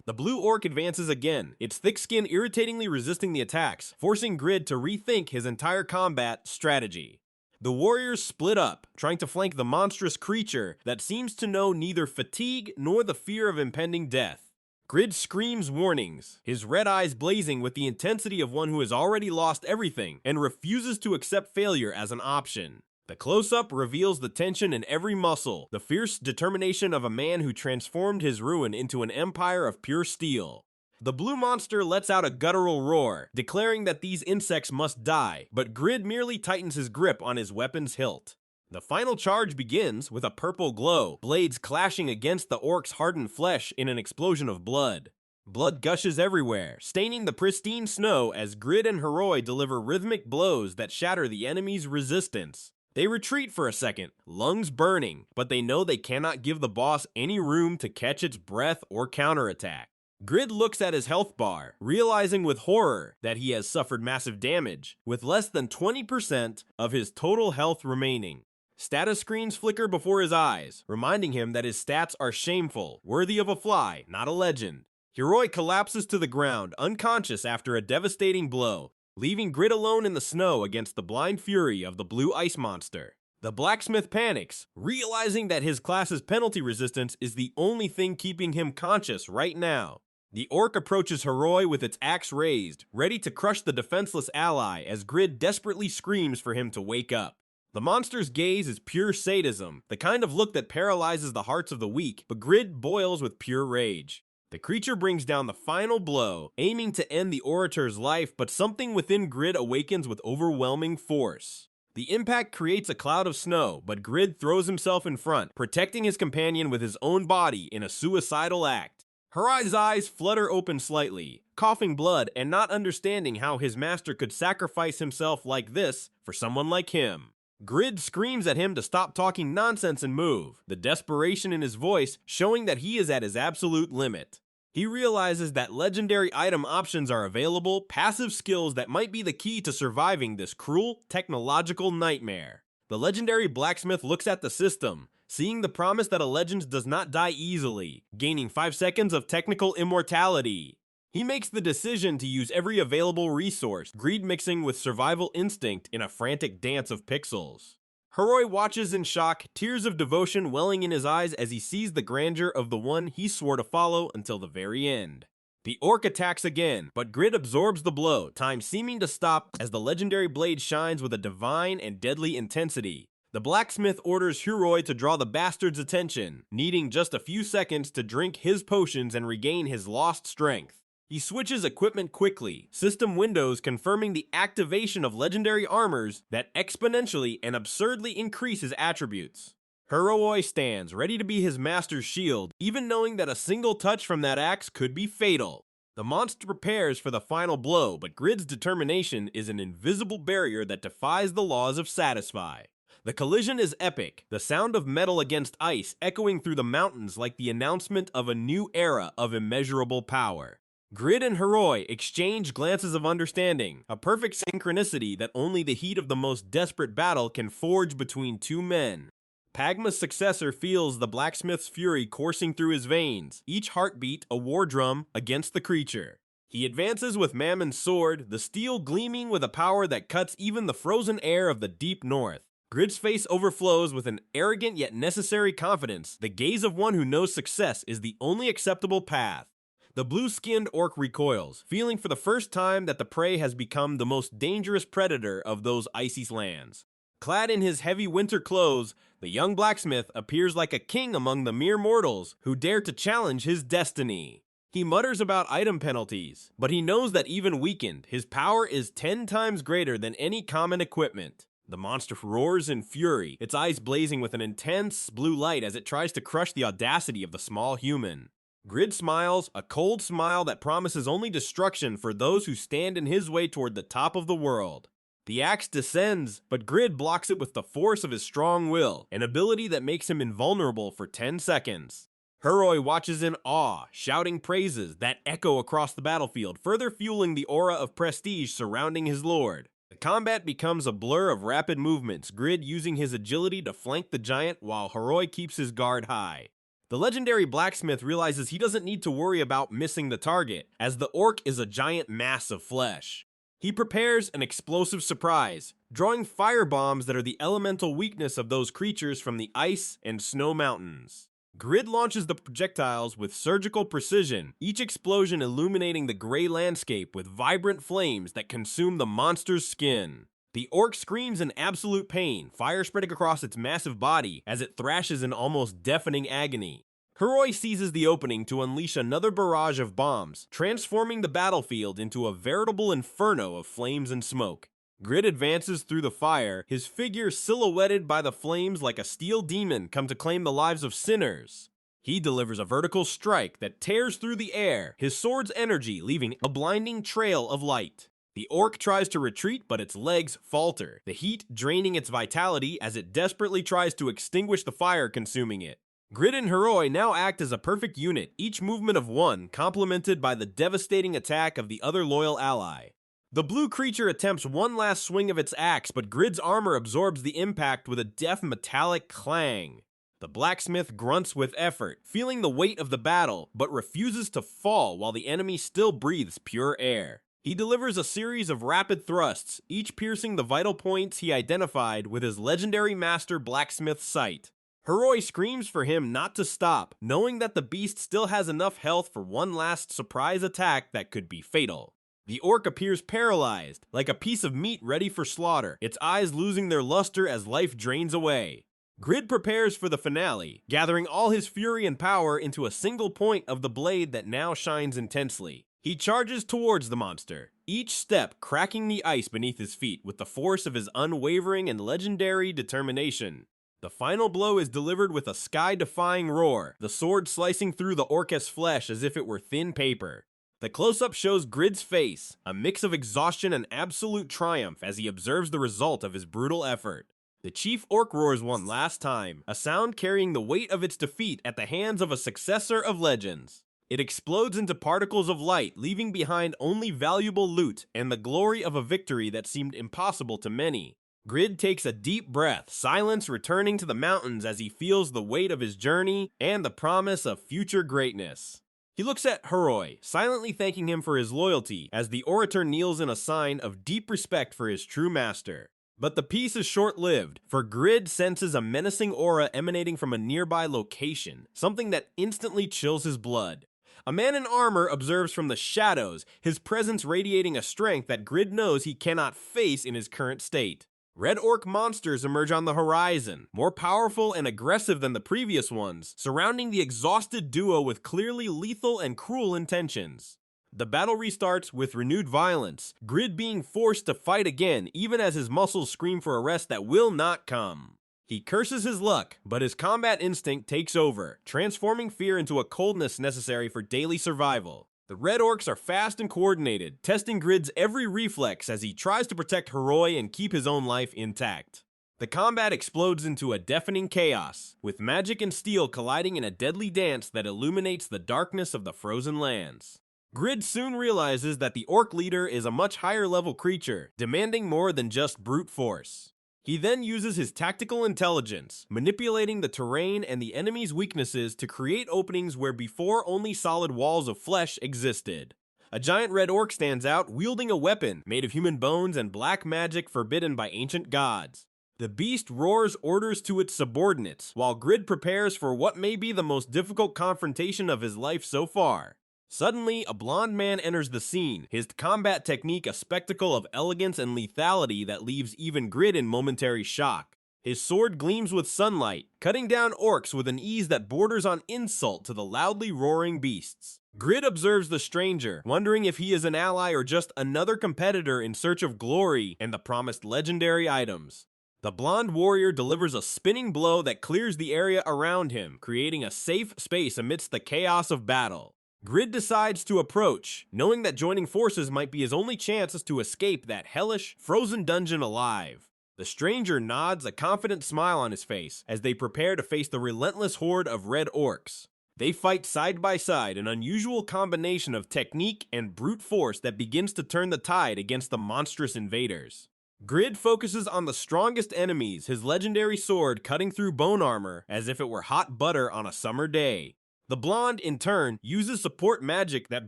The blue orc advances again, its thick skin irritatingly resisting the attacks, forcing Grid to rethink his entire combat strategy. The warriors split up, trying to flank the monstrous creature that seems to know neither fatigue nor the fear of impending death. Grid screams warnings, his red eyes blazing with the intensity of one who has already lost everything and refuses to accept failure as an option. The close-up reveals the tension in every muscle, the fierce determination of a man who transformed his ruin into an empire of pure steel. The blue monster lets out a guttural roar, declaring that these insects must die, but Grid merely tightens his grip on his weapon's hilt. The final charge begins with a purple glow, blades clashing against the orc's hardened flesh in an explosion of blood. Blood gushes everywhere, staining the pristine snow as Grid and Huroi deliver rhythmic blows that shatter the enemy's resistance. They retreat for a second, lungs burning, but they know they cannot give the boss any room to catch its breath or counterattack. Grid looks at his health bar, realizing with horror that he has suffered massive damage, with less than 20% of his total health remaining. Status screens flicker before his eyes, reminding him that his stats are shameful, worthy of a fly, not a legend. Huroi collapses to the ground, unconscious after a devastating blow, leaving Grid alone in the snow against the blind fury of the blue ice monster. The blacksmith panics, realizing that his class's penalty resistance is the only thing keeping him conscious right now. The orc approaches Huroi with its axe raised, ready to crush the defenseless ally as Grid desperately screams for him to wake up. The monster's gaze is pure sadism, the kind of look that paralyzes the hearts of the weak, but Grid boils with pure rage. The creature brings down the final blow, aiming to end the orator's life, but something within Grid awakens with overwhelming force. The impact creates a cloud of snow, but Grid throws himself in front, protecting his companion with his own body in a suicidal act. Huroi's eyes flutter open slightly, coughing blood and not understanding how his master could sacrifice himself like this for someone like him. Grid screams at him to stop talking nonsense and move, the desperation in his voice showing that he is at his absolute limit. He realizes that legendary item options are available, passive skills that might be the key to surviving this cruel, technological nightmare. The legendary blacksmith looks at the system, seeing the promise that a legend does not die easily, gaining 5 seconds of technical immortality. He makes the decision to use every available resource, greed mixing with survival instinct in a frantic dance of pixels. Huroi watches in shock, tears of devotion welling in his eyes as he sees the grandeur of the one he swore to follow until the very end. The orc attacks again, but Grid absorbs the blow, time seeming to stop as the legendary blade shines with a divine and deadly intensity. The blacksmith orders Huroi to draw the bastard's attention, needing just a few seconds to drink his potions and regain his lost strength. He switches equipment quickly, system windows confirming the activation of legendary armors that exponentially and absurdly increase his attributes. Huroi stands, ready to be his master's shield, even knowing that a single touch from that axe could be fatal. The monster prepares for the final blow, but Grid's determination is an invisible barrier that defies the laws of Satisfy. The collision is epic, the sound of metal against ice echoing through the mountains like the announcement of a new era of immeasurable power. Grid and Huroi exchange glances of understanding, a perfect synchronicity that only the heat of the most desperate battle can forge between two men. Pagma's successor feels the blacksmith's fury coursing through his veins, each heartbeat a war drum against the creature. He advances with Mammon's sword, the steel gleaming with a power that cuts even the frozen air of the deep north. Grid's face overflows with an arrogant yet necessary confidence, the gaze of one who knows success is the only acceptable path. The blue-skinned orc recoils, feeling for the first time that the prey has become the most dangerous predator of those icy lands. Clad in his heavy winter clothes, the young blacksmith appears like a king among the mere mortals who dare to challenge his destiny. He mutters about item penalties, but he knows that even weakened, his power is 10 times greater than any common equipment. The monster roars in fury, its eyes blazing with an intense blue light as it tries to crush the audacity of the small human. Grid smiles, a cold smile that promises only destruction for those who stand in his way toward the top of the world. The axe descends, but Grid blocks it with the force of his strong will, an ability that makes him invulnerable for 10 seconds. Huroi watches in awe, shouting praises that echo across the battlefield, further fueling the aura of prestige surrounding his lord. The combat becomes a blur of rapid movements, Grid using his agility to flank the giant while Huroi keeps his guard high. The legendary blacksmith realizes he doesn't need to worry about missing the target, as the orc is a giant mass of flesh. He prepares an explosive surprise, drawing fire bombs that are the elemental weakness of those creatures from the ice and snow mountains. Grid launches the projectiles with surgical precision, each explosion illuminating the gray landscape with vibrant flames that consume the monster's skin. The orc screams in absolute pain, fire spreading across its massive body as it thrashes in almost deafening agony. Huroi seizes the opening to unleash another barrage of bombs, transforming the battlefield into a veritable inferno of flames and smoke. Grid advances through the fire, his figure silhouetted by the flames like a steel demon come to claim the lives of sinners. He delivers a vertical strike that tears through the air, his sword's energy leaving a blinding trail of light. The orc tries to retreat, but its legs falter, the heat draining its vitality as it desperately tries to extinguish the fire consuming it. Grid and Huroi now act as a perfect unit, each movement of one complemented by the devastating attack of the other loyal ally. The blue creature attempts one last swing of its axe, but Grid's armor absorbs the impact with a deaf metallic clang. The blacksmith grunts with effort, feeling the weight of the battle, but refuses to fall while the enemy still breathes pure air. He delivers a series of rapid thrusts, each piercing the vital points he identified with his legendary master blacksmith sight. Huroi screams for him not to stop, knowing that the beast still has enough health for one last surprise attack that could be fatal. The orc appears paralyzed, like a piece of meat ready for slaughter, its eyes losing their luster as life drains away. Grid prepares for the finale, gathering all his fury and power into a single point of the blade that now shines intensely. He charges towards the monster, each step cracking the ice beneath his feet with the force of his unwavering and legendary determination. The final blow is delivered with a sky-defying roar, the sword slicing through the orc's flesh as if it were thin paper. The close-up shows Grid's face, a mix of exhaustion and absolute triumph as he observes the result of his brutal effort. The chief orc roars one last time, a sound carrying the weight of its defeat at the hands of a successor of legends. It explodes into particles of light, leaving behind only valuable loot and the glory of a victory that seemed impossible to many. Grid takes a deep breath, silence returning to the mountains as he feels the weight of his journey and the promise of future greatness. He looks at Huroi, silently thanking him for his loyalty as the orator kneels in a sign of deep respect for his true master. But the peace is short-lived, for Grid senses a menacing aura emanating from a nearby location, something that instantly chills his blood. A man in armor observes from the shadows, his presence radiating a strength that Grid knows he cannot face in his current state. Red orc monsters emerge on the horizon, more powerful and aggressive than the previous ones, surrounding the exhausted duo with clearly lethal and cruel intentions. The battle restarts with renewed violence, Grid being forced to fight again even as his muscles scream for a rest that will not come. He curses his luck, but his combat instinct takes over, transforming fear into a coldness necessary for daily survival. The red orcs are fast and coordinated, testing Grid's every reflex as he tries to protect Huroi and keep his own life intact. The combat explodes into a deafening chaos, with magic and steel colliding in a deadly dance that illuminates the darkness of the frozen lands. Grid soon realizes that the orc leader is a much higher level creature, demanding more than just brute force. He then uses his tactical intelligence, manipulating the terrain and the enemy's weaknesses to create openings where before only solid walls of flesh existed. A giant red orc stands out, wielding a weapon made of human bones and black magic forbidden by ancient gods. The beast roars orders to its subordinates, while Grid prepares for what may be the most difficult confrontation of his life so far. Suddenly, a blonde man enters the scene, his combat technique a spectacle of elegance and lethality that leaves even Grid in momentary shock. His sword gleams with sunlight, cutting down orcs with an ease that borders on insult to the loudly roaring beasts. Grid observes the stranger, wondering if he is an ally or just another competitor in search of glory and the promised legendary items. The blonde warrior delivers a spinning blow that clears the area around him, creating a safe space amidst the chaos of battle. Grid decides to approach, knowing that joining forces might be his only chance to escape that hellish, frozen dungeon alive. The stranger nods, a confident smile on his face, as they prepare to face the relentless horde of red orcs. They fight side by side, an unusual combination of technique and brute force that begins to turn the tide against the monstrous invaders. Grid focuses on the strongest enemies, his legendary sword cutting through bone armor as if it were hot butter on a summer day. The blonde, in turn, uses support magic that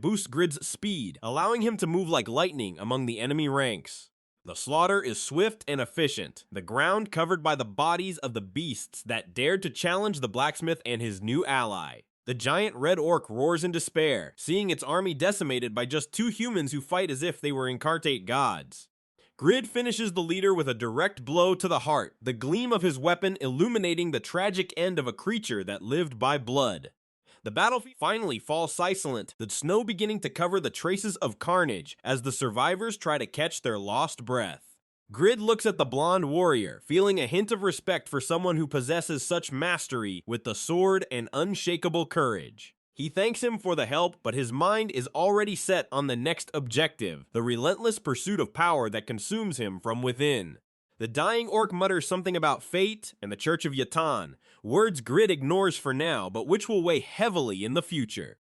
boosts Grid's speed, allowing him to move like lightning among the enemy ranks. The slaughter is swift and efficient, the ground covered by the bodies of the beasts that dared to challenge the blacksmith and his new ally. The giant red orc roars in despair, seeing its army decimated by just two humans who fight as if they were incarnate gods. Grid finishes the leader with a direct blow to the heart, the gleam of his weapon illuminating the tragic end of a creature that lived by blood. The battlefield finally falls silent, the snow beginning to cover the traces of carnage as the survivors try to catch their lost breath. Grid looks at the blonde warrior, feeling a hint of respect for someone who possesses such mastery with the sword and unshakable courage. He thanks him for the help, but his mind is already set on the next objective, the relentless pursuit of power that consumes him from within. The dying orc mutters something about fate and the Church of Yatan, words Grid ignores for now, but which will weigh heavily in the future.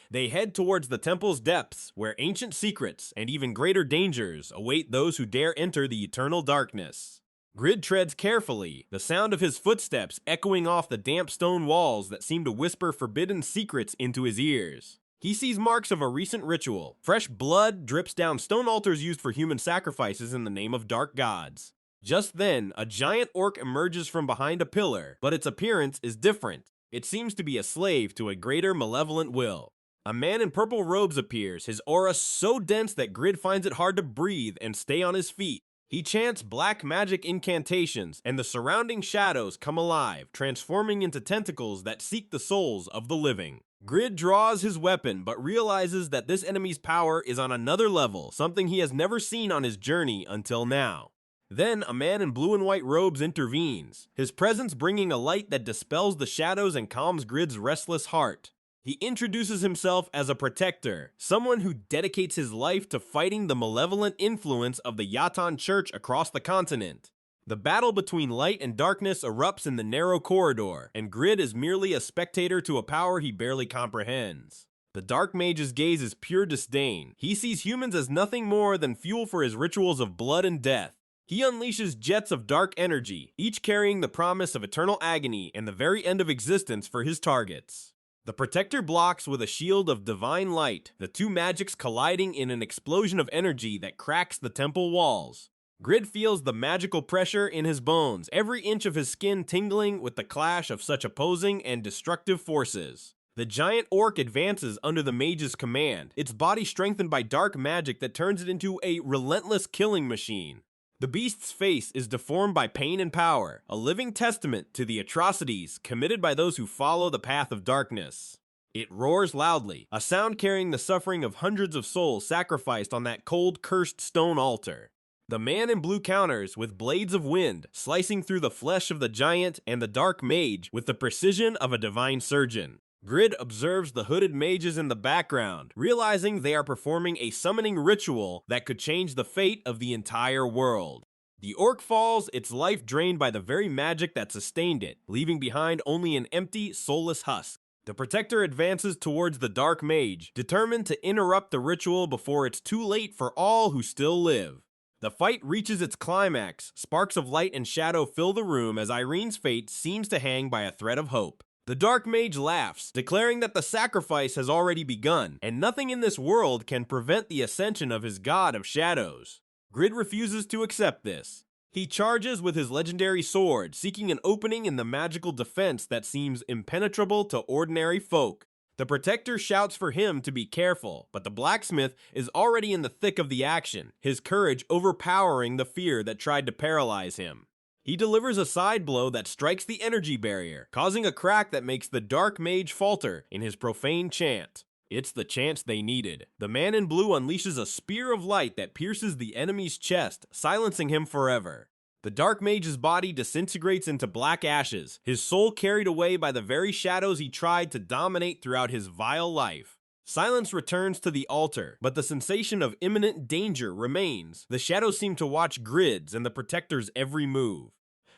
They head towards the temple's depths, where ancient secrets and even greater dangers await those who dare enter the eternal darkness. Grid treads carefully, the sound of his footsteps echoing off the damp stone walls that seem to whisper forbidden secrets into his ears. He sees marks of a recent ritual. Fresh blood drips down stone altars used for human sacrifices in the name of dark gods. Just then, a giant orc emerges from behind a pillar, but its appearance is different. It seems to be a slave to a greater malevolent will. A man in purple robes appears, his aura so dense that Grid finds it hard to breathe and stay on his feet. He chants black magic incantations, and the surrounding shadows come alive, transforming into tentacles that seek the souls of the living. Grid draws his weapon, but realizes that this enemy's power is on another level, something he has never seen on his journey until now. Then, a man in blue and white robes intervenes, his presence bringing a light that dispels the shadows and calms Grid's restless heart. He introduces himself as a protector, someone who dedicates his life to fighting the malevolent influence of the Yatan Church across the continent. The battle between light and darkness erupts in the narrow corridor, and Grid is merely a spectator to a power he barely comprehends. The Dark Mage's gaze is pure disdain. He sees humans as nothing more than fuel for his rituals of blood and death. He unleashes jets of dark energy, each carrying the promise of eternal agony and the very end of existence for his targets. The Protector blocks with a shield of divine light, the two magics colliding in an explosion of energy that cracks the temple walls. Grid feels the magical pressure in his bones, every inch of his skin tingling with the clash of such opposing and destructive forces. The giant orc advances under the mage's command, its body strengthened by dark magic that turns it into a relentless killing machine. The beast's face is deformed by pain and power, a living testament to the atrocities committed by those who follow the path of darkness. It roars loudly, a sound carrying the suffering of hundreds of souls sacrificed on that cold, cursed stone altar. The man in blue counters with blades of wind, slicing through the flesh of the giant and the dark mage with the precision of a divine surgeon. Grid observes the hooded mages in the background, realizing they are performing a summoning ritual that could change the fate of the entire world. The orc falls, its life drained by the very magic that sustained it, leaving behind only an empty, soulless husk. The Protector advances towards the Dark Mage, determined to interrupt the ritual before it's too late for all who still live. The fight reaches its climax, sparks of light and shadow fill the room as Irene's fate seems to hang by a thread of hope. The Dark Mage laughs, declaring that the sacrifice has already begun, and nothing in this world can prevent the ascension of his god of shadows. Grid refuses to accept this. He charges with his legendary sword, seeking an opening in the magical defense that seems impenetrable to ordinary folk. The Protector shouts for him to be careful, but the blacksmith is already in the thick of the action, his courage overpowering the fear that tried to paralyze him. He delivers a side blow that strikes the energy barrier, causing a crack that makes the Dark Mage falter in his profane chant. It's the chance they needed. The man in blue unleashes a spear of light that pierces the enemy's chest, silencing him forever. The Dark Mage's body disintegrates into black ashes, his soul carried away by the very shadows he tried to dominate throughout his vile life. Silence returns to the altar, but the sensation of imminent danger remains. The shadows seem to watch Grid's and the Protector's every move.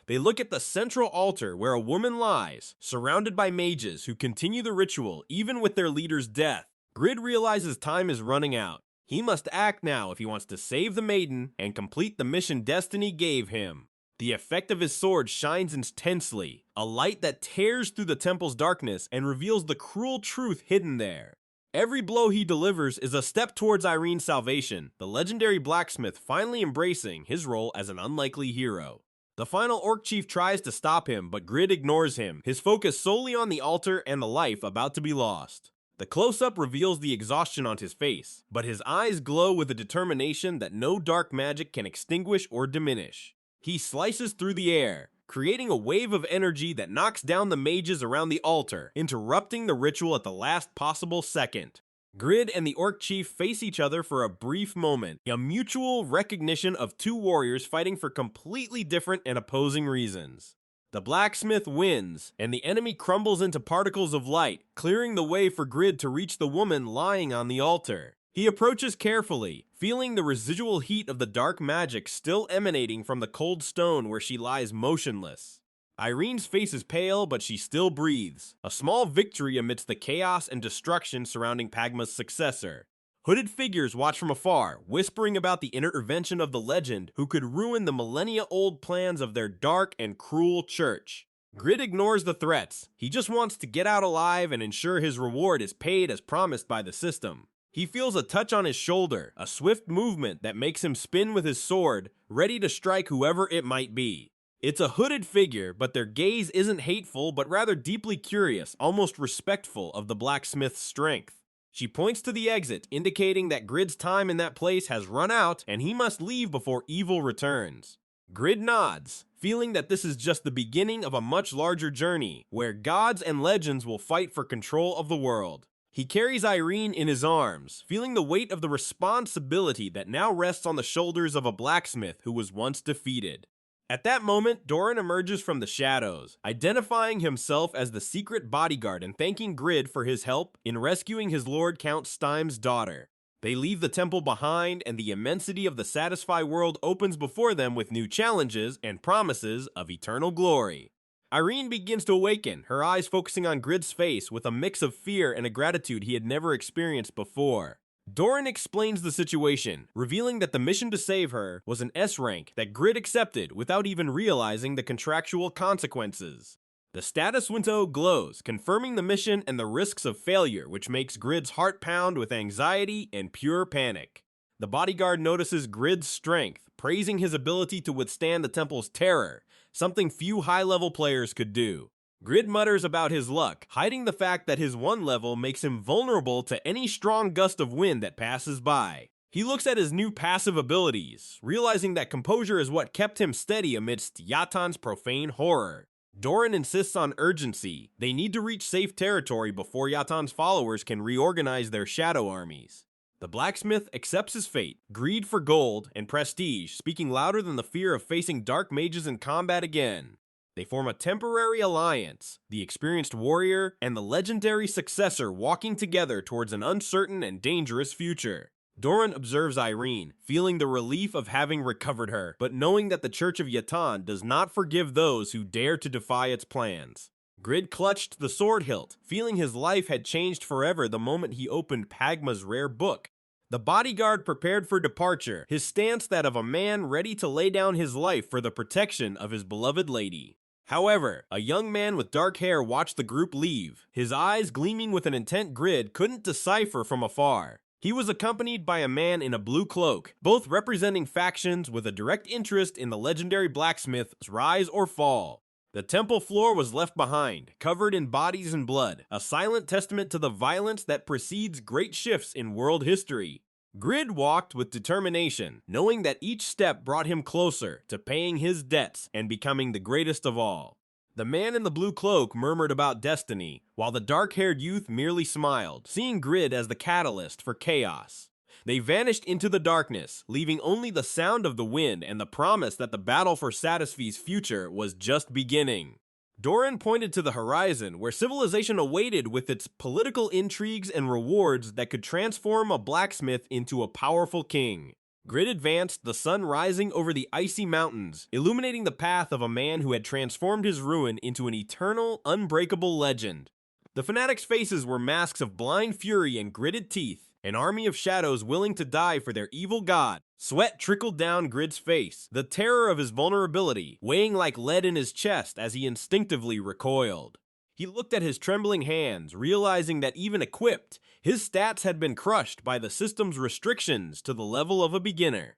They look at the central altar where a woman lies, surrounded by mages who continue the ritual even with their leader's death. Grid realizes time is running out. He must act now if he wants to save the maiden and complete the mission destiny gave him. The effect of his sword shines intensely, a light that tears through the temple's darkness and reveals the cruel truth hidden there. Every blow he delivers is a step towards Irene's salvation, the legendary blacksmith finally embracing his role as an unlikely hero. The final orc chief tries to stop him, but Grid ignores him, his focus solely on the altar and the life about to be lost. The close-up reveals the exhaustion on his face, but his eyes glow with a determination that no dark magic can extinguish or diminish. He slices through the air, creating a wave of energy that knocks down the mages around the altar, interrupting the ritual at the last possible second. Grid and the orc chief face each other for a brief moment, a mutual recognition of two warriors fighting for completely different and opposing reasons. The blacksmith wins, and the enemy crumbles into particles of light, clearing the way for Grid to reach the woman lying on the altar. He approaches carefully, feeling the residual heat of the dark magic still emanating from the cold stone where she lies motionless. Irene's face is pale, but she still breathes, a small victory amidst the chaos and destruction surrounding Pagma's successor. Hooded figures watch from afar, whispering about the intervention of the legend who could ruin the millennia-old plans of their dark and cruel church. Grid ignores the threats. He just wants to get out alive and ensure his reward is paid as promised by the system. He feels a touch on his shoulder, a swift movement that makes him spin with his sword, ready to strike whoever it might be. It's a hooded figure, but their gaze isn't hateful, but rather deeply curious, almost respectful of the blacksmith's strength. She points to the exit, indicating that Grid's time in that place has run out and he must leave before evil returns. Grid nods, feeling that this is just the beginning of a much larger journey, where gods and legends will fight for control of the world. He carries Irene in his arms, feeling the weight of the responsibility that now rests on the shoulders of a blacksmith who was once defeated. At that moment, Doran emerges from the shadows, identifying himself as the secret bodyguard and thanking Grid for his help in rescuing his lord Count Steim's daughter. They leave the temple behind, and the immensity of the Satisfy world opens before them with new challenges and promises of eternal glory. Irene begins to awaken, her eyes focusing on Grid's face with a mix of fear and a gratitude he had never experienced before. Doran explains the situation, revealing that the mission to save her was an S rank that Grid accepted without even realizing the contractual consequences. The status window glows, confirming the mission and the risks of failure, which makes Grid's heart pound with anxiety and pure panic. The bodyguard notices Grid's strength, praising his ability to withstand the temple's terror, something few high-level players could do. Grid mutters about his luck, hiding the fact that his 1 level makes him vulnerable to any strong gust of wind that passes by. He looks at his new passive abilities, realizing that composure is what kept him steady amidst Yatan's profane horror. Doran insists on urgency. They need to reach safe territory before Yatan's followers can reorganize their shadow armies. The blacksmith accepts his fate, greed for gold and prestige speaking louder than the fear of facing dark mages in combat again. They form a temporary alliance, the experienced warrior and the legendary Successor walking together towards an uncertain and dangerous future. Doran observes Irene, feeling the relief of having recovered her, but knowing that the Church of Yatan does not forgive those who dare to defy its plans. Grid clutched the sword hilt, feeling his life had changed forever the moment he opened Pagma's rare book. The bodyguard prepared for departure, his stance that of a man ready to lay down his life for the protection of his beloved lady. However, a young man with dark hair watched the group leave, his eyes gleaming with an intent Grid couldn't decipher from afar. He was accompanied by a man in a blue cloak, both representing factions with a direct interest in the legendary blacksmith's rise or fall. The temple floor was left behind, covered in bodies and blood, a silent testament to the violence that precedes great shifts in world history. Grid walked with determination, knowing that each step brought him closer to paying his debts and becoming the greatest of all. The man in the blue cloak murmured about destiny, while the dark-haired youth merely smiled, seeing Grid as the catalyst for chaos. They vanished into the darkness, leaving only the sound of the wind and the promise that the battle for Satisfy's future was just beginning. Doran pointed to the horizon, where civilization awaited with its political intrigues and rewards that could transform a blacksmith into a powerful king. Grid advanced, the sun rising over the icy mountains, illuminating the path of a man who had transformed his ruin into an eternal, unbreakable legend. The fanatics' faces were masks of blind fury and gritted teeth, an army of shadows willing to die for their evil god. Sweat trickled down Grid's face, the terror of his vulnerability weighing like lead in his chest as he instinctively recoiled. He looked at his trembling hands, realizing that even equipped, his stats had been crushed by the system's restrictions to the level of a beginner.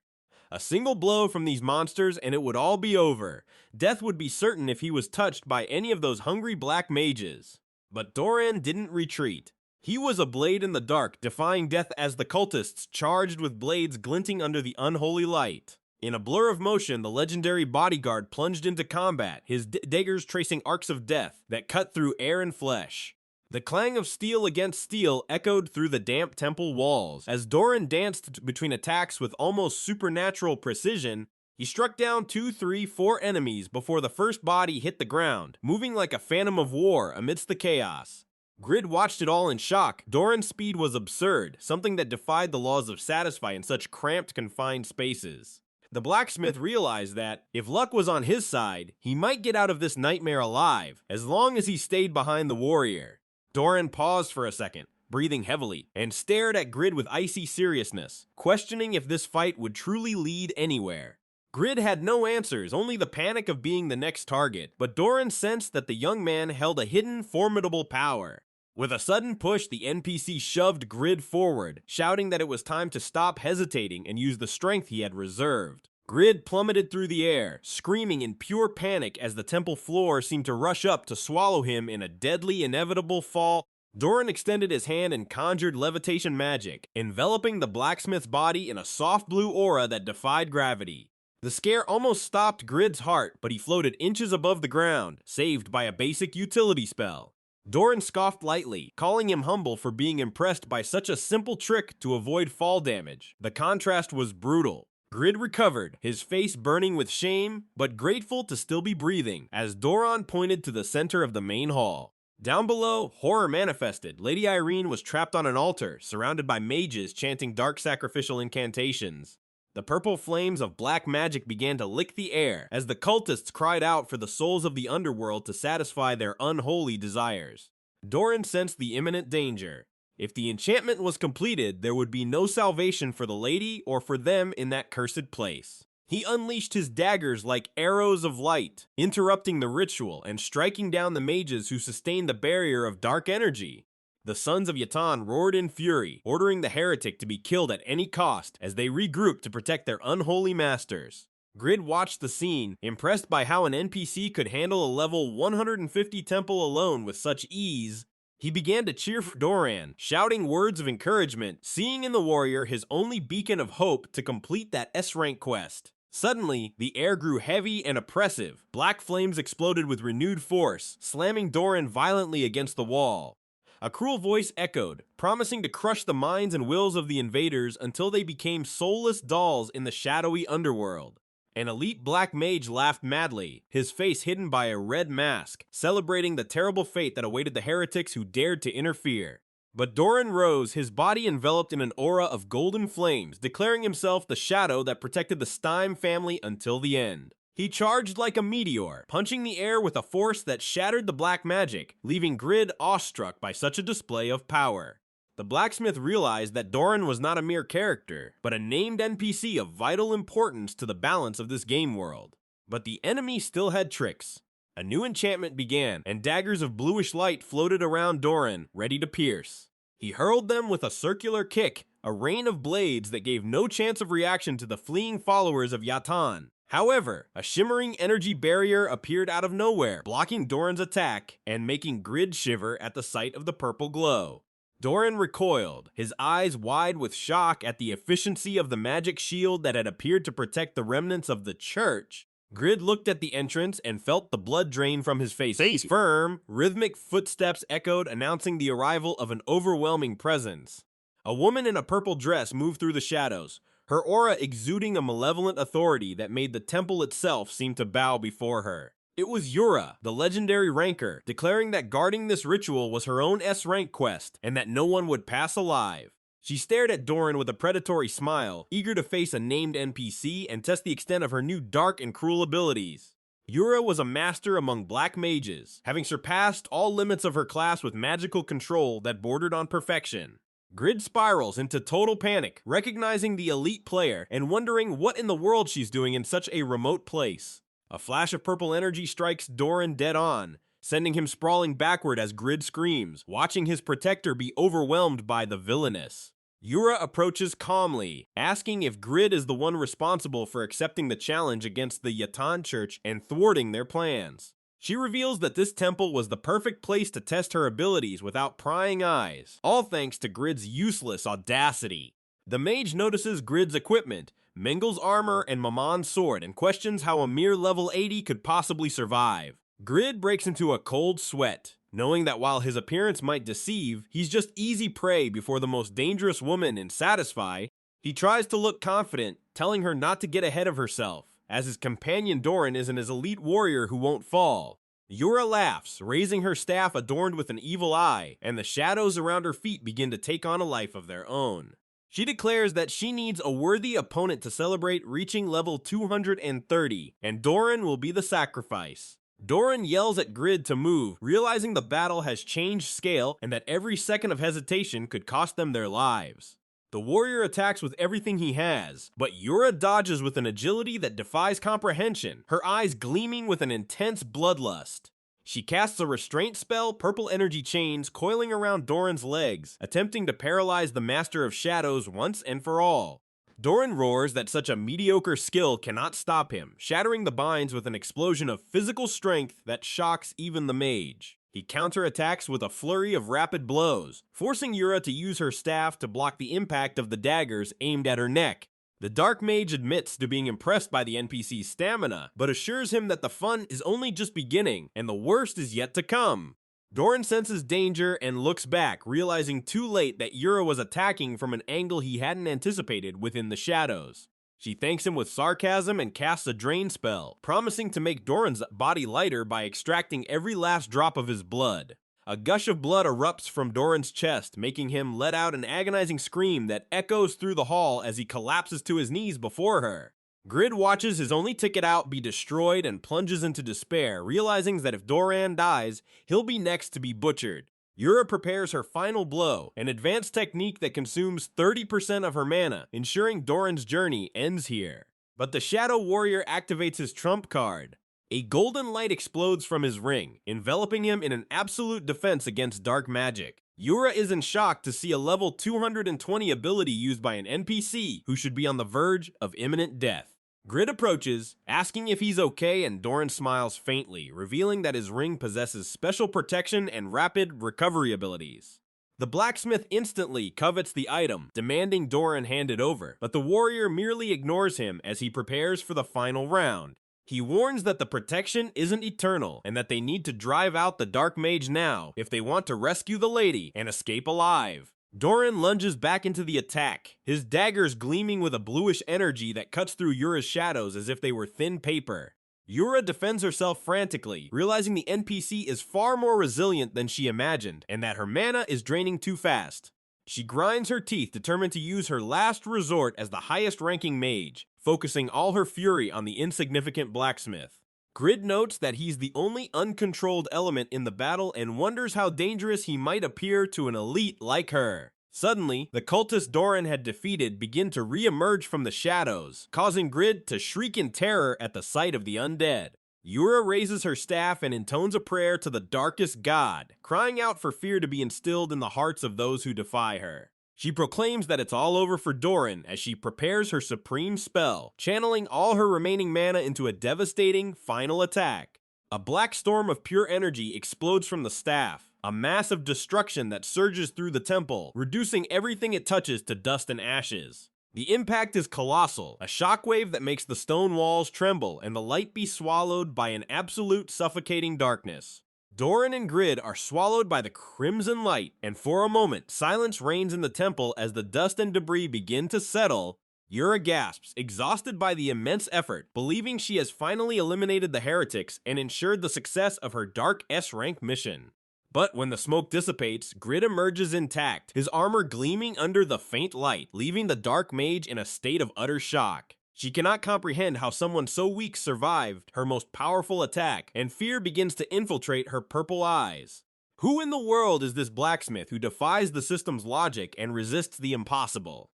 A single blow from these monsters and it would all be over. Death would be certain if he was touched by any of those hungry black mages. But Doran didn't retreat. He was a blade in the dark, defying death as the cultists charged with blades glinting under the unholy light. In a blur of motion, the legendary bodyguard plunged into combat, his daggers tracing arcs of death that cut through air and flesh. The clang of steel against steel echoed through the damp temple walls. As Doran danced between attacks with almost supernatural precision, he struck down 2, 3, 4 enemies before the first body hit the ground, moving like a phantom of war amidst the chaos. Grid watched it all in shock. Doran's speed was absurd, something that defied the laws of Satisfy in such cramped, confined spaces. The blacksmith realized that, if luck was on his side, he might get out of this nightmare alive, as long as he stayed behind the warrior. Doran paused for a second, breathing heavily, and stared at Grid with icy seriousness, questioning if this fight would truly lead anywhere. Grid had no answers, only the panic of being the next target, but Doran sensed that the young man held a hidden, formidable power. With a sudden push, the NPC shoved Grid forward, shouting that it was time to stop hesitating and use the strength he had reserved. Grid plummeted through the air, screaming in pure panic as the temple floor seemed to rush up to swallow him in a deadly, inevitable fall. Doran extended his hand and conjured levitation magic, enveloping the blacksmith's body in a soft blue aura that defied gravity. The scare almost stopped Grid's heart, but he floated inches above the ground, saved by a basic utility spell. Doran scoffed lightly, calling him humble for being impressed by such a simple trick to avoid fall damage. The contrast was brutal. Grid recovered, his face burning with shame, but grateful to still be breathing, as Doran pointed to the center of the main hall. Down below, horror manifested. Lady Irene was trapped on an altar, surrounded by mages chanting dark sacrificial incantations. The purple flames of black magic began to lick the air as the cultists cried out for the souls of the underworld to satisfy their unholy desires. Doran sensed the imminent danger. If the enchantment was completed, there would be no salvation for the lady or for them in that cursed place. He unleashed his daggers like arrows of light, interrupting the ritual and striking down the mages who sustained the barrier of dark energy. The sons of Yatan roared in fury, ordering the heretic to be killed at any cost as they regrouped to protect their unholy masters. Grid watched the scene, impressed by how an NPC could handle a level 150 temple alone with such ease. He began to cheer for Doran, shouting words of encouragement, seeing in the warrior his only beacon of hope to complete that S-rank quest. Suddenly, the air grew heavy and oppressive. Black flames exploded with renewed force, slamming Doran violently against the wall. A cruel voice echoed, promising to crush the minds and wills of the invaders until they became soulless dolls in the shadowy underworld. An elite black mage laughed madly, his face hidden by a red mask, celebrating the terrible fate that awaited the heretics who dared to interfere. But Doran rose, his body enveloped in an aura of golden flames, declaring himself the shadow that protected the Stein family until the end. He charged like a meteor, punching the air with a force that shattered the black magic, leaving Grid awestruck by such a display of power. The blacksmith realized that Doran was not a mere character, but a named NPC of vital importance to the balance of this game world. But the enemy still had tricks. A new enchantment began, and daggers of bluish light floated around Doran, ready to pierce. He hurled them with a circular kick, a rain of blades that gave no chance of reaction to the fleeing followers of Yatan. However, a shimmering energy barrier appeared out of nowhere, blocking Doran's attack and making Grid shiver at the sight of the purple glow. Doran recoiled, his eyes wide with shock at the efficiency of the magic shield that had appeared to protect the remnants of the church. Grid looked at the entrance and felt the blood drain from his face. Firm, rhythmic footsteps echoed, announcing the arrival of an overwhelming presence. A woman in a purple dress moved through the shadows, her aura exuding a malevolent authority that made the temple itself seem to bow before her. It was Yura, the legendary ranker, declaring that guarding this ritual was her own S-rank quest, and that no one would pass alive. She stared at Doran with a predatory smile, eager to face a named NPC and test the extent of her new dark and cruel abilities. Yura was a master among black mages, having surpassed all limits of her class with magical control that bordered on perfection. Grid spirals into total panic, recognizing the elite player and wondering what in the world she's doing in such a remote place. A flash of purple energy strikes Doran dead on, sending him sprawling backward as Grid screams, watching his protector be overwhelmed by the villainess. Yura approaches calmly, asking if Grid is the one responsible for accepting the challenge against the Yatan Church and thwarting their plans. She reveals that this temple was the perfect place to test her abilities without prying eyes, all thanks to Grid's useless audacity. The mage notices Grid's equipment, Mengel's armor and Mamon's sword, and questions how a mere level 80 could possibly survive. Grid breaks into a cold sweat, knowing that while his appearance might deceive, he's just easy prey before the most dangerous woman in Satisfy. He tries to look confident, telling her not to get ahead of herself, as his companion Doran is an elite warrior who won't fall. Yura laughs, raising her staff adorned with an evil eye, and the shadows around her feet begin to take on a life of their own. She declares that she needs a worthy opponent to celebrate reaching level 230, and Doran will be the sacrifice. Doran yells at Grid to move, realizing the battle has changed scale and that every second of hesitation could cost them their lives. The warrior attacks with everything he has, but Yura dodges with an agility that defies comprehension, her eyes gleaming with an intense bloodlust. She casts a restraint spell, purple energy chains coiling around Doran's legs, attempting to paralyze the Master of Shadows once and for all. Doran roars that such a mediocre skill cannot stop him, shattering the binds with an explosion of physical strength that shocks even the mage. He counterattacks with a flurry of rapid blows, forcing Yura to use her staff to block the impact of the daggers aimed at her neck. The Dark Mage admits to being impressed by the NPC's stamina, but assures him that the fun is only just beginning and the worst is yet to come. Doran senses danger and looks back, realizing too late that Yura was attacking from an angle he hadn't anticipated within the shadows. She thanks him with sarcasm and casts a drain spell, promising to make Doran's body lighter by extracting every last drop of his blood. A gush of blood erupts from Doran's chest, making him let out an agonizing scream that echoes through the hall as he collapses to his knees before her. Grid watches his only ticket out be destroyed and plunges into despair, realizing that if Doran dies, he'll be next to be butchered. Yura prepares her final blow, an advanced technique that consumes 30% of her mana, ensuring Doran's journey ends here. But the Shadow Warrior activates his trump card. A golden light explodes from his ring, enveloping him in an absolute defense against dark magic. Yura is in shock to see a level 220 ability used by an NPC who should be on the verge of imminent death. Grid approaches, asking if he's okay, and Doran smiles faintly, revealing that his ring possesses special protection and rapid recovery abilities. The blacksmith instantly covets the item, demanding Doran hand it over, but the warrior merely ignores him as he prepares for the final round. He warns that the protection isn't eternal, and that they need to drive out the Dark Mage now if they want to rescue the lady and escape alive. Doran lunges back into the attack, his daggers gleaming with a bluish energy that cuts through Yura's shadows as if they were thin paper. Yura defends herself frantically, realizing the NPC is far more resilient than she imagined, and that her mana is draining too fast. She grinds her teeth, determined to use her last resort as the highest-ranking mage, focusing all her fury on the insignificant blacksmith. Grid notes that he's the only uncontrolled element in the battle and wonders how dangerous he might appear to an elite like her. Suddenly, the cultists Doran had defeated begin to re-emerge from the shadows, causing Grid to shriek in terror at the sight of the undead. Yura raises her staff and intones a prayer to the darkest god, crying out for fear to be instilled in the hearts of those who defy her. She proclaims that it's all over for Doran as she prepares her supreme spell, channeling all her remaining mana into a devastating final attack. A black storm of pure energy explodes from the staff, a mass of destruction that surges through the temple, reducing everything it touches to dust and ashes. The impact is colossal, a shockwave that makes the stone walls tremble and the light be swallowed by an absolute suffocating darkness. Doran and Grid are swallowed by the crimson light, and for a moment, silence reigns in the temple as the dust and debris begin to settle. Yura gasps, exhausted by the immense effort, believing she has finally eliminated the heretics and ensured the success of her dark S-rank mission. But when the smoke dissipates, Grid emerges intact, his armor gleaming under the faint light, leaving the Dark Mage in a state of utter shock. She cannot comprehend how someone so weak survived her most powerful attack, and fear begins to infiltrate her purple eyes. Who in the world is this blacksmith who defies the system's logic and resists the impossible?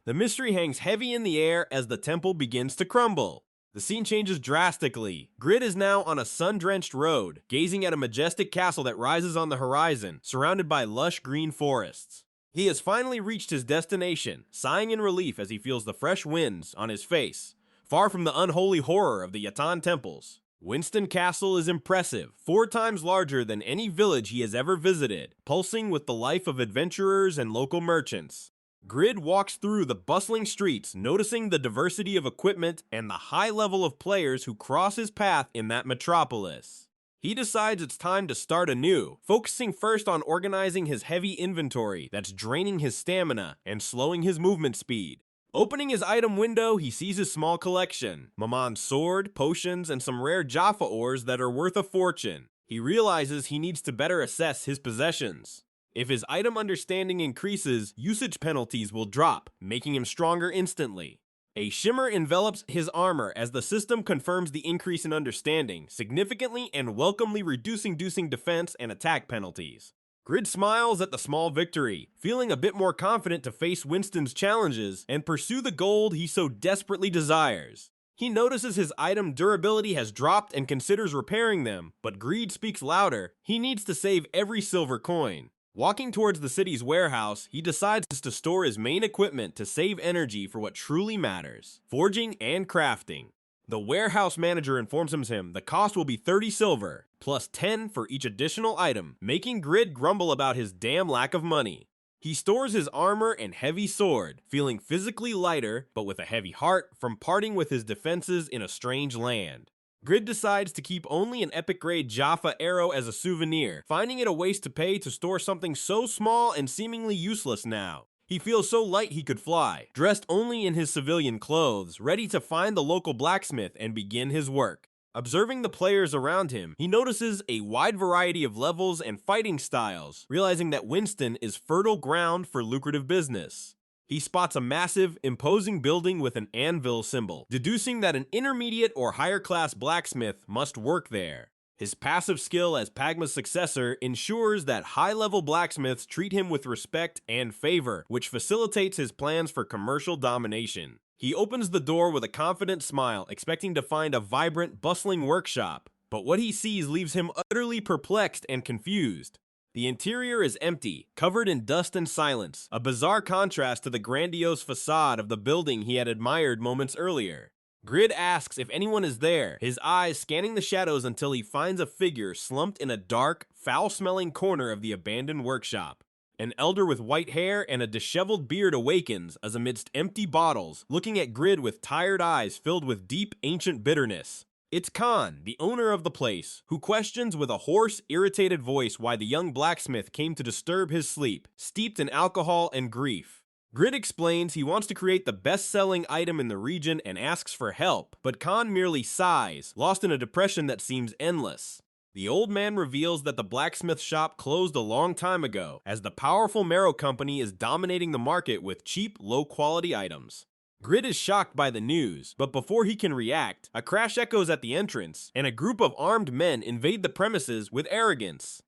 The mystery hangs heavy in the air as the temple begins to crumble. The scene changes drastically. Grid is now on a sun-drenched road, gazing at a majestic castle that rises on the horizon, surrounded by lush green forests. He has finally reached his destination, sighing in relief as he feels the fresh winds on his face, far from the unholy horror of the Yatan temples. Winston Castle is impressive, 4 times larger than any village he has ever visited, pulsing with the life of adventurers and local merchants. Grid walks through the bustling streets, noticing the diversity of equipment and the high level of players who cross his path in that metropolis. He decides it's time to start anew, focusing first on organizing his heavy inventory that's draining his stamina and slowing his movement speed. Opening his item window, he sees his small collection, Mamon's sword, potions, and some rare Jaffa ores that are worth a fortune. He realizes he needs to better assess his possessions. If his item understanding increases, usage penalties will drop, making him stronger instantly. A shimmer envelops his armor as the system confirms the increase in understanding, significantly and welcomely reducing defense and attack penalties. Grid smiles at the small victory, feeling a bit more confident to face Winston's challenges and pursue the gold he so desperately desires. He notices his item durability has dropped and considers repairing them, but greed speaks louder. He needs to save every silver coin. Walking towards the city's warehouse, he decides to store his main equipment to save energy for what truly matters: forging and crafting. The warehouse manager informs him the cost will be 30 silver, plus 10 for each additional item, making Grid grumble about his damn lack of money. He stores his armor and heavy sword, feeling physically lighter, but with a heavy heart from parting with his defenses in a strange land. Grid decides to keep only an epic-grade Jaffa arrow as a souvenir, finding it a waste to pay to store something so small and seemingly useless now. He feels so light he could fly, dressed only in his civilian clothes, ready to find the local blacksmith and begin his work. Observing the players around him, he notices a wide variety of levels and fighting styles, realizing that Winston is fertile ground for lucrative business. He spots a massive, imposing building with an anvil symbol, deducing that an intermediate or higher class blacksmith must work there. His passive skill as Pagma's successor ensures that high-level blacksmiths treat him with respect and favor, which facilitates his plans for commercial domination. He opens the door with a confident smile, expecting to find a vibrant, bustling workshop, but what he sees leaves him utterly perplexed and confused. The interior is empty, covered in dust and silence, a bizarre contrast to the grandiose facade of the building he had admired moments earlier. Grid asks if anyone is there, his eyes scanning the shadows until he finds a figure slumped in a dark, foul-smelling corner of the abandoned workshop. An elder with white hair and a disheveled beard awakens as amidst empty bottles, looking at Grid with tired eyes filled with deep, ancient bitterness. It's Khan, the owner of the place, who questions with a hoarse, irritated voice why the young blacksmith came to disturb his sleep, steeped in alcohol and grief. Grid explains he wants to create the best-selling item in the region and asks for help, but Khan merely sighs, lost in a depression that seems endless. The old man reveals that the blacksmith shop closed a long time ago, as the powerful Mero Company is dominating the market with cheap, low-quality items. Grid is shocked by the news, but before he can react, a crash echoes at the entrance, and a group of armed men invade the premises with arrogance.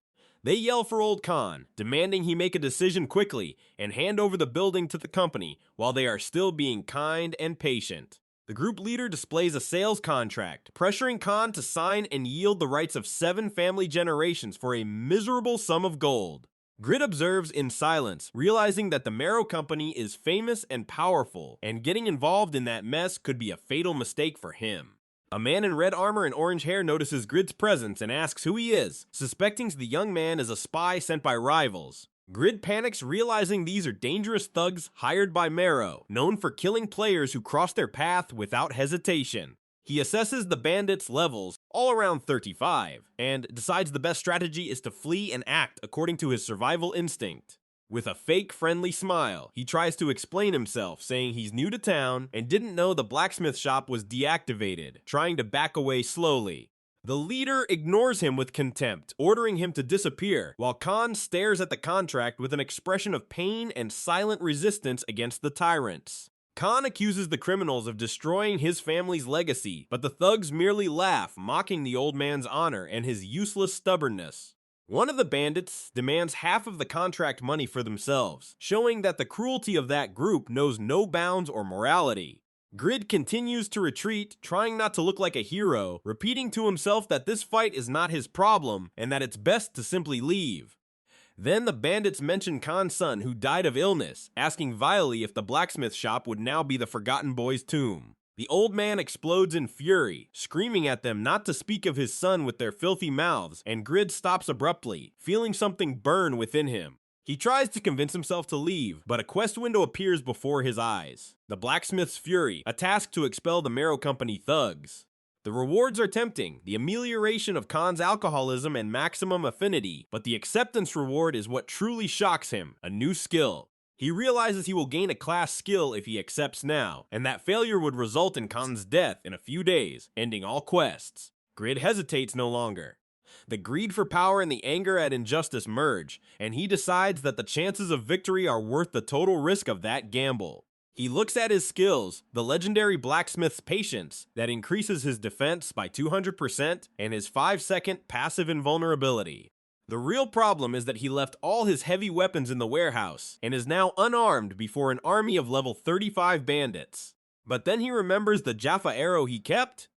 They yell for old Khan, demanding he make a decision quickly and hand over the building to the company while they are still being kind and patient. The group leader displays a sales contract, pressuring Khan to sign and yield the rights of 7 family generations for a miserable sum of gold. Grid observes in silence, realizing that the Mero Company is famous and powerful, and getting involved in that mess could be a fatal mistake for him. A man in red armor and orange hair notices Grid's presence and asks who he is, suspecting the young man is a spy sent by rivals. Grid panics, realizing these are dangerous thugs hired by Mero, known for killing players who cross their path without hesitation. He assesses the bandits' levels, all around 35, and decides the best strategy is to flee and act according to his survival instinct. With a fake friendly smile, he tries to explain himself, saying he's new to town and didn't know the blacksmith shop was deactivated, trying to back away slowly. The leader ignores him with contempt, ordering him to disappear, while Khan stares at the contract with an expression of pain and silent resistance against the tyrants. Khan accuses the criminals of destroying his family's legacy, but the thugs merely laugh, mocking the old man's honor and his useless stubbornness. One of the bandits demands half of the contract money for themselves, showing that the cruelty of that group knows no bounds or morality. Grid continues to retreat, trying not to look like a hero, repeating to himself that this fight is not his problem and that it's best to simply leave. Then the bandits mention Khan's son, who died of illness, asking vilely if the blacksmith shop would now be the forgotten boy's tomb. The old man explodes in fury, screaming at them not to speak of his son with their filthy mouths, and Grid stops abruptly, feeling something burn within him. He tries to convince himself to leave, but a quest window appears before his eyes. The Blacksmith's Fury, a task to expel the Mero Company thugs. The rewards are tempting, the amelioration of Khan's alcoholism and maximum affinity, but the acceptance reward is what truly shocks him, a new skill. He realizes he will gain a class skill if he accepts now, and that failure would result in Khan's death in a few days, ending all quests. Grid hesitates no longer. The greed for power and the anger at injustice merge, and he decides that the chances of victory are worth the total risk of that gamble. He looks at his skills, the legendary blacksmith's patience that increases his defense by 200% and his 5-second passive invulnerability. The real problem is that he left all his heavy weapons in the warehouse and is now unarmed before an army of level 35 bandits. But then he remembers the Jaffa arrow he kept.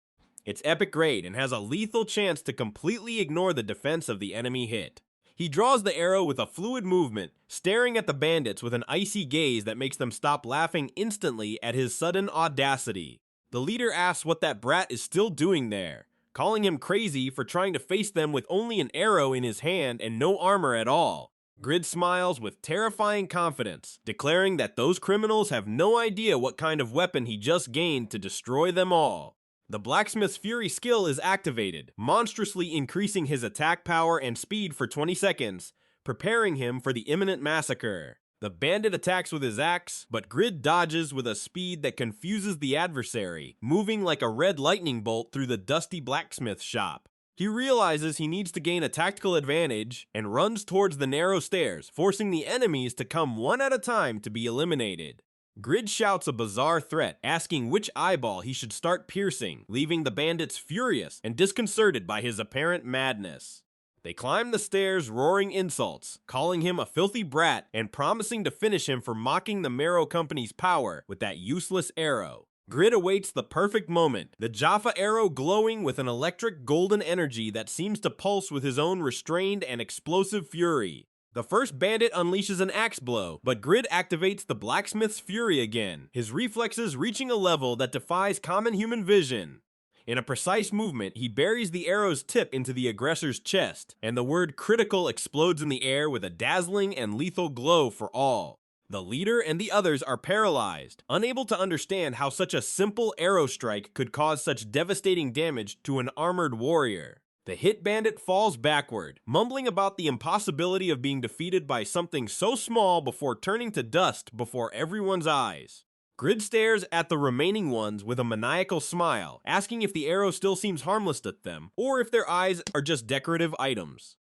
It's epic grade and has a lethal chance to completely ignore the defense of the enemy hit. He draws the arrow with a fluid movement, staring at the bandits with an icy gaze that makes them stop laughing instantly at his sudden audacity. The leader asks what that brat is still doing there, calling him crazy for trying to face them with only an arrow in his hand and no armor at all. Grid smiles with terrifying confidence, declaring that those criminals have no idea what kind of weapon he just gained to destroy them all. The Blacksmith's Fury skill is activated, monstrously increasing his attack power and speed for 20 seconds, preparing him for the imminent massacre. The bandit attacks with his axe, but Grid dodges with a speed that confuses the adversary, moving like a red lightning bolt through the dusty blacksmith shop. He realizes he needs to gain a tactical advantage and runs towards the narrow stairs, forcing the enemies to come one at a time to be eliminated. Grid shouts a bizarre threat, asking which eyeball he should start piercing, leaving the bandits furious and disconcerted by his apparent madness. They climb the stairs roaring insults, calling him a filthy brat and promising to finish him for mocking the Mero Company's power with that useless arrow. Grid awaits the perfect moment, the Jaffa arrow glowing with an electric golden energy that seems to pulse with his own restrained and explosive fury. The first bandit unleashes an axe blow, but Grid activates the Blacksmith's Fury again, his reflexes reaching a level that defies common human vision. In a precise movement, he buries the arrow's tip into the aggressor's chest, and the word critical explodes in the air with a dazzling and lethal glow for all. The leader and the others are paralyzed, unable to understand how such a simple arrow strike could cause such devastating damage to an armored warrior. The hit bandit falls backward, mumbling about the impossibility of being defeated by something so small before turning to dust before everyone's eyes. Grid stares at the remaining ones with a maniacal smile, asking if the arrow still seems harmless to them, or if their eyes are just decorative items.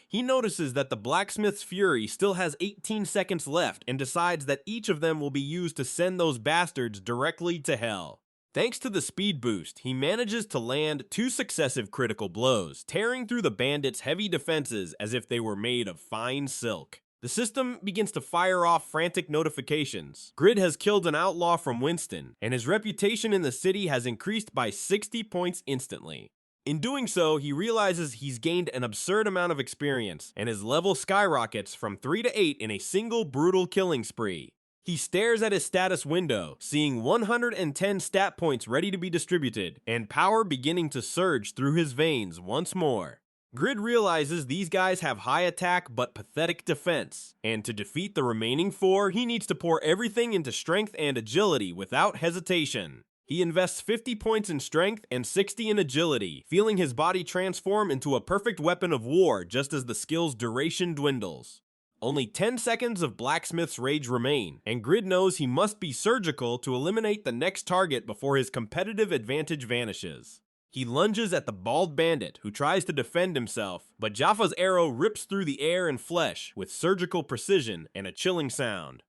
He notices that the Blacksmith's Fury still has 18 seconds left and decides that each of them will be used to send those bastards directly to hell. Thanks to the speed boost, he manages to land 2 successive critical blows, tearing through the bandits' heavy defenses as if they were made of fine silk. The system begins to fire off frantic notifications. Grid has killed an outlaw from Winston, and his reputation in the city has increased by 60 points instantly. In doing so, he realizes he's gained an absurd amount of experience, and his level skyrockets from 3 to 8 in a single brutal killing spree. He stares at his status window, seeing 110 stat points ready to be distributed, and power beginning to surge through his veins once more. Grid realizes these guys have high attack but pathetic defense, and to defeat the remaining 4, he needs to pour everything into strength and agility without hesitation. He invests 50 points in strength and 60 in agility, feeling his body transform into a perfect weapon of war just as the skill's duration dwindles. Only 10 seconds of Blacksmith's Rage remain, and Grid knows he must be surgical to eliminate the next target before his competitive advantage vanishes. He lunges at the bald bandit, who tries to defend himself, but Jaffa's arrow rips through the air and flesh with surgical precision and a chilling sound.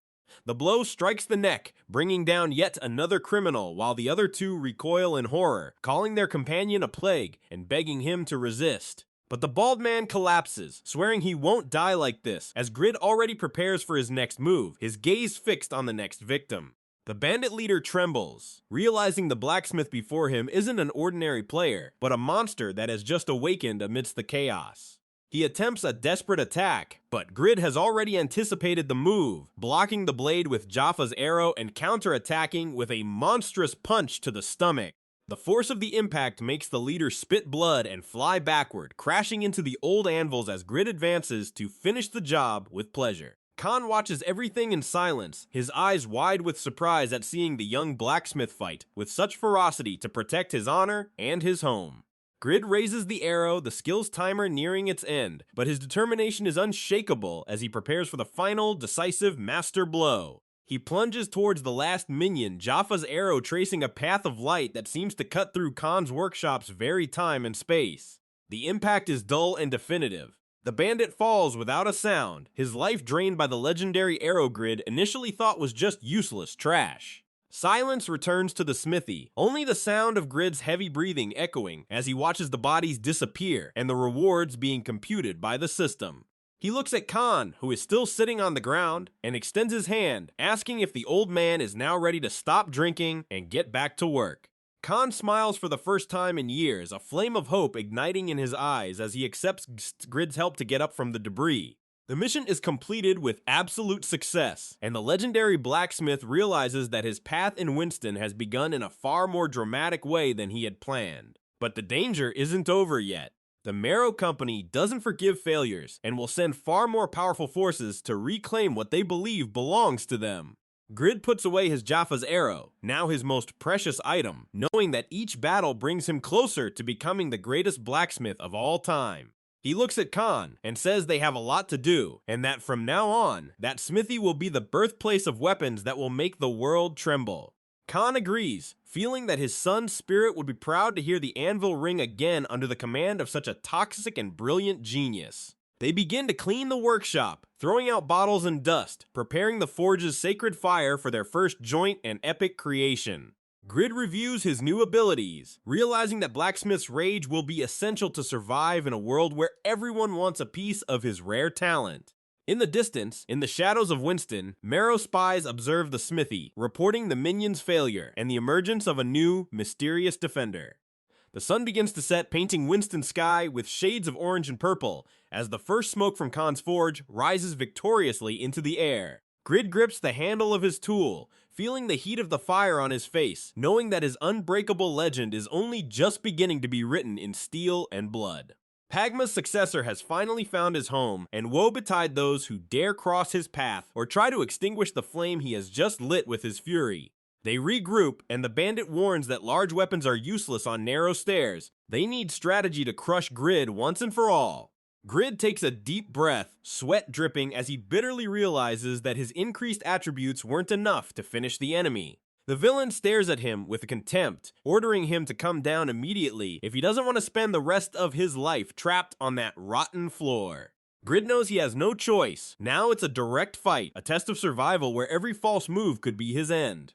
The blow strikes the neck, bringing down yet another criminal, while the other 2 recoil in horror, calling their companion a plague and begging him to resist. But the bald man collapses, swearing he won't die like this, as Grid already prepares for his next move, his gaze fixed on the next victim. The bandit leader trembles, realizing the blacksmith before him isn't an ordinary player, but a monster that has just awakened amidst the chaos. He attempts a desperate attack, but Grid has already anticipated the move, blocking the blade with Jaffa's arrow and counter-attacking with a monstrous punch to the stomach. The force of the impact makes the leader spit blood and fly backward, crashing into the old anvils as Grid advances to finish the job with pleasure. Khan watches everything in silence, his eyes wide with surprise at seeing the young blacksmith fight with such ferocity to protect his honor and his home. Grid raises the arrow, the skill's timer nearing its end, but his determination is unshakable as he prepares for the final, decisive master blow. He plunges towards the last minion, Jaffa's arrow tracing a path of light that seems to cut through Khan's workshop's very time and space. The impact is dull and definitive. The bandit falls without a sound, his life drained by the legendary arrow Grid initially thought was just useless trash. Silence returns to the smithy, only the sound of Grid's heavy breathing echoing as he watches the bodies disappear and the rewards being computed by the system. He looks at Khan, who is still sitting on the ground, and extends his hand, asking if the old man is now ready to stop drinking and get back to work. Khan smiles for the first time in years, a flame of hope igniting in his eyes as he accepts Grid's help to get up from the debris. The mission is completed with absolute success, and the legendary blacksmith realizes that his path in Winston has begun in a far more dramatic way than he had planned. But the danger isn't over yet. The Mero Company doesn't forgive failures and will send far more powerful forces to reclaim what they believe belongs to them. Grid puts away his Jaffa's arrow, now his most precious item, knowing that each battle brings him closer to becoming the greatest blacksmith of all time. He looks at Khan and says they have a lot to do, and that from now on, that smithy will be the birthplace of weapons that will make the world tremble. Khan agrees, feeling that his son's spirit would be proud to hear the anvil ring again under the command of such a toxic and brilliant genius. They begin to clean the workshop, throwing out bottles and dust, preparing the forge's sacred fire for their first joint and epic creation. Grid reviews his new abilities, realizing that Blacksmith's rage will be essential to survive in a world where everyone wants a piece of his rare talent. In the distance, in the shadows of Winston, Mero spies observe the smithy, reporting the minions' failure and the emergence of a new, mysterious defender. The sun begins to set, painting Winston's sky with shades of orange and purple, as the first smoke from Khan's forge rises victoriously into the air. Grid grips the handle of his tool, feeling the heat of the fire on his face, knowing that his unbreakable legend is only just beginning to be written in steel and blood. Pagma's successor has finally found his home, and woe betide those who dare cross his path or try to extinguish the flame he has just lit with his fury. They regroup, and the bandit warns that large weapons are useless on narrow stairs. They need strategy to crush Grid once and for all. Grid takes a deep breath, sweat dripping as he bitterly realizes that his increased attributes weren't enough to finish the enemy. The villain stares at him with contempt, ordering him to come down immediately if he doesn't want to spend the rest of his life trapped on that rotten floor. Grid knows he has no choice. Now it's a direct fight, a test of survival where every false move could be his end.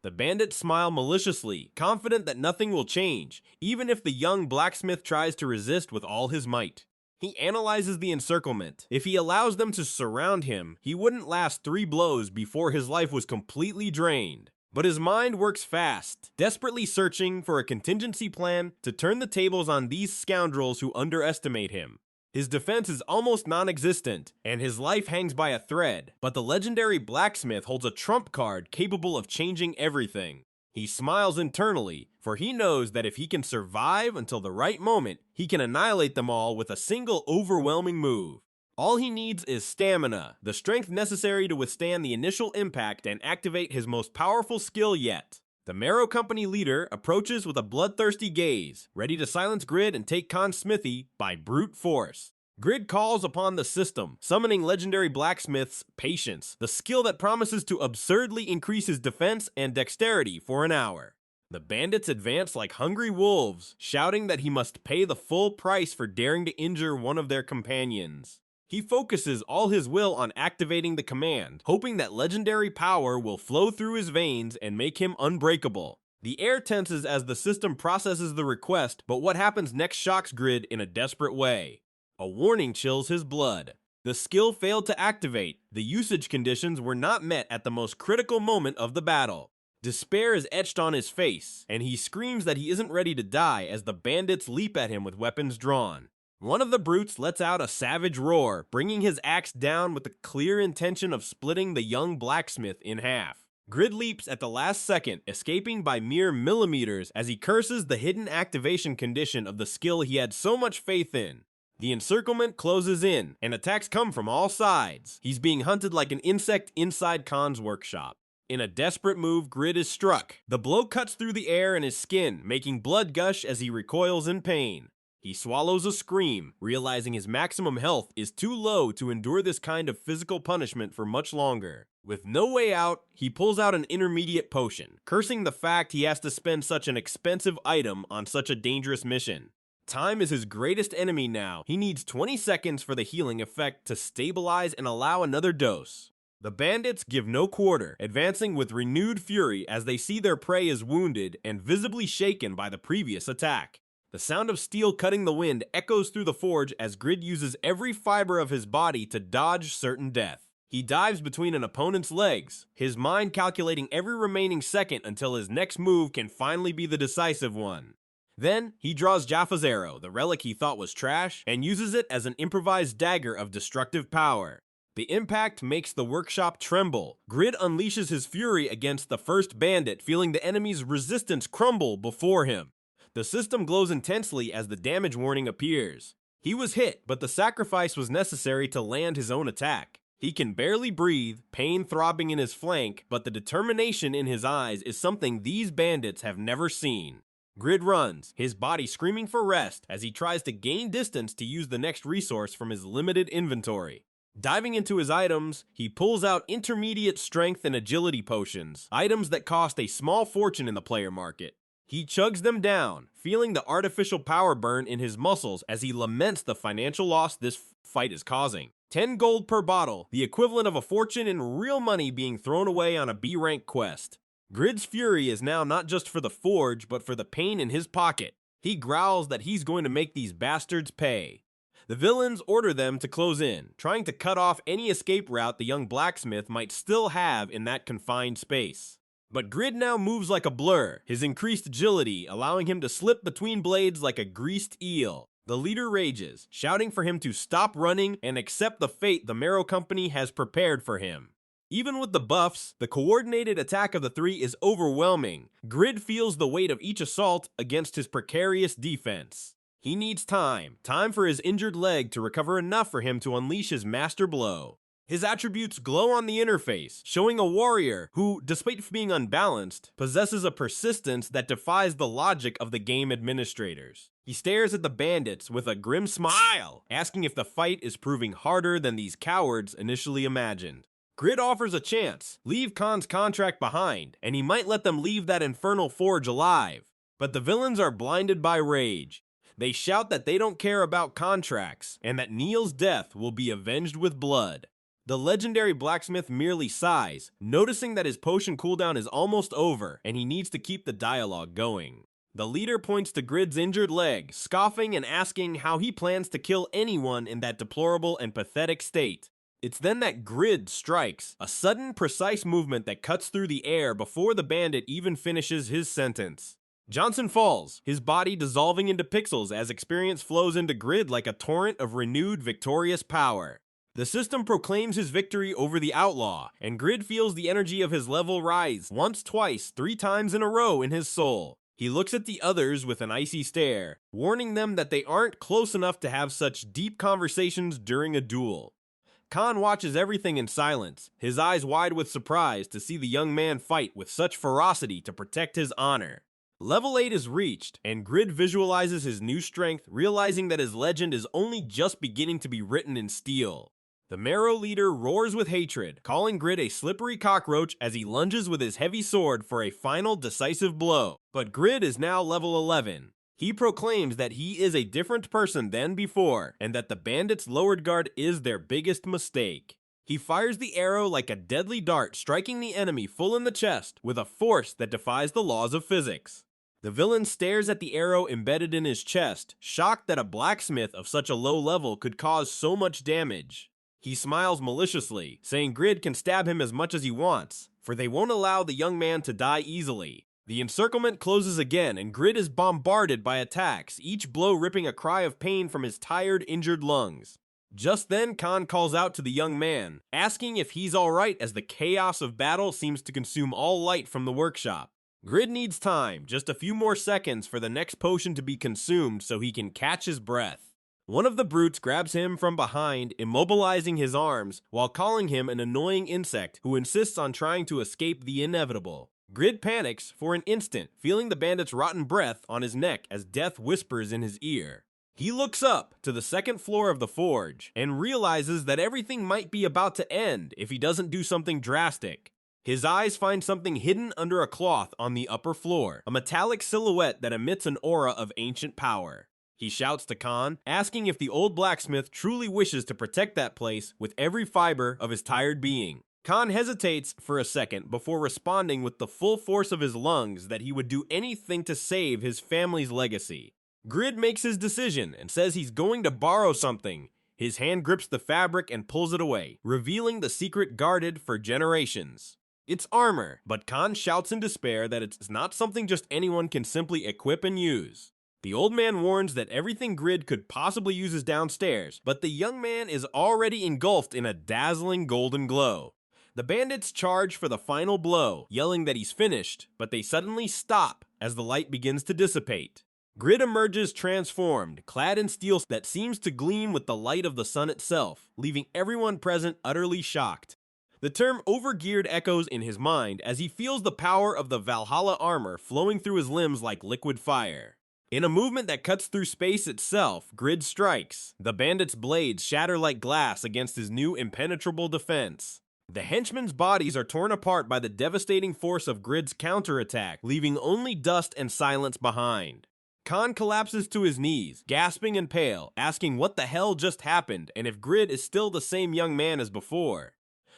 The bandits smile maliciously, confident that nothing will change, even if the young blacksmith tries to resist with all his might. He analyzes the encirclement. If he allows them to surround him, he wouldn't last 3 blows before his life was completely drained. But his mind works fast, desperately searching for a contingency plan to turn the tables on these scoundrels who underestimate him. His defense is almost non-existent, and his life hangs by a thread, but the legendary blacksmith holds a trump card capable of changing everything. He smiles internally, for he knows that if he can survive until the right moment, he can annihilate them all with a single overwhelming move. All he needs is stamina, the strength necessary to withstand the initial impact and activate his most powerful skill yet. The Mero Company leader approaches with a bloodthirsty gaze, ready to silence Grid and take Khan's smithy by brute force. Grid calls upon the system, summoning legendary blacksmith's patience, the skill that promises to absurdly increase his defense and dexterity for an hour. The bandits advance like hungry wolves, shouting that he must pay the full price for daring to injure one of their companions. He focuses all his will on activating the command, hoping that legendary power will flow through his veins and make him unbreakable. The air tenses as the system processes the request, but what happens next shocks Grid in a desperate way. A warning chills his blood. The skill failed to activate. The usage conditions were not met at the most critical moment of the battle. Despair is etched on his face, and he screams that he isn't ready to die as the bandits leap at him with weapons drawn. One of the brutes lets out a savage roar, bringing his axe down with the clear intention of splitting the young blacksmith in half. Grid leaps at the last second, escaping by mere millimeters as he curses the hidden activation condition of the skill he had so much faith in. The encirclement closes in, and attacks come from all sides. He's being hunted like an insect inside Khan's workshop. In a desperate move, Grid is struck. The blow cuts through the air and his skin, making blood gush as he recoils in pain. He swallows a scream, realizing his maximum health is too low to endure this kind of physical punishment for much longer. With no way out, he pulls out an intermediate potion, cursing the fact he has to spend such an expensive item on such a dangerous mission. Time is his greatest enemy now. He needs 20 seconds for the healing effect to stabilize and allow another dose. The bandits give no quarter, advancing with renewed fury as they see their prey is wounded and visibly shaken by the previous attack. The sound of steel cutting the wind echoes through the forge as Grid uses every fiber of his body to dodge certain death. He dives between an opponent's legs, his mind calculating every remaining second until his next move can finally be the decisive one. Then, he draws Jaffa's arrow, the relic he thought was trash, and uses it as an improvised dagger of destructive power. The impact makes the workshop tremble. Grid unleashes his fury against the first bandit, feeling the enemy's resistance crumble before him. The system glows intensely as the damage warning appears. He was hit, but the sacrifice was necessary to land his own attack. He can barely breathe, pain throbbing in his flank, but the determination in his eyes is something these bandits have never seen. Grid runs, his body screaming for rest as he tries to gain distance to use the next resource from his limited inventory. Diving into his items, he pulls out intermediate strength and agility potions, items that cost a small fortune in the player market. He chugs them down, feeling the artificial power burn in his muscles as he laments the financial loss this fight is causing. 10 gold per bottle, the equivalent of a fortune in real money being thrown away on a B-rank quest. Grid's fury is now not just for the forge, but for the pain in his pocket. He growls that he's going to make these bastards pay. The villains order them to close in, trying to cut off any escape route the young blacksmith might still have in that confined space. But Grid now moves like a blur, his increased agility allowing him to slip between blades like a greased eel. The leader rages, shouting for him to stop running and accept the fate the Mero Company has prepared for him. Even with the buffs, the coordinated attack of the three is overwhelming. Grid feels the weight of each assault against his precarious defense. He needs time for his injured leg to recover enough for him to unleash his master blow. His attributes glow on the interface, showing a warrior who, despite being unbalanced, possesses a persistence that defies the logic of the game administrators. He stares at the bandits with a grim smile, asking if the fight is proving harder than these cowards initially imagined. Grid offers a chance, leave Khan's contract behind, and he might let them leave that infernal forge alive. But the villains are blinded by rage. They shout that they don't care about contracts, and that Neil's death will be avenged with blood. The legendary blacksmith merely sighs, noticing that his potion cooldown is almost over, and he needs to keep the dialogue going. The leader points to Grid's injured leg, scoffing and asking how he plans to kill anyone in that deplorable and pathetic state. It's then that Grid strikes, a sudden, precise movement that cuts through the air before the bandit even finishes his sentence. Johnson falls, his body dissolving into pixels as experience flows into Grid like a torrent of renewed victorious power. The system proclaims his victory over the outlaw, and Grid feels the energy of his level rise once, twice, 3 times in a row in his soul. He looks at the others with an icy stare, warning them that they aren't close enough to have such deep conversations during a duel. Khan watches everything in silence, his eyes wide with surprise to see the young man fight with such ferocity to protect his honor. Level 8 is reached, and Grid visualizes his new strength, realizing that his legend is only just beginning to be written in steel. The Mero leader roars with hatred, calling Grid a slippery cockroach as he lunges with his heavy sword for a final decisive blow. But Grid is now level 11. He proclaims that he is a different person than before, and that the bandits' lowered guard is their biggest mistake. He fires the arrow like a deadly dart, striking the enemy full in the chest with a force that defies the laws of physics. The villain stares at the arrow embedded in his chest, shocked that a blacksmith of such a low level could cause so much damage. He smiles maliciously, saying Grid can stab him as much as he wants, for they won't allow the young man to die easily. The encirclement closes again, and Grid is bombarded by attacks, each blow ripping a cry of pain from his tired, injured lungs. Just then, Khan calls out to the young man, asking if he's alright as the chaos of battle seems to consume all light from the workshop. Grid needs time, just a few more seconds for the next potion to be consumed so he can catch his breath. One of the brutes grabs him from behind, immobilizing his arms, while calling him an annoying insect who insists on trying to escape the inevitable. Grid panics for an instant, feeling the bandit's rotten breath on his neck as death whispers in his ear. He looks up to the second floor of the forge, and realizes that everything might be about to end if he doesn't do something drastic. His eyes find something hidden under a cloth on the upper floor, a metallic silhouette that emits an aura of ancient power. He shouts to Khan, asking if the old blacksmith truly wishes to protect that place with every fiber of his tired being. Khan hesitates for a second before responding with the full force of his lungs that he would do anything to save his family's legacy. Grid makes his decision and says he's going to borrow something. His hand grips the fabric and pulls it away, revealing the secret guarded for generations. It's armor, but Khan shouts in despair that it's not something just anyone can simply equip and use. The old man warns that everything Grid could possibly use is downstairs, but the young man is already engulfed in a dazzling golden glow. The bandits charge for the final blow, yelling that he's finished, but they suddenly stop as the light begins to dissipate. Grid emerges transformed, clad in steel that seems to gleam with the light of the sun itself, leaving everyone present utterly shocked. The term overgeared echoes in his mind as he feels the power of the Valhalla armor flowing through his limbs like liquid fire. In a movement that cuts through space itself, Grid strikes. The bandits' blades shatter like glass against his new impenetrable defense. The henchmen's bodies are torn apart by the devastating force of Grid's counterattack, leaving only dust and silence behind. Khan collapses to his knees, gasping and pale, asking what the hell just happened and if Grid is still the same young man as before.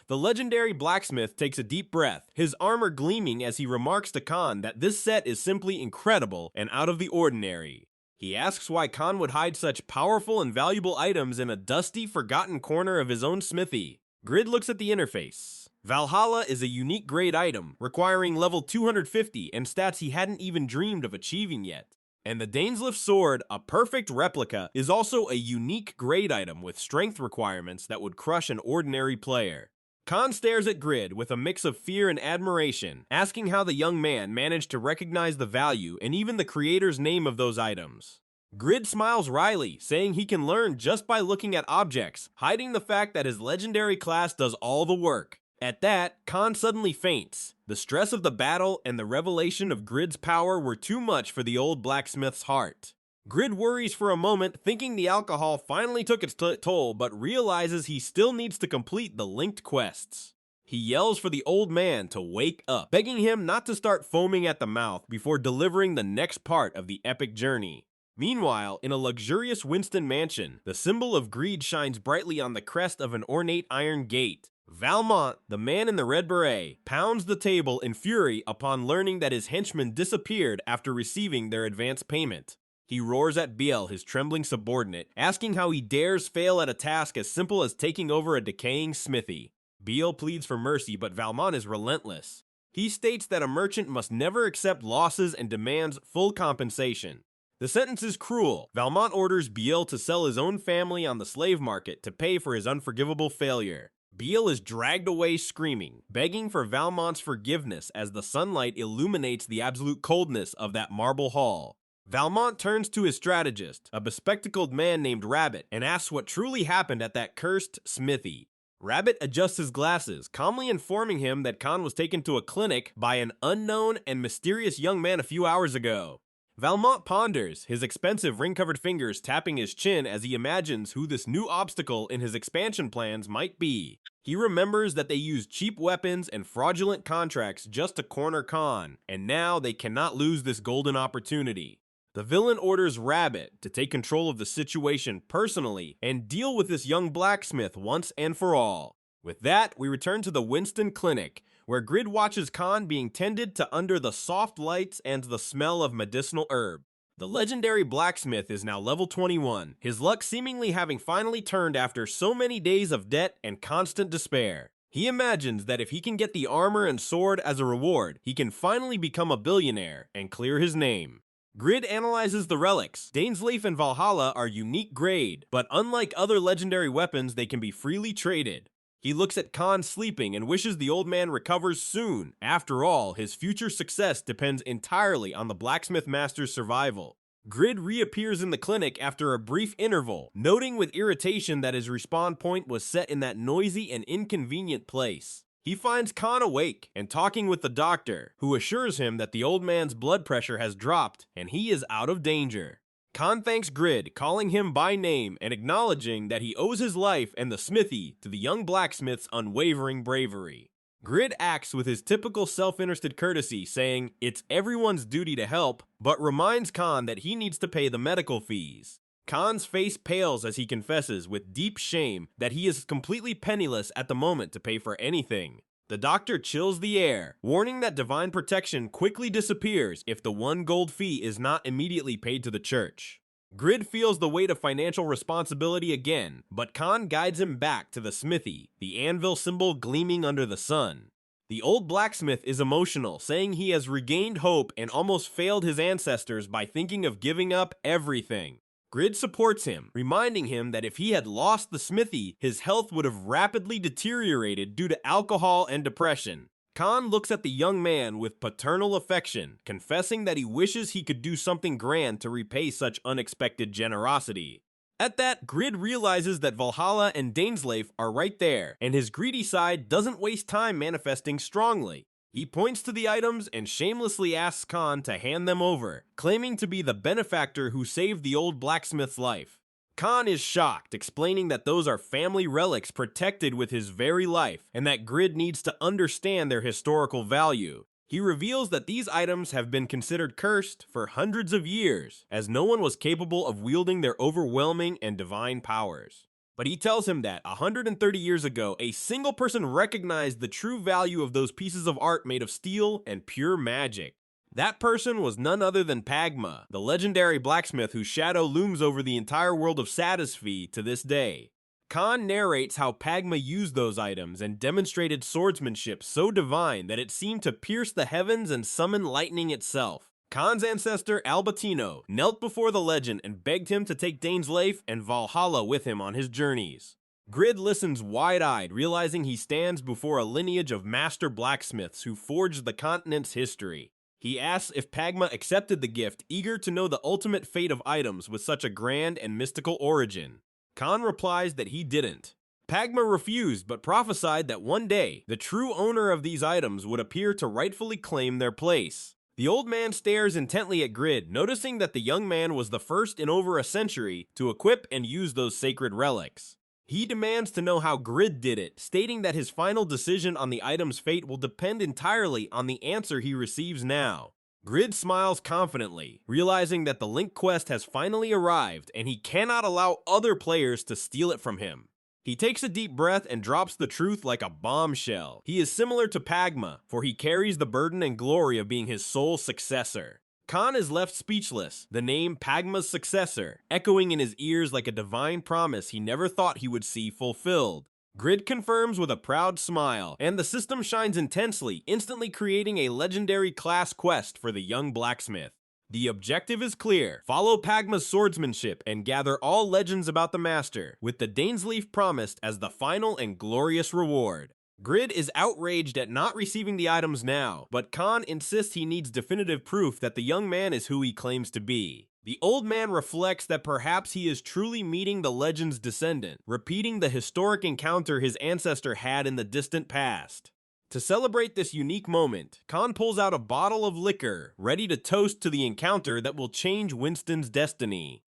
The legendary blacksmith takes a deep breath, his armor gleaming as he remarks to Khan that this set is simply incredible and out of the ordinary. He asks why Khan would hide such powerful and valuable items in a dusty, forgotten corner of his own smithy. Grid looks at the interface. Valhalla is a unique grade item, requiring level 250 and stats he hadn't even dreamed of achieving yet. And the Dainslift sword, a perfect replica, is also a unique grade item with strength requirements that would crush an ordinary player. Khan stares at Grid with a mix of fear and admiration, asking how the young man managed to recognize the value and even the creator's name of those items. Grid smiles wryly, saying he can learn just by looking at objects, hiding the fact that his legendary class does all the work. At that, Khan suddenly faints. The stress of the battle and the revelation of Grid's power were too much for the old blacksmith's heart. Grid worries for a moment, thinking the alcohol finally took its toll, but realizes he still needs to complete the linked quests. He yells for the old man to wake up, begging him not to start foaming at the mouth before delivering the next part of the epic journey. Meanwhile, in a luxurious Winston mansion, the symbol of greed shines brightly on the crest of an ornate iron gate. Valmont, the man in the red beret, pounds the table in fury upon learning that his henchmen disappeared after receiving their advance payment. He roars at Biel, his trembling subordinate, asking how he dares fail at a task as simple as taking over a decaying smithy. Biel pleads for mercy, but Valmont is relentless. He states that a merchant must never accept losses and demands full compensation. The sentence is cruel. Valmont orders Biel to sell his own family on the slave market to pay for his unforgivable failure. Biel is dragged away screaming, begging for Valmont's forgiveness as the sunlight illuminates the absolute coldness of that marble hall. Valmont turns to his strategist, a bespectacled man named Rabbit, and asks what truly happened at that cursed smithy. Rabbit adjusts his glasses, calmly informing him that Khan was taken to a clinic by an unknown and mysterious young man a few hours ago. Valmont ponders, his expensive ring-covered fingers tapping his chin as he imagines who this new obstacle in his expansion plans might be. He remembers that they used cheap weapons and fraudulent contracts just to corner Khan, and now they cannot lose this golden opportunity. The villain orders Rabbit to take control of the situation personally and deal with this young blacksmith once and for all. With that, we return to the Winston Clinic, where Grid watches Khan being tended to under the soft lights and the smell of medicinal herb. The legendary blacksmith is now level 21, his luck seemingly having finally turned after so many days of debt and constant despair. He imagines that if he can get the armor and sword as a reward, he can finally become a billionaire and clear his name. Grid analyzes the relics. Dainsleif and Valhalla are unique grade, but unlike other legendary weapons, they can be freely traded. He looks at Khan sleeping and wishes the old man recovers soon. After all, his future success depends entirely on the blacksmith master's survival. Grid reappears in the clinic after a brief interval, noting with irritation that his respawn point was set in that noisy and inconvenient place. He finds Khan awake and talking with the doctor, who assures him that the old man's blood pressure has dropped and he is out of danger. Khan thanks Grid, calling him by name and acknowledging that he owes his life and the smithy to the young blacksmith's unwavering bravery. Grid acts with his typical self-interested courtesy, saying it's everyone's duty to help, but reminds Khan that he needs to pay the medical fees. Khan's face pales as he confesses with deep shame that he is completely penniless at the moment to pay for anything. The doctor chills the air, warning that divine protection quickly disappears if the 1 gold fee is not immediately paid to the church. Grid feels the weight of financial responsibility again, but Khan guides him back to the smithy, the anvil symbol gleaming under the sun. The old blacksmith is emotional, saying he has regained hope and almost failed his ancestors by thinking of giving up everything. Grid supports him, reminding him that if he had lost the smithy, his health would have rapidly deteriorated due to alcohol and depression. Khan looks at the young man with paternal affection, confessing that he wishes he could do something grand to repay such unexpected generosity. At that, Grid realizes that Valhalla and Dainsleif are right there, and his greedy side doesn't waste time manifesting strongly. He points to the items and shamelessly asks Khan to hand them over, claiming to be the benefactor who saved the old blacksmith's life. Khan is shocked, explaining that those are family relics protected with his very life, and that Grid needs to understand their historical value. He reveals that these items have been considered cursed for hundreds of years, as no one was capable of wielding their overwhelming and divine powers. But he tells him that 130 years ago, a single person recognized the true value of those pieces of art made of steel and pure magic. That person was none other than Pagma, the legendary blacksmith whose shadow looms over the entire world of Satisfy to this day. Khan narrates how Pagma used those items and demonstrated swordsmanship so divine that it seemed to pierce the heavens and summon lightning itself. Khan's ancestor, Albertino, knelt before the legend and begged him to take Dainsleif and Valhalla with him on his journeys. Grid listens wide-eyed, realizing he stands before a lineage of master blacksmiths who forged the continent's history. He asks if Pagma accepted the gift, eager to know the ultimate fate of items with such a grand and mystical origin. Khan replies that he didn't. Pagma refused, but prophesied that one day, the true owner of these items would appear to rightfully claim their place. The old man stares intently at Grid, noticing that the young man was the first in over a century to equip and use those sacred relics. He demands to know how Grid did it, stating that his final decision on the item's fate will depend entirely on the answer he receives now. Grid smiles confidently, realizing that the Link quest has finally arrived and he cannot allow other players to steal it from him. He takes a deep breath and drops the truth like a bombshell. He is similar to Pagma, for he carries the burden and glory of being his sole successor. Khan is left speechless, the name Pagma's successor, echoing in his ears like a divine promise he never thought he would see fulfilled. Grid confirms with a proud smile, and the system shines intensely, instantly creating a legendary class quest for the young blacksmith. The objective is clear: follow Pagma's swordsmanship and gather all legends about the master, with the Dainsleif promised as the final and glorious reward. Grid is outraged at not receiving the items now, but Khan insists he needs definitive proof that the young man is who he claims to be. The old man reflects that perhaps he is truly meeting the legend's descendant, repeating the historic encounter his ancestor had in the distant past. To celebrate this unique moment, Khan pulls out a bottle of liquor, ready to toast to the encounter that will change Winston's destiny.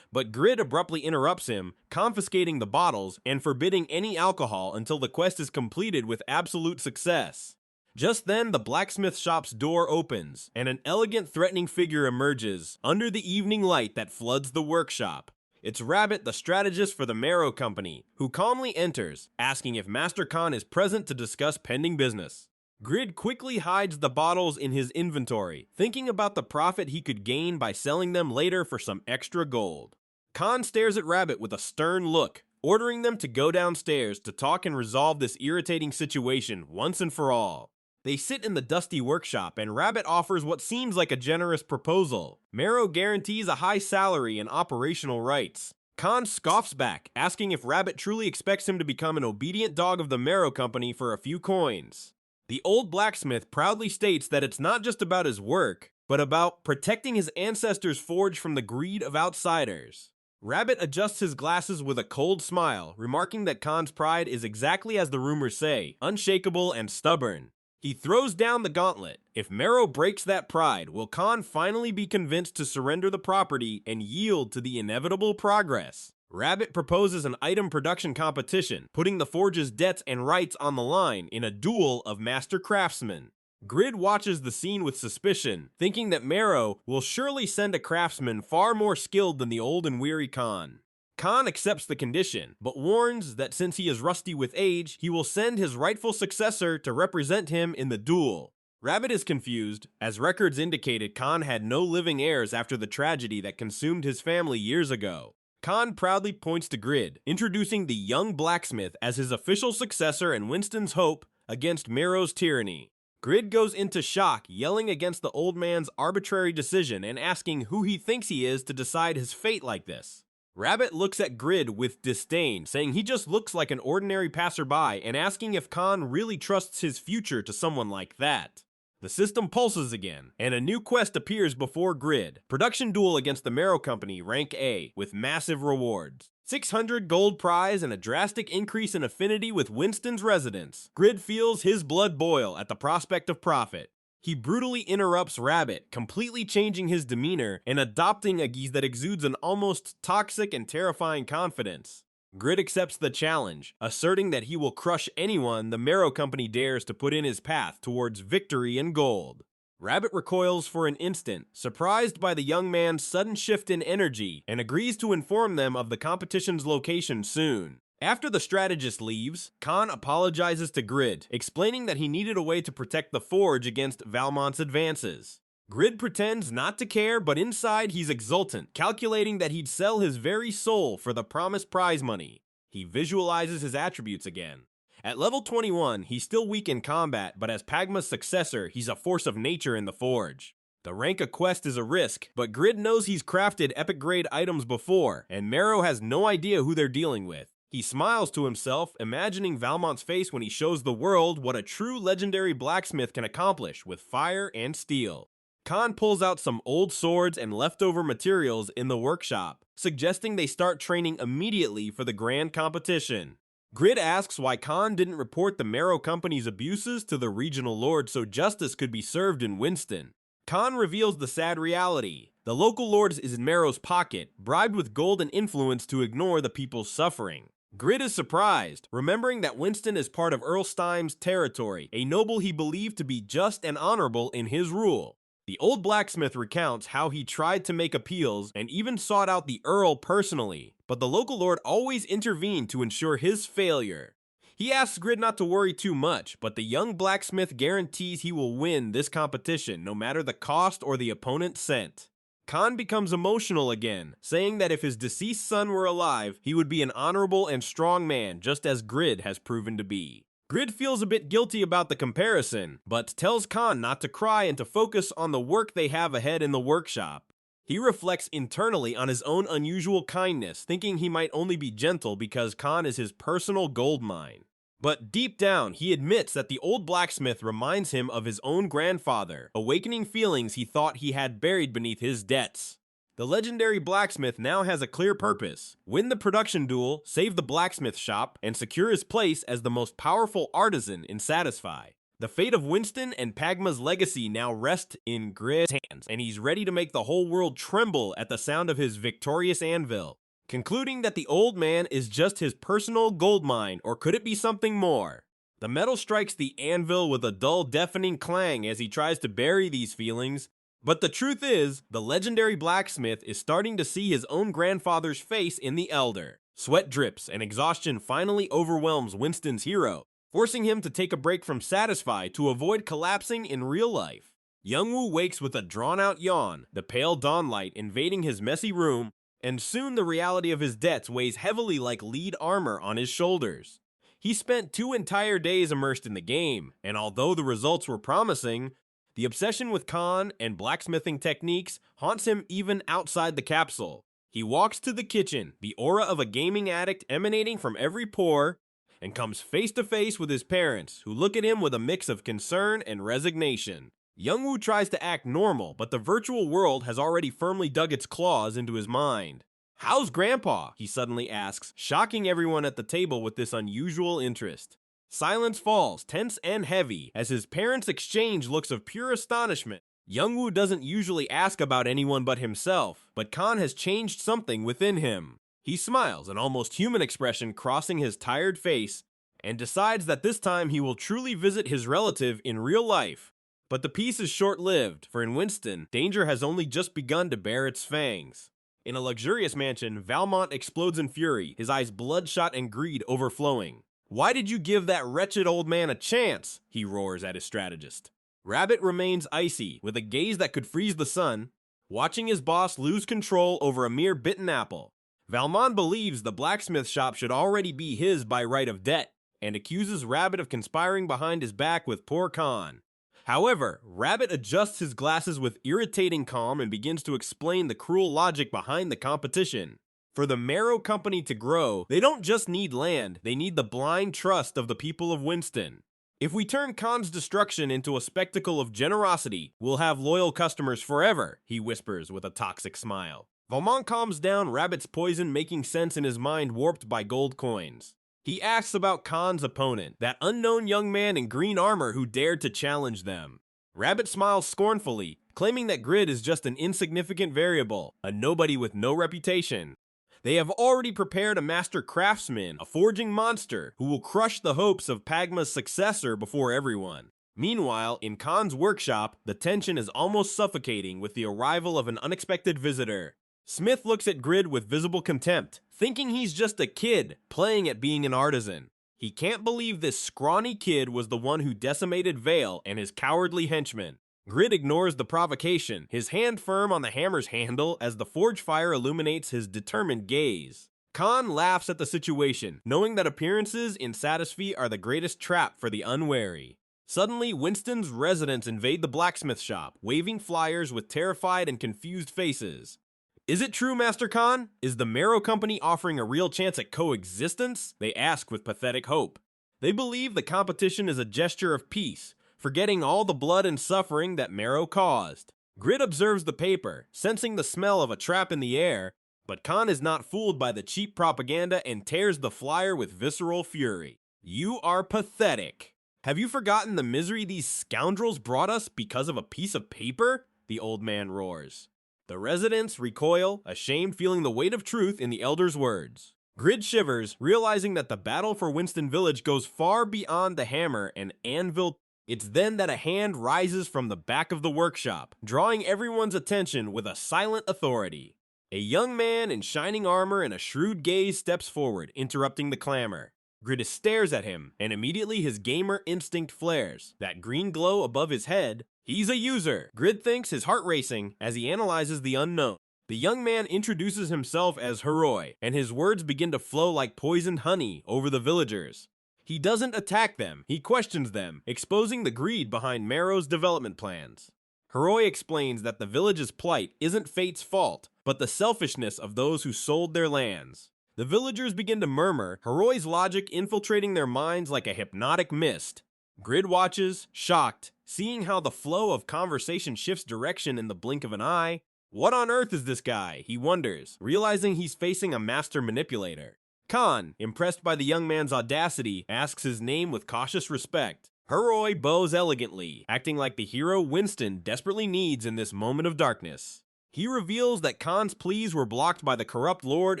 But Grid abruptly interrupts him, confiscating the bottles and forbidding any alcohol until the quest is completed with absolute success. Just then, the blacksmith shop's door opens, and an elegant, threatening figure emerges under the evening light that floods the workshop. It's Rabbit, the strategist for the Mero Company, who calmly enters, asking if Master Khan is present to discuss pending business. Grid quickly hides the bottles in his inventory, thinking about the profit he could gain by selling them later for some extra gold. Khan stares at Rabbit with a stern look, ordering them to go downstairs to talk and resolve this irritating situation once and for all. They sit in the dusty workshop, and Rabbit offers what seems like a generous proposal. Mero guarantees a high salary and operational rights. Khan scoffs back, asking if Rabbit truly expects him to become an obedient dog of the Mero Company for a few coins. The old blacksmith proudly states that it's not just about his work, but about protecting his ancestors' forge from the greed of outsiders. Rabbit adjusts his glasses with a cold smile, remarking that Khan's pride is exactly as the rumors say, unshakable and stubborn. He throws down the gauntlet. If Mero breaks that pride, will Khan finally be convinced to surrender the property and yield to the inevitable progress? Rabbit proposes an item production competition, putting the forge's debts and rights on the line in a duel of master craftsmen. Grid watches the scene with suspicion, thinking that Mero will surely send a craftsman far more skilled than the old and weary Khan. Khan accepts the condition, but warns that since he is rusty with age, he will send his rightful successor to represent him in the duel. Rabbit is confused, as records indicated Khan had no living heirs after the tragedy that consumed his family years ago. Khan proudly points to Grid, introducing the young blacksmith as his official successor and Winston's hope against Mero's tyranny. Grid goes into shock, yelling against the old man's arbitrary decision and asking who he thinks he is to decide his fate like this. Rabbit looks at Grid with disdain, saying he just looks like an ordinary passerby and asking if Khan really trusts his future to someone like that. The system pulses again, and a new quest appears before Grid. Production duel against the Mero Company, rank A, with massive rewards. 600 gold prize and a drastic increase in affinity with Winston's residence. Grid feels his blood boil at the prospect of profit. He brutally interrupts Rabbit, completely changing his demeanor and adopting a gaze that exudes an almost toxic and terrifying confidence. Grid accepts the challenge, asserting that he will crush anyone the Mero Company dares to put in his path towards victory and gold. Rabbit recoils for an instant, surprised by the young man's sudden shift in energy, and agrees to inform them of the competition's location soon. After the strategist leaves, Khan apologizes to Grid, explaining that he needed a way to protect the forge against Valmont's advances. Grid pretends not to care, but inside he's exultant, calculating that he'd sell his very soul for the promised prize money. He visualizes his attributes again. At level 21, he's still weak in combat, but as Pagma's successor, he's a force of nature in the forge. The rank a quest is a risk, but Grid knows he's crafted epic grade items before, and Mero has no idea who they're dealing with. He smiles to himself, imagining Valmont's face when he shows the world what a true legendary blacksmith can accomplish with fire and steel. Khan pulls out some old swords and leftover materials in the workshop, suggesting they start training immediately for the grand competition. Grid asks why Khan didn't report the Mero Company's abuses to the regional lord so justice could be served in Winston. Khan reveals the sad reality. The local lord is in Mero's pocket, bribed with gold and influence to ignore the people's suffering. Grid is surprised, remembering that Winston is part of Earl Stime's territory, a noble he believed to be just and honorable in his rule. The old blacksmith recounts how he tried to make appeals and even sought out the Earl personally, but the local lord always intervened to ensure his failure. He asks Grid not to worry too much, but the young blacksmith guarantees he will win this competition no matter the cost or the opponent sent. Khan becomes emotional again, saying that if his deceased son were alive, he would be an honorable and strong man just as Grid has proven to be. Grid feels a bit guilty about the comparison, but tells Khan not to cry and to focus on the work they have ahead in the workshop. He reflects internally on his own unusual kindness, thinking he might only be gentle because Khan is his personal gold mine. But deep down, he admits that the old blacksmith reminds him of his own grandfather, awakening feelings he thought he had buried beneath his debts. The legendary blacksmith now has a clear purpose: win the production duel, save the blacksmith shop, and secure his place as the most powerful artisan in Satisfy. The fate of Winston and Pagma's legacy now rest in Grid's hands, and he's ready to make the whole world tremble at the sound of his victorious anvil. Concluding that the old man is just his personal gold mine, or could it be something more? The metal strikes the anvil with a dull, deafening clang as he tries to bury these feelings. But the truth is, the legendary blacksmith is starting to see his own grandfather's face in the elder. Sweat drips and exhaustion finally overwhelms Winston's hero, forcing him to take a break from Satisfy to avoid collapsing in real life. Youngwoo wakes with a drawn-out yawn, the pale dawnlight invading his messy room, and soon the reality of his debts weighs heavily like lead armor on his shoulders. He spent 2 entire days immersed in the game, and although the results were promising, the obsession with Khan and blacksmithing techniques haunts him even outside the capsule. He walks to the kitchen, the aura of a gaming addict emanating from every pore, and comes face to face with his parents, who look at him with a mix of concern and resignation. Youngwoo tries to act normal, but the virtual world has already firmly dug its claws into his mind. "How's Grandpa?" he suddenly asks, shocking everyone at the table with this unusual interest. Silence falls, tense and heavy, as his parents exchange looks of pure astonishment. Youngwoo doesn't usually ask about anyone but himself, but Khan has changed something within him. He smiles, an almost human expression crossing his tired face, and decides that this time he will truly visit his relative in real life. But the peace is short-lived, for in Winston, danger has only just begun to bare its fangs. In a luxurious mansion, Valmont explodes in fury, his eyes bloodshot and greed overflowing. "Why did you give that wretched old man a chance?" he roars at his strategist. Rabbit remains icy, with a gaze that could freeze the sun, watching his boss lose control over a mere bitten apple. Valmont believes the blacksmith shop should already be his by right of debt, and accuses Rabbit of conspiring behind his back with poor Khan. However, Rabbit adjusts his glasses with irritating calm and begins to explain the cruel logic behind the competition. For the Mero Company to grow, they don't just need land, they need the blind trust of the people of Winston. "If we turn Khan's destruction into a spectacle of generosity, we'll have loyal customers forever," he whispers with a toxic smile. Valmont calms down Rabbit's poison, making sense in his mind warped by gold coins. He asks about Khan's opponent, that unknown young man in green armor who dared to challenge them. Rabbit smiles scornfully, claiming that Grid is just an insignificant variable, a nobody with no reputation. They have already prepared a master craftsman, a forging monster, who will crush the hopes of Pagma's successor before everyone. Meanwhile, in Khan's workshop, the tension is almost suffocating with the arrival of an unexpected visitor. Smith looks at Grid with visible contempt, thinking he's just a kid, playing at being an artisan. He can't believe this scrawny kid was the one who decimated Vale and his cowardly henchmen. Grid ignores the provocation, his hand firm on the hammer's handle as the forge fire illuminates his determined gaze. Khan laughs at the situation, knowing that appearances in Satisfy are the greatest trap for the unwary. Suddenly, Winston's residents invade the blacksmith shop, waving flyers with terrified and confused faces. "Is it true, Master Khan? Is the Mero Company offering a real chance at coexistence?" they ask with pathetic hope. They believe the competition is a gesture of peace, forgetting all the blood and suffering that Mero caused. Grid observes the paper, sensing the smell of a trap in the air, but Khan is not fooled by the cheap propaganda and tears the flyer with visceral fury. "You are pathetic. Have you forgotten the misery these scoundrels brought us because of a piece of paper?" the old man roars. The residents recoil, ashamed, feeling the weight of truth in the elder's words. Grid shivers, realizing that the battle for Winston Village goes far beyond the hammer and anvil. It's then that a hand rises from the back of the workshop, drawing everyone's attention with a silent authority. A young man in shining armor and a shrewd gaze steps forward, interrupting the clamor. Grid stares at him, and immediately his gamer instinct flares. That green glow above his head. He's a user. Grid thinks, his heart racing, as he analyzes the unknown. The young man introduces himself as Huroi, and his words begin to flow like poisoned honey over the villagers. He doesn't attack them, he questions them, exposing the greed behind Mero's development plans. Huroi explains that the village's plight isn't fate's fault, but the selfishness of those who sold their lands. The villagers begin to murmur, Huroi's logic infiltrating their minds like a hypnotic mist. Grid watches, shocked, seeing how the flow of conversation shifts direction in the blink of an eye. What on earth is this guy? He wonders, realizing he's facing a master manipulator. Khan, impressed by the young man's audacity, asks his name with cautious respect. Huroi bows elegantly, acting like the hero Winston desperately needs in this moment of darkness. He reveals that Khan's pleas were blocked by the corrupt lord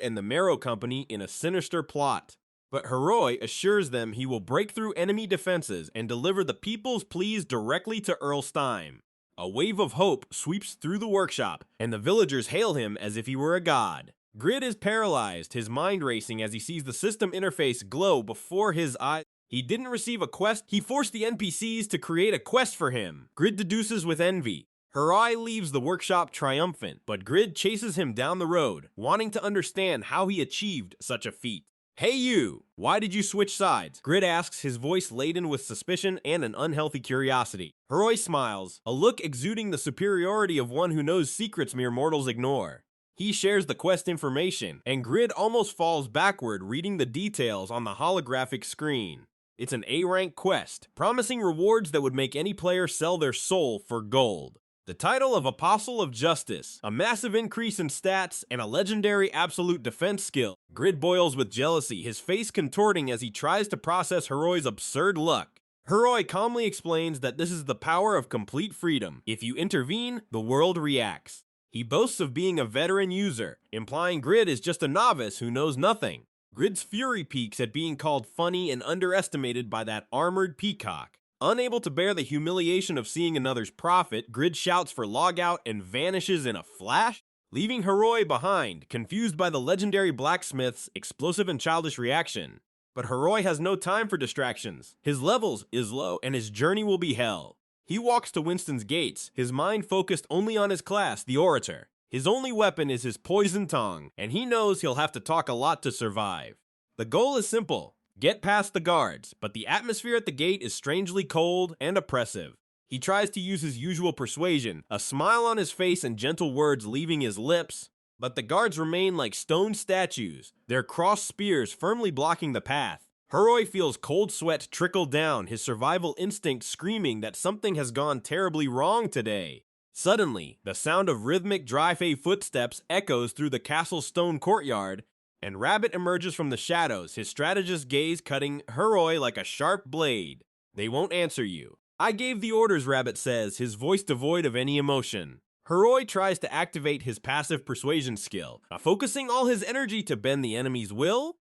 and the Mero Company in a sinister plot. But Huroi assures them he will break through enemy defenses and deliver the people's pleas directly to Earl Stein. A wave of hope sweeps through the workshop, and the villagers hail him as if he were a god. Grid is paralyzed, his mind racing as he sees the system interface glow before his eyes. He didn't receive a quest, he forced the NPCs to create a quest for him. Grid deduces with envy. Huroi leaves the workshop triumphant, but Grid chases him down the road, wanting to understand how he achieved such a feat. "Hey you! Why did you switch sides?" Grid asks, his voice laden with suspicion and an unhealthy curiosity. Huroi smiles, a look exuding the superiority of one who knows secrets mere mortals ignore. He shares the quest information, and Grid almost falls backward reading the details on the holographic screen. It's an A-rank quest, promising rewards that would make any player sell their soul for gold. The title of Apostle of Justice, a massive increase in stats, and a legendary absolute defense skill. Grid boils with jealousy, his face contorting as he tries to process Huroi's absurd luck. Huroi calmly explains that this is the power of complete freedom. If you intervene, the world reacts. He boasts of being a veteran user, implying Grid is just a novice who knows nothing. Grid's fury peaks at being called funny and underestimated by that armored peacock. Unable to bear the humiliation of seeing another's profit, Grid shouts for logout and vanishes in a flash, leaving Huroi behind, confused by the legendary blacksmith's explosive and childish reaction. But Huroi has no time for distractions. His levels is low and his journey will be hell. He walks to Winston's gates, his mind focused only on his class, the Orator. His only weapon is his poison tongue, and he knows he'll have to talk a lot to survive. The goal is simple: get past the guards, but the atmosphere at the gate is strangely cold and oppressive. He tries to use his usual persuasion, a smile on his face and gentle words leaving his lips, but the guards remain like stone statues, their crossed spears firmly blocking the path. Huroi feels cold sweat trickle down, his survival instinct screaming that something has gone terribly wrong today. Suddenly, the sound of rhythmic Dry-Fei footsteps echoes through the castle's stone courtyard, and Rabbit emerges from the shadows, his strategist's gaze cutting Huroi like a sharp blade. They won't answer you. I gave the orders, Rabbit says, his voice devoid of any emotion. Huroi tries to activate his passive persuasion skill, focusing all his energy to bend the enemy's will,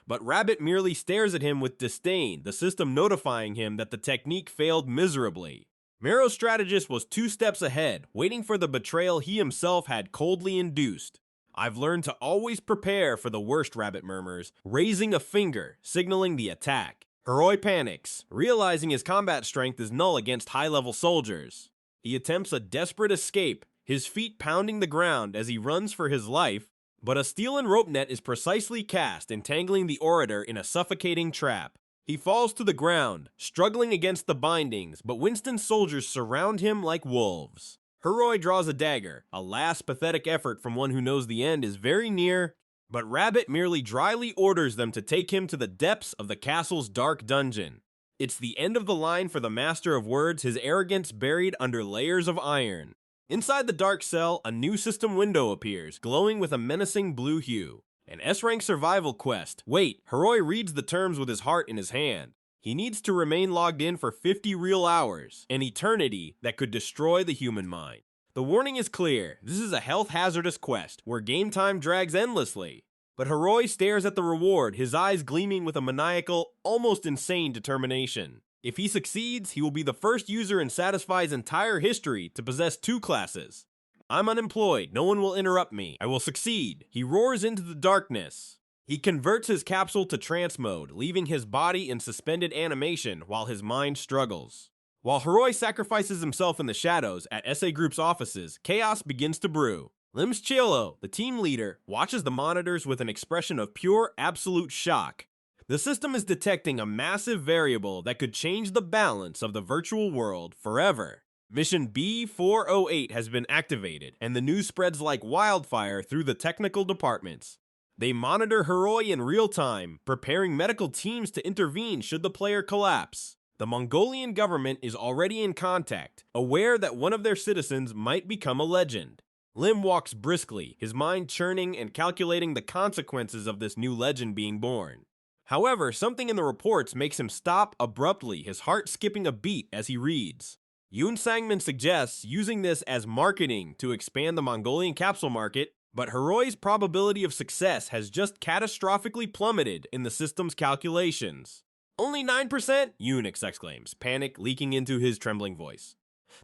but Rabbit merely stares at him with disdain, the system notifying him that the technique failed miserably. Mero's strategist was 2 steps ahead, waiting for the betrayal he himself had coldly induced. I've learned to always prepare for the worst, Rabbit murmurs, raising a finger, signaling the attack. Huroi panics, realizing his combat strength is null against high-level soldiers. He attempts a desperate escape, his feet pounding the ground as he runs for his life, but a steel and rope net is precisely cast, entangling the Orator in a suffocating trap. He falls to the ground, struggling against the bindings, but Winston's soldiers surround him like wolves. Huroi draws a dagger, a last pathetic effort from one who knows the end is very near, but Rabbit merely dryly orders them to take him to the depths of the castle's dark dungeon. It's the end of the line for the Master of Words, his arrogance buried under layers of iron. Inside the dark cell, a new system window appears, glowing with a menacing blue hue. An S-rank survival quest. Wait, Huroi reads the terms with his heart in his hand. He needs to remain logged in for 50 real hours, an eternity that could destroy the human mind. The warning is clear, this is a health hazardous quest, where game time drags endlessly. But Huroi stares at the reward, his eyes gleaming with a maniacal, almost insane determination. If he succeeds, he will be the first user in Satisfy's entire history to possess 2 classes. I'm unemployed, no one will interrupt me, I will succeed. He roars into the darkness. He converts his capsule to trance mode, leaving his body in suspended animation while his mind struggles. While Huroi sacrifices himself in the shadows at SA Group's offices, chaos begins to brew. Lim Chiolo, the team leader, watches the monitors with an expression of pure, absolute shock. The system is detecting a massive variable that could change the balance of the virtual world forever. Mission B408 has been activated, and the news spreads like wildfire through the technical departments. They monitor Huroi in real time, preparing medical teams to intervene should the player collapse. The Mongolian government is already in contact, aware that one of their citizens might become a legend. Lim walks briskly, his mind churning and calculating the consequences of this new legend being born. However, something in the reports makes him stop abruptly, his heart skipping a beat as he reads. Yoon Sangmin suggests using this as marketing to expand the Mongolian capsule market, but Huroi's probability of success has just catastrophically plummeted in the system's calculations. Only 9%? Yoonix exclaims, panic leaking into his trembling voice.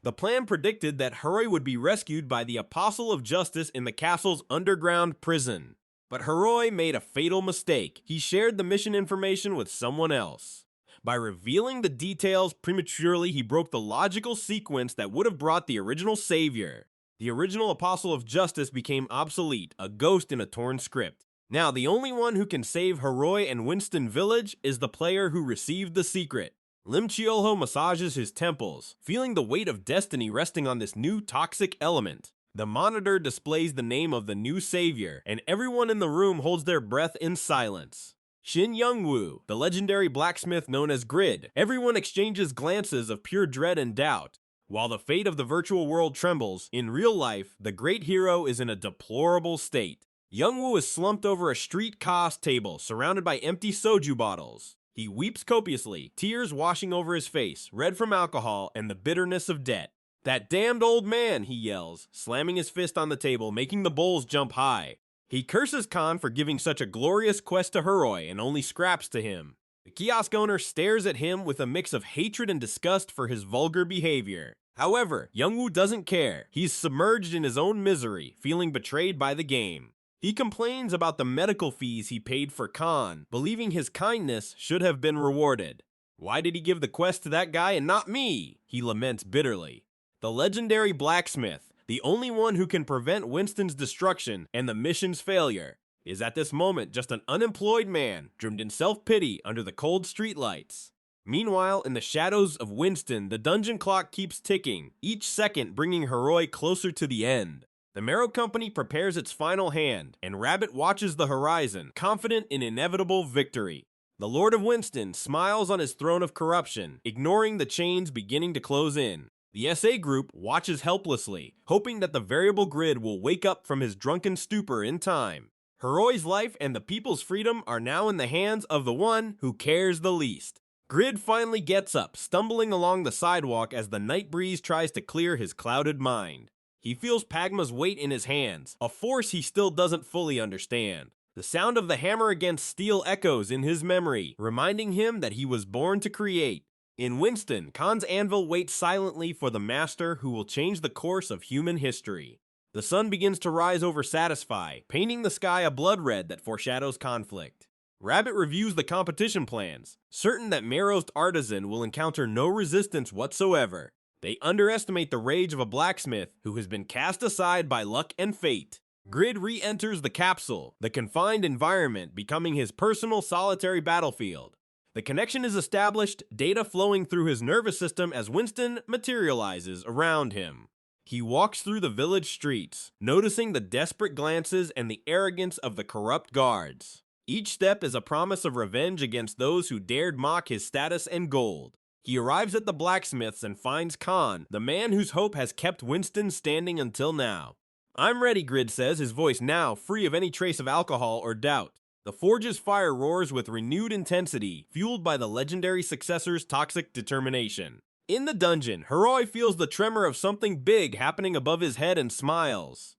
The plan predicted that Huroi would be rescued by the Apostle of Justice in the castle's underground prison. But Huroi made a fatal mistake. He shared the mission information with someone else. By revealing the details prematurely, he broke the logical sequence that would have brought the original savior. The original Apostle of Justice became obsolete, a ghost in a torn script. Now, the only one who can save Huroi and Winston Village is the player who received the secret. Lim Chiolho massages his temples, feeling the weight of destiny resting on this new toxic element. The monitor displays the name of the new savior, and everyone in the room holds their breath in silence. Shin Youngwoo, the legendary blacksmith known as Grid. Everyone exchanges glances of pure dread and doubt. While the fate of the virtual world trembles, in real life, the great hero is in a deplorable state. Youngwoo is slumped over a street cost table, surrounded by empty soju bottles. He weeps copiously, tears washing over his face, red from alcohol and the bitterness of debt. That damned old man, he yells, slamming his fist on the table, making the bowls jump high. He curses Khan for giving such a glorious quest to Huroi and only scraps to him. The kiosk owner stares at him with a mix of hatred and disgust for his vulgar behavior. However, Youngwoo doesn't care. He's submerged in his own misery, feeling betrayed by the game. He complains about the medical fees he paid for Khan, believing his kindness should have been rewarded. Why did he give the quest to that guy and not me? He laments bitterly. The legendary blacksmith, the only one who can prevent Winston's destruction and the mission's failure, is at this moment just an unemployed man, drowned in self-pity under the cold streetlights. Meanwhile, in the shadows of Winston, the dungeon clock keeps ticking, each second bringing Huroi closer to the end. The Mero Company prepares its final hand, and Rabbit watches the horizon, confident in inevitable victory. The Lord of Winston smiles on his throne of corruption, ignoring the chains beginning to close in. The SA group watches helplessly, hoping that the variable grid will wake up from his drunken stupor in time. Huroi's life and the people's freedom are now in the hands of the one who cares the least. Grid finally gets up, stumbling along the sidewalk as the night breeze tries to clear his clouded mind. He feels Pagma's weight in his hands, a force he still doesn't fully understand. The sound of the hammer against steel echoes in his memory, reminding him that he was born to create. In Winston, Khan's anvil waits silently for the master who will change the course of human history. The sun begins to rise over Satisfy, painting the sky a blood red that foreshadows conflict. Rabbit reviews the competition plans, certain that Mero's artisan will encounter no resistance whatsoever. They underestimate the rage of a blacksmith who has been cast aside by luck and fate. Grid re-enters the capsule, the confined environment becoming his personal solitary battlefield. The connection is established, data flowing through his nervous system as Winston materializes around him. He walks through the village streets, noticing the desperate glances and the arrogance of the corrupt guards. Each step is a promise of revenge against those who dared mock his status and gold. He arrives at the blacksmith's and finds Khan, the man whose hope has kept Winston standing until now. "I'm ready," Grid says, his voice now free of any trace of alcohol or doubt. The forge's fire roars with renewed intensity, fueled by the legendary Successor's toxic determination. In the dungeon, Huroi feels the tremor of something big happening above his head and smiles.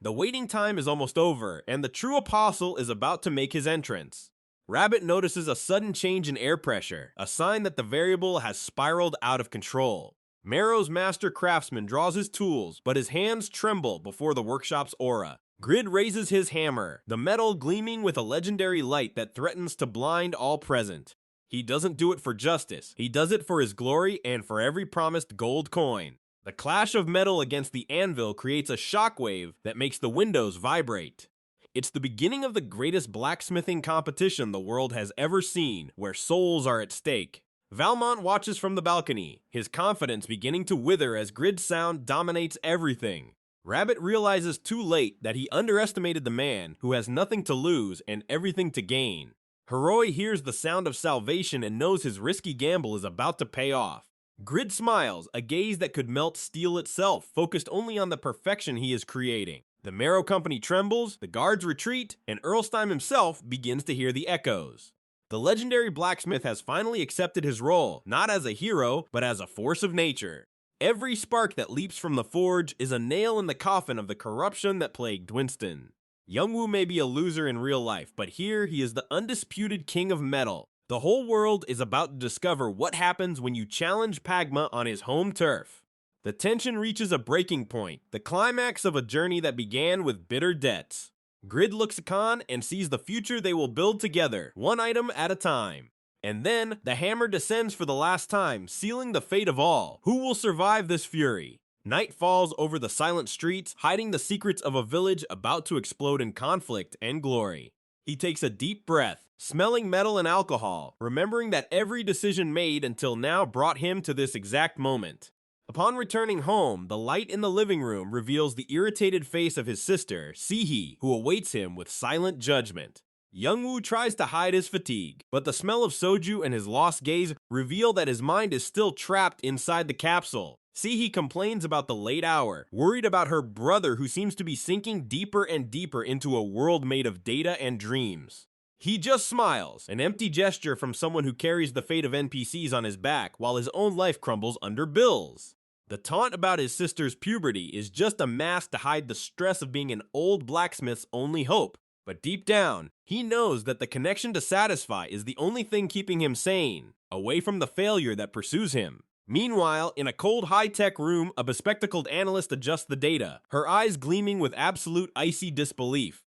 The waiting time is almost over, and the true apostle is about to make his entrance. Rabbit notices a sudden change in air pressure, a sign that the variable has spiraled out of control. Mero's master craftsman draws his tools, but his hands tremble before the workshop's aura. Grid raises his hammer, the metal gleaming with a legendary light that threatens to blind all present. He doesn't do it for justice, he does it for his glory and for every promised gold coin. The clash of metal against the anvil creates a shockwave that makes the windows vibrate. It's the beginning of the greatest blacksmithing competition the world has ever seen, where souls are at stake. Valmont watches from the balcony, his confidence beginning to wither as Grid's sound dominates everything. Rabbit realizes too late that he underestimated the man who has nothing to lose and everything to gain. Huroi hears the sound of salvation and knows his risky gamble is about to pay off. Grid smiles, a gaze that could melt steel itself, focused only on the perfection he is creating. The Mero Company trembles, the guards retreat, and Earlstein himself begins to hear the echoes. The legendary blacksmith has finally accepted his role, not as a hero, but as a force of nature. Every spark that leaps from the forge is a nail in the coffin of the corruption that plagued Winston. Youngwoo may be a loser in real life, but here he is the undisputed king of metal. The whole world is about to discover what happens when you challenge Pagma on his home turf. The tension reaches a breaking point, the climax of a journey that began with bitter debts. Grid looks at Khan and sees the future they will build together, one item at a time. And then, the hammer descends for the last time, sealing the fate of all. Who will survive this fury? Night falls over the silent streets, hiding the secrets of a village about to explode in conflict and glory. He takes a deep breath, smelling metal and alcohol, remembering that every decision made until now brought him to this exact moment. Upon returning home, the light in the living room reveals the irritated face of his sister, Sihee, who awaits him with silent judgment. Youngwoo tries to hide his fatigue, but the smell of soju and his lost gaze reveal that his mind is still trapped inside the capsule. Sihee complains about the late hour, worried about her brother who seems to be sinking deeper and deeper into a world made of data and dreams. He just smiles, an empty gesture from someone who carries the fate of NPCs on his back while his own life crumbles under bills. The taunt about his sister's puberty is just a mask to hide the stress of being an old blacksmith's only hope. But deep down, he knows that the connection to satisfy is the only thing keeping him sane, away from the failure that pursues him. Meanwhile, in a cold high-tech room, a bespectacled analyst adjusts the data, her eyes gleaming with absolute icy disbelief.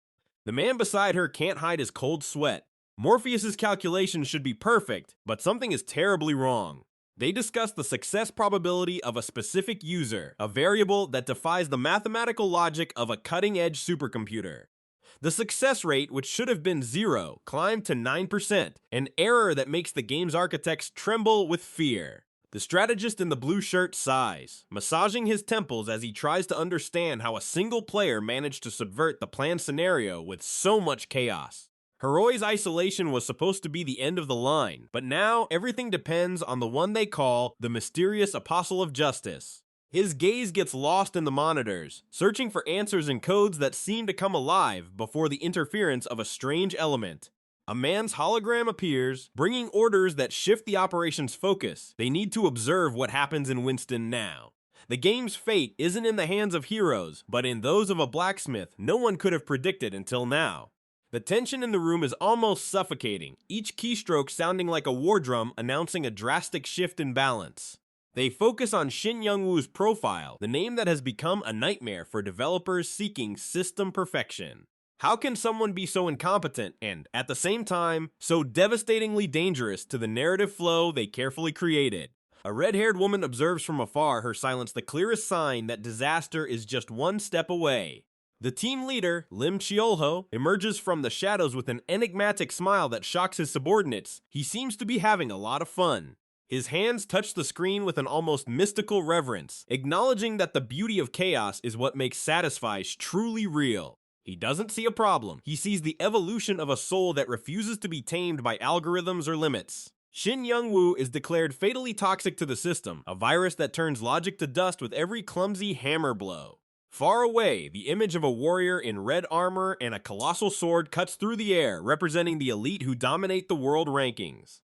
The man beside her can't hide his cold sweat. Morpheus's calculations should be perfect, but something is terribly wrong. They discuss the success probability of a specific user, a variable that defies the mathematical logic of a cutting-edge supercomputer. The success rate, which should have been 0, climbed to 9%, an error that makes the game's architects tremble with fear. The strategist in the blue shirt sighs, massaging his temples as he tries to understand how a single player managed to subvert the planned scenario with so much chaos. Huroi's isolation was supposed to be the end of the line, but now everything depends on the one they call the mysterious Apostle of Justice. His gaze gets lost in the monitors, searching for answers in codes that seem to come alive before the interference of a strange element. A man's hologram appears, bringing orders that shift the operation's focus. They need to observe what happens in Winston now. The game's fate isn't in the hands of heroes, but in those of a blacksmith no one could have predicted until now. The tension in the room is almost suffocating, each keystroke sounding like a war drum announcing a drastic shift in balance. They focus on Shin Youngwoo's profile, the name that has become a nightmare for developers seeking system perfection. How can someone be so incompetent and, at the same time, so devastatingly dangerous to the narrative flow they carefully created? A red-haired woman observes from afar, her silence the clearest sign that disaster is just one step away. The team leader, Lim Chiolho, emerges from the shadows with an enigmatic smile that shocks his subordinates. He seems to be having a lot of fun. His hands touch the screen with an almost mystical reverence, acknowledging that the beauty of chaos is what makes Satisfy truly real. He doesn't see a problem. He sees the evolution of a soul that refuses to be tamed by algorithms or limits. Shin Youngwoo is declared fatally toxic to the system, a virus that turns logic to dust with every clumsy hammer blow. Far away, the image of a warrior in red armor and a colossal sword cuts through the air, representing the elite who dominate the world rankings.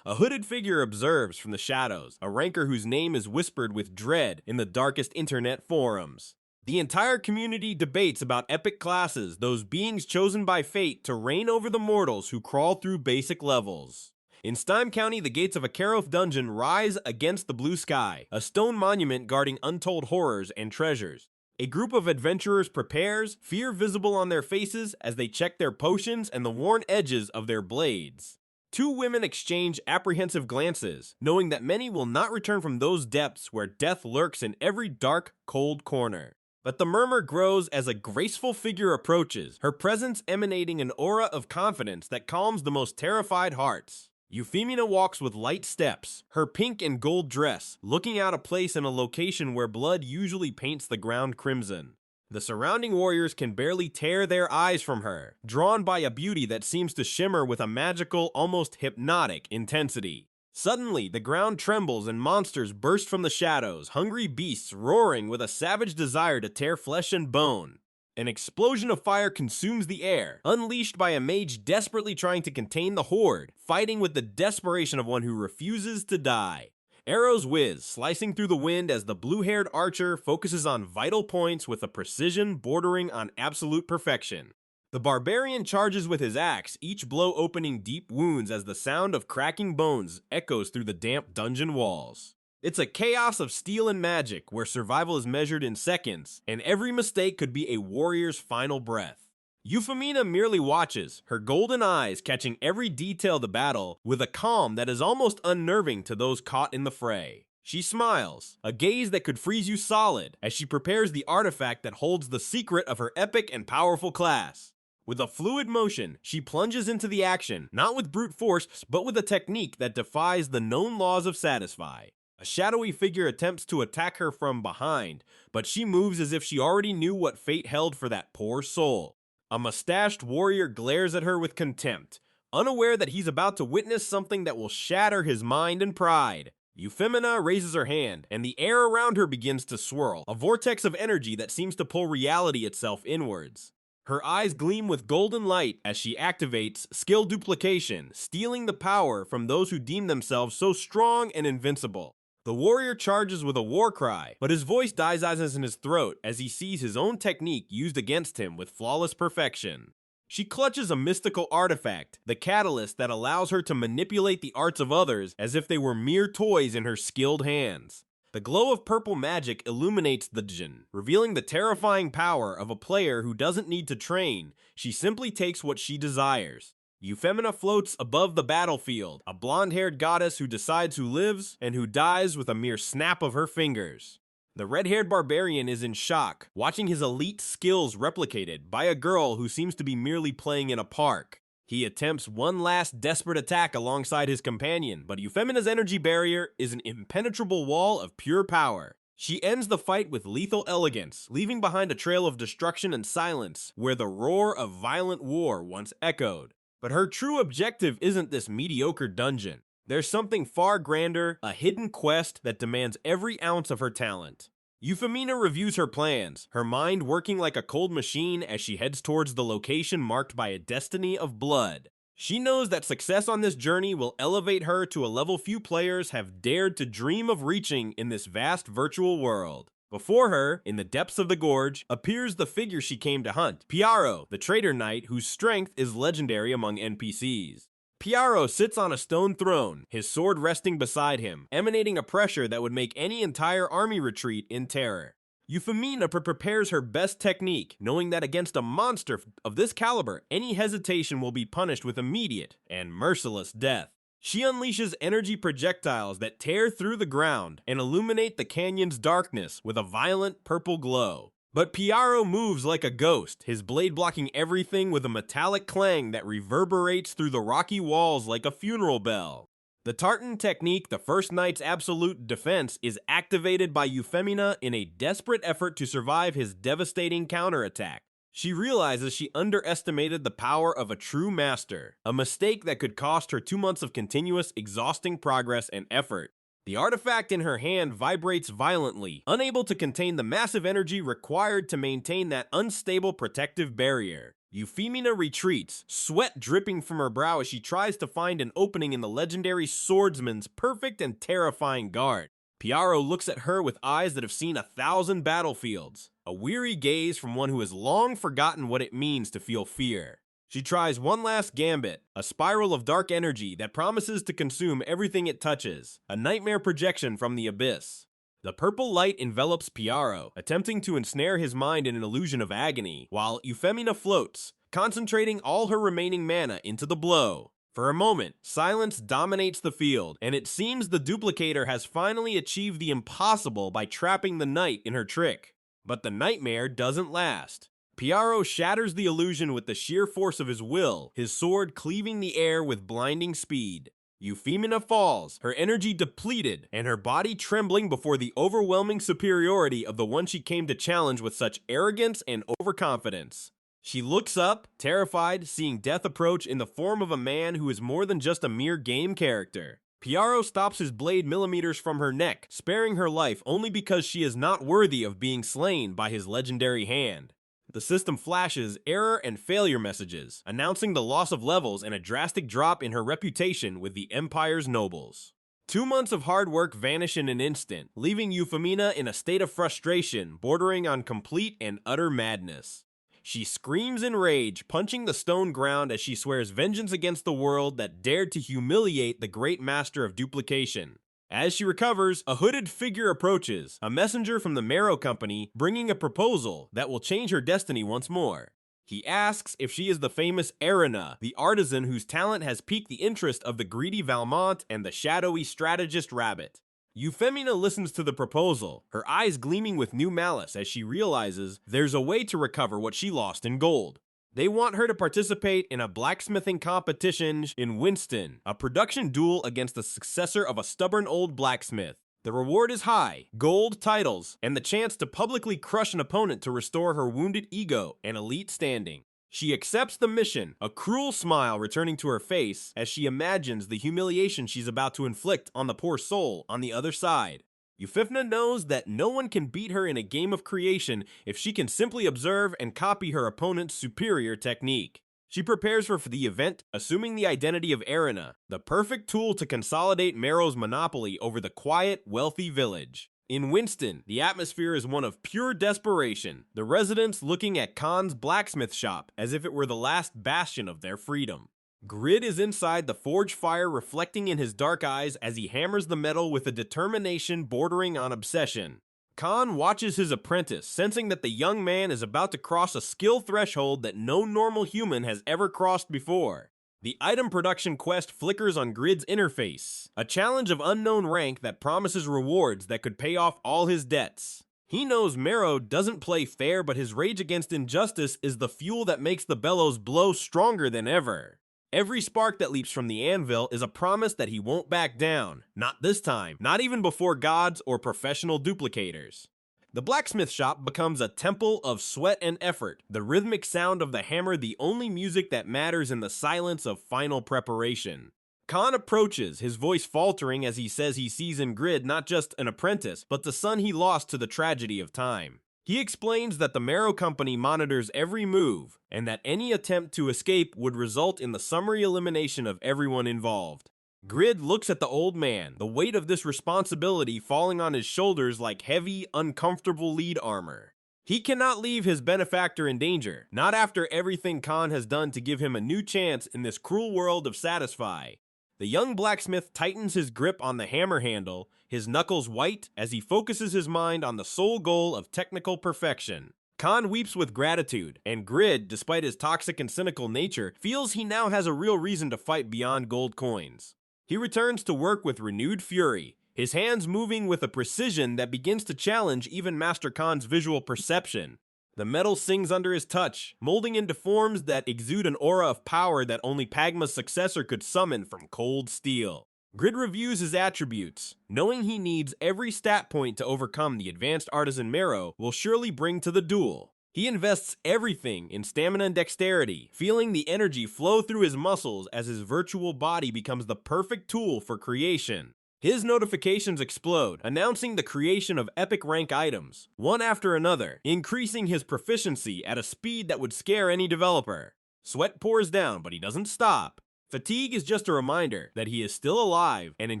A hooded figure observes from the shadows, a ranker whose name is whispered with dread in the darkest internet forums. The entire community debates about epic classes, those beings chosen by fate to reign over the mortals who crawl through basic levels. In Stein County, the gates of a Karof dungeon rise against the blue sky, a stone monument guarding untold horrors and treasures. A group of adventurers prepares, fear visible on their faces as they check their potions and the worn edges of their blades. Two women exchange apprehensive glances, knowing that many will not return from those depths where death lurks in every dark, cold corner. But the murmur grows as a graceful figure approaches, her presence emanating an aura of confidence that calms the most terrified hearts. Euphemina walks with light steps, her pink and gold dress, looking out of place in a location where blood usually paints the ground crimson. The surrounding warriors can barely tear their eyes from her, drawn by a beauty that seems to shimmer with a magical, almost hypnotic intensity. Suddenly, the ground trembles and monsters burst from the shadows, hungry beasts roaring with a savage desire to tear flesh and bone. An explosion of fire consumes the air, unleashed by a mage desperately trying to contain the horde, fighting with the desperation of one who refuses to die. Arrows whiz, slicing through the wind as the blue-haired archer focuses on vital points with a precision bordering on absolute perfection. The barbarian charges with his axe, each blow opening deep wounds as the sound of cracking bones echoes through the damp dungeon walls. It's a chaos of steel and magic where survival is measured in seconds, and every mistake could be a warrior's final breath. Euphemina merely watches, her golden eyes catching every detail of the battle with a calm that is almost unnerving to those caught in the fray. She smiles, a gaze that could freeze you solid, as she prepares the artifact that holds the secret of her epic and powerful class. With a fluid motion, she plunges into the action, not with brute force, but with a technique that defies the known laws of Satisfy. A shadowy figure attempts to attack her from behind, but she moves as if she already knew what fate held for that poor soul. A mustached warrior glares at her with contempt, unaware that he's about to witness something that will shatter his mind and pride. Euphemina raises her hand, and the air around her begins to swirl, a vortex of energy that seems to pull reality itself inwards. Her eyes gleam with golden light as she activates skill duplication, stealing the power from those who deem themselves so strong and invincible. The warrior charges with a war cry, but his voice dies in his throat as he sees his own technique used against him with flawless perfection. She clutches a mystical artifact, the catalyst that allows her to manipulate the arts of others as if they were mere toys in her skilled hands. The glow of purple magic illuminates the Jin, revealing the terrifying power of a player who doesn't need to train. She simply takes what she desires. Euphemina floats above the battlefield, a blonde-haired goddess who decides who lives and who dies with a mere snap of her fingers. The red-haired barbarian is in shock, watching his elite skills replicated by a girl who seems to be merely playing in a park. He attempts one last desperate attack alongside his companion, but Euphemina's energy barrier is an impenetrable wall of pure power. She ends the fight with lethal elegance, leaving behind a trail of destruction and silence where the roar of violent war once echoed. But her true objective isn't this mediocre dungeon. There's something far grander, a hidden quest that demands every ounce of her talent. Euphemina reviews her plans, her mind working like a cold machine as she heads towards the location marked by a destiny of blood. She knows that success on this journey will elevate her to a level few players have dared to dream of reaching in this vast virtual world. Before her, in the depths of the gorge, appears the figure she came to hunt, Piaro, the traitor knight whose strength is legendary among NPCs. Piaro sits on a stone throne, his sword resting beside him, emanating a pressure that would make any entire army retreat in terror. Euphemina prepares her best technique, knowing that against a monster of this caliber, any hesitation will be punished with immediate and merciless death. She unleashes energy projectiles that tear through the ground and illuminate the canyon's darkness with a violent purple glow. But Piaro moves like a ghost, his blade blocking everything with a metallic clang that reverberates through the rocky walls like a funeral bell. The tartan technique, the first knight's absolute defense, is activated by Euphemina in a desperate effort to survive his devastating counterattack. She realizes she underestimated the power of a true master, a mistake that could cost her 2 months of continuous, exhausting progress and effort. The artifact in her hand vibrates violently, unable to contain the massive energy required to maintain that unstable protective barrier. Euphemina retreats, sweat dripping from her brow as she tries to find an opening in the legendary swordsman's perfect and terrifying guard. Piaro looks at her with eyes that have seen 1,000 battlefields, a weary gaze from one who has long forgotten what it means to feel fear. She tries one last gambit, a spiral of dark energy that promises to consume everything it touches, a nightmare projection from the abyss. The purple light envelops Piaro, attempting to ensnare his mind in an illusion of agony, while Euphemina floats, concentrating all her remaining mana into the blow. For a moment, silence dominates the field, and it seems the Duplicator has finally achieved the impossible by trapping the knight in her trick. But the nightmare doesn't last. Piaro shatters the illusion with the sheer force of his will, his sword cleaving the air with blinding speed. Euphemina falls, her energy depleted, and her body trembling before the overwhelming superiority of the one she came to challenge with such arrogance and overconfidence. She looks up, terrified, seeing death approach in the form of a man who is more than just a mere game character. Piaro stops his blade millimeters from her neck, sparing her life only because she is not worthy of being slain by his legendary hand. The system flashes error and failure messages, announcing the loss of levels and a drastic drop in her reputation with the Empire's nobles. 2 months of hard work vanish in an instant, leaving Euphemina in a state of frustration bordering on complete and utter madness. She screams in rage, punching the stone ground as she swears vengeance against the world that dared to humiliate the great master of duplication. As she recovers, a hooded figure approaches, a messenger from the Mero Company, bringing a proposal that will change her destiny once more. He asks if she is the famous Erina, the artisan whose talent has piqued the interest of the greedy Valmont and the shadowy strategist Rabbit. Euphemina listens to the proposal, her eyes gleaming with new malice as she realizes there's a way to recover what she lost in gold. They want her to participate in a blacksmithing competition in Winston, a production duel against the successor of a stubborn old blacksmith. The reward is high, gold, titles, and the chance to publicly crush an opponent to restore her wounded ego and elite standing. She accepts the mission, a cruel smile returning to her face as she imagines the humiliation she's about to inflict on the poor soul on the other side. Euphemina knows that no one can beat her in a game of creation if she can simply observe and copy her opponent's superior technique. She prepares for the event, assuming the identity of Erina, the perfect tool to consolidate Mero's monopoly over the quiet, wealthy village. In Winston, the atmosphere is one of pure desperation, the residents looking at Khan's blacksmith shop as if it were the last bastion of their freedom. Grid is inside the forge fire, reflecting in his dark eyes as he hammers the metal with a determination bordering on obsession. Khan watches his apprentice, sensing that the young man is about to cross a skill threshold that no normal human has ever crossed before. The item production quest flickers on Grid's interface, a challenge of unknown rank that promises rewards that could pay off all his debts. He knows Mero doesn't play fair, but his rage against injustice is the fuel that makes the bellows blow stronger than ever. Every spark that leaps from the anvil is a promise that he won't back down. Not this time, not even before gods or professional duplicators. The blacksmith shop becomes a temple of sweat and effort, the rhythmic sound of the hammer the only music that matters in the silence of final preparation. Khan approaches, his voice faltering as he says he sees in Grid not just an apprentice, but the son he lost to the tragedy of time. He explains that the Mero Company monitors every move, and that any attempt to escape would result in the summary elimination of everyone involved. Grid looks at the old man, the weight of this responsibility falling on his shoulders like heavy, uncomfortable lead armor. He cannot leave his benefactor in danger, not after everything Khan has done to give him a new chance in this cruel world of Satisfy. The young blacksmith tightens his grip on the hammer handle, his knuckles white as he focuses his mind on the sole goal of technical perfection. Khan weeps with gratitude, and Grid, despite his toxic and cynical nature, feels he now has a real reason to fight beyond gold coins. He returns to work with renewed fury, his hands moving with a precision that begins to challenge even Master Khan's visual perception. The metal sings under his touch, molding into forms that exude an aura of power that only Pagma's successor could summon from cold steel. Grid reviews his attributes, knowing he needs every stat point to overcome the advanced artisan Mero will surely bring to the duel. He invests everything in stamina and dexterity, feeling the energy flow through his muscles as his virtual body becomes the perfect tool for creation. His notifications explode, announcing the creation of epic rank items, one after another, increasing his proficiency at a speed that would scare any developer. Sweat pours down, but he doesn't stop. Fatigue is just a reminder that he is still alive and in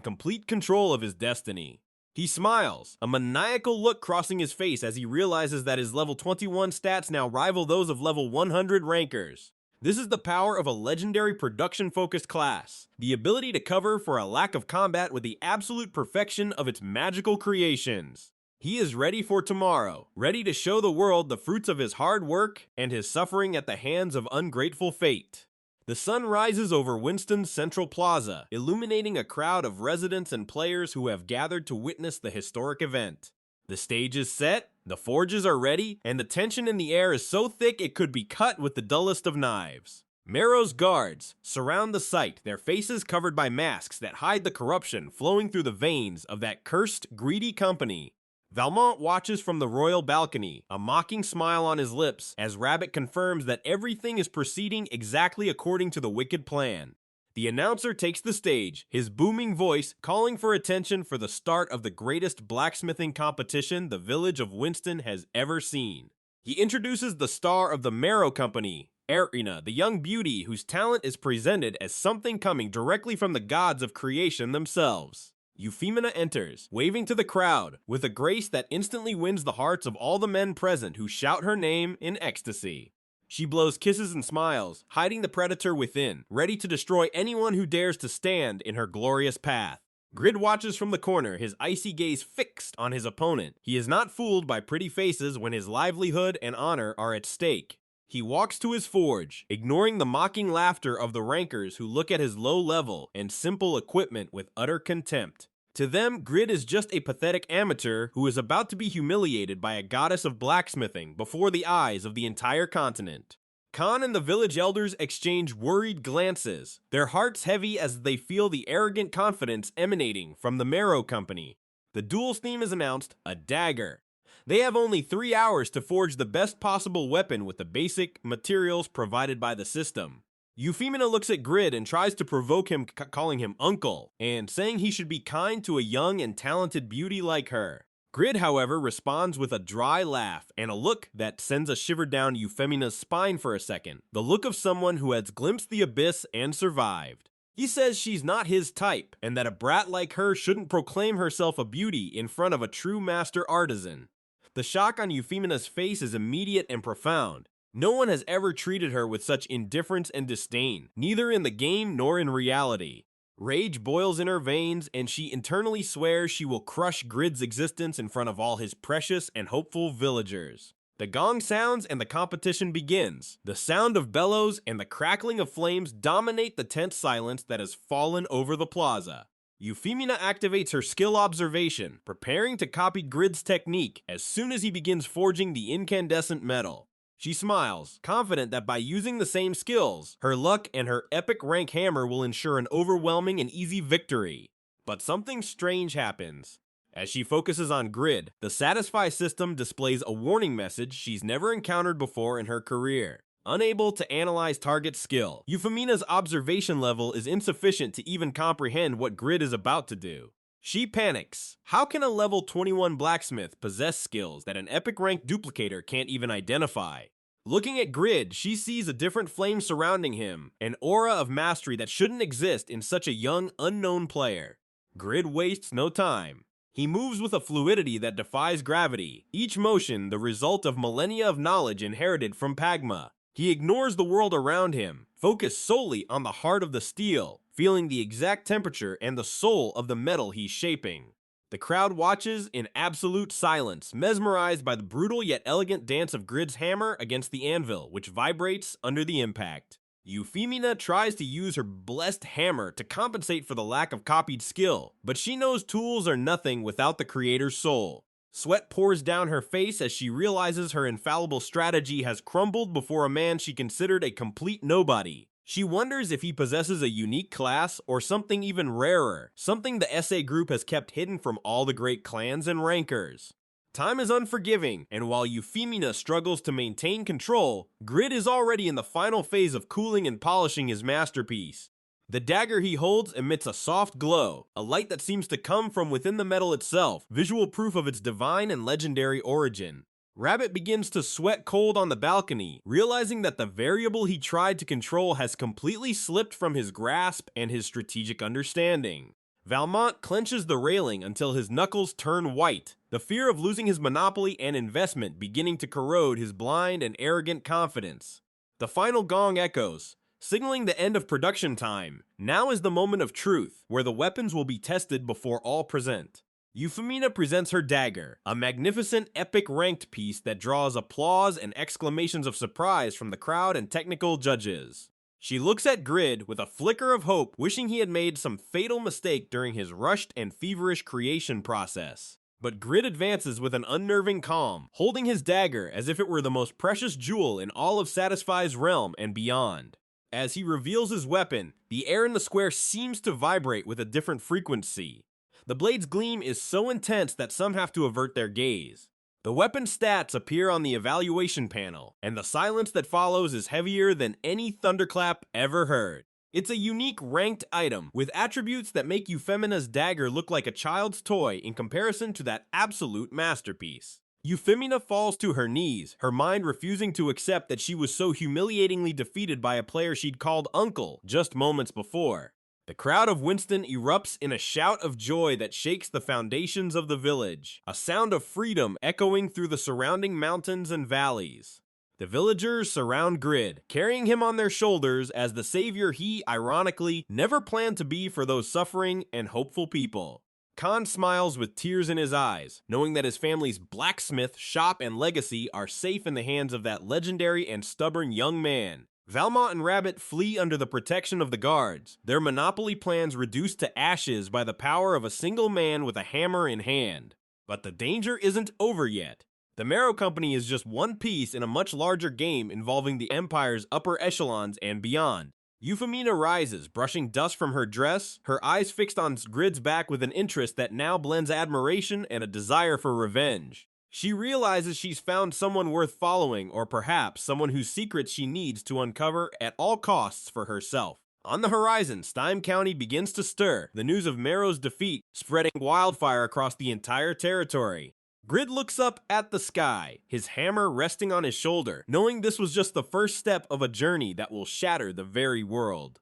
complete control of his destiny. He smiles, a maniacal look crossing his face as he realizes that his level 21 stats now rival those of level 100 rankers. This is the power of a legendary production-focused class, the ability to cover for a lack of combat with the absolute perfection of its magical creations. He is ready for tomorrow, ready to show the world the fruits of his hard work and his suffering at the hands of ungrateful fate. The sun rises over Winston's central plaza, illuminating a crowd of residents and players who have gathered to witness the historic event. The stage is set, the forges are ready, and the tension in the air is so thick it could be cut with the dullest of knives. Mero's guards surround the site, their faces covered by masks that hide the corruption flowing through the veins of that cursed, greedy company. Valmont watches from the royal balcony, a mocking smile on his lips as Rabbit confirms that everything is proceeding exactly according to the wicked plan. The announcer takes the stage, his booming voice calling for attention for the start of the greatest blacksmithing competition the village of Winston has ever seen. He introduces the star of the Mero Company, Erina, the young beauty whose talent is presented as something coming directly from the gods of creation themselves. Euphemina enters, waving to the crowd, with a grace that instantly wins the hearts of all the men present who shout her name in ecstasy. She blows kisses and smiles, hiding the predator within, ready to destroy anyone who dares to stand in her glorious path. Grid watches from the corner, his icy gaze fixed on his opponent. He is not fooled by pretty faces when his livelihood and honor are at stake. He walks to his forge, ignoring the mocking laughter of the rankers who look at his low level and simple equipment with utter contempt. To them, Grid is just a pathetic amateur who is about to be humiliated by a goddess of blacksmithing before the eyes of the entire continent. Khan and the village elders exchange worried glances, their hearts heavy as they feel the arrogant confidence emanating from the Mero Company. The duel's theme is announced, a dagger. They have only 3 hours to forge the best possible weapon with the basic materials provided by the system. Euphemina looks at Grid and tries to provoke him, calling him uncle, and saying he should be kind to a young and talented beauty like her. Grid, however, responds with a dry laugh and a look that sends a shiver down Euphemina's spine for a second, the look of someone who has glimpsed the abyss and survived. He says she's not his type, and that a brat like her shouldn't proclaim herself a beauty in front of a true master artisan. The shock on Euphemia's face is immediate and profound. No one has ever treated her with such indifference and disdain, neither in the game nor in reality. Rage boils in her veins, and she internally swears she will crush Grid's existence in front of all his precious and hopeful villagers. The gong sounds and the competition begins. The sound of bellows and the crackling of flames dominate the tense silence that has fallen over the plaza. Euphemina activates her skill observation, preparing to copy Grid's technique as soon as he begins forging the incandescent metal. She smiles, confident that by using the same skills, her luck and her epic rank hammer will ensure an overwhelming and easy victory. But something strange happens. As she focuses on Grid, the Satisfy system displays a warning message she's never encountered before in her career. Unable to analyze target skill, Euphemia's observation level is insufficient to even comprehend what Grid is about to do. She panics. How can a level 21 blacksmith possess skills that an epic rank duplicator can't even identify? Looking at Grid, she sees a different flame surrounding him, an aura of mastery that shouldn't exist in such a young, unknown player. Grid wastes no time. He moves with a fluidity that defies gravity, each motion the result of millennia of knowledge inherited from Pagma. He ignores the world around him, focused solely on the heart of the steel, feeling the exact temperature and the soul of the metal he's shaping. The crowd watches in absolute silence, mesmerized by the brutal yet elegant dance of Grid's hammer against the anvil, which vibrates under the impact. Euphemina tries to use her blessed hammer to compensate for the lack of copied skill, but she knows tools are nothing without the creator's soul. Sweat pours down her face as she realizes her infallible strategy has crumbled before a man she considered a complete nobody. She wonders if he possesses a unique class or something even rarer, something the SA group has kept hidden from all the great clans and rankers. Time is unforgiving, and while Euphemina struggles to maintain control, Grid is already in the final phase of cooling and polishing his masterpiece. The dagger he holds emits a soft glow, a light that seems to come from within the metal itself, visual proof of its divine and legendary origin. Rabbit begins to sweat cold on the balcony, realizing that the variable he tried to control has completely slipped from his grasp and his strategic understanding. Valmont clenches the railing until his knuckles turn white, the fear of losing his monopoly and investment beginning to corrode his blind and arrogant confidence. The final gong echoes, signaling the end of production time. Now is the moment of truth, where the weapons will be tested before all present. Euphemina presents her dagger, a magnificent epic ranked piece that draws applause and exclamations of surprise from the crowd and technical judges. She looks at Grid with a flicker of hope, wishing he had made some fatal mistake during his rushed and feverish creation process. But Grid advances with an unnerving calm, holding his dagger as if it were the most precious jewel in all of Satisfy's realm and beyond. As he reveals his weapon, the air in the square seems to vibrate with a different frequency. The blade's gleam is so intense that some have to avert their gaze. The weapon stats appear on the evaluation panel, and the silence that follows is heavier than any thunderclap ever heard. It's a unique ranked item with attributes that make Euphemia's dagger look like a child's toy in comparison to that absolute masterpiece. Euphemina falls to her knees, her mind refusing to accept that she was so humiliatingly defeated by a player she'd called uncle just moments before. The crowd of Winston erupts in a shout of joy that shakes the foundations of the village, a sound of freedom echoing through the surrounding mountains and valleys. The villagers surround Grid, carrying him on their shoulders as the savior he, ironically, never planned to be for those suffering and hopeful people. Khan smiles with tears in his eyes, knowing that his family's blacksmith, shop, and legacy are safe in the hands of that legendary and stubborn young man. Valmont and Rabbit flee under the protection of the guards, their monopoly plans reduced to ashes by the power of a single man with a hammer in hand. But the danger isn't over yet. The Mero Company is just one piece in a much larger game involving the Empire's upper echelons and beyond. Euphemina rises, brushing dust from her dress, her eyes fixed on Grid's back with an interest that now blends admiration and a desire for revenge. She realizes she's found someone worth following, or perhaps someone whose secrets she needs to uncover at all costs for herself. On the horizon, Stime County begins to stir, the news of Mero's defeat spreading wildfire across the entire territory. Grid looks up at the sky, his hammer resting on his shoulder, knowing this was just the first step of a journey that will shatter the very world.